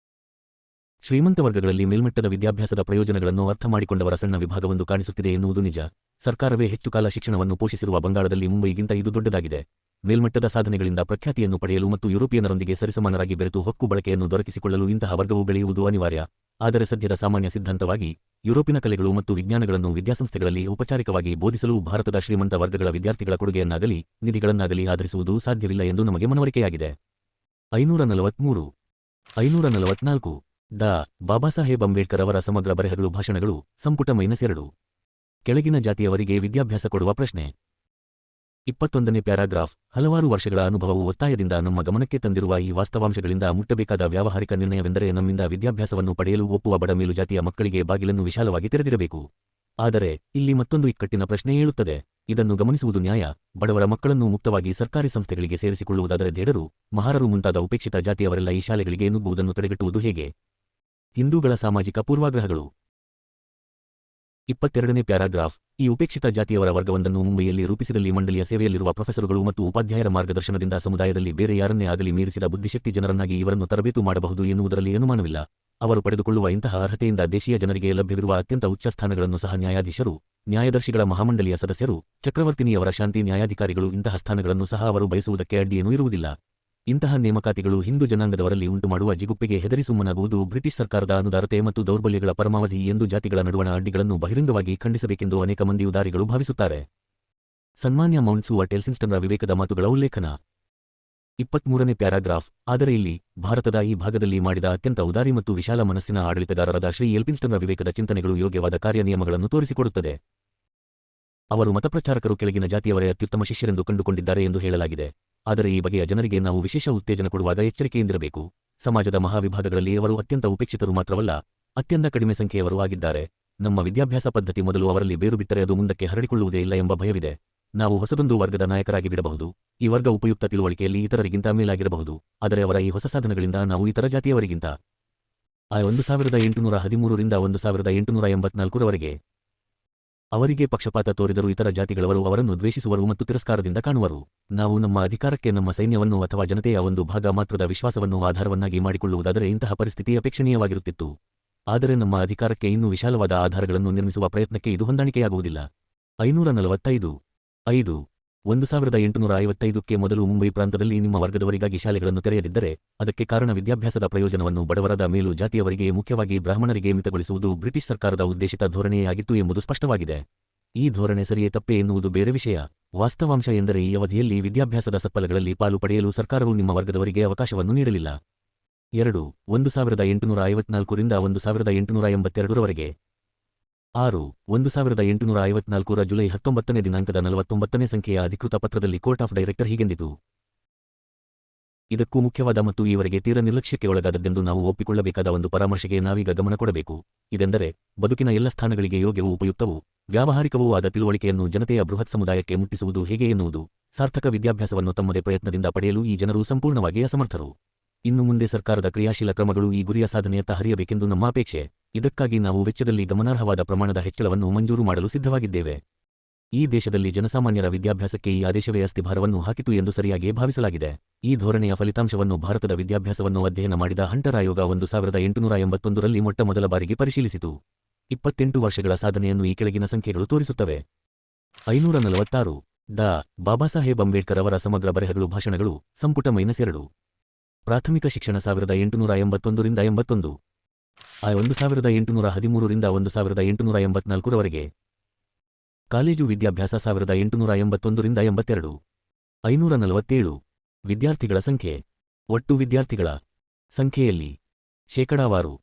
ಶ್ರೀಮಂತ ವರ್ಗಗಳಲ್ಲಿ ಮೇಲ್ಮಟ್ಟದ ವಿದ್ಯಾಭ್ಯಾಸದ ಪ್ರಯೋಜನಗಳನ್ನು ಅರ್ಥ ಮಾಡಿಕೊಂಡವರ ಸಣ್ಣ ವಿಭಾಗವೊಂದು ಕಾಣಿಸುತ್ತಿದೆ ಎನ್ನುವುದು ನಿಜ. ಸರ್ಕಾರವೇ ಹೆಚ್ಚು ಕಾಲ ಶಿಕ್ಷಣವನ್ನು ಪೋಷಿಸಿರುವ ಬಂಗಾಳದಲ್ಲಿ ಮುಂಬೈಗಿಂತ ಇದು ದೊಡ್ಡದಾಗಿದೆ. ಮೇಲ್ಮಟ್ಟದ ಸಾಧನೆಗಳಿಂದ ಪ್ರಖ್ಯಾತಿಯನ್ನು ಪಡೆಯಲು ಮತ್ತು ಯುರೋಪಿಯನ್ನರೊಂದಿಗೆ ಸರಿಸಮಾನರಾಗಿ ಬೆರೆತು ಹೊಕ್ಕು ಬಳಕೆಯನ್ನು ದೊರಕಿಸಿಕೊಳ್ಳಲು ಇಂತಹ ವರ್ಗವು ಬೆಳೆಯುವುದು ಅನಿವಾರ್ಯ. ಆದರೆ ಸದ್ಯದ ಸಾಮಾನ್ಯ ಸಿದ್ಧಾಂತವಾಗಿ, ಯುರೋಪಿನ ಕಲೆಗಳು ಮತ್ತು ವಿಜ್ಞಾನಗಳನ್ನು ವಿದ್ಯಾಸಂಸ್ಥೆಗಳಲ್ಲಿ ಔಪಚಾರಿಕವಾಗಿ ಬೋಧಿಸಲು ಭಾರತದ ಶ್ರೀಮಂತ ವರ್ಗಗಳ ವಿದ್ಯಾರ್ಥಿಗಳ ಕೊಡುಗೆಯನ್ನಾಗಲಿ ನಿಧಿಗಳನ್ನಾಗಲಿ ಆಧರಿಸುವುದು ಸಾಧ್ಯವಿಲ್ಲ ಎಂದು ನಮಗೆ ಮನವರಿಕೆಯಾಗಿದೆ. 543, 544 ಡಾ. ಬಾಬಾಸಾಹೇಬ್ ಅಂಬೇಡ್ಕರ್ ಅವರ ಸಮಗ್ರ ಬರೆಹಗಳು ಭಾಷಣಗಳು, ಸಂಪುಟ -2. ಕೆಳಗಿನ ಜಾತಿಯವರಿಗೆ ವಿದ್ಯಾಭ್ಯಾಸ ಕೊಡುವ ಪ್ರಶ್ನೆ. 21ನೇ ಪ್ಯಾರಾಗ್ರಾಫ್. ಹಲವಾರು ವರ್ಷಗಳ ಅನುಭವವು ಒತ್ತಾಯದಿಂದ ನಮ್ಮ ಗಮನಕ್ಕೆ ತಂದಿರುವ ಈ ವಾಸ್ತವಾಂಶಗಳಿಂದ ಮುಟ್ಟಬೇಕಾದ ವ್ಯಾವಹಾರಿಕ ನಿರ್ಣಯವೆಂದರೆ ನಮ್ಮಿಂದ ವಿದ್ಯಾಭ್ಯಾಸವನ್ನು ಪಡೆಯಲು ಒಪ್ಪುವ ಬಡ ಮೇಲುಜಾತಿಯ ಮಕ್ಕಳಿಗೆ ಬಾಗಿಲನ್ನು ವಿಶಾಲವಾಗಿ ತೆರೆದಿರಬೇಕು. ಆದರೆ ಇಲ್ಲಿ ಮತ್ತೊಂದು ಇಕ್ಕಟ್ಟಿನ ಪ್ರಶ್ನೆ ಏಳುತ್ತದೆ. ಇದನ್ನು ಗಮನಿಸುವುದು ನ್ಯಾಯ. ಬಡವರ ಮಕ್ಕಳನ್ನು ಮುಕ್ತವಾಗಿ ಸರ್ಕಾರಿ ಸಂಸ್ಥೆಗಳಿಗೆ ಸೇರಿಸಿಕೊಳ್ಳುವುದಾದರೆ ದೇಡರು, ಮಹಾರರು ಮುಂತಾದ ಉಪೇಕ್ಷಿತ ಜಾತಿಯವರೆಲ್ಲ ಈ ಶಾಲೆಗಳಿಗೆ ನುಗ್ಗುವುದನ್ನು ತಡೆಗಟ್ಟುವುದು ಹೇಗೆ? ಹಿಂದೂಗಳ ಸಾಮಾಜಿಕ ಪೂರ್ವಾಗ್ರಹಗಳು. 22ನೇ ಪ್ಯಾರಾಗ್ರಾಫ್. ಈ ಉಪೇಕ್ಷಿತ ಜಾತಿಯವರ ವರ್ಗವೊಂದನ್ನು ಮುಂಬಯಿಯಲ್ಲಿ ರೂಪಿಸಿದಲ್ಲಿ ಮಂಡಳಿಯ ಸೇವೆಯಲ್ಲಿರುವ ಪ್ರೊಫೆಸರುಗಳು ಮತ್ತು ಉಪಾಧ್ಯಾಯರ ಮಾರ್ಗದರ್ಶನದಿಂದ ಸಮುದಾಯದಲ್ಲಿ ಬೇರೆ ಯಾರನ್ನೇ ಆಗಲಿ ಮೀರಿಸಿದ ಬುದ್ಧಿಶಕ್ತಿ ಜನರನ್ನಾಗಿ ಇವರನ್ನು ತರಬೇತು ಮಾಡಬಹುದು ಎನ್ನುವುದರಲ್ಲಿ ಅನುಮಾನವಿಲ್ಲ. ಅವರು ಪಡೆದುಕೊಳ್ಳುವ ಇಂತಹ ಅರ್ಹತೆಯಿಂದ ದೇಶೀಯ ಜನರಿಗೆ ಲಭ್ಯವಿರುವ ಅತ್ಯಂತ ಉಚ್ಚ ಸ್ಥಾನಗಳನ್ನು ಸಹ ನ್ಯಾಯಾಧೀಶರು, ನ್ಯಾಯದರ್ಶಿಗಳ ಮಹಾಮಂಡಲಿಯ ಸದಸ್ಯರು, ಚಕ್ರವರ್ತಿನಿಯವರ ಶಾಂತಿ ನ್ಯಾಯಾಧಿಕಾರಿಗಳು ಇಂತಹ ಸ್ಥಾನಗಳನ್ನು ಸಹ ಅವರು ಬಯಸುವುದಕ್ಕೆ ಅಡ್ಡಿಯೇನೂ ಇರುವುದಿಲ್ಲ. ಇಂತಹ ನೇಮಕಾತಿಗಳು ಹಿಂದೂ ಜನಾಂಗದವರಲ್ಲಿ ಉಂಟುಮಾಡುವ ಜಿಗುಪ್ಪೆಗೆ ಹೆದರಿ ಸುಮ್ಮನಾಗುವುದು ಬ್ರಿಟಿಷ್ ಸರ್ಕಾರದ ಅನುದಾರತೆ ಮತ್ತು ದೌರ್ಬಲ್ಯಗಳ ಪರಮಾವಧಿ ಎಂದು ಜಾತಿಗಳ ನಡುವಣ ಅಡ್ಡಿಗಳನ್ನು ಬಹಿರಂಗವಾಗಿ ಖಂಡಿಸಬೇಕೆಂದು ಅನೇಕ ಮಂದಿ ಉದಾರಿಗಳು ಭಾವಿಸುತ್ತಾರೆ. ಸನ್ಮಾನ್ಯ ಮೌಂಟ್ ಸ್ಟುವರ್ಟ್ ಎಲ್ಸಿನ್ಸ್ಟನ್ರ ವಿವೇಕದ ಮಾತುಗಳ ಉಲ್ಲೇಖನ. 23ನೇ ಪ್ಯಾರಾಗ್ರಾಫ್. ಆದರೆ ಇಲ್ಲಿ ಭಾರತದ ಈ ಭಾಗದಲ್ಲಿ ಮಾಡಿದ ಅತ್ಯಂತ ಉದಾರಿ ಮತ್ತು ವಿಶಾಲ ಮನಸ್ಸಿನ ಆಡಳಿತಗಾರರಾದ ಶ್ರೀ ಎಲ್ಫಿನ್ಸ್ಟನ್ರ ವಿವೇಕದ ಚಿಂತನೆಗಳು ಯೋಗ್ಯವಾದ ಕಾರ್ಯನಿಯಮಗಳನ್ನು ತೋರಿಸಿಕೊಡುತ್ತದೆ. ಅವರು ಮತಪ್ರಚಾರಕರು ಕೆಳಗಿನ ಜಾತಿಯವರೇ ಅತ್ಯುತ್ತಮ ಶಿಷ್ಯರೆಂದು ಕಂಡುಕೊಂಡಿದ್ದಾರೆ ಎಂದು ಹೇಳಲಾಗಿದೆ. ಆದರೆ ಈ ಬಗೆಯ ಜನರಿಗೆ ನಾವು ವಿಶೇಷ ಉತ್ತೇಜನ ಕೊಡುವಾಗ ಎಚ್ಚರಿಕೆಯಿಂದಿರಬೇಕು. ಸಮಾಜದ ಮಹಾವಿಭಾಗಗಳಲ್ಲಿ ಅವರು ಅತ್ಯಂತ ಉಪೇಕ್ಷಿತರು ಮಾತ್ರವಲ್ಲ, ಅತ್ಯಂತ ಕಡಿಮೆ ಸಂಖ್ಯೆಯವರೂ ಆಗಿದ್ದಾರೆ. ನಮ್ಮ ವಿದ್ಯಾಭ್ಯಾಸ ಪದ್ಧತಿ ಮೊದಲು ಅವರಲ್ಲಿ ಬೇರು ಬಿಟ್ಟರೆ ಅದು ಮುಂದಕ್ಕೆ ಹರಡಿಕೊಳ್ಳುವುದೇ ಇಲ್ಲ ಎಂಬ ಭಯವಿದೆ. ನಾವು ಹೊಸದೊಂದು ವರ್ಗದ ನಾಯಕರಾಗಿ ಬಿಡಬಹುದು. ಈ ವರ್ಗ ಉಪಯುಕ್ತ ತಿಳುವಳಿಕೆಯಲ್ಲಿ ಇತರರಿಗಿಂತ ಮೇಲಾಗಿರಬಹುದು. ಆದರೆ ಅವರ ಈ ಹೊಸ ಸಾಧನಗಳಿಂದ ನಾವು ಇತರ ಜಾತಿಯವರಿಗಿಂತ 1813 ರಿಂದ 1884ರವರೆಗೆ ಅವರಿಗೆ ಪಕ್ಷಪಾತ ತೋರಿದರೂ ಇತರ ಜಾತಿಗಳವರು ಅವರನ್ನು ದ್ವೇಷಿಸುವರು ಮತ್ತು ತಿರಸ್ಕಾರದಿಂದ ಕಾಣುವರು. ನಾವು ನಮ್ಮ ಅಧಿಕಾರಕ್ಕೆ ನಮ್ಮ ಸೈನ್ಯವನ್ನು ಅಥವಾ ಜನತೆಯ ಒಂದು ಭಾಗ ಮಾತ್ರದ ವಿಶ್ವಾಸವನ್ನು ಆಧಾರವನ್ನಾಗಿ ಮಾಡಿಕೊಳ್ಳುವುದಾದರೆ ಇಂತಹ ಪರಿಸ್ಥಿತಿ ಅಪೇಕ್ಷಣೀಯವಾಗಿರುತ್ತಿತ್ತು. ಆದರೆ ನಮ್ಮ ಅಧಿಕಾರಕ್ಕೆ ಇನ್ನೂ ವಿಶಾಲವಾದ ಆಧಾರಗಳನ್ನು ನಿರ್ಮಿಸುವ ಪ್ರಯತ್ನಕ್ಕೆ ಇದು ಹೊಂದಾಣಿಕೆಯಾಗುವುದಿಲ್ಲ. 545 1855ಕ್ಕೆ ಮೊದಲು ಮುಂಬೈ ಪ್ರಾಂತದಲ್ಲಿ ನಿಮ್ಮ ವರ್ಗದವರಿಗಾಗಿ ಶಾಲೆಗಳನ್ನು ತೆರೆಯದಿದ್ದರೆ ಅದಕ್ಕೆ ಕಾರಣ ವಿದ್ಯಾಭ್ಯಾಸದ ಪ್ರಯೋಜನವನ್ನು ಬಡವರಾದ ಮೇಲು ಜಾತಿಯವರಿಗೆ, ಮುಖ್ಯವಾಗಿ ಬ್ರಾಹ್ಮಣರಿಗೆ ಮಿತಗೊಳಿಸುವುದು ಬ್ರಿಟಿಷ್ ಸರ್ಕಾರದ ಉದ್ದೇಶಿತ ಧೋರಣೆಯಾಗಿತ್ತು ಎಂಬುದು ಸ್ಪಷ್ಟವಾಗಿದೆ. ಈ ಧೋರಣೆ ಸರಿಯೇ ತಪ್ಪೇ ಎನ್ನುವುದು ಬೇರೆ ವಿಷಯ. ವಾಸ್ತವಾಂಶ ಎಂದರೆ ಈ ಅವಧಿಯಲ್ಲಿ ವಿದ್ಯಾಭ್ಯಾಸದ ಸತ್ಫಲಗಳಲ್ಲಿ ಪಾಲು ಪಡೆಯಲು ಸರ್ಕಾರವು ನಿಮ್ಮ ವರ್ಗದವರಿಗೆ ಅವಕಾಶವನ್ನು ನೀಡಲಿಲ್ಲ. 1854 ರಿಂದ 1882ರವರೆಗೆ. 1854ರ ಜುಲೈ 19ನೇ ದಿನಾಂಕದ 49ನೇ ಸಂಖ್ಯೆಯ ಅಧಿಕೃತ ಪತ್ರದಲ್ಲಿ ಕೋರ್ಟ್ ಆಫ್ ಡೈರೆಕ್ಟರ್ ಹೀಗೆಂದಿತು. ಇದಕ್ಕೂ ಮುಖ್ಯವಾದ ಮತ್ತು ಈವರೆಗೆ ತೀರ ನಿರ್ಲಕ್ಷ್ಯಕ್ಕೆ ಒಳಗಾದದ್ದೆಂದು ನಾವು ಒಪ್ಪಿಕೊಳ್ಳಬೇಕಾದ ಒಂದು ಪರಾಮರ್ಶೆಗೆ ನಾವೀಗ ಗಮನ ಕೊಡಬೇಕು. ಇದೆಂದರೆ ಬದುಕಿನ ಎಲ್ಲ ಸ್ಥಾನಗಳಿಗೆ ಯೋಗ್ಯವೂ ಉಪಯುಕ್ತವೂ ವ್ಯಾವಹಾರಿಕವೂ ಆದ ತಿಳುವಳಿಕೆಯನ್ನು ಜನತೆಯ ಬೃಹತ್ ಸಮುದಾಯಕ್ಕೆ ಮುಟ್ಟಿಸುವುದು ಹೇಗೆ ಎನ್ನುವುದು. ಸಾರ್ಥಕ ವಿದ್ಯಾಭ್ಯಾಸವನ್ನು ತಮ್ಮದೇ ಪ್ರಯತ್ನದಿಂದ ಪಡೆಯಲು ಈ ಜನರು ಸಂಪೂರ್ಣವಾಗಿ ಅಸಮರ್ಥರು. ಇನ್ನು ಮುಂದೆ ಸರ್ಕಾರದ ಕ್ರಿಯಾಶೀಲ ಕ್ರಮಗಳು ಈ ಗುರಿಯ ಸಾಧನೆಯತ್ತ ಹರಿಯಬೇಕೆಂದು ನಮ್ಮ ಅಪೇಕ್ಷೆ. ಇದಕ್ಕಾಗಿ ನಾವು ವೆಚ್ಚದಲ್ಲಿ ಗಮನಾರ್ಹವಾದ ಪ್ರಮಾಣದ ಹೆಚ್ಚಳವನ್ನು ಮಂಜೂರು ಮಾಡಲು ಸಿದ್ಧವಾಗಿದ್ದೇವೆ. ಈ ದೇಶದಲ್ಲಿ ಜನಸಾಮಾನ್ಯರ ವಿದ್ಯಾಭ್ಯಾಸಕ್ಕೆ ಈ ಆದೇಶವೇ ಅಸ್ಥಿಭಾರವನ್ನು ಹಾಕಿತು ಎಂದು ಸರಿಯಾಗಿಯೇ ಭಾವಿಸಲಾಗಿದೆ. ಈ ಧೋರಣೆಯ ಫಲಿತಾಂಶವನ್ನು ಭಾರತದ ವಿದ್ಯಾಭ್ಯಾಸವನ್ನು ಅಧ್ಯಯನ ಮಾಡಿದ ಹಂಟರ್ ಆಯೋಗ 1881ರಲ್ಲಿ ಮೊಟ್ಟಮೊದಲ ಬಾರಿಗೆ ಪರಿಶೀಲಿಸಿತು. 28 ವರ್ಷಗಳ ಸಾಧನೆಯನ್ನು ಈ ಕೆಳಗಿನ ಸಂಖ್ಯೆಗಳು ತೋರಿಸುತ್ತವೆ. 546 ಡಾ. ಬಾಬಾಸಾಹೇಬ್ ಅಂಬೇಡ್ಕರ್ ಅವರ ಸಮಗ್ರ ಬರೆಹಗಳು ಭಾಷಣಗಳು, ಸಂಪುಟ -2. ಪ್ರಾಥಮಿಕ ಶಿಕ್ಷಣ 1881 ರಿಂದ 81. 1813 ರಿಂದ 1884ರವರೆಗೆ. ಕಾಲೇಜು ವಿದ್ಯಾಭ್ಯಾಸ 1881 ರಿಂದ 82. 547 ವಿದ್ಯಾರ್ಥಿಗಳ ಸಂಖ್ಯೆ. ಒಟ್ಟು ವಿದ್ಯಾರ್ಥಿಗಳ ಸಂಖ್ಯೆಯಲ್ಲಿ ಶೇಕಡಾವಾರು.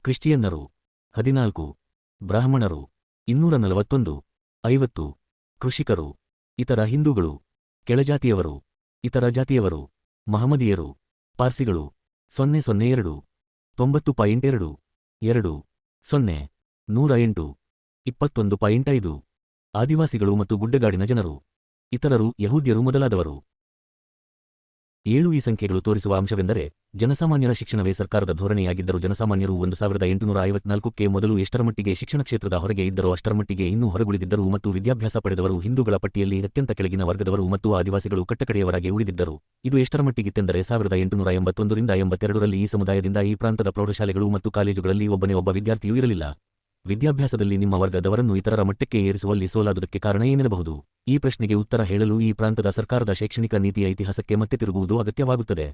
ಕ್ರಿಶ್ಚಿಯನ್ನರು 14, ಬ್ರಾಹ್ಮಣರು 241, 50, ಕೃಷಿಕರು, ಇತರ ಹಿಂದೂಗಳು, ಕೆಳಜಾತಿಯವರು, ಇತರ ಜಾತಿಯವರು, ಮಹಮದೀಯರು, ಪಾರ್ಸಿಗಳು 002, 90.2, 2, 0, 108, 21.5, ಆದಿವಾಸಿಗಳು ಮತ್ತು ಗುಡ್ಡಗಾಡಿನ ಜನರು, ಇತರರು, ಯಹೂದ್ಯರು ಮೊದಲಾದವರು. 7 ಈ ಸಂಖ್ಯೆಗಳು ತೋರಿಸುವ ಅಂಶವೆಂದರೆ ಜನಸಾಮಾನ್ಯರ ಶಿಕ್ಷಣವೇ ಸರ್ಕಾರದ ಧೋರಣೆಯಾಗಿದ್ದರೂ ಜನಸಾಮಾನ್ಯರು 1854ಕ್ಕೆ ಮೊದಲು ಎಷ್ಟರಮಟ್ಟಿಗೆ ಶಿಕ್ಷಣ ಕ್ಷೇತ್ರದ ಹೊರಗೆ ಇದ್ದರೋ ಅಷ್ಟರಮಟ್ಟಿಗೆ ಇನ್ನೂ ಹೊರಗುಳಿದಿದ್ದರು ಮತ್ತು ವಿದ್ಯಾಭ್ಯಾಸ ಪಡೆದವರು ಹಿಂದೂಗಳ ಪಟ್ಟಿಯಲ್ಲಿ ಅತ್ಯಂತ ಕೆಳಗಿನ ವರ್ಗದವರು ಮತ್ತು ಆದಿವಾಸಿಗಳು ಕಟ್ಟಕಡೆಯವರಾಗಿ ಉಳಿದಿದ್ದರು. ಇದು ಎಷ್ಟರಮಟ್ಟಿಗಿತ್ತೆಂದರೆ 1881 ರಿಂದ 82ರಲ್ಲಿ ಈ ಸಮುದಾಯದಿಂದ ಈ ಪ್ರಾಂತದ ಪ್ರೌಢಶಾಲೆಗಳು ಮತ್ತು ಕಾಲೇಜುಗಳಲ್ಲಿ ಒಬ್ಬನೇ ಒಬ್ಬ ವಿದ್ಯಾರ್ಥಿಯೂ ಇರಲಿಲ್ಲ. ವಿದ್ಯಾಭ್ಯಾಸದಲ್ಲಿ ನಿಮ್ಮ ವರ್ಗದವರನ್ನು ಇತರರ ಮಟ್ಟಕ್ಕೆ ಏರಿಸುವಲ್ಲಿ ಸೋಲಾದುದಕ್ಕೆ ಕಾರಣ ಏನಿರಬಹುದು? ಈ ಪ್ರಶ್ನೆಗೆ ಉತ್ತರ ಹೇಳಲು ಈ ಪ್ರಾಂತದ ಸರ್ಕಾರದ ಶೈಕ್ಷಣಿಕ ನೀತಿಯ ಇತಿಹಾಸಕ್ಕೆ ಮತ್ತೆ ತಿರುಗುವುದು ಅಗತ್ಯವಾಗುತ್ತದೆ.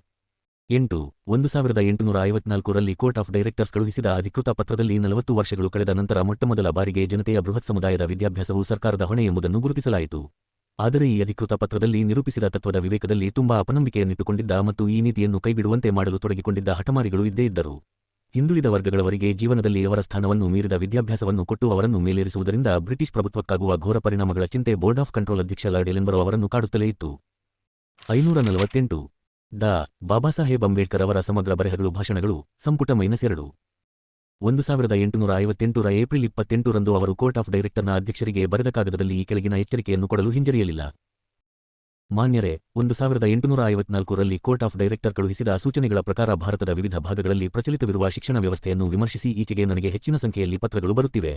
8. 1854ರಲ್ಲಿ ಕೋರ್ಟ್ ಆಫ್ ಡೈರೆಕ್ಟರ್ಸ್ ಕಳುಹಿಸಿದ ಅಧಿಕೃತ ಪತ್ರದಲ್ಲಿ 40 ವರ್ಷಗಳು ಕಳೆದ ನಂತರ ಮೊಟ್ಟಮೊದಲ ಬಾರಿಗೆ ಜನತೆಯ ಬೃಹತ್ ಸಮುದಾಯದ ವಿದ್ಯಾಭ್ಯಾಸವು ಸರ್ಕಾರದ ಹೊಣೆ ಎಂಬುದನ್ನು ಗುರುತಿಸಲಾಯಿತು. ಆದರೆ ಈ ಅಧಿಕೃತ ಪತ್ರದಲ್ಲಿ ನಿರೂಪಿಸಿದ ತತ್ವದ ವಿವೇಕದಲ್ಲಿ ತುಂಬಾ ಅಪನಂಬಿಕೆಯನ್ನಿಟ್ಟುಕೊಂಡಿದ್ದ ಮತ್ತು ಈ ನೀತಿಯನ್ನು ಕೈಬಿಡುವಂತೆ ಮಾಡಲು ತೊಡಗಿಕೊಂಡಿದ್ದ ಹಠಮಾರಿಗಳು ಇದ್ದೇ ಇದ್ದರು. ಹಿಂದುಳಿದ ವರ್ಗಗಳವರಿಗೆ ಜೀವನದಲ್ಲಿ ಅವರ ಸ್ಥಾನವನ್ನು ಮೀರಿದ ವಿದ್ಯಾಭ್ಯಾಸವನ್ನು ಕೊಟ್ಟು ಅವರನ್ನು ಮೇಲೇರಿಸುವುದರಿಂದ ಬ್ರಿಟಿಷ್ ಪ್ರಭುತ್ವಕ್ಕಾಗುವ ಘೋರ ಪರಿಣಾಮಗಳ ಚಿಂತೆ ಬೋರ್ಡ್ ಆಫ್ ಕಂಟ್ರೋಲ್ ಅಧ್ಯಕ್ಷ ಲಾರ್ಡ್ ಎಲೆನ್ಬರೋ ಅವರನ್ನು ಕಾಡುತ್ತಲೇ ಇತ್ತು. 548 ಡಾ. ಬಾಬಾಸಾಹೇಬ್ ಅಂಬೇಡ್ಕರ್ ಅವರ ಸಮಗ್ರ ಬರೆಹಗಳು ಭಾಷಣಗಳು, ಸಂಪುಟ -2. 1858ರ ಏಪ್ರಿಲ್ 28ರಂದು ಅವರು ಕೋರ್ಟ್ ಆಫ್ ಡೈರೆಕ್ಟರ್ನ ಅಧ್ಯಕ್ಷರಿಗೆ ಬರೆದ ಕಾಗದದಲ್ಲಿ ಈ ಕೆಳಗಿನ ಎಚ್ಚರಿಕೆಯನ್ನು ಕೊಡಲು ಹಿಂಜರಿಯಲಿಲ್ಲ. ಮಾನ್ಯರೇ, 1854ರಲ್ಲಿ ಕೋರ್ಟ್ ಆಫ್ ಡೈರೆಕ್ಟರ್ ಕಳುಹಿಸಿದ ಸೂಚನೆಗಳ ಪ್ರಕಾರ ಭಾರತದ ವಿವಿಧ ಭಾಗಗಳಲ್ಲಿ ಪ್ರಚಲಿತವಿರುವ ಶಿಕ್ಷಣ ವ್ಯವಸ್ಥೆಯನ್ನು ವಿಮರ್ಶಿಸಿ ಈಚೆಗೆ ನನಗೆ ಹೆಚ್ಚಿನ ಸಂಖ್ಯೆಯಲ್ಲಿ ಪತ್ರಗಳು ಬರುತ್ತಿವೆ.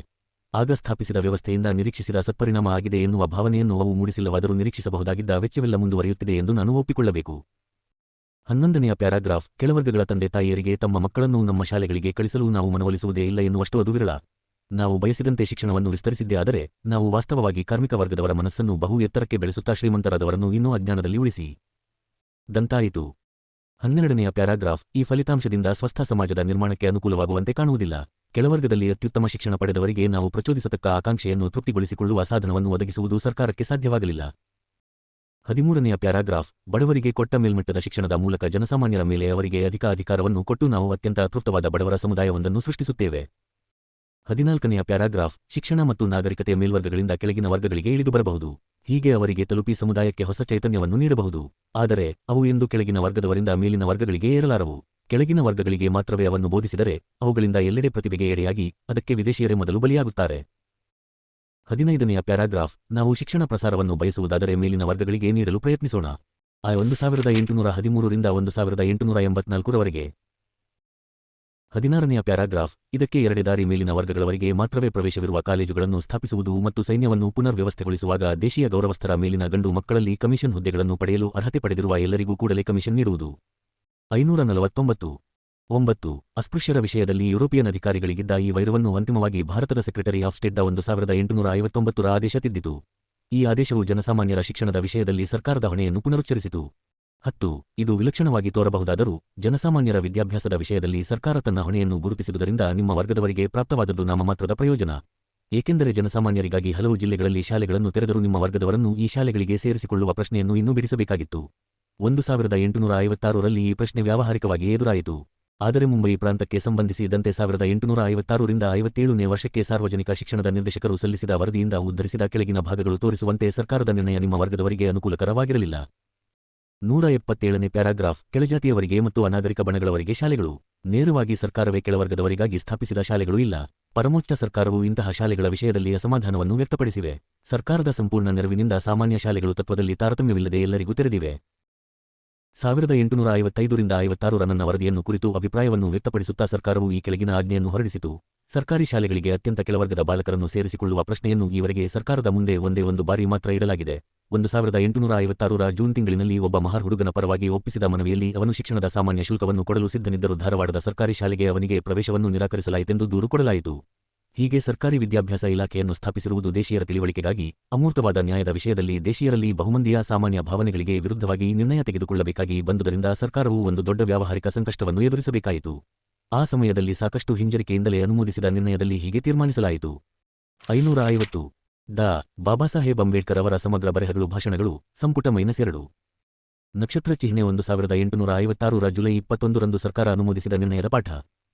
ಆಗ ಸ್ಥಾಪಿಸಿದ ವ್ಯವಸ್ಥೆಯಿಂದ ನಿರೀಕ್ಷಿಸಿದ ಸತ್ಪರಿಣಾಮ ಆಗಿದೆ ಎನ್ನುವ ಭಾವನೆಯನ್ನು ಅವು ಮೂಡಿಸಿಲ್ಲವಾದರೂ ನಿರೀಕ್ಷಿಸಬಹುದಾಗಿದ್ದ ವೆಚ್ಚವೆಲ್ಲ ಮುಂದುವರಿಯುತ್ತಿದೆ ಎಂದು ನಾನು ಒಪ್ಪಿಕೊಳ್ಳಬೇಕು. 11ನೆಯ ಪ್ಯಾರಾಗ್ರಾಫ್. ಕೆಳವರ್ಗಗಳ ತಂದೆ ತಾಯಿಯರಿಗೆ ತಮ್ಮ ಮಕ್ಕಳನ್ನು ನಮ್ಮ ಶಾಲೆಗಳಿಗೆ ಕಳಿಸಲು ನಾವು ಮನವೊಲಿಸುವುದೇ ಇಲ್ಲ ಎನ್ನುವಷ್ಟು ಅದು ವಿರಳ. ನಾವು ಬಯಸಿದಂತೆ ಶಿಕ್ಷಣವನ್ನು ವಿಸ್ತರಿಸಿದ್ದೇ ಆದರೆ ನಾವು ವಾಸ್ತವವಾಗಿ ಕಾರ್ಮಿಕ ವರ್ಗದವರ ಮನಸ್ಸನ್ನು ಬಹು ಎತ್ತರಕ್ಕೆ ಬೆಳೆಸುತ್ತಾ ಶ್ರೀಮಂತರಾದವರನ್ನು ಇನ್ನೂ ಅಜ್ಞಾನದಲ್ಲಿ ಉಳಿಸಿ ದಂತಾಯಿತು. 12ನೆಯ ಪ್ಯಾರಾಗ್ರಾಫ್. ಈ ಫಲಿತಾಂಶದಿಂದ ಸ್ವಸ್ಥ ಸಮಾಜದ ನಿರ್ಮಾಣಕ್ಕೆ ಅನುಕೂಲವಾಗುವಂತೆ ಕಾಣುವುದಿಲ್ಲ. ಕೆಳವರ್ಗದಲ್ಲಿ ಅತ್ಯುತ್ತಮ ಶಿಕ್ಷಣ ಪಡೆದವರಿಗೆ ನಾವು ಪ್ರಚೋದಿಸತಕ್ಕ ಆಕಾಂಕ್ಷೆಯನ್ನು ತೃಪ್ತಿಗೊಳಿಸಿಕೊಳ್ಳುವ ಸಾಧನವನ್ನು ಒದಗಿಸುವುದು ಸರ್ಕಾರಕ್ಕೆ ಸಾಧ್ಯವಾಗಲಿಲ್ಲ. 13ನೆಯ ಪ್ಯಾರಾಗ್ರಾಫ್. ಬಡವರಿಗೆ ಕೊಟ್ಟ ಮೇಲ್ಮಟ್ಟದ ಶಿಕ್ಷಣದ ಮೂಲಕ ಜನಸಾಮಾನ್ಯರ ಮೇಲೆ ಅವರಿಗೆ ಅಧಿಕ ಅಧಿಕಾರವನ್ನು ಕೊಟ್ಟು ನಾವು ಅತ್ಯಂತ ತೃಪ್ತವಾದ ಬಡವರ ಸಮುದಾಯವೊಂದನ್ನು ಸೃಷ್ಟಿಸುತ್ತೇವೆ. 14ನೆಯ ಪ್ಯಾರಾಗ್ರಾಫ್. ಶಿಕ್ಷಣ ಮತ್ತು ನಾಗರಿಕತೆ ಮೇಲ್ವರ್ಗಗಳಿಂದ ಕೆಳಗಿನ ವರ್ಗಗಳಿಗೆ ಇಳಿದು ಬರಬಹುದು. ಹೀಗೆ ಅವರಿಗೆ ತಲುಪಿ ಸಮುದಾಯಕ್ಕೆ ಹೊಸ ಚೈತನ್ಯವನ್ನು ನೀಡಬಹುದು. ಆದರೆ ಅವು ಎಂದು ಕೆಳಗಿನ ವರ್ಗದವರಿಂದ ಮೇಲಿನ ವರ್ಗಗಳಿಗೆ ಏರಲಾರವು. ಕೆಳಗಿನ ವರ್ಗಗಳಿಗೆ ಮಾತ್ರವೇ ಅವನ್ನು ಬೋಧಿಸಿದರೆ ಅವುಗಳಿಂದ ಎಲ್ಲೆಡೆ ಪ್ರತಿಭೆಗೆ ಎಡೆಯಾಗಿ ಅದಕ್ಕೆ ವಿದೇಶಿಯರೇ ಮೊದಲು ಬಲಿಯಾಗುತ್ತಾರೆ. 15ನೆಯ ಪ್ಯಾರಾಗ್ರಾಫ್. ನಾವು ಶಿಕ್ಷಣ ಪ್ರಸಾರವನ್ನು ಬಯಸುವುದಾದರೆ ಮೇಲಿನ ವರ್ಗಗಳಿಗೆ ನೀಡಲು ಪ್ರಯತ್ನಿಸೋಣ. 1813ರಿಂದ 1884ರವರೆಗೆ. 16ನೆಯ ಪ್ಯಾರಾಗ್ರಾಫ್. ಇದಕ್ಕೆ ಎರಡೇ ದಾರಿ. ಮೇಲಿನ ವರ್ಗಗಳವರಿಗೆ ಮಾತ್ರವೇ ಪ್ರವೇಶವಿರುವ ಕಾಲೇಜುಗಳನ್ನು ಸ್ಥಾಪಿಸುವುದು ಮತ್ತು ಸೈನ್ಯವನ್ನು ಪುನರ್ ವ್ಯವಸ್ಥೆಗೊಳಿಸುವಾಗ ದೇಶೀಯ ಗೌರವಸ್ಥರ ಮೇಲಿನ ಗಂಡು ಮಕ್ಕಳಲ್ಲಿ ಕಮಿಷನ್ ಹುದ್ದೆಗಳನ್ನು ಪಡೆಯಲು ಅರ್ಹತೆ ಪಡೆದಿರುವ ಎಲ್ಲರಿಗೂ ಕೂಡಲೇ ಕಮಿಷನ್ ನೀಡುವುದು. 549. 9. ಅಸ್ಪೃಶ್ಯರ ವಿಷಯದಲ್ಲಿ ಯುರೋಪಿಯನ್ ಅಧಿಕಾರಿಗಳಿಗಿದ್ದ ಈ ವೈರವನ್ನು ಅಂತಿಮವಾಗಿ ಭಾರತದ ಸೆಕ್ರೆಟರಿ ಆಫ್ ಸ್ಟೇಟ್ದ 1859ರ ಆದೇಶ ತಿದ್ದಿತು. ಈ ಆದೇಶವು ಜನಸಾಮಾನ್ಯರ ಶಿಕ್ಷಣದ ವಿಷಯದಲ್ಲಿ ಸರ್ಕಾರದ ಹೊಣೆಯನ್ನು ಪುನರುಚ್ಚರಿಸಿತು. 10. ಇದು ವಿಲಕ್ಷಣವಾಗಿ ತೋರಬಹುದಾದರೂ ಜನಸಾಮಾನ್ಯರ ವಿದ್ಯಾಭ್ಯಾಸದ ವಿಷಯದಲ್ಲಿ ಸರ್ಕಾರ ತನ್ನ ಹೊಣೆಯನ್ನು ಗುರುತಿಸಿದುದರಿಂದ ನಿಮ್ಮ ವರ್ಗದವರಿಗೆ ಪ್ರಾಪ್ತವಾದದ್ದು ನಾಮಮಾತ್ರದ ಪ್ರಯೋಜನ. ಏಕೆಂದರೆ ಜನಸಾಮಾನ್ಯರಿಗಾಗಿ ಹಲವು ಜಿಲ್ಲೆಗಳಲ್ಲಿ ಶಾಲೆಗಳನ್ನು ತೆರೆದರೂ ನಿಮ್ಮ ವರ್ಗದವರನ್ನು ಈ ಶಾಲೆಗಳಿಗೆ ಸೇರಿಸಿಕೊಳ್ಳುವ ಪ್ರಶ್ನೆಯನ್ನು ಇನ್ನೂ ಬಿಡಿಸಬೇಕಾಗಿತ್ತು. 1856ರಲ್ಲಿ ಈ ಪ್ರಶ್ನೆ ವ್ಯಾವಹಾರಿಕವಾಗಿ ಎದುರಾಯಿತು. ಆದರೆ ಮುಂಬೈ ಪ್ರಾಂತಕ್ಕೆ ಸಂಬಂಧಿಸಿದಂತೆ 1856ರಿಂದ 57ನೇ ವರ್ಷಕ್ಕೆ ಸಾರ್ವಜನಿಕ ಶಿಕ್ಷಣದ ನಿರ್ದೇಶಕರು ಸಲ್ಲಿಸಿದ ವರದಿಯಿಂದ ಉದ್ಧರಿಸಿದ ಕೆಳಗಿನ ಭಾಗಗಳು ತೋರಿಸುವಂತೆ ಸರ್ಕಾರದ ನಿರ್ಣಯ ನಿಮ್ಮ ವರ್ಗದವರಿಗೆ ಅನುಕೂಲಕರವಾಗಿರಲಿಲ್ಲ. 177ನೇ ಪ್ಯಾರಾಗ್ರಾಫ್. ಕೆಳಜಾತಿಯವರಿಗೆ ಮತ್ತು ಅನಾಗರಿಕ ಬಣಗಳವರಿಗೆ ಶಾಲೆಗಳು. ನೇರವಾಗಿ ಸರ್ಕಾರವೇ ಕೆಳವರ್ಗದವರಿಗಾಗಿ ಸ್ಥಾಪಿಸಿದ ಶಾಲೆಗಳು ಇಲ್ಲ. ಪರಮೋಚ್ಚ ಸರ್ಕಾರವು ಇಂತಹ ಶಾಲೆಗಳ ವಿಷಯದಲ್ಲಿ ಅಸಮಾಧಾನವನ್ನು ವ್ಯಕ್ತಪಡಿಸಿವೆ. ಸರ್ಕಾರದ ಸಂಪೂರ್ಣ ನೆರವಿನಿಂದ ಸಾಮಾನ್ಯ ಶಾಲೆಗಳು ತತ್ವದಲ್ಲಿ ತಾರತಮ್ಯವಿಲ್ಲದೆ ಎಲ್ಲರಿಗೂ ತೆರೆದಿವೆ. 1855ರಿಂದ 56ರ ನನ್ನ ವರದಿಯನ್ನು ಕುರಿತು ಅಭಿಪ್ರಾಯವನ್ನು ವ್ಯಕ್ತಪಡಿಸುತ್ತಾ ಸರ್ಕಾರವು ಈ ಕೆಳಗಿನ ಆಜ್ಞೆಯನ್ನು ಹೊರಡಿಸಿತು. ಸರ್ಕಾರಿ ಶಾಲೆಗಳಿಗೆ ಅತ್ಯಂತ ಕೆಳವರ್ಗದ ಬಾಲಕರನ್ನು ಸೇರಿಸಿಕೊಳ್ಳುವ ಪ್ರಶ್ನೆಯನ್ನು ಈವರೆಗೆ ಸರ್ಕಾರದ ಮುಂದೆ ಒಂದೇ ಒಂದು ಬಾರಿ ಮಾತ್ರ ಇಡಲಾಗಿದೆ. 1856ರ ಜೂನ್ ತಿಂಗಳಿನಲ್ಲಿ ಒಬ್ಬ ಮಹಾರ್ ಹುಡುಗನ ಪರವಾಗಿ ಒಪ್ಪಿಸಿದ ಮನವಿಯಲ್ಲಿ ಅವನು ಶಿಕ್ಷಣದ ಸಾಮಾನ್ಯ ಶುಲ್ಕವನ್ನು ಕೊಡಲು ಸಿದ್ಧನಿದ್ದರೂ ಧಾರವಾಡದ ಸರ್ಕಾರಿ ಶಾಲೆಗೆ ಅವನಿಗೆ ಪ್ರವೇಶವನ್ನು ನಿರಾಕರಿಸಲಾಯಿತೆಂದು ದೂರು ಕೊಡಲಾಯಿತು. ಹೀಗೆ ಸರ್ಕಾರಿ ವಿದ್ಯಾಭ್ಯಾಸ ಇಲಾಖೆಯನ್ನು ಸ್ಥಾಪಿಸಿರುವುದು ದೇಶೀಯರ ತಿಳಿವಳಿಕೆಗಾಗಿ, ಅಮೂರ್ತವಾದ ನ್ಯಾಯದ ವಿಷಯದಲ್ಲಿ ದೇಶೀಯರಲ್ಲಿ ಬಹುಮಂದಿಯ ಸಾಮಾನ್ಯ ಭಾವನೆಗಳಿಗೆ ವಿರುದ್ಧವಾಗಿ ನಿರ್ಣಯ ತೆಗೆದುಕೊಳ್ಳಬೇಕಾಗಿ ಬಂದುದರಿಂದ ಸರ್ಕಾರವು ಒಂದು ದೊಡ್ಡ ವ್ಯಾವಹಾರಿಕ ಸಂಕಷ್ಟವನ್ನು ಎದುರಿಸಬೇಕಾಯಿತು. ಆ ಸಮಯದಲ್ಲಿ ಸಾಕಷ್ಟು ಹಿಂಜರಿಕೆಯಿಂದಲೇ ಅನುಮೋದಿಸಿದ ನಿರ್ಣಯದಲ್ಲಿ ಹೀಗೆ ತೀರ್ಮಾನಿಸಲಾಯಿತು. 550. ಡಾ. ಬಾಬಾಸಾಹೇಬ್ ಅಂಬೇಡ್ಕರ್ ಅವರ ಸಮಗ್ರ ಬರೆಹಗಳು ಭಾಷಣಗಳು, ಸಂಪುಟ -2. ನಕ್ಷತ್ರ ಚಿಹ್ನೆ. 1856ರ ಜುಲೈ 21ರಂದು ಸರ್ಕಾರ ಅನುಮೋದಿಸಿದ ನಿರ್ಣಯದ ಪಾಠ.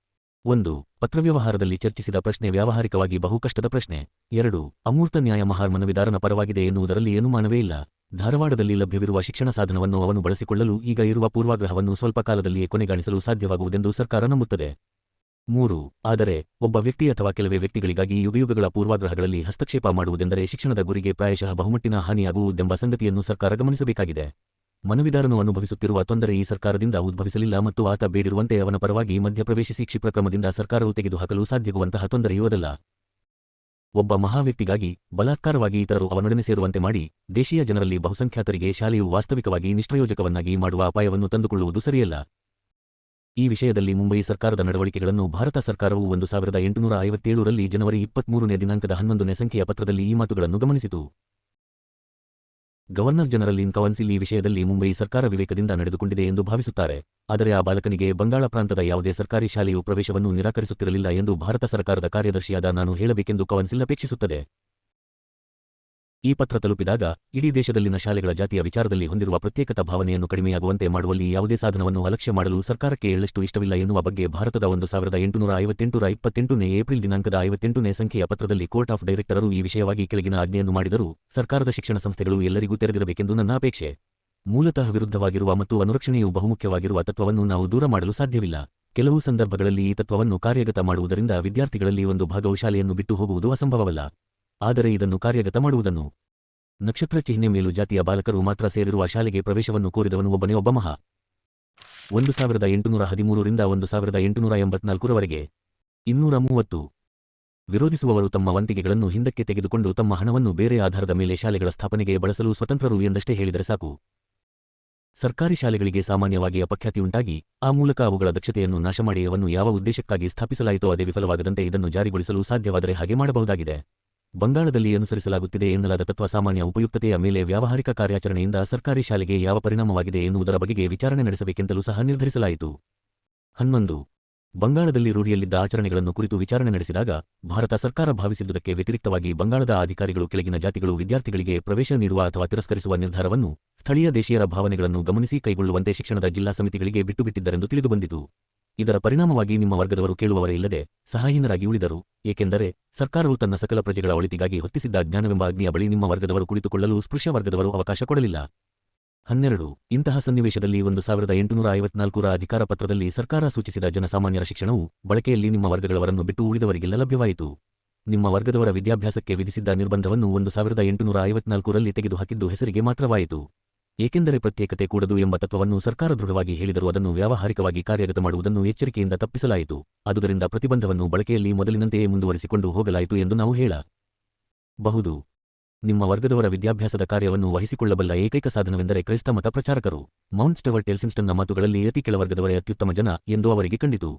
1. ಪತ್ರವ್ಯವಹಾರದಲ್ಲಿ ಚರ್ಚಿಸಿದ ಪ್ರಶ್ನೆ ವ್ಯಾವಹಾರಿಕವಾಗಿ ಬಹು ಕಷ್ಟದ ಪ್ರಶ್ನೆ. 2. ಅಮೂರ್ತ ನ್ಯಾಯ ಮಹಾರ್ ಮನವಿದಾರನ ಪರವಾಗಿದೆ ಎನ್ನುವುದರಲ್ಲಿ ಅನುಮಾನವೇ ಇಲ್ಲ. ಧಾರವಾಡದಲ್ಲಿ ಲಭ್ಯವಿರುವ ಶಿಕ್ಷಣ ಸಾಧನವನ್ನು ಅವನು ಬಳಸಿಕೊಳ್ಳಲು ಈಗ ಇರುವ ಪೂರ್ವಾಗ್ರಹವನ್ನು ಸ್ವಲ್ಪ ಕಾಲದಲ್ಲಿಯೇ ಕೊನೆಗಾಣಿಸಲು ಸಾಧ್ಯವಾಗುವುದೆಂದು ಸರ್ಕಾರ ನಂಬುತ್ತದೆ. 3. ಆದರೆ ಒಬ್ಬ ವ್ಯಕ್ತಿ ಅಥವಾ ಕೆಲವೇ ವ್ಯಕ್ತಿಗಳಿಗಾಗಿ ಯುಗಯುಗಗಳ ಪೂರ್ವಾಗ್ರಹಗಳಲ್ಲಿ ಹಸ್ತಕ್ಷೇಪ ಮಾಡುವುದೆಂದರೆ ಶಿಕ್ಷಣದ ಗುರಿಗೆ ಪ್ರಾಯಶಃ ಬಹುಮಟ್ಟಿನ ಹಾನಿಯಾಗುವುದೆಂಬ ಸಂಗತಿಯನ್ನು ಸರ್ಕಾರ ಗಮನಿಸಬೇಕಾಗಿದೆ. ಮನವಿದಾರನು ಅನುಭವಿಸುತ್ತಿರುವ ತೊಂದರೆ ಈ ಸರ್ಕಾರದಿಂದ ಉದ್ಭವಿಸಲಿಲ್ಲ ಮತ್ತು ಆತ ಬೇಡಿರುವಂತೆ ಅವನ ಪರವಾಗಿ ಮಧ್ಯಪ್ರವೇಶಿಸಿ ಕ್ಷಿಪ್ರಕ್ರಮದಿಂದ ಸರ್ಕಾರವು ತೆಗೆದುಹಾಕಲು ಸಾಧ್ಯವಾಗುವಂತಹ ತೊಂದರೆಯೂ ಅದಲ್ಲ. ಒಬ್ಬ ಮಹಾವ್ಯಕ್ತಿಗಾಗಿ ಬಲಾತ್ಕಾರವಾಗಿ ಇತರರು ಅವನೊಡನೆ ಸೇರುವಂತೆ ಮಾಡಿ ದೇಶೀಯ ಜನರಲ್ಲಿ ಬಹುಸಂಖ್ಯಾತರಿಗೆ ಶಾಲೆಯು ವಾಸ್ತವಿಕವಾಗಿ ನಿಷ್ಪ್ರಯೋಜಕವನ್ನಾಗಿ ಮಾಡುವ ಅಪಾಯವನ್ನು ತಂದುಕೊಳ್ಳುವುದು ಸರಿಯಲ್ಲ. ಈ ವಿಷಯದಲ್ಲಿ ಮುಂಬೈ ಸರ್ಕಾರದ ನಡವಳಿಕೆಗಳನ್ನು ಭಾರತ ಸರ್ಕಾರವು 1857ರಲ್ಲಿ ಜನವರಿ 23ನೇ ದಿನಾಂಕದ 11ನೇ ಸಂಖ್ಯೆಯ ಪತ್ರದಲ್ಲಿ ಈ ಮಾತುಗಳನ್ನು ಗಮನಿಸಿತು. ಗವರ್ನರ್ ಜನರಲ್ ಇನ್ ಕೌನ್ಸಿಲ್ ಈ ವಿಷಯದಲ್ಲಿ ಮುಂಬೈ ಸರ್ಕಾರ ವಿವೇಕದಿಂದ ನಡೆದುಕೊಂಡಿದೆ ಎಂದು ಭಾವಿಸುತ್ತಾರೆ. ಆದರೆ ಆ ಬಾಲಕನಿಗೆ ಬಂಗಾಳ ಪ್ರಾಂತದ ಯಾವುದೇ ಸರ್ಕಾರಿ ಶಾಲೆಯು ಪ್ರವೇಶವನ್ನು ನಿರಾಕರಿಸುತ್ತಿರಲಿಲ್ಲ ಎಂದು ಭಾರತ ಸರ್ಕಾರದ ಕಾರ್ಯದರ್ಶಿಯಾದ ನಾನು ಹೇಳಬೇಕೆಂದು ಕೌನ್ಸಿಲ್ ಅಪೇಕ್ಷಿಸುತ್ತದೆ. ಈ ಪತ್ರ ತಲುಪಿದಾಗ ಇಡೀ ದೇಶದಲ್ಲಿನ ಶಾಲೆಗಳ ಜಾತಿಯ ವಿಚಾರದಲ್ಲಿ ಹೊಂದಿರುವ ಪ್ರತ್ಯೇಕತಾ ಭಾವನೆಯನ್ನು ಕಡಿಮೆಯಾಗುವಂತೆ ಮಾಡುವಲ್ಲಿ ಯಾವುದೇ ಸಾಧನವನ್ನು ಅಲಕ್ಷ್ಯ ಮಾಡಲು ಸರ್ಕಾರಕ್ಕೆ ಎಳ್ಳಷ್ಟು ಇಷ್ಟವಿಲ್ಲ ಎನ್ನುವ ಬಗ್ಗೆ ಭಾರತದ 1858ರ 28ನೇ ಏಪ್ರಿಲ್ ದಿನಾಂಕದ 58ನೇ ಸಂಖ್ಯೆಯ ಪತ್ರದಲ್ಲಿ ಕೋರ್ಟ್ ಆಫ್ ಡೈರೆಕ್ಟರರು ಈ ವಿಷಯವಾಗಿ ಕೆಳಗಿನ ಆಜ್ಞೆಯನ್ನು ಮಾಡಿದರೂ ಸರ್ಕಾರದ ಶಿಕ್ಷಣ ಸಂಸ್ಥೆಗಳು ಎಲ್ಲರಿಗೂ ತೆರೆದಿರಬೇಕೆಂದು ನನ್ನ ಅಪೇಕ್ಷೆ. ಮೂಲತಃ ವಿರುದ್ಧವಾಗಿರುವ ಮತ್ತು ಅನುರಕ್ಷಣೆಯು ಬಹುಮುಖ್ಯವಾಗಿರುವ ತತ್ವವನ್ನು ನಾವು ದೂರ ಮಾಡಲು ಸಾಧ್ಯವಿಲ್ಲ. ಕೆಲವು ಸಂದರ್ಭಗಳಲ್ಲಿ ಈ ತತ್ವವನ್ನು ಕಾರ್ಯಗತ ಮಾಡುವುದರಿಂದ ವಿದ್ಯಾರ್ಥಿಗಳಲ್ಲಿ ಒಂದು ಭಾಗವು ಶಾಲೆಯನ್ನು ಬಿಟ್ಟು ಹೋಗುವುದು ಅಸಂಭವವಲ್ಲ. ಆದರೆ ಇದನ್ನು ಕಾರ್ಯಗತ ಮಾಡುವುದನ್ನು ನಕ್ಷತ್ರ ಚಿಹ್ನೆ ಮೇಲುಜಾತಿಯ ಬಾಲಕರು ಮಾತ್ರ ಸೇರಿರುವ ಶಾಲೆಗೆ ಪ್ರವೇಶವನ್ನು ಕೋರಿದವನು ಒಬ್ಬನೇ ಒಬ್ಬ ಮಹಾ. 1813 ರಿಂದ 1884ರವರೆಗೆ 230 ವಿರೋಧಿಸುವವರು ತಮ್ಮ ವಂತಿಗೆಗಳನ್ನು ಹಿಂದಕ್ಕೆ ತೆಗೆದುಕೊಂಡು ತಮ್ಮ ಹಣವನ್ನು ಬೇರೆ ಆಧಾರದ ಮೇಲೆ ಶಾಲೆಗಳ ಸ್ಥಾಪನೆಗೆ ಬಳಸಲು ಸ್ವತಂತ್ರರು ಎಂದಷ್ಟೇ ಹೇಳಿದರೆ ಸಾಕು. ಸರ್ಕಾರಿ ಶಾಲೆಗಳಿಗೆ ಸಾಮಾನ್ಯವಾಗಿ ಅಪಖ್ಯಾತಿಯುಂಟಾಗಿ ಆ ಮೂಲಕ ಅವುಗಳ ದಕ್ಷತೆಯನ್ನು ನಾಶಮಾಡಿ ಅವನ್ನು ಯಾವ ಉದ್ದೇಶಕ್ಕಾಗಿ ಸ್ಥಾಪಿಸಲಾಯಿತೋ ಅದೇ ವಿಫಲವಾಗದಂತೆ ಇದನ್ನು ಜಾರಿಗೊಳಿಸಲು ಸಾಧ್ಯವಾದರೆ ಹಾಗೆ ಮಾಡಬಹುದಾಗಿದೆ. ಬಂಗಾಳದಲ್ಲಿ ಅನುಸರಿಸಲಾಗುತ್ತಿದೆ ಎನ್ನಲಾದ ತತ್ವ ಸಾಮಾನ್ಯ ಉಪಯುಕ್ತತೆಯ ಮೇಲೆ ವ್ಯಾವಹಾರಿಕ ಕಾರ್ಯಾಚರಣೆಯಿಂದ ಸರ್ಕಾರಿ ಶಾಲೆಗೆ ಯಾವ ಪರಿಣಾಮವಾಗಿದೆ ಎನ್ನುವುದರ ಬಗೆಗೆ ವಿಚಾರಣೆ ನಡೆಸಬೇಕೆಂತಲೂ ಸಹ ನಿರ್ಧರಿಸಲಾಯಿತು. 11 ಬಂಗಾಳದಲ್ಲಿ ರೂಢಿಯಲ್ಲಿದ್ದ ಆಚರಣೆಗಳನ್ನು ಕುರಿತು ವಿಚಾರಣೆ ನಡೆಸಿದಾಗ ಭಾರತ ಸರ್ಕಾರ ಭಾವಿಸಿದ್ದುದಕ್ಕೆ ವ್ಯತಿರಿಕ್ತವಾಗಿ ಬಂಗಾಳದ ಅಧಿಕಾರಿಗಳು ಕೆಳಗಿನ ಜಾತಿಗಳು ವಿದ್ಯಾರ್ಥಿಗಳಿಗೆ ಪ್ರವೇಶ ನೀಡುವ ಅಥವಾ ತಿರಸ್ಕರಿಸುವ ನಿರ್ಧಾರವನ್ನು ಸ್ಥಳೀಯ ದೇಶೀಯರ ಭಾವನೆಗಳನ್ನು ಗಮನಿಸಿ ಕೈಗೊಳ್ಳುವಂತೆ ಶಿಕ್ಷಣದ ಜಿಲ್ಲಾ ಸಮಿತಿಗಳಿಗೆ ಬಿಟ್ಟುಬಿಟ್ಟಿದ್ದರೆಂದು ತಿಳಿದುಬಂದಿತು. ಇದರ ಪರಿಣಾಮವಾಗಿ ನಿಮ್ಮ ವರ್ಗದವರು ಕೇಳುವವರೇ ಇಲ್ಲದೆ ಸಹಾಯಹೀನರಾಗಿ ಉಳಿದರು. ಏಕೆಂದರೆ ಸರ್ಕಾರವು ತನ್ನ ಸಕಲ ಪ್ರಜೆಗಳ ಒಳಿತಿಗಾಗಿ ಹೊತ್ತಿಸಿದ್ದ ಜ್ಞಾನವೆಂಬ ಅಗ್ನಿಯ ಬಳಿ ನಿಮ್ಮ ವರ್ಗದವರು ಕುಳಿತುಕೊಳ್ಳಲು ಸ್ಪೃಶ್ಯ ವರ್ಗದವರು ಅವಕಾಶ ಕೊಡಲಿಲ್ಲ. 12 ಇಂತಹ ಸನ್ನಿವೇಶದಲ್ಲಿ 1854ರ ಅಧಿಕಾರ ಪತ್ರದಲ್ಲಿ ಸರ್ಕಾರ ಸೂಚಿಸಿದ ಜನಸಾಮಾನ್ಯರ ಶಿಕ್ಷಣವು ಬಳಕೆಯಲ್ಲಿ ನಿಮ್ಮ ವರ್ಗಗಳವರನ್ನು ಬಿಟ್ಟು ಉಳಿದವರಿಗೆಲ್ಲ ಲಭ್ಯವಾಯಿತು. ನಿಮ್ಮ ವರ್ಗದವರ ವಿದ್ಯಾಭ್ಯಾಸಕ್ಕೆ ವಿಧಿಸಿದ್ದ ನಿರ್ಬಂಧವನ್ನು 1854ರಲ್ಲಿ ತೆಗೆದುಹಾಕಿದ್ದು ಹೆಸರಿಗೆ ಮಾತ್ರವಾಯಿತು. ಏಕೆಂದರೆ ಪ್ರತ್ಯೇಕತೆ ಕೂಡದು ಎಂಬ ತತ್ವವನ್ನು ಸರ್ಕಾರ ದೃಢವಾಗಿ ಹೇಳಿದರೂ ಅದನ್ನು ವ್ಯಾವಹಾರಿಕವಾಗಿ ಕಾರ್ಯಗತ ಮಾಡುವುದನ್ನು ಎಚ್ಚರಿಕೆಯಿಂದ ತಪ್ಪಿಸಲಾಯಿತು. ಆದುದರಿಂದ ಪ್ರತಿಬಂಧವನ್ನು ಬಳಕೆಯಲ್ಲಿ ಮೊದಲಿನಂತೆಯೇ ಮುಂದುವರಿಸಿಕೊಂಡು ಹೋಗಲಾಯಿತು ಎಂದು ನಾವು ಹೇಳಬಹುದು. ನಿಮ್ಮ ವರ್ಗದವರ ವಿದ್ಯಾಭ್ಯಾಸದ ಕಾರ್ಯವನ್ನು ವಹಿಸಿಕೊಳ್ಳಬಲ್ಲ ಏಕೈಕ ಸಾಧನವೆಂದರೆ ಕ್ರೈಸ್ತ ಮತ ಪ್ರಚಾರಕರು. ಮೌಂಟ್ ಸ್ಟೆವರ್ಟ್ ಎಲ್ಸಿನ್ಸ್ಟನ್ನ ಮಾತುಗಳಲ್ಲಿ ಅತಿ ಕೆಳವರ್ಗದವರೇ ಅತ್ಯುತ್ತಮ ಜನ ಎಂದು ಅವರಿಗೆ ಕಂಡಿತು.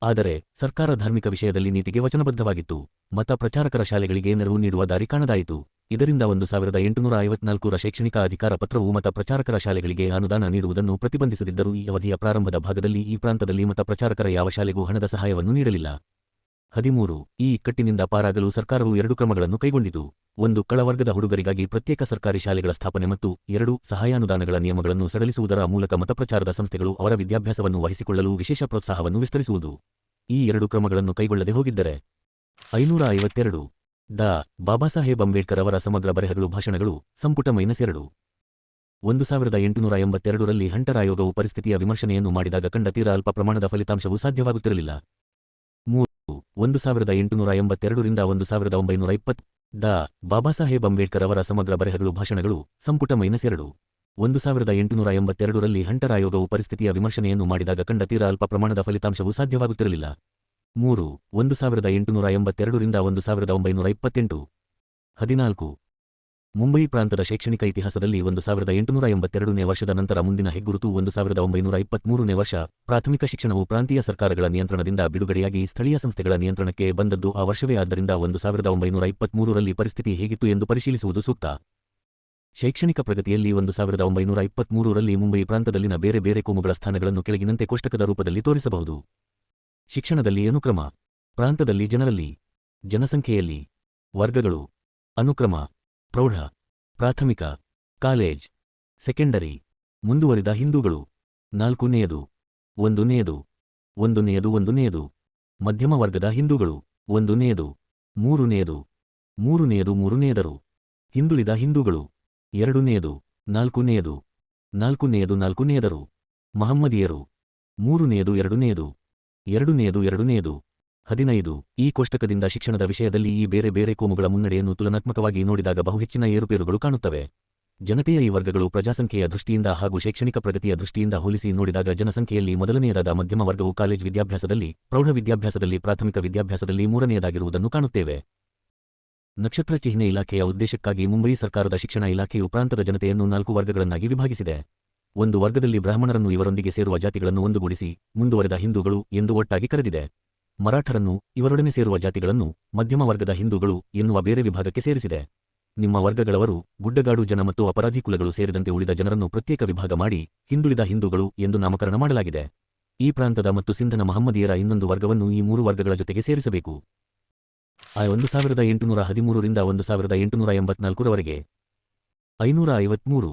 ಆದರೆ ಸರ್ಕಾರ ಧಾರ್ಮಿಕ ವಿಷಯದಲ್ಲಿ ನೀತಿಗೆ ವಚನಬದ್ಧವಾಗಿತ್ತು. ಮತ ಪ್ರಚಾರಕರ ಶಾಲೆಗಳಿಗೆ ನೆರವು ನೀಡುವ ದಾರಿ ಕಾಣದಾಯಿತು. ಇದರಿಂದ 1854ರ ಶೈಕ್ಷಣಿಕ ಅಧಿಕಾರ ಪತ್ರವು ಮತ ಪ್ರಚಾರಕರ ಶಾಲೆಗಳಿಗೆ ಅನುದಾನ ನೀಡುವುದನ್ನು ಪ್ರತಿಬಂಧಿಸದಿದ್ದರೂ ಈ ಅವಧಿಯ ಪ್ರಾರಂಭದ ಭಾಗದಲ್ಲಿ ಈ ಪ್ರಾಂತದಲ್ಲಿ ಮತ ಪ್ರಚಾರಕರ ಯಾವ ಶಾಲೆಗೂ ಹಣದ ಸಹಾಯವನ್ನು ನೀಡಲಿಲ್ಲ. 13 ಈ ಇಕ್ಕಟ್ಟಿನಿಂದ ಪಾರಾಗಲು ಸರ್ಕಾರವು 2 ಕ್ರಮಗಳನ್ನು ಕೈಗೊಂಡಿತು. 1 ಕೆಳವರ್ಗದ ಹುಡುಗರಿಗಾಗಿ ಪ್ರತ್ಯೇಕ ಸರ್ಕಾರಿ ಶಾಲೆಗಳ ಸ್ಥಾಪನೆ ಮತ್ತು 2 ಸಹಾಯಾನುದಾನಗಳ ನಿಯಮಗಳನ್ನು ಸಡಿಲಿಸುವುದರ ಮೂಲಕ ಮತಪ್ರಚಾರದ ಸಂಸ್ಥೆಗಳು ಅವರ ವಿದ್ಯಾಭ್ಯಾಸವನ್ನು ವಹಿಸಿಕೊಳ್ಳಲು ವಿಶೇಷ ಪ್ರೋತ್ಸಾಹವನ್ನು ವಿಸ್ತರಿಸುವುದು. ಈ 2 ಕ್ರಮಗಳನ್ನು ಕೈಗೊಳ್ಳದೆ ಹೋಗಿದ್ದರೆ 552 ಡಾ. ಬಾಬಾಸಾಹೇಬ್ ಅಂಬೇಡ್ಕರ್ ಅವರ ಸಮಗ್ರ ಬರೆಹಗಳು ಭಾಷಣಗಳು ಸಂಪುಟ -2 1882ರಲ್ಲಿ ಹಂಟರ್ ಆಯೋಗವು ಪರಿಸ್ಥಿತಿಯ ವಿಮರ್ಶನೆಯನ್ನು ಮಾಡಿದಾಗ ಕಂಡ ತೀರಾ ಅಲ್ಪ ಪ್ರಮಾಣದ ಫಲಿತಾಂಶವು ಸಾಧ್ಯವಾಗುತ್ತಿರಲಿಲ್ಲ. 1882 ರಿಂದ 1920 ಡಾ. ಬಾಬಾಸಾಹೇಬ್ ಅಂಬೇಡ್ಕರ್ ಅವರ ಸಮಗ್ರ ಬರೆಹಗಳು ಭಾಷಣಗಳು ಸಂಪುಟ -2 1882ರಲ್ಲಿ ಹಂಟರ್ ಆಯೋಗವು ಪರಿಸ್ಥಿತಿಯ ವಿಮರ್ಶನೆಯನ್ನು ಮಾಡಿದಾಗ ಕಂಡ ತೀರಾ ಅಲ್ಪ ಪ್ರಮಾಣದ ಫಲಿತಾಂಶವು ಸಾಧ್ಯವಾಗುತ್ತಿರಲಿಲ್ಲ. 1882 ರಿಂದ 1928 14 ಮುಂಬೈ ಪ್ರಾಂತದ ಶೈಕ್ಷಣಿಕ ಇತಿಹಾಸದಲ್ಲಿ 1882ನೇ ವರ್ಷದ ನಂತರ ಮುಂದಿನ ಹೆಗ್ಗುರುತು 1923ನೇ ವರ್ಷ. ಪ್ರಾಥಮಿಕ ಶಿಕ್ಷಣವು ಪ್ರಾಂತೀಯ ಸರ್ಕಾರಗಳ ನಿಯಂತ್ರಣದಿಂದ ಬಿಡುಗಡೆಯಾಗಿ ಸ್ಥಳೀಯ ಸಂಸ್ಥೆಗಳ ನಿಯಂತ್ರಣಕ್ಕೆ ಬಂದದ್ದು ಆ ವರ್ಷವೇ. ಆದ್ದರಿಂದ 1923ರಲ್ಲಿ ಪರಿಸ್ಥಿತಿ ಹೇಗಿತ್ತು ಎಂದು ಪರಿಶೀಲಿಸುವುದು ಸೂಕ್ತ. ಶೈಕ್ಷಣಿಕ ಪ್ರಗತಿಯಲ್ಲಿ 1923ರಲ್ಲಿ ಮುಂಬೈ ಪ್ರಾಂತದಲ್ಲಿನ ಬೇರೆ ಬೇರೆ ಕೋಮುಗಳ ಸ್ಥಾನಗಳನ್ನು ಕೆಳಗಿನಂತೆ ಕೋಷ್ಟಕದ ರೂಪದಲ್ಲಿ ತೋರಿಸಬಹುದು. ಶಿಕ್ಷಣದಲ್ಲಿ ಅನುಕ್ರಮ, ಪ್ರಾಂತದಲ್ಲಿ ಜನರಲ್ಲಿ, ಜನಸಂಖ್ಯೆಯಲ್ಲಿ, ವರ್ಗಗಳು, ಅನುಕ್ರಮ, ಪ್ರೌಢ, ಪ್ರಾಥಮಿಕ, ಕಾಲೇಜ್, ಸೆಕೆಂಡರಿ, ಮುಂದುವರಿದ ಹಿಂದೂಗಳು, 4ನೇಯದು, 1ನೇಯದು, 1ನೇಯದು, ಮಧ್ಯಮ ವರ್ಗದ ಹಿಂದೂಗಳು, 1ನೇಯದು, 3ನೇಯದು, 3ನೇಯದರು, ಹಿಂದುಳಿದ ಹಿಂದೂಗಳು, 2ನೇಯದು, 4ನೇಯದು, 4ನೇಯದರು, ಮಹಮ್ಮದೀಯರು, 3ನೇಯದು, 2ನೇಯದು, 15 ಈ ಕೋಷ್ಟಕದಿಂದ ಶಿಕ್ಷಣದ ವಿಷಯದಲ್ಲಿ ಈ ಬೇರೆ ಬೇರೆ ಕೋಮುಗಳ ಮುನ್ನಡೆಯನ್ನು ತುಲನಾತ್ಮಕವಾಗಿ ನೋಡಿದಾಗ ಬಹು ಹೆಚ್ಚಿನ ಏರುಪೇರುಗಳು ಕಾಣುತ್ತವೆ. ಜನತೆಯ ಈ ವರ್ಗಗಳು ಪ್ರಜಾಸಂಖ್ಯೆಯ ದೃಷ್ಟಿಯಿಂದ ಹಾಗೂ ಶೈಕ್ಷಣಿಕ ಪ್ರಗತಿಯ ದೃಷ್ಟಿಯಿಂದ ಹೋಲಿಸಿ ನೋಡಿದಾಗ ಜನಸಂಖ್ಯೆಯಲ್ಲಿ ಮೊದಲನೆಯದಾದ ಮಧ್ಯಮ ವರ್ಗವು ಕಾಲೇಜ್ ವಿದ್ಯಾಭ್ಯಾಸದಲ್ಲಿ, ಪ್ರೌಢ ವಿದ್ಯಾಭ್ಯಾಸದಲ್ಲಿ, ಪ್ರಾಥಮಿಕ ವಿದ್ಯಾಭ್ಯಾಸದಲ್ಲಿ 3ನೇಯದಾಗಿರುವುದನ್ನು ಕಾಣುತ್ತೇವೆ. ನಕ್ಷತ್ರ ಚಿಹ್ನೆ ಇಲಾಖೆಯ ಉದ್ದೇಶಕ್ಕಾಗಿ ಮುಂಬಯಿ ಸರ್ಕಾರದ ಶಿಕ್ಷಣ ಇಲಾಖೆಯು ಪ್ರಾಂತದ ಜನತೆಯನ್ನು 4 ವರ್ಗಗಳನ್ನಾಗಿ ವಿಭಾಗಿಸಿದೆ. 1 ವರ್ಗದಲ್ಲಿ ಬ್ರಾಹ್ಮಣರನ್ನು ಇವರೊಂದಿಗೆ ಸೇರುವ ಜಾತಿಗಳನ್ನು ಒಂದುಗೂಡಿಸಿ ಮುಂದುವರೆದ ಹಿಂದೂಗಳು ಎಂದು ಒಟ್ಟಾಗಿ ಕರೆದಿದೆ. ಮರಾಠರನ್ನು ಇವರೊಡನೆ ಸೇರುವ ಜಾತಿಗಳನ್ನು ಮಧ್ಯಮ ವರ್ಗದ ಹಿಂದೂಗಳು ಎನ್ನುವ ಬೇರೆ ವಿಭಾಗಕ್ಕೆ ಸೇರಿಸಿದೆ. ನಿಮ್ಮ ವರ್ಗಗಳವರು, ಗುಡ್ಡಗಾಡು ಜನ ಮತ್ತು ಅಪರಾಧಿ ಕುಲಗಳು ಸೇರಿದಂತೆ ಉಳಿದ ಜನರನ್ನು ಪ್ರತ್ಯೇಕ ವಿಭಾಗ ಮಾಡಿ ಹಿಂದುಳಿದ ಹಿಂದೂಗಳು ಎಂದು ನಾಮಕರಣ ಮಾಡಲಾಗಿದೆ. ಈ ಪ್ರಾಂತದ ಮತ್ತು ಸಿಂಧನ ಮಹಮ್ಮದೀಯರ ಇನ್ನೊಂದು ವರ್ಗವನ್ನು ಈ 3 ವರ್ಗಗಳ ಜೊತೆಗೆ ಸೇರಿಸಬೇಕು. 1813 ರಿಂದ 1884ರವರೆಗೆ 553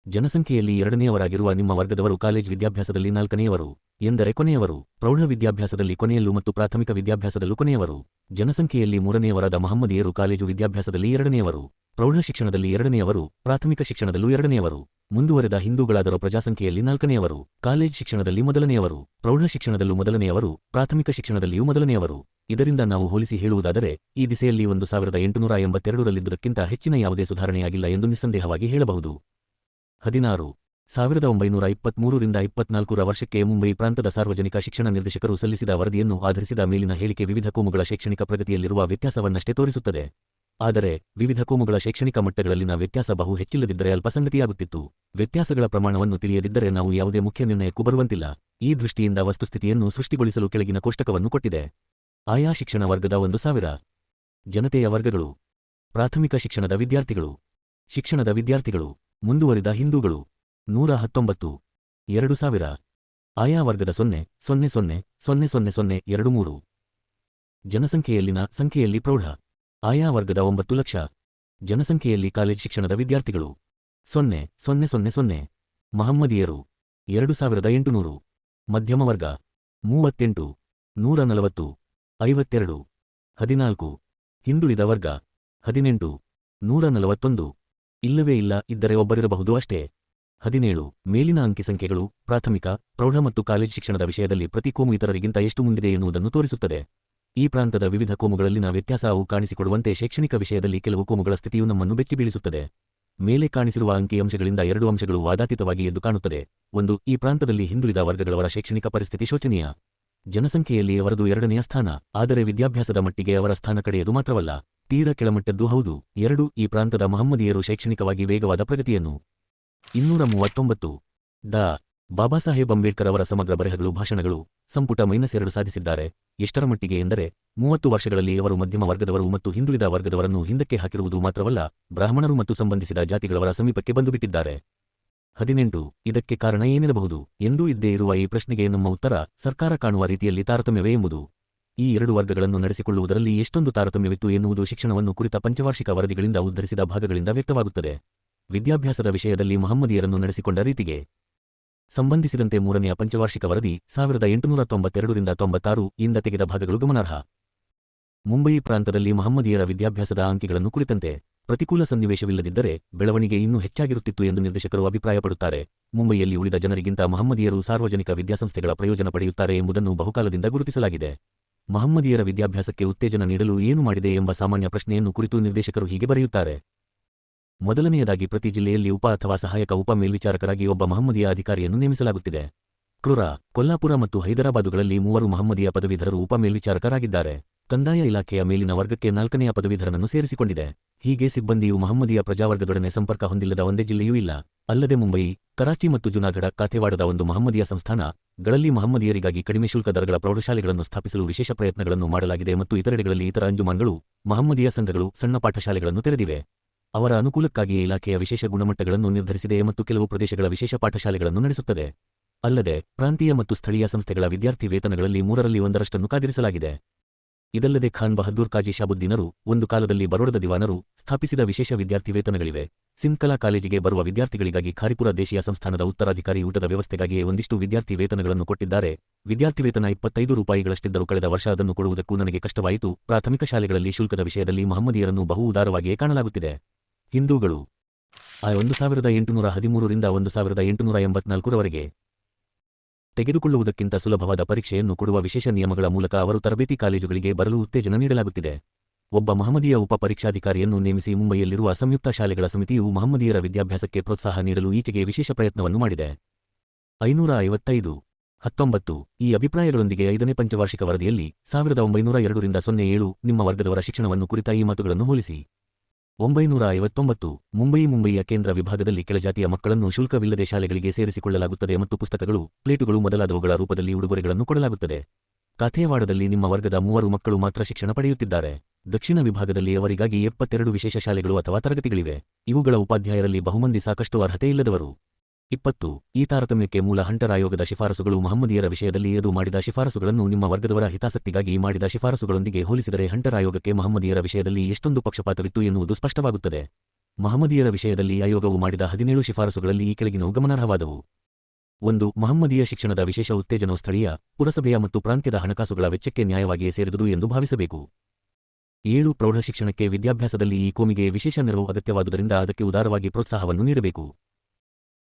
ಜನಸಂಖ್ಯೆಯಲ್ಲಿ 2ನೇಯವರಾಗಿರುವ ನಿಮ್ಮ ವರ್ಗದವರು ಕಾಲೇಜ್ ವಿದ್ಯಾಭ್ಯಾಸದಲ್ಲಿ 4ನೇಯವರು ಎಂದರೆ ಕೊನೆಯವರು, ಪ್ರೌಢ ವಿದ್ಯಾಭ್ಯಾಸದಲ್ಲಿ ಕೊನೆಯಲ್ಲೂ ಮತ್ತು ಪ್ರಾಥಮಿಕ ವಿದ್ಯಾಭ್ಯಾಸದಲ್ಲೂ ಕೊನೆಯವರು. ಜನಸಂಖ್ಯೆಯಲ್ಲಿ 3ನೇಯವರಾದ ಮಹಮ್ಮದೀಯರು ಕಾಲೇಜು ವಿದ್ಯಾಭ್ಯಾಸದಲ್ಲಿ 2ನೇಯವರು, ಪ್ರೌಢ ಶಿಕ್ಷಣದಲ್ಲಿ 2ನೇಯವರು, ಪ್ರಾಥಮಿಕ ಶಿಕ್ಷಣದಲ್ಲೂ 2ನೇಯವರು. ಮುಂದುವರೆದ ಹಿಂದೂಗಳಾದರೂ ಪ್ರಜಾಸಂಖ್ಯೆಯಲ್ಲಿ ನಾಲ್ಕನೆಯವರು, ಕಾಲೇಜ್ ಶಿಕ್ಷಣದಲ್ಲಿ ಮೊದಲನೆಯವರು, ಪ್ರೌಢ ಶಿಕ್ಷಣದಲ್ಲೂ ಮೊದಲನೆಯವರು, ಪ್ರಾಥಮಿಕ ಶಿಕ್ಷಣದಲ್ಲಿಯೂ ಮೊದಲನೆಯವರು. ಇದರಿಂದ ನಾವು ಹೋಲಿಸಿ ಹೇಳುವುದಾದರೆ ಈ ದಿಸೆಯಲ್ಲಿ 1882ರಲ್ಲಿದ್ದುದಕ್ಕಿಂತ ಹೆಚ್ಚಿನ ಯಾವುದೇ ಸುಧಾರಣೆಯಾಗಿಲ್ಲ ಎಂದು ನಿಸ್ಸಂದೇಹವಾಗಿ ಹೇಳಬಹುದು. 16. 1923ರಿಂದ 24ರ ವರ್ಷಕ್ಕೆ ಮುಂಬೈ ಪ್ರಾಂತದ ಸಾರ್ವಜನಿಕ ಶಿಕ್ಷಣ ನಿರ್ದೇಶಕರು ಸಲ್ಲಿಸಿದ ವರದಿಯನ್ನು ಆಧರಿಸಿದ ಮೇಲಿನ ಹೇಳಿಕೆ ವಿವಿಧ ಕೋಮುಗಳ ಶೈಕ್ಷಣಿಕ ಪ್ರಗತಿಯಲ್ಲಿರುವ ವ್ಯತ್ಯಾಸವನ್ನಷ್ಟೇ ತೋರಿಸುತ್ತದೆ. ಆದರೆ ವಿವಿಧ ಕೋಮುಗಳ ಶೈಕ್ಷಣಿಕ ಮಟ್ಟಗಳಲ್ಲಿನ ವ್ಯತ್ಯಾಸ ಬಹು ಹೆಚ್ಚಿಲ್ಲದಿದ್ದರೆ ಅಲ್ಪಸಂಗತಿಯಾಗುತ್ತಿತ್ತು. ವ್ಯತ್ಯಾಸಗಳ ಪ್ರಮಾಣವನ್ನು ತಿಳಿಯದಿದ್ದರೆ ನಾವು ಯಾವುದೇ ಮುಖ್ಯ ನಿರ್ಣಯಕ್ಕೂ ಬರುವಂತಿಲ್ಲ. ಈ ದೃಷ್ಟಿಯಿಂದ ವಸ್ತುಸ್ಥಿತಿಯನ್ನು ಸೃಷ್ಟಿಗೊಳಿಸಲು ಕೆಳಗಿನ ಕೋಷ್ಟಕವನ್ನು ಕೊಟ್ಟಿದೆ. ಆಯಾ ಶಿಕ್ಷಣ ವರ್ಗದ 1000 ಜನತೆಯ ವರ್ಗಗಳು. ಪ್ರಾಥಮಿಕ ಶಿಕ್ಷಣದ ವಿದ್ಯಾರ್ಥಿಗಳು, ಶಿಕ್ಷಣದ ವಿದ್ಯಾರ್ಥಿಗಳು, ಮುಂದುವರಿದ ಹಿಂದೂಗಳು 119, 2000. ಆಯಾ ವರ್ಗದ 0,00,00,0023 ಸಂಖ್ಯೆಯಲ್ಲಿ ಪ್ರೌಢ. ಆಯಾ ವರ್ಗದ 9 ಲಕ್ಷ ಜನಸಂಖ್ಯೆಯಲ್ಲಿ ಕಾಲೇಜ್ ಶಿಕ್ಷಣದ ವಿದ್ಯಾರ್ಥಿಗಳು 0,00,00. ಮಹಮ್ಮದೀಯರು 2800. ಮಧ್ಯಮ ವರ್ಗ 38, 140, 52. 14. ಹಿಂದುಳಿದ ವರ್ಗ 18, 141. ಇಲ್ಲವೇ ಇಲ್ಲ, ಇದ್ದರೆ ಒಬ್ಬರಿರಬಹುದು ಅಷ್ಟೇ. 17. ಮೇಲಿನ ಅಂಕಿಸಂಖ್ಯೆಗಳು ಪ್ರಾಥಮಿಕ, ಪ್ರೌಢ ಮತ್ತು ಕಾಲೇಜ್ ಶಿಕ್ಷಣದ ವಿಷಯದಲ್ಲಿ ಪ್ರತಿ ಕೋಮು ಇತರರಿಗಿಂತ ಎಷ್ಟು ಮುಂದಿದೆ ಎನ್ನುವುದನ್ನು ತೋರಿಸುತ್ತದೆ. ಈ ಪ್ರಾಂತದ ವಿವಿಧ ಕೋಮುಗಳಲ್ಲಿನ ವ್ಯತ್ಯಾಸವು ಕಾಣಿಸಿಕೊಡುವಂತೆ ಶೈಕ್ಷಣಿಕ ವಿಷಯದಲ್ಲಿ ಕೆಲವು ಕೋಮುಗಳ ಸ್ಥಿತಿಯು ನಮ್ಮನ್ನು ಬೆಚ್ಚಿಬೀಳಿಸುತ್ತದೆ. ಮೇಲೆ ಕಾಣಿಸಿರುವ ಅಂಕಿಅಂಶಗಳಿಂದ 2 ಅಂಶಗಳು ವಾದಾತೀತವಾಗಿ ಎದ್ದು ಕಾಣುತ್ತದೆ. 1. ಈ ಪ್ರಾಂತದಲ್ಲಿ ಹಿಂದುಳಿದ ವರ್ಗಗಳವರ ಶೈಕ್ಷಣಿಕ ಪರಿಸ್ಥಿತಿ ಶೋಚನೀಯ. ಜನಸಂಖ್ಯೆಯಲ್ಲಿ ಅವರದು 2ನೆಯ ಸ್ಥಾನ, ಆದರೆ ವಿದ್ಯಾಭ್ಯಾಸದ ಮಟ್ಟಿಗೆ ಅವರ ಸ್ಥಾನ ಕಡೆಯದು ಮಾತ್ರವಲ್ಲ, ತೀರ ಕೆಳಮಟ್ಟದ್ದೂ ಹೌದು. 2. ಈ ಪ್ರಾಂತದ ಮಹಮ್ಮದೀಯರು ಶೈಕ್ಷಣಿಕವಾಗಿ ವೇಗವಾದ ಪ್ರಗತಿಯನ್ನು 239 ಡಾ. ಬಾಬಾಸಾಹೇಬ್ ಅಂಬೇಡ್ಕರ್ ಅವರ ಸಮಗ್ರ ಬರೆಹಗಳು ಭಾಷಣಗಳು ಸಂಪುಟ -2 ಸಾಧಿಸಿದ್ದಾರೆ. ಎಷ್ಟರ ಮಟ್ಟಿಗೆ ಎಂದರೆ 30 ವರ್ಷಗಳಲ್ಲಿ ಅವರು ಮಧ್ಯಮ ವರ್ಗದವರು ಮತ್ತು ಹಿಂದುಳಿದ ವರ್ಗದವರನ್ನು ಹಿಂದಕ್ಕೆ ಹಾಕಿರುವುದು ಮಾತ್ರವಲ್ಲ, ಬ್ರಾಹ್ಮಣರು ಮತ್ತು ಸಂಬಂಧಿಸಿದ ಜಾತಿಗಳವರ ಸಮೀಪಕ್ಕೆ ಬಂದುಬಿಟ್ಟಿದ್ದಾರೆ. 18. ಇದಕ್ಕೆ ಕಾರಣ ಏನಿರಬಹುದು ಎಂದೂ ಇದ್ದೇ ಇರುವ ಈ ಪ್ರಶ್ನೆಗೆ ನಮ್ಮ ಉತ್ತರ ಸರ್ಕಾರ ಕಾಣುವ ರೀತಿಯಲ್ಲಿ ತಾರತಮ್ಯವೇ ಎಂಬುದು. ಈ 2 ವರ್ಗಗಳನ್ನು ನಡೆಸಿಕೊಳ್ಳುವುದರಲ್ಲಿ ಎಷ್ಟೊಂದು ತಾರತಮ್ಯವಿತ್ತು ಎನ್ನುವುದು ಶಿಕ್ಷಣವನ್ನು ಕುರಿತ ಪಂಚವಾರ್ಷಿಕ ವರದಿಗಳಿಂದ ಉದ್ಧರಿಸಿದ ಭಾಗಗಳಿಂದ ವ್ಯಕ್ತವಾಗುತ್ತದೆ. ವಿದ್ಯಾಭ್ಯಾಸದ ವಿಷಯದಲ್ಲಿ ಮಹಮ್ಮದೀಯರನ್ನು ನಡೆಸಿಕೊಂಡ ರೀತಿಗೆ ಸಂಬಂಧಿಸಿದಂತೆ 3ನೆಯ ಪಂಚವಾರ್ಷಿಕ ವರದಿ 1892ರಿಂದ 96 ಇಂದ ತೆಗೆದ ಭಾಗಗಳು ಗಮನಾರ್ಹ. ಮುಂಬಯಿ ಪ್ರಾಂತದಲ್ಲಿ ಮಹಮ್ಮದೀಯರ ವಿದ್ಯಾಭ್ಯಾಸದ ಅಂಕಿಗಳನ್ನು ಕುರಿತಂತೆ ಪ್ರತಿಕೂಲ ಸನ್ನಿವೇಶವಿಲ್ಲದಿದ್ದರೆ ಬೆಳವಣಿಗೆ ಇನ್ನೂ ಹೆಚ್ಚಾಗಿರುತ್ತಿತ್ತು ಎಂದು ನಿರ್ದೇಶಕರು ಅಭಿಪ್ರಾಯಪಡುತ್ತಾರೆ. ಮುಂಬಯಿಯಲ್ಲಿ ಉಳಿದ ಜನರಿಗಿಂತ ಮಹಮ್ಮದೀಯರು ಸಾರ್ವಜನಿಕ ವಿದ್ಯಾಸಂಸ್ಥೆಗಳ ಪ್ರಯೋಜನ ಪಡೆಯುತ್ತಾರೆ ಎಂಬುದನ್ನು ಬಹುಕಾಲದಿಂದ ಗುರುತಿಸಲಾಗಿದೆ. ಮಹಮ್ಮದೀಯರ ವಿದ್ಯಾಭ್ಯಾಸಕ್ಕೆ ಉತ್ತೇಜನ ನೀಡಲು ಏನು ಮಾಡಿದೆ ಎಂಬ ಸಾಮಾನ್ಯ ಪ್ರಶ್ನೆಯನ್ನು ಕುರಿತು ನಿರ್ದೇಶಕರು ಹೀಗೆ ಬರೆಯುತ್ತಾರೆ. ಮೊದಲನೆಯದಾಗಿ ಪ್ರತಿ ಜಿಲ್ಲೆಯಲ್ಲಿ ಉಪ ಅಥವಾ ಸಹಾಯಕ ಉಪ ಮೇಲ್ವಿಚಾರಕರಾಗಿ ಒಬ್ಬ ಮಹಮ್ಮದೀಯ ಅಧಿಕಾರಿಯನ್ನು ನೇಮಿಸಲಾಗುತ್ತಿದೆ. ಕ್ರೂರ, ಕೊಲ್ಲಾಪುರ ಮತ್ತು ಹೈದರಾಬಾದುಗಳಲ್ಲಿ 3 ಮಹಮ್ಮದೀಯ ಪದವೀಧರರು ಉಪ ಮೇಲ್ವಿಚಾರಕರಾಗಿದ್ದಾರೆ. ಕಂದಾಯ ಇಲಾಖೆಯ ಮೇಲಿನ ವರ್ಗಕ್ಕೆ 4ನೆಯ ಪದವೀಧರನನ್ನು ಸೇರಿಸಿಕೊಂಡಿದೆ. ಹೀಗೆ ಸಿಬ್ಬಂದಿಯು ಮಹಮ್ಮದೀಯ ಪ್ರಜಾವರ್ಗದೊಡನೆ ಸಂಪರ್ಕ ಹೊಂದಿಲ್ಲದ ಒಂದೇ ಜಿಲ್ಲೆಯೂ ಇಲ್ಲ. ಅಲ್ಲದೆ ಮುಂಬಯಿ, ಕರಾಚಿ ಮತ್ತು ಜುನಾಗಢ, ಕಾಥೇವಾಡದ 1 ಮಹಮ್ಮದೀಯ ಸಂಸ್ಥಾನಗಳಲ್ಲಿ ಮಹಮ್ಮದೀಯರಿಗಾಗಿ ಕಡಿಮೆ ಶುಲ್ಕ ದರಗಳ ಪ್ರೌಢಶಾಲೆಗಳನ್ನು ಸ್ಥಾಪಿಸಲು ವಿಶೇಷ ಪ್ರಯತ್ನಗಳನ್ನು ಮಾಡಲಾಗಿದೆ ಮತ್ತು ಇತರೆಡೆಗಳಲ್ಲಿ ಇತರ ಅಂಜುಮಾನ್ಗಳು, ಮಹಮ್ಮದೀಯ ಸಂಘಗಳು ಸಣ್ಣ ಪಾಠಶಾಲೆಗಳನ್ನು ತೆರೆದಿವೆ. ಅವರ ಅನುಕೂಲಕ್ಕಾಗಿಯೇ ಇಲಾಖೆಯ ವಿಶೇಷ ಗುಣಮಟ್ಟಗಳನ್ನು ನಿರ್ಧರಿಸಿದೆ ಮತ್ತು ಕೆಲವು ಪ್ರದೇಶಗಳ ವಿಶೇಷ ಪಾಠಶಾಲೆಗಳನ್ನು ನಡೆಸುತ್ತದೆ. ಅಲ್ಲದೆ ಪ್ರಾಂತೀಯ ಮತ್ತು ಸ್ಥಳೀಯ ಸಂಸ್ಥೆಗಳ ವಿದ್ಯಾರ್ಥಿ ವೇತನಗಳಲ್ಲಿ 3ರಲ್ಲಿ 1ರಷ್ಟನ್ನು ಕಾದಿರಿಸಲಾಗಿದೆ. ಇದಲ್ಲದೆ ಖಾನ್ ಬಹದ್ದೂರ್ ಕಾಜಿ ಶಾಬುದ್ದೀನರು, ಒಂದು ಕಾಲದಲ್ಲಿ ಬರೋಡದ ದಿವಾನರು ಸ್ಥಾಪಿಸಿದ ವಿಶೇಷ ವಿದ್ಯಾರ್ಥಿ ವೇತನಗಳಿವೆ. ಸಿಂಧ್ ಕಾಲೇಜಿಗೆ ಬರುವ ವಿದ್ಯಾರ್ಥಿಗಳಿಗಾಗಿ ಖಾರಿಪುರ ದೇಶೀಯ ಸಂಸ್ಥಾನದ ಉತ್ತರಾಧಿಕಾರಿ ಊಟದ ವ್ಯವಸ್ಥೆಗಾಗಿಯೇ ಒಂದಿಷ್ಟು ವಿದ್ಯಾರ್ಥಿ ವೇತನಗಳನ್ನು ಕೊಟ್ಟಿದ್ದಾರೆ. ವಿದ್ಯಾರ್ಥಿ ವೇತನ 25 ರೂಪಾಯಿಗಳಷ್ಟಿದ್ದರೂ ಕಳೆದ ವರ್ಷ ಅದನ್ನು ಕೊಡುವುದಕ್ಕೂ ನನಗೆ ಕಷ್ಟವಾಯಿತು. ಪ್ರಾಥಮಿಕ ಶಾಲೆಗಳಲ್ಲಿ ಶುಲ್ಕದ ವಿಷಯದಲ್ಲಿ ಮಹಮ್ಮದೀಯರನ್ನು ಬಹು ಉದಾರವಾಗಿಯೇ ಕಾಣಲಾಗುತ್ತಿದೆ. ಹಿಂದೂಗಳು 1813ರಿಂದ 1884ರವರೆಗೆ ತೆಗೆದುಕೊಳ್ಳುವುದಕ್ಕಿಂತ ಸುಲಭವಾದ ಪರೀಕ್ಷೆಯನ್ನು ಕೊಡುವ ವಿಶೇಷ ನಿಯಮಗಳ ಮೂಲಕ ಅವರು ತರಬೇತಿ ಕಾಲೇಜುಗಳಿಗೆ ಬರಲು ಉತ್ತೇಜನ ನೀಡಲಾಗುತ್ತಿದೆ. ಒಬ್ಬ ಮಹಮ್ಮದೀಯ ಉಪ ಪರೀಕ್ಷಾಧಿಕಾರಿಯನ್ನು ನೇಮಿಸಿ ಮುಂಬಯಿಯಲ್ಲಿರುವ ಸಂಯುಕ್ತ ಶಾಲೆಗಳ ಸಮಿತಿಯು ಮಹಮ್ಮದೀಯರ ವಿದ್ಯಾಭ್ಯಾಸಕ್ಕೆ ಪ್ರೋತ್ಸಾಹ ನೀಡಲು ಈಚೆಗೆ ವಿಶೇಷ ಪ್ರಯತ್ನವನ್ನು ಮಾಡಿದೆ. 555. 19. ಈ ಅಭಿಪ್ರಾಯಗಳೊಂದಿಗೆ 5ನೇ ಪಂಚವಾರ್ಷಿಕ ವರದಿಯಲ್ಲಿ 1902ರಿಂದ 07 ನಿಮ್ಮ ವರ್ಗದವರ ಶಿಕ್ಷಣವನ್ನು ಕುರಿತ ಈ ಮಾತುಗಳನ್ನು ಹೋಲಿಸಿ. 959. ಮುಂಬಯಿಯ ಕೇಂದ್ರ ವಿಭಾಗದಲ್ಲಿ ಕೆಳಜಾತಿಯ ಮಕ್ಕಳನ್ನು ಶುಲ್ಕವಿಲ್ಲದೆ ಶಾಲೆಗಳಿಗೆ ಸೇರಿಸಿಕೊಳ್ಳಲಾಗುತ್ತದೆ ಮತ್ತು ಪುಸ್ತಕಗಳು, ಪ್ಲೇಟುಗಳು ಮೊದಲಾದವುಗಳ ರೂಪದಲ್ಲಿ ಉಡುಗೊರೆಗಳನ್ನು ಕೊಡಲಾಗುತ್ತದೆ. ಕಾಥೇವಾಡದಲ್ಲಿ ನಿಮ್ಮ ವರ್ಗದ 3 ಮಕ್ಕಳು ಮಾತ್ರ ಶಿಕ್ಷಣ ಪಡೆಯುತ್ತಿದ್ದಾರೆ. ದಕ್ಷಿಣ ವಿಭಾಗದಲ್ಲಿ ಅವರಿಗಾಗಿ 72 ವಿಶೇಷ ಶಾಲೆಗಳು ಅಥವಾ ತರಗತಿಗಳಿವೆ. ಇವುಗಳ ಉಪಾಧ್ಯಾಯರಲ್ಲಿ ಬಹುಮಂದಿ ಸಾಕಷ್ಟು ಅರ್ಹತೆ ಇಲ್ಲದವರು. 20. ಈ ತಾರತಮ್ಯಕ್ಕೆ ಮೂಲ ಹಂಟರ್ ಆಯೋಗದ ಶಿಫಾರಸುಗಳು. ಮಹಮ್ಮದೀಯರ ವಿಷಯದಲ್ಲಿ ಅದು ಮಾಡಿದ ಶಿಫಾರಸುಗಳನ್ನು ನಿಮ್ಮ ವರ್ಗದವರ ಹಿತಾಸಕ್ತಿಗಾಗಿ ಮಾಡಿದ ಶಿಫಾರಸುಗಳೊಂದಿಗೆ ಹೋಲಿಸಿದರೆ ಹಂಟರ್ ಆಯೋಗಕ್ಕೆ ಮಹಮ್ಮದೀಯರ ವಿಷಯದಲ್ಲಿ ಎಷ್ಟೊಂದು ಪಕ್ಷಪಾತವಿತ್ತು ಎನ್ನುವುದು ಸ್ಪಷ್ಟವಾಗುತ್ತದೆ. ಮಹಮ್ಮದೀಯರ ವಿಷಯದಲ್ಲಿ ಆಯೋಗವು ಮಾಡಿದ 17 ಶಿಫಾರಸುಗಳಲ್ಲಿ ಈ ಕೆಳಗಿನವು ಗಮನಾರ್ಹವಾದವು. 1. ಮಹಮ್ಮದೀಯ ಶಿಕ್ಷಣದ ವಿಶೇಷ ಉತ್ತೇಜನವು ಸ್ಥಳೀಯ, ಪುರಸಭೆಯ ಮತ್ತು ಪ್ರಾಂತ್ಯದ ಹಣಕಾಸುಗಳ ವೆಚ್ಚಕ್ಕೆ ನ್ಯಾಯವಾಗಿಯೇ ಸೇರಿದುದು ಎಂದು ಭಾವಿಸಬೇಕು. 7. ಪ್ರೌಢ ಶಿಕ್ಷಣಕ್ಕೆ ವಿದ್ಯಾಭ್ಯಾಸದಲ್ಲಿ ಈ ಕೋಮಿಗೆ ವಿಶೇಷ ನೆರವು ಅಗತ್ಯವಾದುದರಿಂದ ಅದಕ್ಕೆ ಉದಾರವಾಗಿ ಪ್ರೋತ್ಸಾಹವನ್ನು ನೀಡಬೇಕು.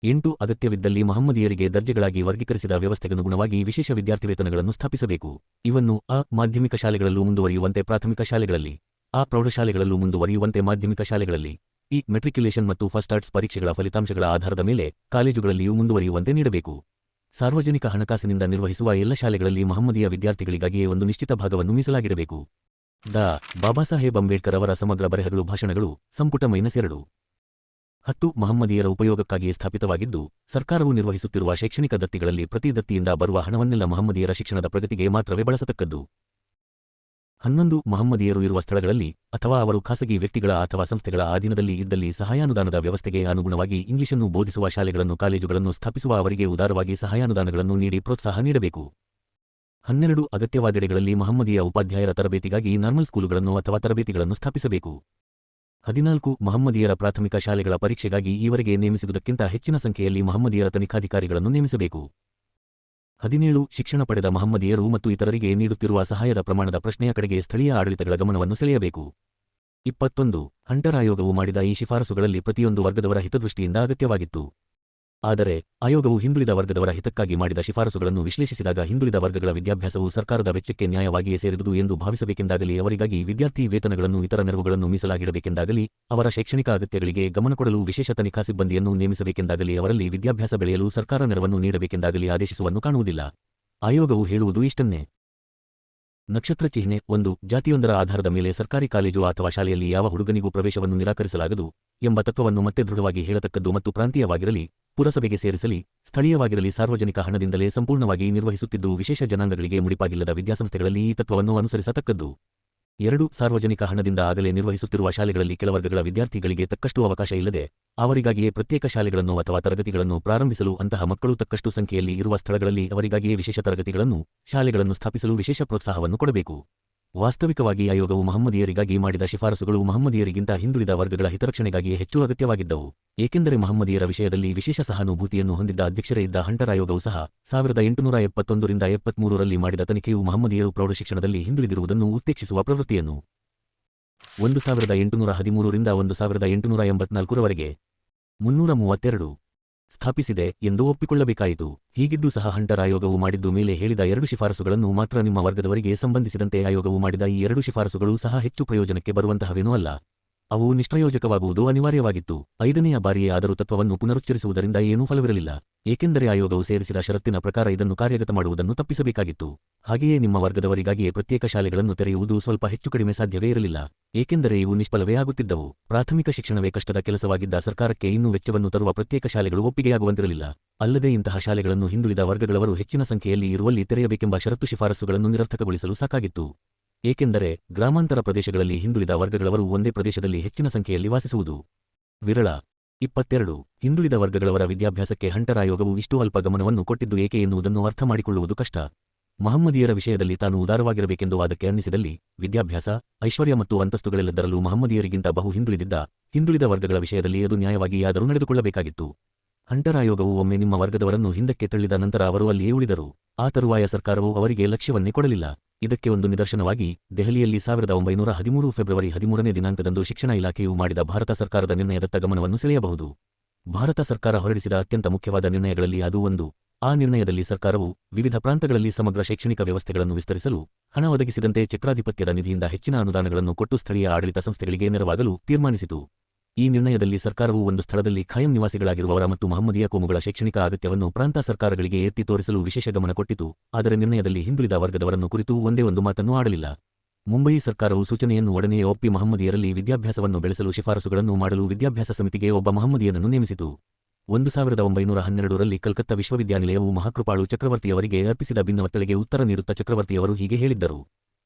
8 ಅಗತ್ಯವಿದ್ದಲ್ಲಿ ಮಹಮ್ಮದೀಯರಿಗೆ ದರ್ಜೆಗಳಾಗಿ ವರ್ಗೀಕರಿಸಿದ ವ್ಯವಸ್ಥೆಗನುಗುಣವಾಗಿ ವಿಶೇಷ ವಿದ್ಯಾರ್ಥಿವೇತನಗಳನ್ನು ಸ್ಥಾಪಿಸಬೇಕು. ಇವನ್ನು ಮಾಧ್ಯಮಿಕ ಶಾಲೆಗಳಲ್ಲೂ ಮುಂದುವರಿಯುವಂತೆ ಪ್ರಾಥಮಿಕ ಶಾಲೆಗಳಲ್ಲಿ, ಪ್ರೌಢಶಾಲೆಗಳಲ್ಲೂ ಮುಂದುವರಿಯುವಂತೆ ಮಾಧ್ಯಮಿಕ ಶಾಲೆಗಳಲ್ಲಿ, ಮೆಟ್ರಿಕ್ಯುಲೇಷನ್ ಮತ್ತು ಫಸ್ಟ್ ಆರ್ಟ್ಸ್ ಪರೀಕ್ಷೆಗಳ ಫಲಿತಾಂಶಗಳ ಆಧಾರದ ಮೇಲೆ ಕಾಲೇಜುಗಳಲ್ಲಿಯೂ ಮುಂದುವರಿಯುವಂತೆ ನೀಡಬೇಕು. ಸಾರ್ವಜನಿಕ ಹಣಕಾಸಿನಿಂದ ನಿರ್ವಹಿಸುವ ಎಲ್ಲ ಶಾಲೆಗಳಲ್ಲಿ ಮಹಮ್ಮದೀಯ ವಿದ್ಯಾರ್ಥಿಗಳಿಗಾಗಿಯೇ ಒಂದು ನಿಶ್ಚಿತ ಭಾಗವನ್ನು ಮೀಸಲಾಗಿಡಬೇಕು. ಬಾಬಾಸಾಹೇಬ್ ಅಂಬೇಡ್ಕರ್ ಅವರ ಸಮಗ್ರ ಬರೆಹಗಳು ಭಾಷಣಗಳು ಸಂಪುಟ -2. 10 ಮಹಮ್ಮದೀಯರ ಉಪಯೋಗಕ್ಕಾಗಿಯೇ ಸ್ಥಾಪಿತವಾಗಿದ್ದು, ಸರ್ಕಾರವು ನಿರ್ವಹಿಸುತ್ತಿರುವ ಶೈಕ್ಷಣಿಕ ದತ್ತಿಗಳಲ್ಲಿ ಪ್ರತಿ ದತ್ತಿಯಿಂದ ಬರುವ ಹಣವನ್ನೆಲ್ಲ ಮಹಮ್ಮದೀಯರ ಶಿಕ್ಷಣದ ಪ್ರಗತಿಗೆ ಮಾತ್ರವೇ ಬಳಸತಕ್ಕದ್ದು. 11 ಮಹಮ್ಮದೀಯರು ಇರುವ ಸ್ಥಳಗಳಲ್ಲಿ ಅಥವಾ ಅವರು ಖಾಸಗಿ ವ್ಯಕ್ತಿಗಳ ಅಥವಾ ಸಂಸ್ಥೆಗಳ ಅಧೀನದಲ್ಲಿ ಇದ್ದಲ್ಲಿ ಸಹಾಯಾನುದಾನದ ವ್ಯವಸ್ಥೆಗೆ ಅನುಗುಣವಾಗಿ ಇಂಗ್ಲಿಷನ್ನು ಬೋಧಿಸುವ ಶಾಲೆಗಳನ್ನು ಕಾಲೇಜುಗಳನ್ನು ಸ್ಥಾಪಿಸುವ ಅವರಿಗೆ ಉದಾರವಾಗಿ ಸಹಾಯಾನುದಾನಗಳನ್ನು ನೀಡಿ ಪ್ರೋತ್ಸಾಹ ನೀಡಬೇಕು. 12 ಅಗತ್ಯವಾದೆಡೆಗಳಲ್ಲಿ ಮಹಮ್ಮದೀಯ ಉಪಾಧ್ಯಾಯರ ತರಬೇತಿಗಾಗಿ ನಾರ್ಮಲ್ ಸ್ಕೂಲುಗಳನ್ನು ಅಥವಾ ತರಬೇತಿಗಳನ್ನು ಸ್ಥಾಪಿಸಬೇಕು. 14 ಮಹಮ್ಮದೀಯರ ಪ್ರಾಥಮಿಕ ಶಾಲೆಗಳ ಪರೀಕ್ಷೆಗಾಗಿ ಈವರೆಗೆ ನೇಮಿಸಿದುದಕ್ಕಿಂತ ಹೆಚ್ಚಿನ ಸಂಖ್ಯೆಯಲ್ಲಿ ಮಹಮ್ಮದೀಯರ ತನಿಖಾಧಿಕಾರಿಗಳನ್ನು ನೇಮಿಸಬೇಕು. 17 ಶಿಕ್ಷಣ ಪಡೆದ ಮಹಮ್ಮದೀಯರು ಮತ್ತು ಇತರರಿಗೆ ನೀಡುತ್ತಿರುವ ಸಹಾಯದ ಪ್ರಮಾಣದ ಪ್ರಶ್ನೆಯ ಕಡೆಗೆ ಸ್ಥಳೀಯ ಆಡಳಿತಗಳ ಗಮನವನ್ನು ಸೆಳೆಯಬೇಕು. 21 ಹಂಟರ್ ಆಯೋಗವು ಮಾಡಿದ ಈ ಶಿಫಾರಸುಗಳಲ್ಲಿ ಪ್ರತಿಯೊಂದು ವರ್ಗದವರ ಹಿತದೃಷ್ಟಿಯಿಂದ ಅಗತ್ಯವಾಗಿತ್ತು. ಆದರೆ ಆಯೋಗವು ಹಿಂದುಳಿದ ವರ್ಗದವರ ಹಿತಕ್ಕಾಗಿ ಮಾಡಿದ ಶಿಫಾರಸುಗಳನ್ನು ವಿಶ್ಲೇಷಿಸಿದಾಗ ಹಿಂದುಳಿದ ವರ್ಗಗಳ ವಿದ್ಯಾಭ್ಯಾಸವು ಸರ್ಕಾರದ ವೆಚ್ಚಕ್ಕೆ ನ್ಯಾಯವಾಗಿಯೇ ಸೇರಿದುದು ಎಂದು ಭಾವಿಸಬೇಕೆಂದಾಗಲಿ, ಅವರಿಗಾಗಿ ವಿದ್ಯಾರ್ಥಿ ವೇತನಗಳನ್ನು ಇತರ ನೆರವುಗಳನ್ನು ಮೀಸಲಾಗಿಡಬೇಕೆಂದಾಗಲಿ, ಅವರ ಶೈಕ್ಷಣಿಕ ಅಗತ್ಯಗಳಿಗೆ ಗಮನಕೊಡಲು ವಿಶೇಷ ತನಿಖಾ ಸಿಬ್ಬಂದಿಯನ್ನು ನೇಮಿಸಬೇಕೆಂದಾಗಲಿ, ಅವರಲ್ಲಿ ವಿದ್ಯಾಭ್ಯಾಸ ಬೆಳೆಯಲು ಸರ್ಕಾರ ನೆರವನ್ನು ನೀಡಬೇಕೆಂದಾಗಲಿ ಆದೇಶಿಸುವನ್ನು ಕಾಣುವುದಿಲ್ಲ. ಆಯೋಗವು ಹೇಳುವುದು ಇಷ್ಟನ್ನೇ. ನಕ್ಷತ್ರ ಚಿಹ್ನೆ 1 ಜಾತಿಯೊಂದರ ಆಧಾರದ ಮೇಲೆ ಸರ್ಕಾರಿ ಕಾಲೇಜು ಅಥವಾ ಶಾಲೆಯಲ್ಲಿ ಯಾವ ಹುಡುಗನಿಗೂ ಪ್ರವೇಶವನ್ನು ನಿರಾಕರಿಸಲಾಗದು ಎಂಬ ತತ್ವವನ್ನು ಮತ್ತೆ ದೃಢವಾಗಿ ಹೇಳತಕ್ಕದ್ದು ಮತ್ತು ಪ್ರಾಂತೀಯವಾಗಿರಲಿ, ಪುರಸಭೆಗೆ ಸೇರಿಸಲಿ, ಸ್ಥಳೀಯವಾಗಿರಲಿ ಸಾರ್ವಜನಿಕ ಹಣದಿಂದಲೇ ಸಂಪೂರ್ಣವಾಗಿ ನಿರ್ವಹಿಸುತ್ತಿದ್ದು ವಿಶೇಷ ಜನಾಂಗಗಳಿಗೆ ಮುಡಿಪಾಗಿಲ್ಲದ ವಿದ್ಯಾಸಂಸ್ಥೆಗಳಲ್ಲಿ ಈ ತತ್ವವನ್ನು ಅನುಸರಿಸತಕ್ಕದ್ದು. 2 ಸಾರ್ವಜನಿಕ ಹಣದಿಂದ ಆಗಲೇ ನಿರ್ವಹಿಸುತ್ತಿರುವ ಶಾಲೆಗಳಲ್ಲಿ ಕೆಳವರ್ಗಗಳ ವಿದ್ಯಾರ್ಥಿಗಳಿಗೆ ತಕ್ಕಷ್ಟು ಅವಕಾಶ ಇಲ್ಲದೆ ಅವರಿಗಾಗಿಯೇ ಪ್ರತ್ಯೇಕ ಶಾಲೆಗಳನ್ನು ಅಥವಾ ತರಗತಿಗಳನ್ನು ಪ್ರಾರಂಭಿಸಲು ಅಂತಹ ಮಕ್ಕಳು ತಕ್ಕಷ್ಟು ಸಂಖ್ಯೆಯಲ್ಲಿ ಇರುವ ಸ್ಥಳಗಳಲ್ಲಿ ಅವರಿಗಾಗಿಯೇ ವಿಶೇಷ ತರಗತಿಗಳನ್ನು, ಶಾಲೆಗಳನ್ನು ಸ್ಥಾಪಿಸಲು ವಿಶೇಷ ಪ್ರೋತ್ಸಾಹವನ್ನು ಕೊಡಬೇಕು. ವಾಸ್ತವಿಕವಾಗಿ ಆಯೋಗವು ಮಹಮ್ಮದೀಯರಿಗಾಗಿ ಮಾಡಿದ ಶಿಫಾರಸುಗಳು ಮಹಮ್ಮದೀಯರಿಗಿಂತ ಹಿಂದುಳಿದ ವರ್ಗಗಳ ಹಿತರಕ್ಷಣೆಗಾಗಿಯೇ ಹೆಚ್ಚು ಅಗತ್ಯವಾಗಿದ್ದವು. ಏಕೆಂದರೆ ಮಹಮ್ಮದೀಯರ ವಿಷಯದಲ್ಲಿ ವಿಶೇಷ ಸಹಾನುಭೂತಿಯನ್ನು ಹೊಂದಿದ್ದ ಅಧ್ಯಕ್ಷರೇ ಇದ್ದ ಹಂಟರ್ ಆಯೋಗವು ಸಹ 1871ರಿಂದ 73ರಲ್ಲಿ ಮಾಡಿದ ತನಿಖೆಯು ಮಹಮ್ಮದೀಯರು ಪ್ರೌಢಶಿಕ್ಷಣದಲ್ಲಿ ಹಿಂದುಳಿದಿರುವುದನ್ನು ಉತ್ತೇಜಿಸುವ ಪ್ರವೃತ್ತಿಯನ್ನು 1813ರಿಂದ 1884ರವರೆಗೆ 332 ಸ್ಥಾಪಿಸಿದೆ ಎಂದು ಒಪ್ಪಿಕೊಳ್ಳಬೇಕಾಯಿತು. ಹೀಗಿದ್ದೂ ಸಹ ಹಂಟರ್ ಆಯೋಗವು ಮಾಡಿದ್ದು ಮೇಲೆ ಹೇಳಿದ 2 ಶಿಫಾರಸುಗಳನ್ನು ಮಾತ್ರ ನಿಮ್ಮ ವರ್ಗದವರಿಗೆ ಸಂಬಂಧಿಸಿದಂತೆ ಆಯೋಗವು ಮಾಡಿದ ಈ 2 ಶಿಫಾರಸುಗಳು ಸಹ ಹೆಚ್ಚು ಪ್ರಯೋಜನಕ್ಕೆ ಬರುವಂತಹವೇನೂ ಅಲ್ಲ. ಅವು ನಿಷ್ಪ್ರಯೋಜಕವಾಗುವುದು ಅನಿವಾರ್ಯವಾಗಿತ್ತು. 5ನೆಯ ಬಾರಿಯೇ ಆದರೂ ತತ್ವವನ್ನು ಪುನರುಚ್ಚರಿಸುವುದರಿಂದ ಏನೂ ಫಲವಿರಲಿಲ್ಲ. ಏಕೆಂದರೆ ಆಯೋಗವು ಸೇರಿಸಿದ ಷರತ್ತಿನ ಪ್ರಕಾರ ಇದನ್ನು ಕಾರ್ಯಗತ ಮಾಡುವುದನ್ನು ತಪ್ಪಿಸಬೇಕಾಗಿತ್ತು. ಹಾಗೆಯೇ ನಿಮ್ಮ ವರ್ಗದವರಿಗಾಗಿಯೇ ಪ್ರತ್ಯೇಕ ಶಾಲೆಗಳನ್ನು ತೆರೆಯುವುದು ಸ್ವಲ್ಪ ಹೆಚ್ಚು ಕಡಿಮೆ ಸಾಧ್ಯವೇ ಇರಲಿಲ್ಲ. ಏಕೆಂದರೆ ಇವು ನಿಷ್ಫಲವೇ ಆಗುತ್ತಿದ್ದವು. ಪ್ರಾಥಮಿಕ ಶಿಕ್ಷಣವೇ ಕಷ್ಟದ ಕೆಲಸವಾಗಿದ್ದ ಸರ್ಕಾರಕ್ಕೆ ಇನ್ನೂ ವೆಚ್ಚವನ್ನು ತರುವ ಪ್ರತ್ಯೇಕ ಶಾಲೆಗಳು ಒಪ್ಪಿಗೆಯಾಗುವಂತಿರಲಿಲ್ಲ. ಅಲ್ಲದೆ ಇಂತಹ ಶಾಲೆಗಳನ್ನು ಹಿಂದುಳಿದ ವರ್ಗಗಳವರು ಹೆಚ್ಚಿನ ಸಂಖ್ಯೆಯಲ್ಲಿ ಇರುವಲ್ಲಿ ತೆರೆಯಬೇಕೆಂಬ ಷರತ್ತು ಶಿಫಾರಸುಗಳನ್ನು ನಿರರ್ಥಕಗೊಳಿಸಲು ಸಾಕಾಗಿತ್ತು. ಏಕೆಂದರೆ ಗ್ರಾಮಾಂತರ ಪ್ರದೇಶಗಳಲ್ಲಿ ಹಿಂದುಳಿದ ವರ್ಗಗಳವರು ಒಂದೇ ಪ್ರದೇಶದಲ್ಲಿ ಹೆಚ್ಚಿನ ಸಂಖ್ಯೆಯಲ್ಲಿ ವಾಸಿಸುವುದು ವಿರಳ. 22 ಹಿಂದುಳಿದ ವರ್ಗಗಳವರ ವಿದ್ಯಾಭ್ಯಾಸಕ್ಕೆ ಹಂಟರ್ ಆಯೋಗವು ಇಷ್ಟು ಅಲ್ಪ ಗಮನವನ್ನು ಕೊಟ್ಟಿದ್ದು ಏಕೆ ಎನ್ನುವುದನ್ನು ಅರ್ಥ ಮಾಡಿಕೊಳ್ಳುವುದು ಕಷ್ಟ. ಮಹಮ್ಮದೀಯರ ವಿಷಯದಲ್ಲಿ ತಾನು ಉದಾರವಾಗಿರಬೇಕೆಂದು ಅದಕ್ಕೆ ಅನ್ನಿಸಿದಲ್ಲಿ ವಿದ್ಯಾಭ್ಯಾಸ, ಐಶ್ವರ್ಯ ಮತ್ತು ಅಂತಸ್ತುಗಳೆಲ್ಲದರಲ್ಲೂ ಮಹಮ್ಮದೀಯರಿಗಿಂತ ಬಹು ಹಿಂದುಳಿದ ವರ್ಗಗಳ ವಿಷಯದಲ್ಲಿ ಅದು ನ್ಯಾಯವಾಗಿಯಾದರೂ ನಡೆದುಕೊಳ್ಳಬೇಕಾಗಿತ್ತು. ಹಂಟರ್ ಆಯೋಗವು ಒಮ್ಮೆ ನಿಮ್ಮ ವರ್ಗದವರನ್ನು ಹಿಂದಕ್ಕೆ ತಳ್ಳಿದ ನಂತರ ಅವರು ಅಲ್ಲಿಯೇ ಉಳಿದರು. ಆ ತರುವಾಯ ಸರ್ಕಾರವು ಅವರಿಗೆ ಲಕ್ಷ್ಯವನ್ನೇ ಕೊಡಲಿಲ್ಲ. ಇದಕ್ಕೆ ಒಂದು ನಿದರ್ಶನವಾಗಿ ದೆಹಲಿಯಲ್ಲಿ 1913 ಫೆಬ್ರವರಿ 13ನೇ ದಿನಾಂಕದಂದು ಶಿಕ್ಷಣ ಇಲಾಖೆಯು ಮಾಡಿದ ಭಾರತ ಸರ್ಕಾರದ ನಿರ್ಣಯದತ್ತ ಗಮನವನ್ನು ಸೆಳೆಯಬಹುದು. ಭಾರತ ಸರ್ಕಾರ ಹೊರಡಿಸಿದ ಅತ್ಯಂತ ಮುಖ್ಯವಾದ ನಿರ್ಣಯಗಳಲ್ಲಿ ಅದು ಒಂದು. ಆ ನಿರ್ಣಯದಲ್ಲಿ ಸರ್ಕಾರವು ವಿವಿಧ ಪ್ರಾಂತಗಳಲ್ಲಿ ಸಮಗ್ರ ಶೈಕ್ಷಣಿಕ ವ್ಯವಸ್ಥೆಗಳನ್ನು ವಿಸ್ತರಿಸಲು ಹಣ ಒದಗಿಸಿದಂತೆ ಚಕ್ರಾಧಿಪತ್ಯದ ನಿಧಿಯಿಂದ ಹೆಚ್ಚಿನ ಅನುದಾನಗಳನ್ನು ಕೊಟ್ಟು ಸ್ಥಳೀಯ ಆಡಳಿತ ಸಂಸ್ಥೆಗಳಿಗೆ ನೆರವಾಗಲು ತೀರ್ಮಾನಿಸಿತು. ಈ ನಿರ್ಣಯದಲ್ಲಿ ಸರ್ಕಾರವು ಒಂದು ಸ್ಥಳದಲ್ಲಿ ಖಾಯಂ ನಿವಾಸಿಗಳಾಗಿರುವವರ ಮತ್ತು ಮಹಮ್ಮದೀಯ ಕೋಮುಗಳ ಶೈಕ್ಷಣಿಕ ಅಗತ್ಯವನ್ನು ಪ್ರಾಂತ ಸರ್ಕಾರಗಳಿಗೆ ಎತ್ತಿ ತೋರಿಸಲು ವಿಶೇಷ ಗಮನ ಕೊಟ್ಟಿತು. ಆದರೆ ನಿರ್ಣಯದಲ್ಲಿ ಹಿಂದುಳಿದ ವರ್ಗದವರನ್ನು ಕುರಿತು ಒಂದೇ ಒಂದು ಮಾತನ್ನೂ ಆಡಲಿಲ್ಲ. ಮುಂಬಯಿ ಸರ್ಕಾರವು ಸೂಚನೆಯನ್ನು ಒಡನೆಯೇ ಒಪ್ಪಿ ಮಹಮ್ಮದೀಯರಲ್ಲಿ ವಿದ್ಯಾಭ್ಯಾಸವನ್ನು ಬೆಳೆಸಲು ಶಿಫಾರಸುಗಳನ್ನು ಮಾಡಲು ವಿದ್ಯಾಭ್ಯಾಸ ಸಮಿತಿಗೆ ಒಬ್ಬ ಮಹಮ್ಮದೀಯನನ್ನು ನೇಮಿಸಿತು. 1912ರಲ್ಲಿ ಕಲ್ಕತ್ತಾ ವಿಶ್ವವಿದ್ಯಾನಿಲಯವು ಮಹಾಕೃಪಾಳು ಚಕ್ರವರ್ತಿಯವರಿಗೆ ಅರ್ಪಿಸಿದ ಭಿನ್ನವತ್ತಳೆಗೆ ಉತ್ತರ ನೀಡುತ್ತಾ ಚಕ್ರವರ್ತಿಯವರು ಹೀಗೆ ಹೇಳಿದ್ದರು: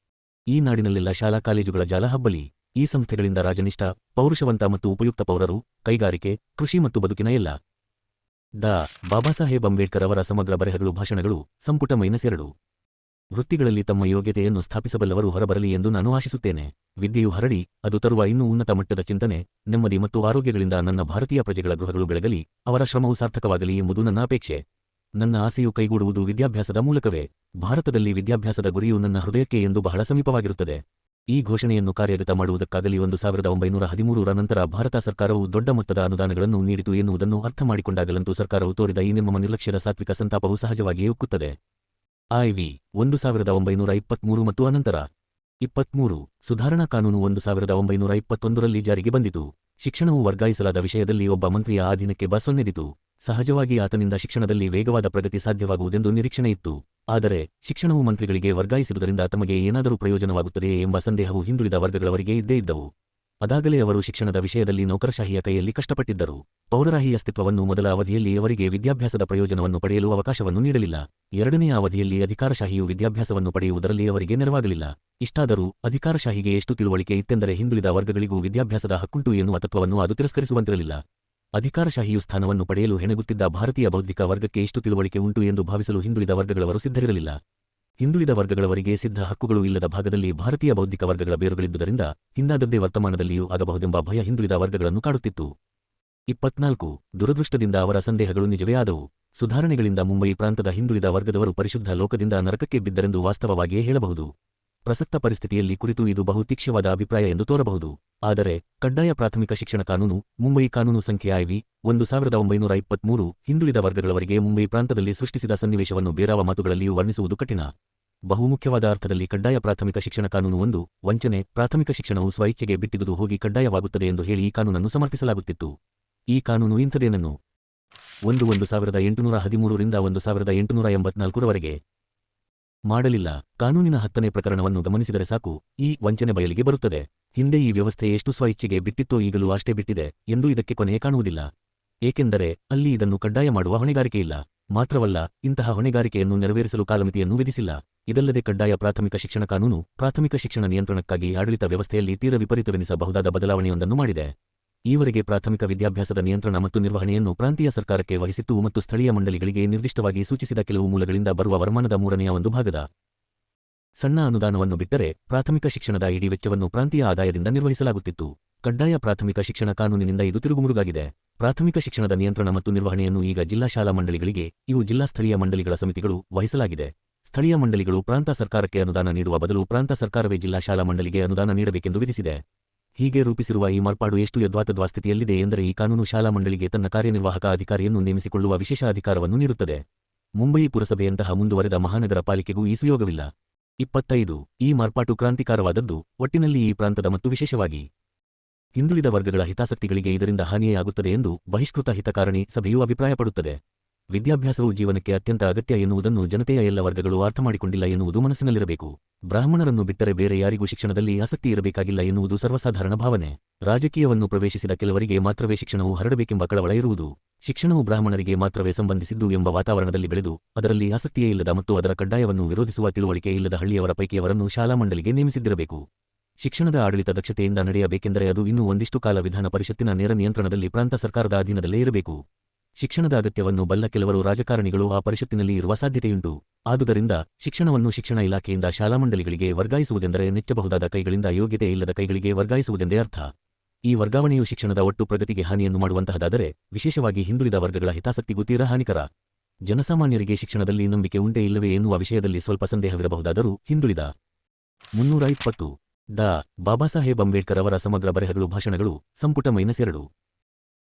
ಈ ನಾಡಿನಲ್ಲೆಲ್ಲ ಶಾಲಾ ಕಾಲೇಜುಗಳ ಜಾಲ ಹಬ್ಬಲಿ. ಈ ಸಂಸ್ಥೆಗಳಿಂದ ರಾಜನಿಷ್ಠ, ಪೌರುಷವಂತ ಮತ್ತು ಉಪಯುಕ್ತ ಪೌರರು, ಕೈಗಾರಿಕೆ, ಕೃಷಿ ಮತ್ತು ಬದುಕಿನ ಎಲ್ಲ ಬಾಬಾಸಾಹೇಬ್ ಅಂಬೇಡ್ಕರ್ ಅವರ ಸಮಗ್ರ ಬರೆಹಗಳು ಭಾಷಣಗಳು ಸಂಪುಟ -2 ವೃತ್ತಿಗಳಲ್ಲಿ ತಮ್ಮ ಯೋಗ್ಯತೆಯನ್ನು ಸ್ಥಾಪಿಸಬಲ್ಲವರು ಹೊರಬರಲಿ ಎಂದು ನಾನು ಆಶಿಸುತ್ತೇನೆ. ವಿದ್ಯೆಯು ಹರಡಿ ಅದು ತರುವ ಇನ್ನೂ ಉನ್ನತ ಮಟ್ಟದ ಚಿಂತನೆ, ನೆಮ್ಮದಿ ಮತ್ತು ಆರೋಗ್ಯಗಳಿಂದ ನನ್ನ ಭಾರತೀಯ ಪ್ರಜೆಗಳ ಗೃಹಗಳು ಬೆಳಗಲಿ, ಅವರ ಶ್ರಮವು ಸಾರ್ಥಕವಾಗಲಿ ಎಂಬುದು ನನ್ನ ಅಪೇಕ್ಷೆ. ನನ್ನ ಆಸೆಯು ಕೈಗೂಡುವುದು ವಿದ್ಯಾಭ್ಯಾಸದ ಮೂಲಕವೇ. ಭಾರತದಲ್ಲಿ ವಿದ್ಯಾಭ್ಯಾಸದ ಗುರಿಯು ನನ್ನ ಹೃದಯಕ್ಕೆ ಎಂದು ಬಹಳ ಸಮೀಪವಾಗಿರುತ್ತದೆ. ಈ ಘೋಷಣೆಯನ್ನು ಕಾರ್ಯಗತ ಮಾಡುವುದಕ್ಕಾಗಲಿ 1913ರ ನಂತರ ಭಾರತ ಸರ್ಕಾರವು ದೊಡ್ಡ ಮೊತ್ತದ ಅನುದಾನಗಳನ್ನು ನೀಡಿತು ಎನ್ನುವುದನ್ನು ಅರ್ಥಮಾಡಿಕೊಂಡಾಗಲಂತೂ ಸರ್ಕಾರವು ತೋರಿದ ಈ ನಿರ್ಮಮ ನಿರ್ಲಕ್ಷ್ಯದ ಸಾತ್ವಿಕ ಸಂತಾಪವು ಸಹಜವಾಗಿಯೇ ಉಕ್ಕುತ್ತದೆ. IV 1923 ಮತ್ತು ಅನಂತರ 23 ಸುಧಾರಣಾ ಕಾನೂನು 1921ರಲ್ಲಿ ಜಾರಿಗೆ ಬಂದಿತು. ಶಿಕ್ಷಣವು ವರ್ಗಾಯಿಸಲಾದ ವಿಷಯದಲ್ಲಿ ಒಬ್ಬ ಮಂತ್ರಿಯ ಅಧೀನಕ್ಕೆ ಬಸವನೆದಿತು. ಸಹಜವಾಗಿ ಆತನಿಂದ ಶಿಕ್ಷಣದಲ್ಲಿ ವೇಗವಾದ ಪ್ರಗತಿ ಸಾಧ್ಯವಾಗುವುದೆಂದು ನಿರೀಕ್ಷಣೆಯಿತ್ತು. ಆದರೆ ಶಿಕ್ಷಣವು ಮಂತ್ರಿಗಳಿಗೆ ವರ್ಗಾಯಿಸಿರುವುದರಿಂದ ತಮಗೆ ಏನಾದರೂ ಪ್ರಯೋಜನವಾಗುತ್ತದೆಯೇ ಎಂಬ ಸಂದೇಹವು ಹಿಂದುಳಿದ ವರ್ಗಗಳವರಿಗೆ ಇದ್ದೇ ಇದ್ದವು. ಅದಾಗಲೇ ಅವರು ಶಿಕ್ಷಣದ ವಿಷಯದಲ್ಲಿ ನೌಕರಶಾಹಿಯ ಕೈಯಲ್ಲಿ ಕಷ್ಟಪಟ್ಟಿದ್ದರು. ಪೌರರಾಹಿ ಅಸ್ತಿತ್ವವನ್ನು ಮೊದಲ ಅವಧಿಯಲ್ಲಿ ಅವರಿಗೆ ವಿದ್ಯಾಭ್ಯಾಸದ ಪ್ರಯೋಜನವನ್ನು ಪಡೆಯಲು ಅವಕಾಶವನ್ನು ನೀಡಲಿಲ್ಲ. ಎರಡನೆಯ ಅವಧಿಯಲ್ಲಿ ಅಧಿಕಾರಶಾಹಿಯು ವಿದ್ಯಾಭ್ಯಾಸವನ್ನು ಪಡೆಯುವುದರಲ್ಲಿ ಅವರಿಗೆ ನೆರವಾಗಲಿಲ್ಲ. ಇಷ್ಟಾದರೂ ಅಧಿಕಾರಶಾಹಿಗೆ ಎಷ್ಟು ತಿಳುವಳಿಕೆ ಇತ್ತೆಂದರೆ ಹಿಂದುಳಿದ ವರ್ಗಗಳಿಗೂ ವಿದ್ಯಾಭ್ಯಾಸದ ಹಕ್ಕುಂಟು ಎನ್ನುವ ತತ್ವವನ್ನು ಅದು ತಿರಸ್ಕರಿಸುವಂತಿರಲಿಲ್ಲ. ಅಧಿಕಾರಶಾಹಿಯು ಸ್ಥಾನವನ್ನು ಪಡೆಯಲು ಹೆಣಗುತ್ತಿದ್ದ ಭಾರತೀಯ ಬೌದ್ಧಿಕ ವರ್ಗಕ್ಕೆ ಎಷ್ಟು ತಿಳುವಳಿಕೆ ಉಂಟು ಎಂದು ಭಾವಿಸಲು ಹಿಂದುಳಿದ ವರ್ಗಗಳವರು ಸಿದ್ಧರಿರಲಿಲ್ಲ. ಹಿಂದುಳಿದ ವರ್ಗಗಳವರಿಗೆ ಸಿದ್ಧ ಹಕ್ಕುಗಳು ಇಲ್ಲದ ಭಾಗದಲ್ಲಿ ಭಾರತೀಯ ಬೌದ್ಧಿಕ ವರ್ಗಗಳ ಬೇರುಗಳಿದ್ದುದರಿಂದ ಹಿಂದಾದದ್ದೇ ವರ್ತಮಾನದಲ್ಲಿಯೂ ಆಗಬಹುದೆಂಬ ಭಯ ಹಿಂದುಳಿದ ವರ್ಗಗಳನ್ನು ಕಾಡುತ್ತಿತ್ತು. 24 ದುರದೃಷ್ಟದಿಂದ ಅವರ ಸಂದೇಹಗಳು ನಿಜವೇ ಆದವು. ಸುಧಾರಣೆಗಳಿಂದ ಮುಂಬೈ ಪ್ರಾಂತದ ಹಿಂದುಳಿದ ವರ್ಗದವರು ಪರಿಶುದ್ಧ ಲೋಕದಿಂದ ನರಕಕ್ಕೆ ಬಿದ್ದರೆಂದು ವಾಸ್ತವವಾಗಿಯೇ ಹೇಳಬಹುದು. ಪ್ರಸಕ್ತ ಪರಿಸ್ಥಿತಿಯಲ್ಲಿ ಕುರಿತು ಇದು ಬಹು ತೀಕ್ಷ್ಣವಾದ ಅಭಿಪ್ರಾಯ ಎಂದು ತೋರಬಹುದು. ಆದರೆ ಕಡ್ಡಾಯ ಪ್ರಾಥಮಿಕ ಶಿಕ್ಷಣ ಕಾನೂನು ಮುಂಬೈ ಕಾನೂನು ಸಂಖ್ಯೆ IV 1923 ಹಿಂದುಳಿದ ವರ್ಗಗಳವರಿಗೆ ಮುಂಬೈ ಪ್ರಾಂತದಲ್ಲಿ ಸೃಷ್ಟಿಸಿದ ಸನ್ನಿವೇಶವನ್ನು ಬೇರಾವ ಮಾತುಗಳಲ್ಲಿಯೂ ವರ್ಣಿಸುವುದು ಕಠಿಣ. ಬಹುಮುಖ್ಯವಾದ ಅರ್ಥದಲ್ಲಿ ಕಡ್ಡಾಯ ಪ್ರಾಥಮಿಕ ಶಿಕ್ಷಣ ಕಾನೂನು ಒಂದು ವಂಚನೆ. ಪ್ರಾಥಮಿಕ ಶಿಕ್ಷಣವು ಸ್ವಇಚ್ಛೆಗೆ ಬಿಟ್ಟಿದುದು ಹೋಗಿ ಕಡ್ಡಾಯವಾಗುತ್ತದೆ ಎಂದು ಹೇಳಿ ಈ ಕಾನೂನನ್ನು ಸಮರ್ಥಿಸಲಾಗುತ್ತಿತ್ತು. ಈ ಕಾನೂನು ಇಂಥದೇನನ್ನು 1813ರಿಂದ 1884ರವರೆಗೆ ಮಾಡಲಿಲ್ಲ. ಕಾನೂನಿನ 10ನೇ ಪ್ರಕರಣವನ್ನು ಗಮನಿಸಿದರೆ ಸಾಕು, ಈ ವಂಚನೆ ಬಯಲಿಗೆ ಬರುತ್ತದೆ. ಹಿಂದೆ ಈ ವ್ಯವಸ್ಥೆ ಎಷ್ಟು ಸ್ವಇಚ್ಛೆಗೆ ಬಿಟ್ಟಿತ್ತೋ ಈಗಲೂ ಅಷ್ಟೇ ಬಿಟ್ಟಿದೆ ಎಂದು ಇದಕ್ಕೆ ಕೊನೆಯೇ ಕಾಣುವುದಿಲ್ಲ. ಏಕೆಂದರೆ ಅಲ್ಲಿ ಇದನ್ನು ಕಡ್ಡಾಯ ಮಾಡುವ ಹೊಣೆಗಾರಿಕೆಯಿಲ್ಲ. ಮಾತ್ರವಲ್ಲ, ಇಂತಹ ಹೊಣೆಗಾರಿಕೆಯನ್ನು ನೆರವೇರಿಸಲು ಕಾಲಮಿತಿಯನ್ನು ವಿಧಿಸಿಲ್ಲ. ಇದಲ್ಲದೆ ಕಡ್ಡಾಯ ಪ್ರಾಥಮಿಕ ಶಿಕ್ಷಣ ಕಾನೂನು ಪ್ರಾಥಮಿಕ ಶಿಕ್ಷಣ ನಿಯಂತ್ರಣಕ್ಕಾಗಿ ಆಡಳಿತ ವ್ಯವಸ್ಥೆಯಲ್ಲಿ ತೀರ ವಿಪರೀತವೆನಿಸಬಹುದಾದ ಬದಲಾವಣೆಯೊಂದನ್ನು ಮಾಡಿದೆ. ಈವರೆಗೆ ಪ್ರಾಥಮಿಕ ವಿದ್ಯಾಭ್ಯಾಸದ ನಿಯಂತ್ರಣ ಮತ್ತು ನಿರ್ವಹಣೆಯನ್ನು ಪ್ರಾಂತೀಯ ಸರ್ಕಾರಕ್ಕೆ ವಹಿಸಿತ್ತು ಮತ್ತು ಸ್ಥಳೀಯ ಮಂಡಳಿಗಳಿಗೆ ನಿರ್ದಿಷ್ಟವಾಗಿ ಸೂಚಿಸಿದ ಕೆಲವು ಮೂಲಗಳಿಂದ ಬರುವ ವರಮಾನದ ಮೂರನೆಯ ಒಂದು ಭಾಗದ ಸಣ್ಣ ಅನುದಾನವನ್ನು ಬಿಟ್ಟರೆ ಪ್ರಾಥಮಿಕ ಶಿಕ್ಷಣದ ಇಡೀ ವೆಚ್ಚವನ್ನು ಪ್ರಾಂತೀಯ ಆದಾಯದಿಂದ ನಿರ್ವಹಿಸಲಾಗುತ್ತಿತ್ತು. ಕಡ್ಡಾಯ ಪ್ರಾಥಮಿಕ ಶಿಕ್ಷಣ ಕಾನೂನಿನಿಂದ ಇದು ತಿರುಗುಮುರುಗಾಗಿದೆ. ಪ್ರಾಥಮಿಕ ಶಿಕ್ಷಣದ ನಿಯಂತ್ರಣ ಮತ್ತು ನಿರ್ವಹಣೆಯನ್ನು ಈಗ ಜಿಲ್ಲಾ ಶಾಲಾ ಮಂಡಳಿಗಳಿಗೆ, ಇವು ಜಿಲ್ಲಾ ಸ್ಥಳೀಯ ಮಂಡಳಿಗಳ ಸಮಿತಿಗಳು, ವಹಿಸಲಾಗಿದೆ. ಸ್ಥಳೀಯ ಮಂಡಳಿಗಳು ಪ್ರಾಂತ ಸರ್ಕಾರಕ್ಕೆ ಅನುದಾನ ನೀಡುವ ಬದಲು ಪ್ರಾಂತ ಸರ್ಕಾರವೇ ಜಿಲ್ಲಾ ಶಾಲಾ ಮಂಡಳಿಗೆ ಅನುದಾನ ನೀಡಬೇಕೆಂದು ವಿಧಿಸಿದೆ. ಹೀಗೆ ರೂಪಿಸಿರುವ ಈ ಮಾರ್ಪಾಡು ಎಷ್ಟು ಯದ್ವಾತದ್ವಾ ಸ್ಥಿತಿಯಲ್ಲಿದೆ ಎಂದರೆ ಈ ಕಾನೂನು ಶಾಲಾ ಮಂಡಳಿಗೆ ತನ್ನ ಕಾರ್ಯನಿರ್ವಾಹಕ ಅಧಿಕಾರಿಯನ್ನು ನೇಮಿಸಿಕೊಳ್ಳುವ ವಿಶೇಷ ಅಧಿಕಾರವನ್ನು ನೀಡುತ್ತದೆ. ಮುಂಬಯಿ ಪುರಸಭೆಯಂತಹ ಮುಂದುವರೆದ ಮಹಾನಗರ ಪಾಲಿಕೆಗೂ ಈ ಸುಯೋಗವಿಲ್ಲ. 25 ಈ ಮಾರ್ಪಾಟು ಕ್ರಾಂತಿಕಾರವಾದದ್ದು. ಒಟ್ಟಿನಲ್ಲಿ ಈ ಪ್ರಾಂತದ ಮತ್ತು ವಿಶೇಷವಾಗಿ ಹಿಂದುಳಿದ ವರ್ಗಗಳ ಹಿತಾಸಕ್ತಿಗಳಿಗೆ ಇದರಿಂದ ಹಾನಿಯೇ ಆಗುತ್ತದೆ ಎಂದು ಬಹಿಷ್ಕೃತ ಹಿತಕಾರಣಿ ಸಭೆಯು ಅಭಿಪ್ರಾಯಪಡುತ್ತದೆ. ವಿದ್ಯಾಭ್ಯಾಸವು ಜೀವನಕ್ಕೆ ಅತ್ಯಂತ ಅಗತ್ಯ ಎನ್ನುವುದನ್ನು ಜನತೆಯ ಎಲ್ಲ ವರ್ಗಗಳು ಅರ್ಥಮಾಡಿಕೊಂಡಿಲ್ಲ ಎನ್ನುವುದು ಮನಸ್ಸಿನಲ್ಲಿರಬೇಕು. ಬ್ರಾಹ್ಮಣರನ್ನು ಬಿಟ್ಟರೆ ಬೇರೆ ಯಾರಿಗೂ ಶಿಕ್ಷಣದಲ್ಲಿ ಆಸಕ್ತಿ ಇರಬೇಕಾಗಿಲ್ಲ ಎನ್ನುವುದು ಸರ್ವಸಾಧಾರಣ ಭಾವನೆ. ರಾಜಕೀಯವನ್ನು ಪ್ರವೇಶಿಸಿದ ಕೆಲವರಿಗೆ ಮಾತ್ರವೇ ಶಿಕ್ಷಣವು ಹರಡಬೇಕೆಂಬ ಕಳವಳ ಇರುವುದು. ಶಿಕ್ಷಣವು ಬ್ರಾಹ್ಮಣರಿಗೆ ಮಾತ್ರವೇ ಸಂಬಂಧಿಸಿದ್ದು ಎಂಬ ವಾತಾವರಣದಲ್ಲಿ ಬೆಳೆದು ಅದರಲ್ಲಿ ಆಸಕ್ತಿಯೇ ಇಲ್ಲದ ಮತ್ತು ಅದರ ಕಡ್ಡಾಯವನ್ನು ವಿರೋಧಿಸುವ ತಿಳುವಳಿಕೆ ಇಲ್ಲದ ಹಳ್ಳಿಯವರ ಪೈಕಿಯವರನ್ನು ಶಾಲಾ ಮಂಡಳಿಗೆ ನೇಮಿಸಿದ್ದಿರಬೇಕು. ಶಿಕ್ಷಣದ ಆಡಳಿತ ದಕ್ಷತೆಯಿಂದ ನಡೆಯಬೇಕೆಂದರೆ ಅದು ಇನ್ನೂ ಒಂದಿಷ್ಟು ಕಾಲ ವಿಧಾನ ಪರಿಷತ್ತಿನ ನೇರ ನಿಯಂತ್ರಣದಲ್ಲಿ ಪ್ರಾಂತ ಸರ್ಕಾರದ ಅಧೀನದಲ್ಲೇ ಇರಬೇಕು. ಶಿಕ್ಷಣದ ಅಗತ್ಯವನ್ನು ಬಲ್ಲ ಕೆಲವರು ರಾಜಕಾರಣಿಗಳು ಆ ಪರಿಷತ್ತಿನಲ್ಲಿ ಇರುವ ಸಾಧ್ಯತೆಯುಂಟು. ಆದುದರಿಂದ ಶಿಕ್ಷಣವನ್ನು ಶಿಕ್ಷಣ ಇಲಾಖೆಯಿಂದ ಶಾಲಾ ಮಂಡಳಿಗಳಿಗೆ ವರ್ಗಾಯಿಸುವುದೆಂದರೆ ನೆಚ್ಚಬಹುದಾದ ಕೈಗಳಿಂದ ಯೋಗ್ಯತೆ ಇಲ್ಲದ ಕೈಗಳಿಗೆ ವರ್ಗಾಯಿಸುವುದೆಂದೇ ಅರ್ಥ. ಈ ವರ್ಗಾವಣೆಯು ಶಿಕ್ಷಣದ ಒಟ್ಟು ಪ್ರಗತಿಗೆ ಹಾನಿಯನ್ನು ಮಾಡುವಂತಹದಾದರೆ ವಿಶೇಷವಾಗಿ ಹಿಂದುಳಿದ ವರ್ಗಗಳ ಹಿತಾಸಕ್ತಿಗೂ ತೀರಾ ಹಾನಿಕರ. ಜನಸಾಮಾನ್ಯರಿಗೆ ಶಿಕ್ಷಣದಲ್ಲಿ ನಂಬಿಕೆ ಉಂಟೇ ಇಲ್ಲವೇ ಎನ್ನುವ ವಿಷಯದಲ್ಲಿ ಸ್ವಲ್ಪ ಸಂದೇಹವಿರಬಹುದಾದರೂ ಹಿಂದುಳಿದ 320 ಡಾ. ಬಾಬಾಸಾಹೇಬ್ ಅಂಬೇಡ್ಕರ್ ಅವರ ಸಮಗ್ರ ಬರೆಹಗಳು ಭಾಷಣಗಳು ಸಂಪುಟ -2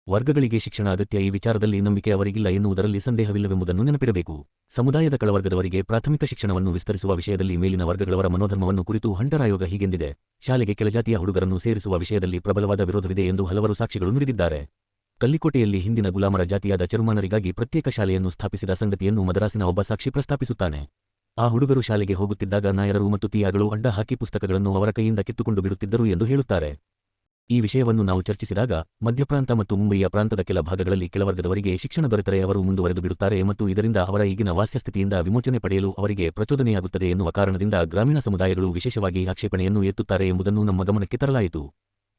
ವರ್ಗಗಳಿಗೆ ಶಿಕ್ಷಣ ಅಗತ್ಯ. ಈ ವಿಚಾರದಲ್ಲಿ ನಂಬಿಕೆ ಅವರಿಗಿಲ್ಲ ಎನ್ನುವುದರಲ್ಲಿ ಸಂದೇಹವಿಲ್ಲವೆಂಬುದನ್ನು ನೆನಪಿಡಬೇಕು. ಸಮುದಾಯದ ಕೆಳವರ್ಗದವರಿಗೆ ಪ್ರಾಥಮಿಕ ಶಿಕ್ಷಣವನ್ನು ವಿಸ್ತರಿಸುವ ವಿಷಯದಲ್ಲಿ ಮೇಲಿನ ವರ್ಗಗಳವರ ಮನೋಧರ್ಮವನ್ನು ಕುರಿತು ಹಂಟರ್ ಆಯೋಗ ಹೀಗೆಂದಿದೆ: ಶಾಲೆಗೆ ಕೆಳಜಾತಿಯ ಹುಡುಗರನ್ನು ಸೇರಿಸುವ ವಿಷಯದಲ್ಲಿ ಪ್ರಬಲವಾದ ವಿರೋಧವಿದೆ ಎಂದು ಹಲವರು ಸಾಕ್ಷಿಗಳು ನುಡಿದಿದ್ದಾರೆ. ಕಲ್ಲಿಕೋಟೆಯಲ್ಲಿ ಹಿಂದಿನ ಗುಲಾಮರ ಜಾತಿಯಾದ ಚರುಮಾನರಿಗಾಗಿ ಪ್ರತ್ಯೇಕ ಶಾಲೆಯನ್ನು ಸ್ಥಾಪಿಸಿದ ಸಂಗತಿಯನ್ನು ಮದರಾಸಿನ ಒಬ್ಬ ಸಾಕ್ಷಿ ಪ್ರಸ್ತಾಪಿಸುತ್ತಾನೆ. ಆ ಹುಡುಗರು ಶಾಲೆಗೆ ಹೋಗುತ್ತಿದ್ದಾಗ ನಾಯರರು ಮತ್ತು ತೀಯಾಗಳು ಅಡ್ಡ ಹಾಕಿ ಪುಸ್ತಕಗಳನ್ನು ಅವರ ಕೈಯಿಂದ ಕಿತ್ತುಕೊಂಡು ಬಿಡುತ್ತಿದ್ದರು ಎಂದು ಹೇಳುತ್ತಾರೆ. ಈ ವಿಷಯವನ್ನು ನಾವು ಚರ್ಚಿಸಿದಾಗ ಮಧ್ಯಪ್ರಾಂತ ಮತ್ತು ಮುಂಬಯಿಯ ಪ್ರಾಂತದ ಕೆಲ ಭಾಗಗಳಲ್ಲಿ ಕೆಳವರ್ಗದವರಿಗೆ ಶಿಕ್ಷಣ ದೊರೆತರೆ ಅವರು ಮುಂದುವರೆದು ಬಿಡುತ್ತಾರೆ ಮತ್ತು ಇದರಿಂದ ಅವರ ಈಗಿನ ವಾಸ್ಯಸ್ಥಿತಿಯಿಂದ ವಿಮೋಚನೆ ಪಡೆಯಲು ಅವರಿಗೆ ಪ್ರಚೋದನೆಯಾಗುತ್ತದೆ ಎನ್ನುವ ಕಾರಣದಿಂದ ಗ್ರಾಮೀಣ ಸಮುದಾಯಗಳು ವಿಶೇಷವಾಗಿ ಆಕ್ಷೇಪಣೆಯನ್ನು ಎತ್ತುತ್ತಾರೆ ಎಂಬುದನ್ನು ನಮ್ಮ ಗಮನಕ್ಕೆ ತರಲಾಯಿತು.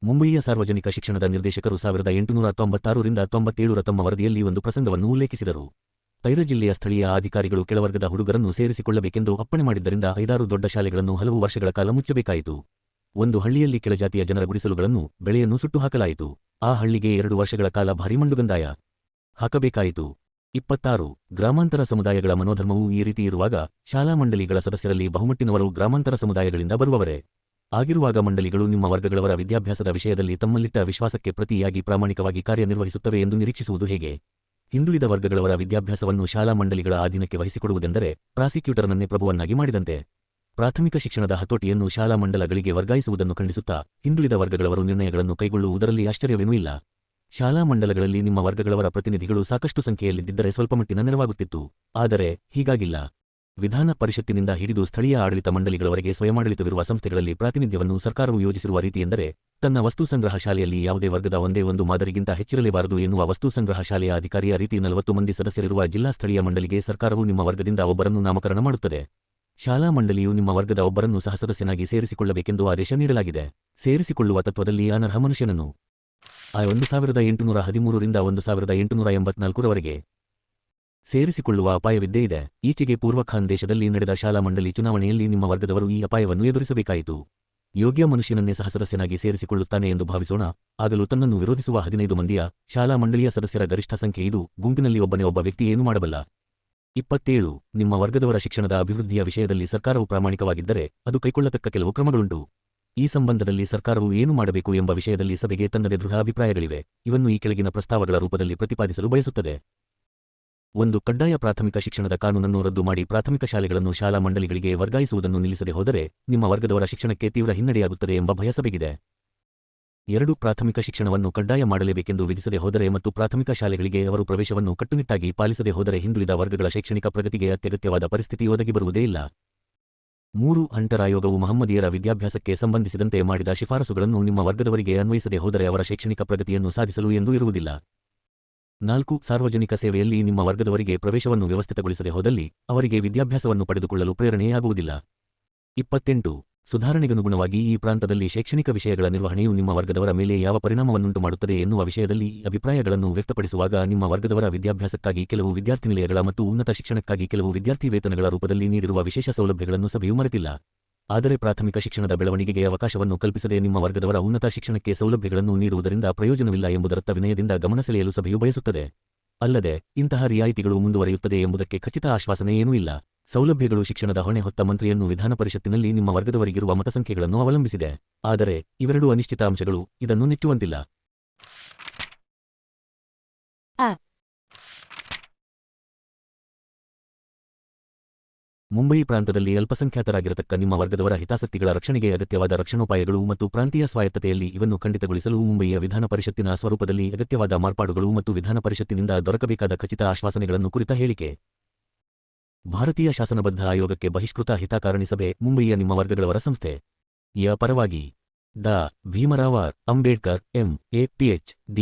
ಮುಂಬಯಿಯ ಸಾರ್ವಜನಿಕ ಶಿಕ್ಷಣದ ನಿರ್ದೇಶಕರು 1896ರಿಂದ 97ರ ತಮ್ಮ ವರದಿಯಲ್ಲಿ ಒಂದು ಪ್ರಸಂಗವನ್ನು ಉಲ್ಲೇಖಿಸಿದರು. ತೈರ ಜಿಲ್ಲೆಯ ಸ್ಥಳೀಯ ಅಧಿಕಾರಿಗಳು ಕೆಳವರ್ಗದ ಹುಡುಗರನ್ನು ಸೇರಿಸಿಕೊಳ್ಳಬೇಕೆಂದು ಅಪ್ಪಣೆ ಮಾಡಿದ್ದರಿಂದ 5-6 ದೊಡ್ಡ ಶಾಲೆಗಳನ್ನು ಹಲವು ವರ್ಷಗಳ ಕಾಲ ಮುಚ್ಚಬೇಕಾಯಿತು. ಒಂದು ಹಳ್ಳಿಯಲ್ಲಿ ಕೆಳಜಾತಿಯ ಜನರ ಗುಡಿಸಲುಗಳನ್ನು, ಬೆಳೆಯನ್ನು ಸುಟ್ಟು ಹಾಕಲಾಯಿತು. ಆ ಹಳ್ಳಿಗೆ 2 ವರ್ಷಗಳ ಕಾಲ ಭಾರೀ ಮಂಡುಗಂದಾಯ ಹಾಕಬೇಕಾಯಿತು. 26 ಗ್ರಾಮಾಂತರ ಸಮುದಾಯಗಳ ಮನೋಧರ್ಮವು ಈ ರೀತಿ ಇರುವಾಗ ಶಾಲಾ ಮಂಡಳಿಗಳ ಸದಸ್ಯರಲ್ಲಿ ಬಹುಮಟ್ಟಿನವರು ಗ್ರಾಮಾಂತರ ಸಮುದಾಯಗಳಿಂದ ಬರುವವರೇ. ಆಗಿರುವಾಗ ಮಂಡಳಿಗಳು ನಿಮ್ಮ ವರ್ಗಗಳವರ ವಿದ್ಯಾಭ್ಯಾಸದ ವಿಷಯದಲ್ಲಿ ತಮ್ಮಲ್ಲಿಟ್ಟ ವಿಶ್ವಾಸಕ್ಕೆ ಪ್ರತಿಯಾಗಿ ಪ್ರಾಮಾಣಿಕವಾಗಿ ಕಾರ್ಯನಿರ್ವಹಿಸುತ್ತವೆ ಎಂದು ನಿರೀಕ್ಷಿಸುವುದು ಹೇಗೆ? ಹಿಂದುಳಿದ ವರ್ಗಗಳವರ ವಿದ್ಯಾಭ್ಯಾಸವನ್ನು ಶಾಲಾ ಮಂಡಳಿಗಳ ಅಧೀನಕ್ಕೆ ವಹಿಸಿಕೊಡುವುದೆಂದರೆ ಪ್ರಾಸಿಕ್ಯೂಟರ್ನನ್ನೇ ಪ್ರಭುವನ್ನಾಗಿ ಮಾಡಿದಂತೆ. ಪ್ರಾಥಮಿಕ ಶಿಕ್ಷಣದ ಹತೋಟಿಯನ್ನು ಶಾಲಾ ಮಂಡಲಗಳಿಗೆ ವರ್ಗಾಯಿಸುವುದನ್ನು ಖಂಡಿಸುತ್ತಾ ಹಿಂದುಳಿದ ವರ್ಗಗಳವರು ನಿರ್ಣಯಗಳನ್ನು ಕೈಗೊಳ್ಳುವುದರಲ್ಲಿ ಆಶ್ಚರ್ಯವೇನೂ ಇಲ್ಲ. ಶಾಲಾ ಮಂಡಲಗಳಲ್ಲಿ ನಿಮ್ಮ ವರ್ಗಗಳವರ ಪ್ರತಿನಿಧಿಗಳು ಸಾಕಷ್ಟು ಸಂಖ್ಯೆಯಲ್ಲಿದ್ದರೆ ಸ್ವಲ್ಪಮಟ್ಟಿನ ನೆರವಾಗುತ್ತಿತ್ತು. ಆದರೆ ಹೀಗಾಗಿಲ್ಲ. ವಿಧಾನ ಪರಿಷತ್ತಿನಿಂದ ಹಿಡಿದು ಸ್ಥಳೀಯ ಆಡಳಿತ ಮಂಡಳಿಗಳವರೆಗೆ ಸ್ವಯಮಾಡಳಿತವಿರುವ ಸಂಸ್ಥೆಗಳಲ್ಲಿ ಪ್ರಾತಿನಿಧ್ಯವನ್ನು ಸರ್ಕಾರವು ಯೋಜಿಸಿರುವ ರೀತಿಯೆಂದರೆ, ತನ್ನ ವಸ್ತು ಸಂಗ್ರಹ ಶಾಲೆಯಲ್ಲಿ ಯಾವುದೇ ವರ್ಗದ ಒಂದೇ ಒಂದು ಮಾದರಿಗಿಂತ ಹೆಚ್ಚಿರಲೇಬಾರದು ಎನ್ನುವ ವಸ್ತು ಸಂಗ್ರಹ ಶಾಲೆಯ ಅಧಿಕಾರಿಯ ರೀತಿ 40 ಮಂದಿ ಸದಸ್ಯರಿರುವ ಜಿಲ್ಲಾ ಸ್ಥಳೀಯ ಮಂಡಳಿಗೆ ಸರ್ಕಾರವು ನಿಮ್ಮ ವರ್ಗದಿಂದ ಒಬ್ಬರನ್ನು ನಾಮಕರಣ ಮಾಡುತ್ತದೆ. ಶಾಲಾ ಮಂಡಳಿಯು ನಿಮ್ಮ ವರ್ಗದ ಒಬ್ಬರನ್ನು ಸಹ ಸದಸ್ಯನಾಗಿ ಸೇರಿಸಿಕೊಳ್ಳಬೇಕೆಂದು ಆದೇಶ ನೀಡಲಾಗಿದೆ. ಸೇರಿಸಿಕೊಳ್ಳುವ ತತ್ವದಲ್ಲಿ ಅನರ್ಹ ಮನುಷ್ಯನನ್ನು 1813 ರಿಂದ 1884 ರವರೆಗೆ ಸೇರಿಸಿಕೊಳ್ಳುವ ಅಪಾಯವಿದ್ದೇ ಇದೆ. ಈಚೆಗೆ ಪೂರ್ವಖಾನ್ ದೇಶದಲ್ಲಿ ನಡೆದ ಶಾಲಾ ಮಂಡಳಿ ಚುನಾವಣೆಯಲ್ಲಿ ನಿಮ್ಮ ವರ್ಗದವರು ಈ ಅಪಾಯವನ್ನು ಎದುರಿಸಬೇಕಾಯಿತು. ಯೋಗ್ಯ ಮನುಷ್ಯನನ್ನೇ ಸಹ ಸದಸ್ಯನಾಗಿ ಸೇರಿಸಿಕೊಳ್ಳುತ್ತಾನೆ ಎಂದು ಭಾವಿಸೋಣ. ಆಗಲೂ ತನ್ನನ್ನು ವಿರೋಧಿಸುವ 15 ಮಂದಿಯ ಶಾಲಾ ಮಂಡಳಿಯ ಸದಸ್ಯರ ಗರಿಷ್ಠ ಸಂಖ್ಯೆ ಇದು. ಗುಂಪಿನಲ್ಲಿ ಒಬ್ಬನೇ ಒಬ್ಬ ವ್ಯಕ್ತಿ ಏನು ಮಾಡಬಲ್ಲ? 27. ನಿಮ್ಮ ವರ್ಗದವರ ಶಿಕ್ಷಣದ ಅಭಿವೃದ್ಧಿಯ ವಿಷಯದಲ್ಲಿ ಸರ್ಕಾರವು ಪ್ರಾಮಾಣಿಕವಾಗಿದ್ದರೆ ಅದು ಕೈಗೊಳ್ಳತಕ್ಕ ಕೆಲವು ಕ್ರಮಗಳುಂಟು. ಈ ಸಂಬಂಧದಲ್ಲಿ ಸರ್ಕಾರವು ಏನು ಮಾಡಬೇಕು ಎಂಬ ವಿಷಯದಲ್ಲಿ ಸಭೆಗೆ ತನ್ನದೇ ದೃಢ ಅಭಿಪ್ರಾಯಗಳಿವೆ. ಇವನ್ನು ಈ ಕೆಳಗಿನ ಪ್ರಸ್ತಾವಗಳ ರೂಪದಲ್ಲಿ ಪ್ರತಿಪಾದಿಸಲು ಬಯಸುತ್ತದೆ. 1. ಕಡ್ಡಾಯ ಪ್ರಾಥಮಿಕ ಶಿಕ್ಷಣದ ಕಾನೂನನ್ನು ರದ್ದು ಮಾಡಿ ಪ್ರಾಥಮಿಕ ಶಾಲೆಗಳನ್ನು ಶಾಲಾ ಮಂಡಳಿಗಳಿಗೆ ವರ್ಗಾಯಿಸುವುದನ್ನು ನಿಲ್ಲಿಸದೆ ಹೋದರೆ ನಿಮ್ಮ ವರ್ಗದವರ ಶಿಕ್ಷಣಕ್ಕೆ ತೀವ್ರ ಹಿನ್ನಡೆಯಾಗುತ್ತದೆ ಎಂಬ ಭಯ ಸಭೆಗಿದೆ. 2. ಪ್ರಾಥಮಿಕ ಶಿಕ್ಷಣವನ್ನು ಕಡ್ಡಾಯ ಮಾಡಲೇಬೇಕೆಂದು ವಿಧಿಸದೆ ಹೋದರೆ ಮತ್ತು ಪ್ರಾಥಮಿಕ ಶಾಲೆಗಳಿಗೆ ಅವರು ಪ್ರವೇಶವನ್ನು ಕಟ್ಟುನಿಟ್ಟಾಗಿ ಪಾಲಿಸದೆ ಹೋದರೆ ಹಿಂದುಳಿದ ವರ್ಗಗಳ ಶೈಕ್ಷಣಿಕ ಪ್ರಗತಿಗೆ ಅತ್ಯಗತ್ಯವಾದ ಪರಿಸ್ಥಿತಿ ಒದಗಿ ಬರುವುದೇ ಇಲ್ಲ. 3. ಹಂಟರ್ ಆಯೋಗವು ಮಹಮ್ಮದೀಯರ ವಿದ್ಯಾಭ್ಯಾಸಕ್ಕೆ ಸಂಬಂಧಿಸಿದಂತೆ ಮಾಡಿದ ಶಿಫಾರಸುಗಳನ್ನು ನಿಮ್ಮ ವರ್ಗದವರಿಗೆ ಅನ್ವಯಿಸದೆ ಹೋದರೆ ಅವರ ಶೈಕ್ಷಣಿಕ ಪ್ರಗತಿಯನ್ನು ಸಾಧಿಸಲು ಎಂದೂ ಇರುವುದಿಲ್ಲ. 4. ಸಾರ್ವಜನಿಕ ಸೇವೆಯಲ್ಲಿ ನಿಮ್ಮ ವರ್ಗದವರಿಗೆ ಪ್ರವೇಶವನ್ನು ವ್ಯವಸ್ಥಿತಗೊಳಿಸದೆ ಹೋದಲ್ಲಿ ಅವರಿಗೆ ವಿದ್ಯಾಭ್ಯಾಸವನ್ನು ಪಡೆದುಕೊಳ್ಳಲು ಪ್ರೇರಣೆಯಾಗುವುದಿಲ್ಲ. 28. ಸುಧಾರಣೆಗನುಗುಣವಾಗಿ ಈ ಪ್ರಾಂತದಲ್ಲಿ ಶೈಕ್ಷಣಿಕ ವಿಷಯಗಳ ನಿರ್ವಹಣೆಯು ನಿಮ್ಮ ವರ್ಗದವರ ಮೇಲೆ ಯಾವ ಪರಿಣಾಮವನ್ನುಂಟು ಮಾಡುತ್ತದೆ ಎನ್ನುವ ವಿಷಯದಲ್ಲಿ ಅಭಿಪ್ರಾಯಗಳನ್ನು ವ್ಯಕ್ತಪಡಿಸುವಾಗ ನಿಮ್ಮ ವರ್ಗದವರ ವಿದ್ಯಾಭ್ಯಾಸಕ್ಕಾಗಿ ಕೆಲವು ವಿದ್ಯಾರ್ಥಿನಿಲಯಗಳ ಮತ್ತು ಉನ್ನತ ಶಿಕ್ಷಣಕ್ಕಾಗಿ ಕೆಲವು ವಿದ್ಯಾರ್ಥಿ ವೇತನಗಳ ರೂಪದಲ್ಲಿ ನೀಡಿರುವ ವಿಶೇಷ ಸೌಲಭ್ಯಗಳನ್ನು ಸಭೆಯು ಮರೆತಿಲ್ಲ. ಆದರೆ ಪ್ರಾಥಮಿಕ ಶಿಕ್ಷಣದ ಬೆಳವಣಿಗೆಗೆ ಅವಕಾಶವನ್ನು ಕಲ್ಪಿಸದೆ ನಿಮ್ಮ ವರ್ಗದವರ ಉನ್ನತ ಶಿಕ್ಷಣಕ್ಕೆ ಸೌಲಭ್ಯಗಳನ್ನು ನೀಡುವುದರಿಂದ ಪ್ರಯೋಜನವಿಲ್ಲ ಎಂಬುದರತ್ತ ವಿನಯದಿಂದ ಗಮನ ಸೆಳೆಯಲು ಸಭೆಯು ಬಯಸುತ್ತದೆ. ಅಲ್ಲದೆ ಇಂತಹ ರಿಯಾಯಿತಿಗಳು ಮುಂದುವರಿಯುತ್ತದೆ ಎಂಬುದಕ್ಕೆ ಖಚಿತ ಆಶ್ವಾಸನೆ ಏನೂ ಇಲ್ಲ. ಸೌಲಭ್ಯಗಳು ಶಿಕ್ಷಣದ ಹೊಣೆ ಹೊತ್ತ ಮಂತ್ರಿಯನ್ನು ವಿಧಾನ ಪರಿಷತ್ತಿನಲ್ಲಿ ನಿಮ್ಮ ವರ್ಗದವರಿಗಿರುವ ಮತಸಂಖ್ಯೆಗಳನ್ನು ಅವಲಂಬಿಸಿದೆ. ಆದರೆ ಇವೆರಡೂ ಅನಿಶ್ಚಿತ ಅಂಶಗಳು ಇದನ್ನು ನೆಚ್ಚುವಂತಿಲ್ಲ. ಮುಂಬಯಿ ಪ್ರಾಂತದಲ್ಲಿ ಅಲ್ಪಸಂಖ್ಯಾತರಾಗಿರತಕ್ಕ ನಿಮ್ಮ ವರ್ಗದವರ ಹಿತಾಸಕ್ತಿಗಳ ರಕ್ಷಣೆಗೆ ಅಗತ್ಯವಾದ ರಕ್ಷಣೋಪಾಯಗಳು ಮತ್ತು ಪ್ರಾಂತೀಯ ಸ್ವಾಯತ್ತತೆಯಲ್ಲಿ ಇವನ್ನು ಖಂಡಿತಗೊಳಿಸಲು ಮುಂಬಯಿಯ ವಿಧಾನ ಪರಿಷತ್ತಿನ ಸ್ವರೂಪದಲ್ಲಿ ಅಗತ್ಯವಾದ ಮಾರ್ಪಾಡುಗಳು ಮತ್ತು ವಿಧಾನ ಪರಿಷತ್ತಿನಿಂದ ದೊರಕಬೇಕಾದ ಖಚಿತ ಆಶ್ವಾಸನೆಗಳನ್ನು ಕುರಿತ ಹೇಳಿಕೆ. ಭಾರತೀಯ ಶಾಸನಬದ್ಧ ಆಯೋಗಕ್ಕೆ ಬಹಿಷ್ಕೃತ ಹಿತಕಾರಣಿ ಸಭೆ ಮುಂಬಯಿಯ ನಿಮ್ಮ ವರ್ಗಗಳವರ ಸಂಸ್ಥೆ ಯ ಪರವಾಗಿ ಡಾ. Bhimrao R. Ambedkar, M A. Ph.D.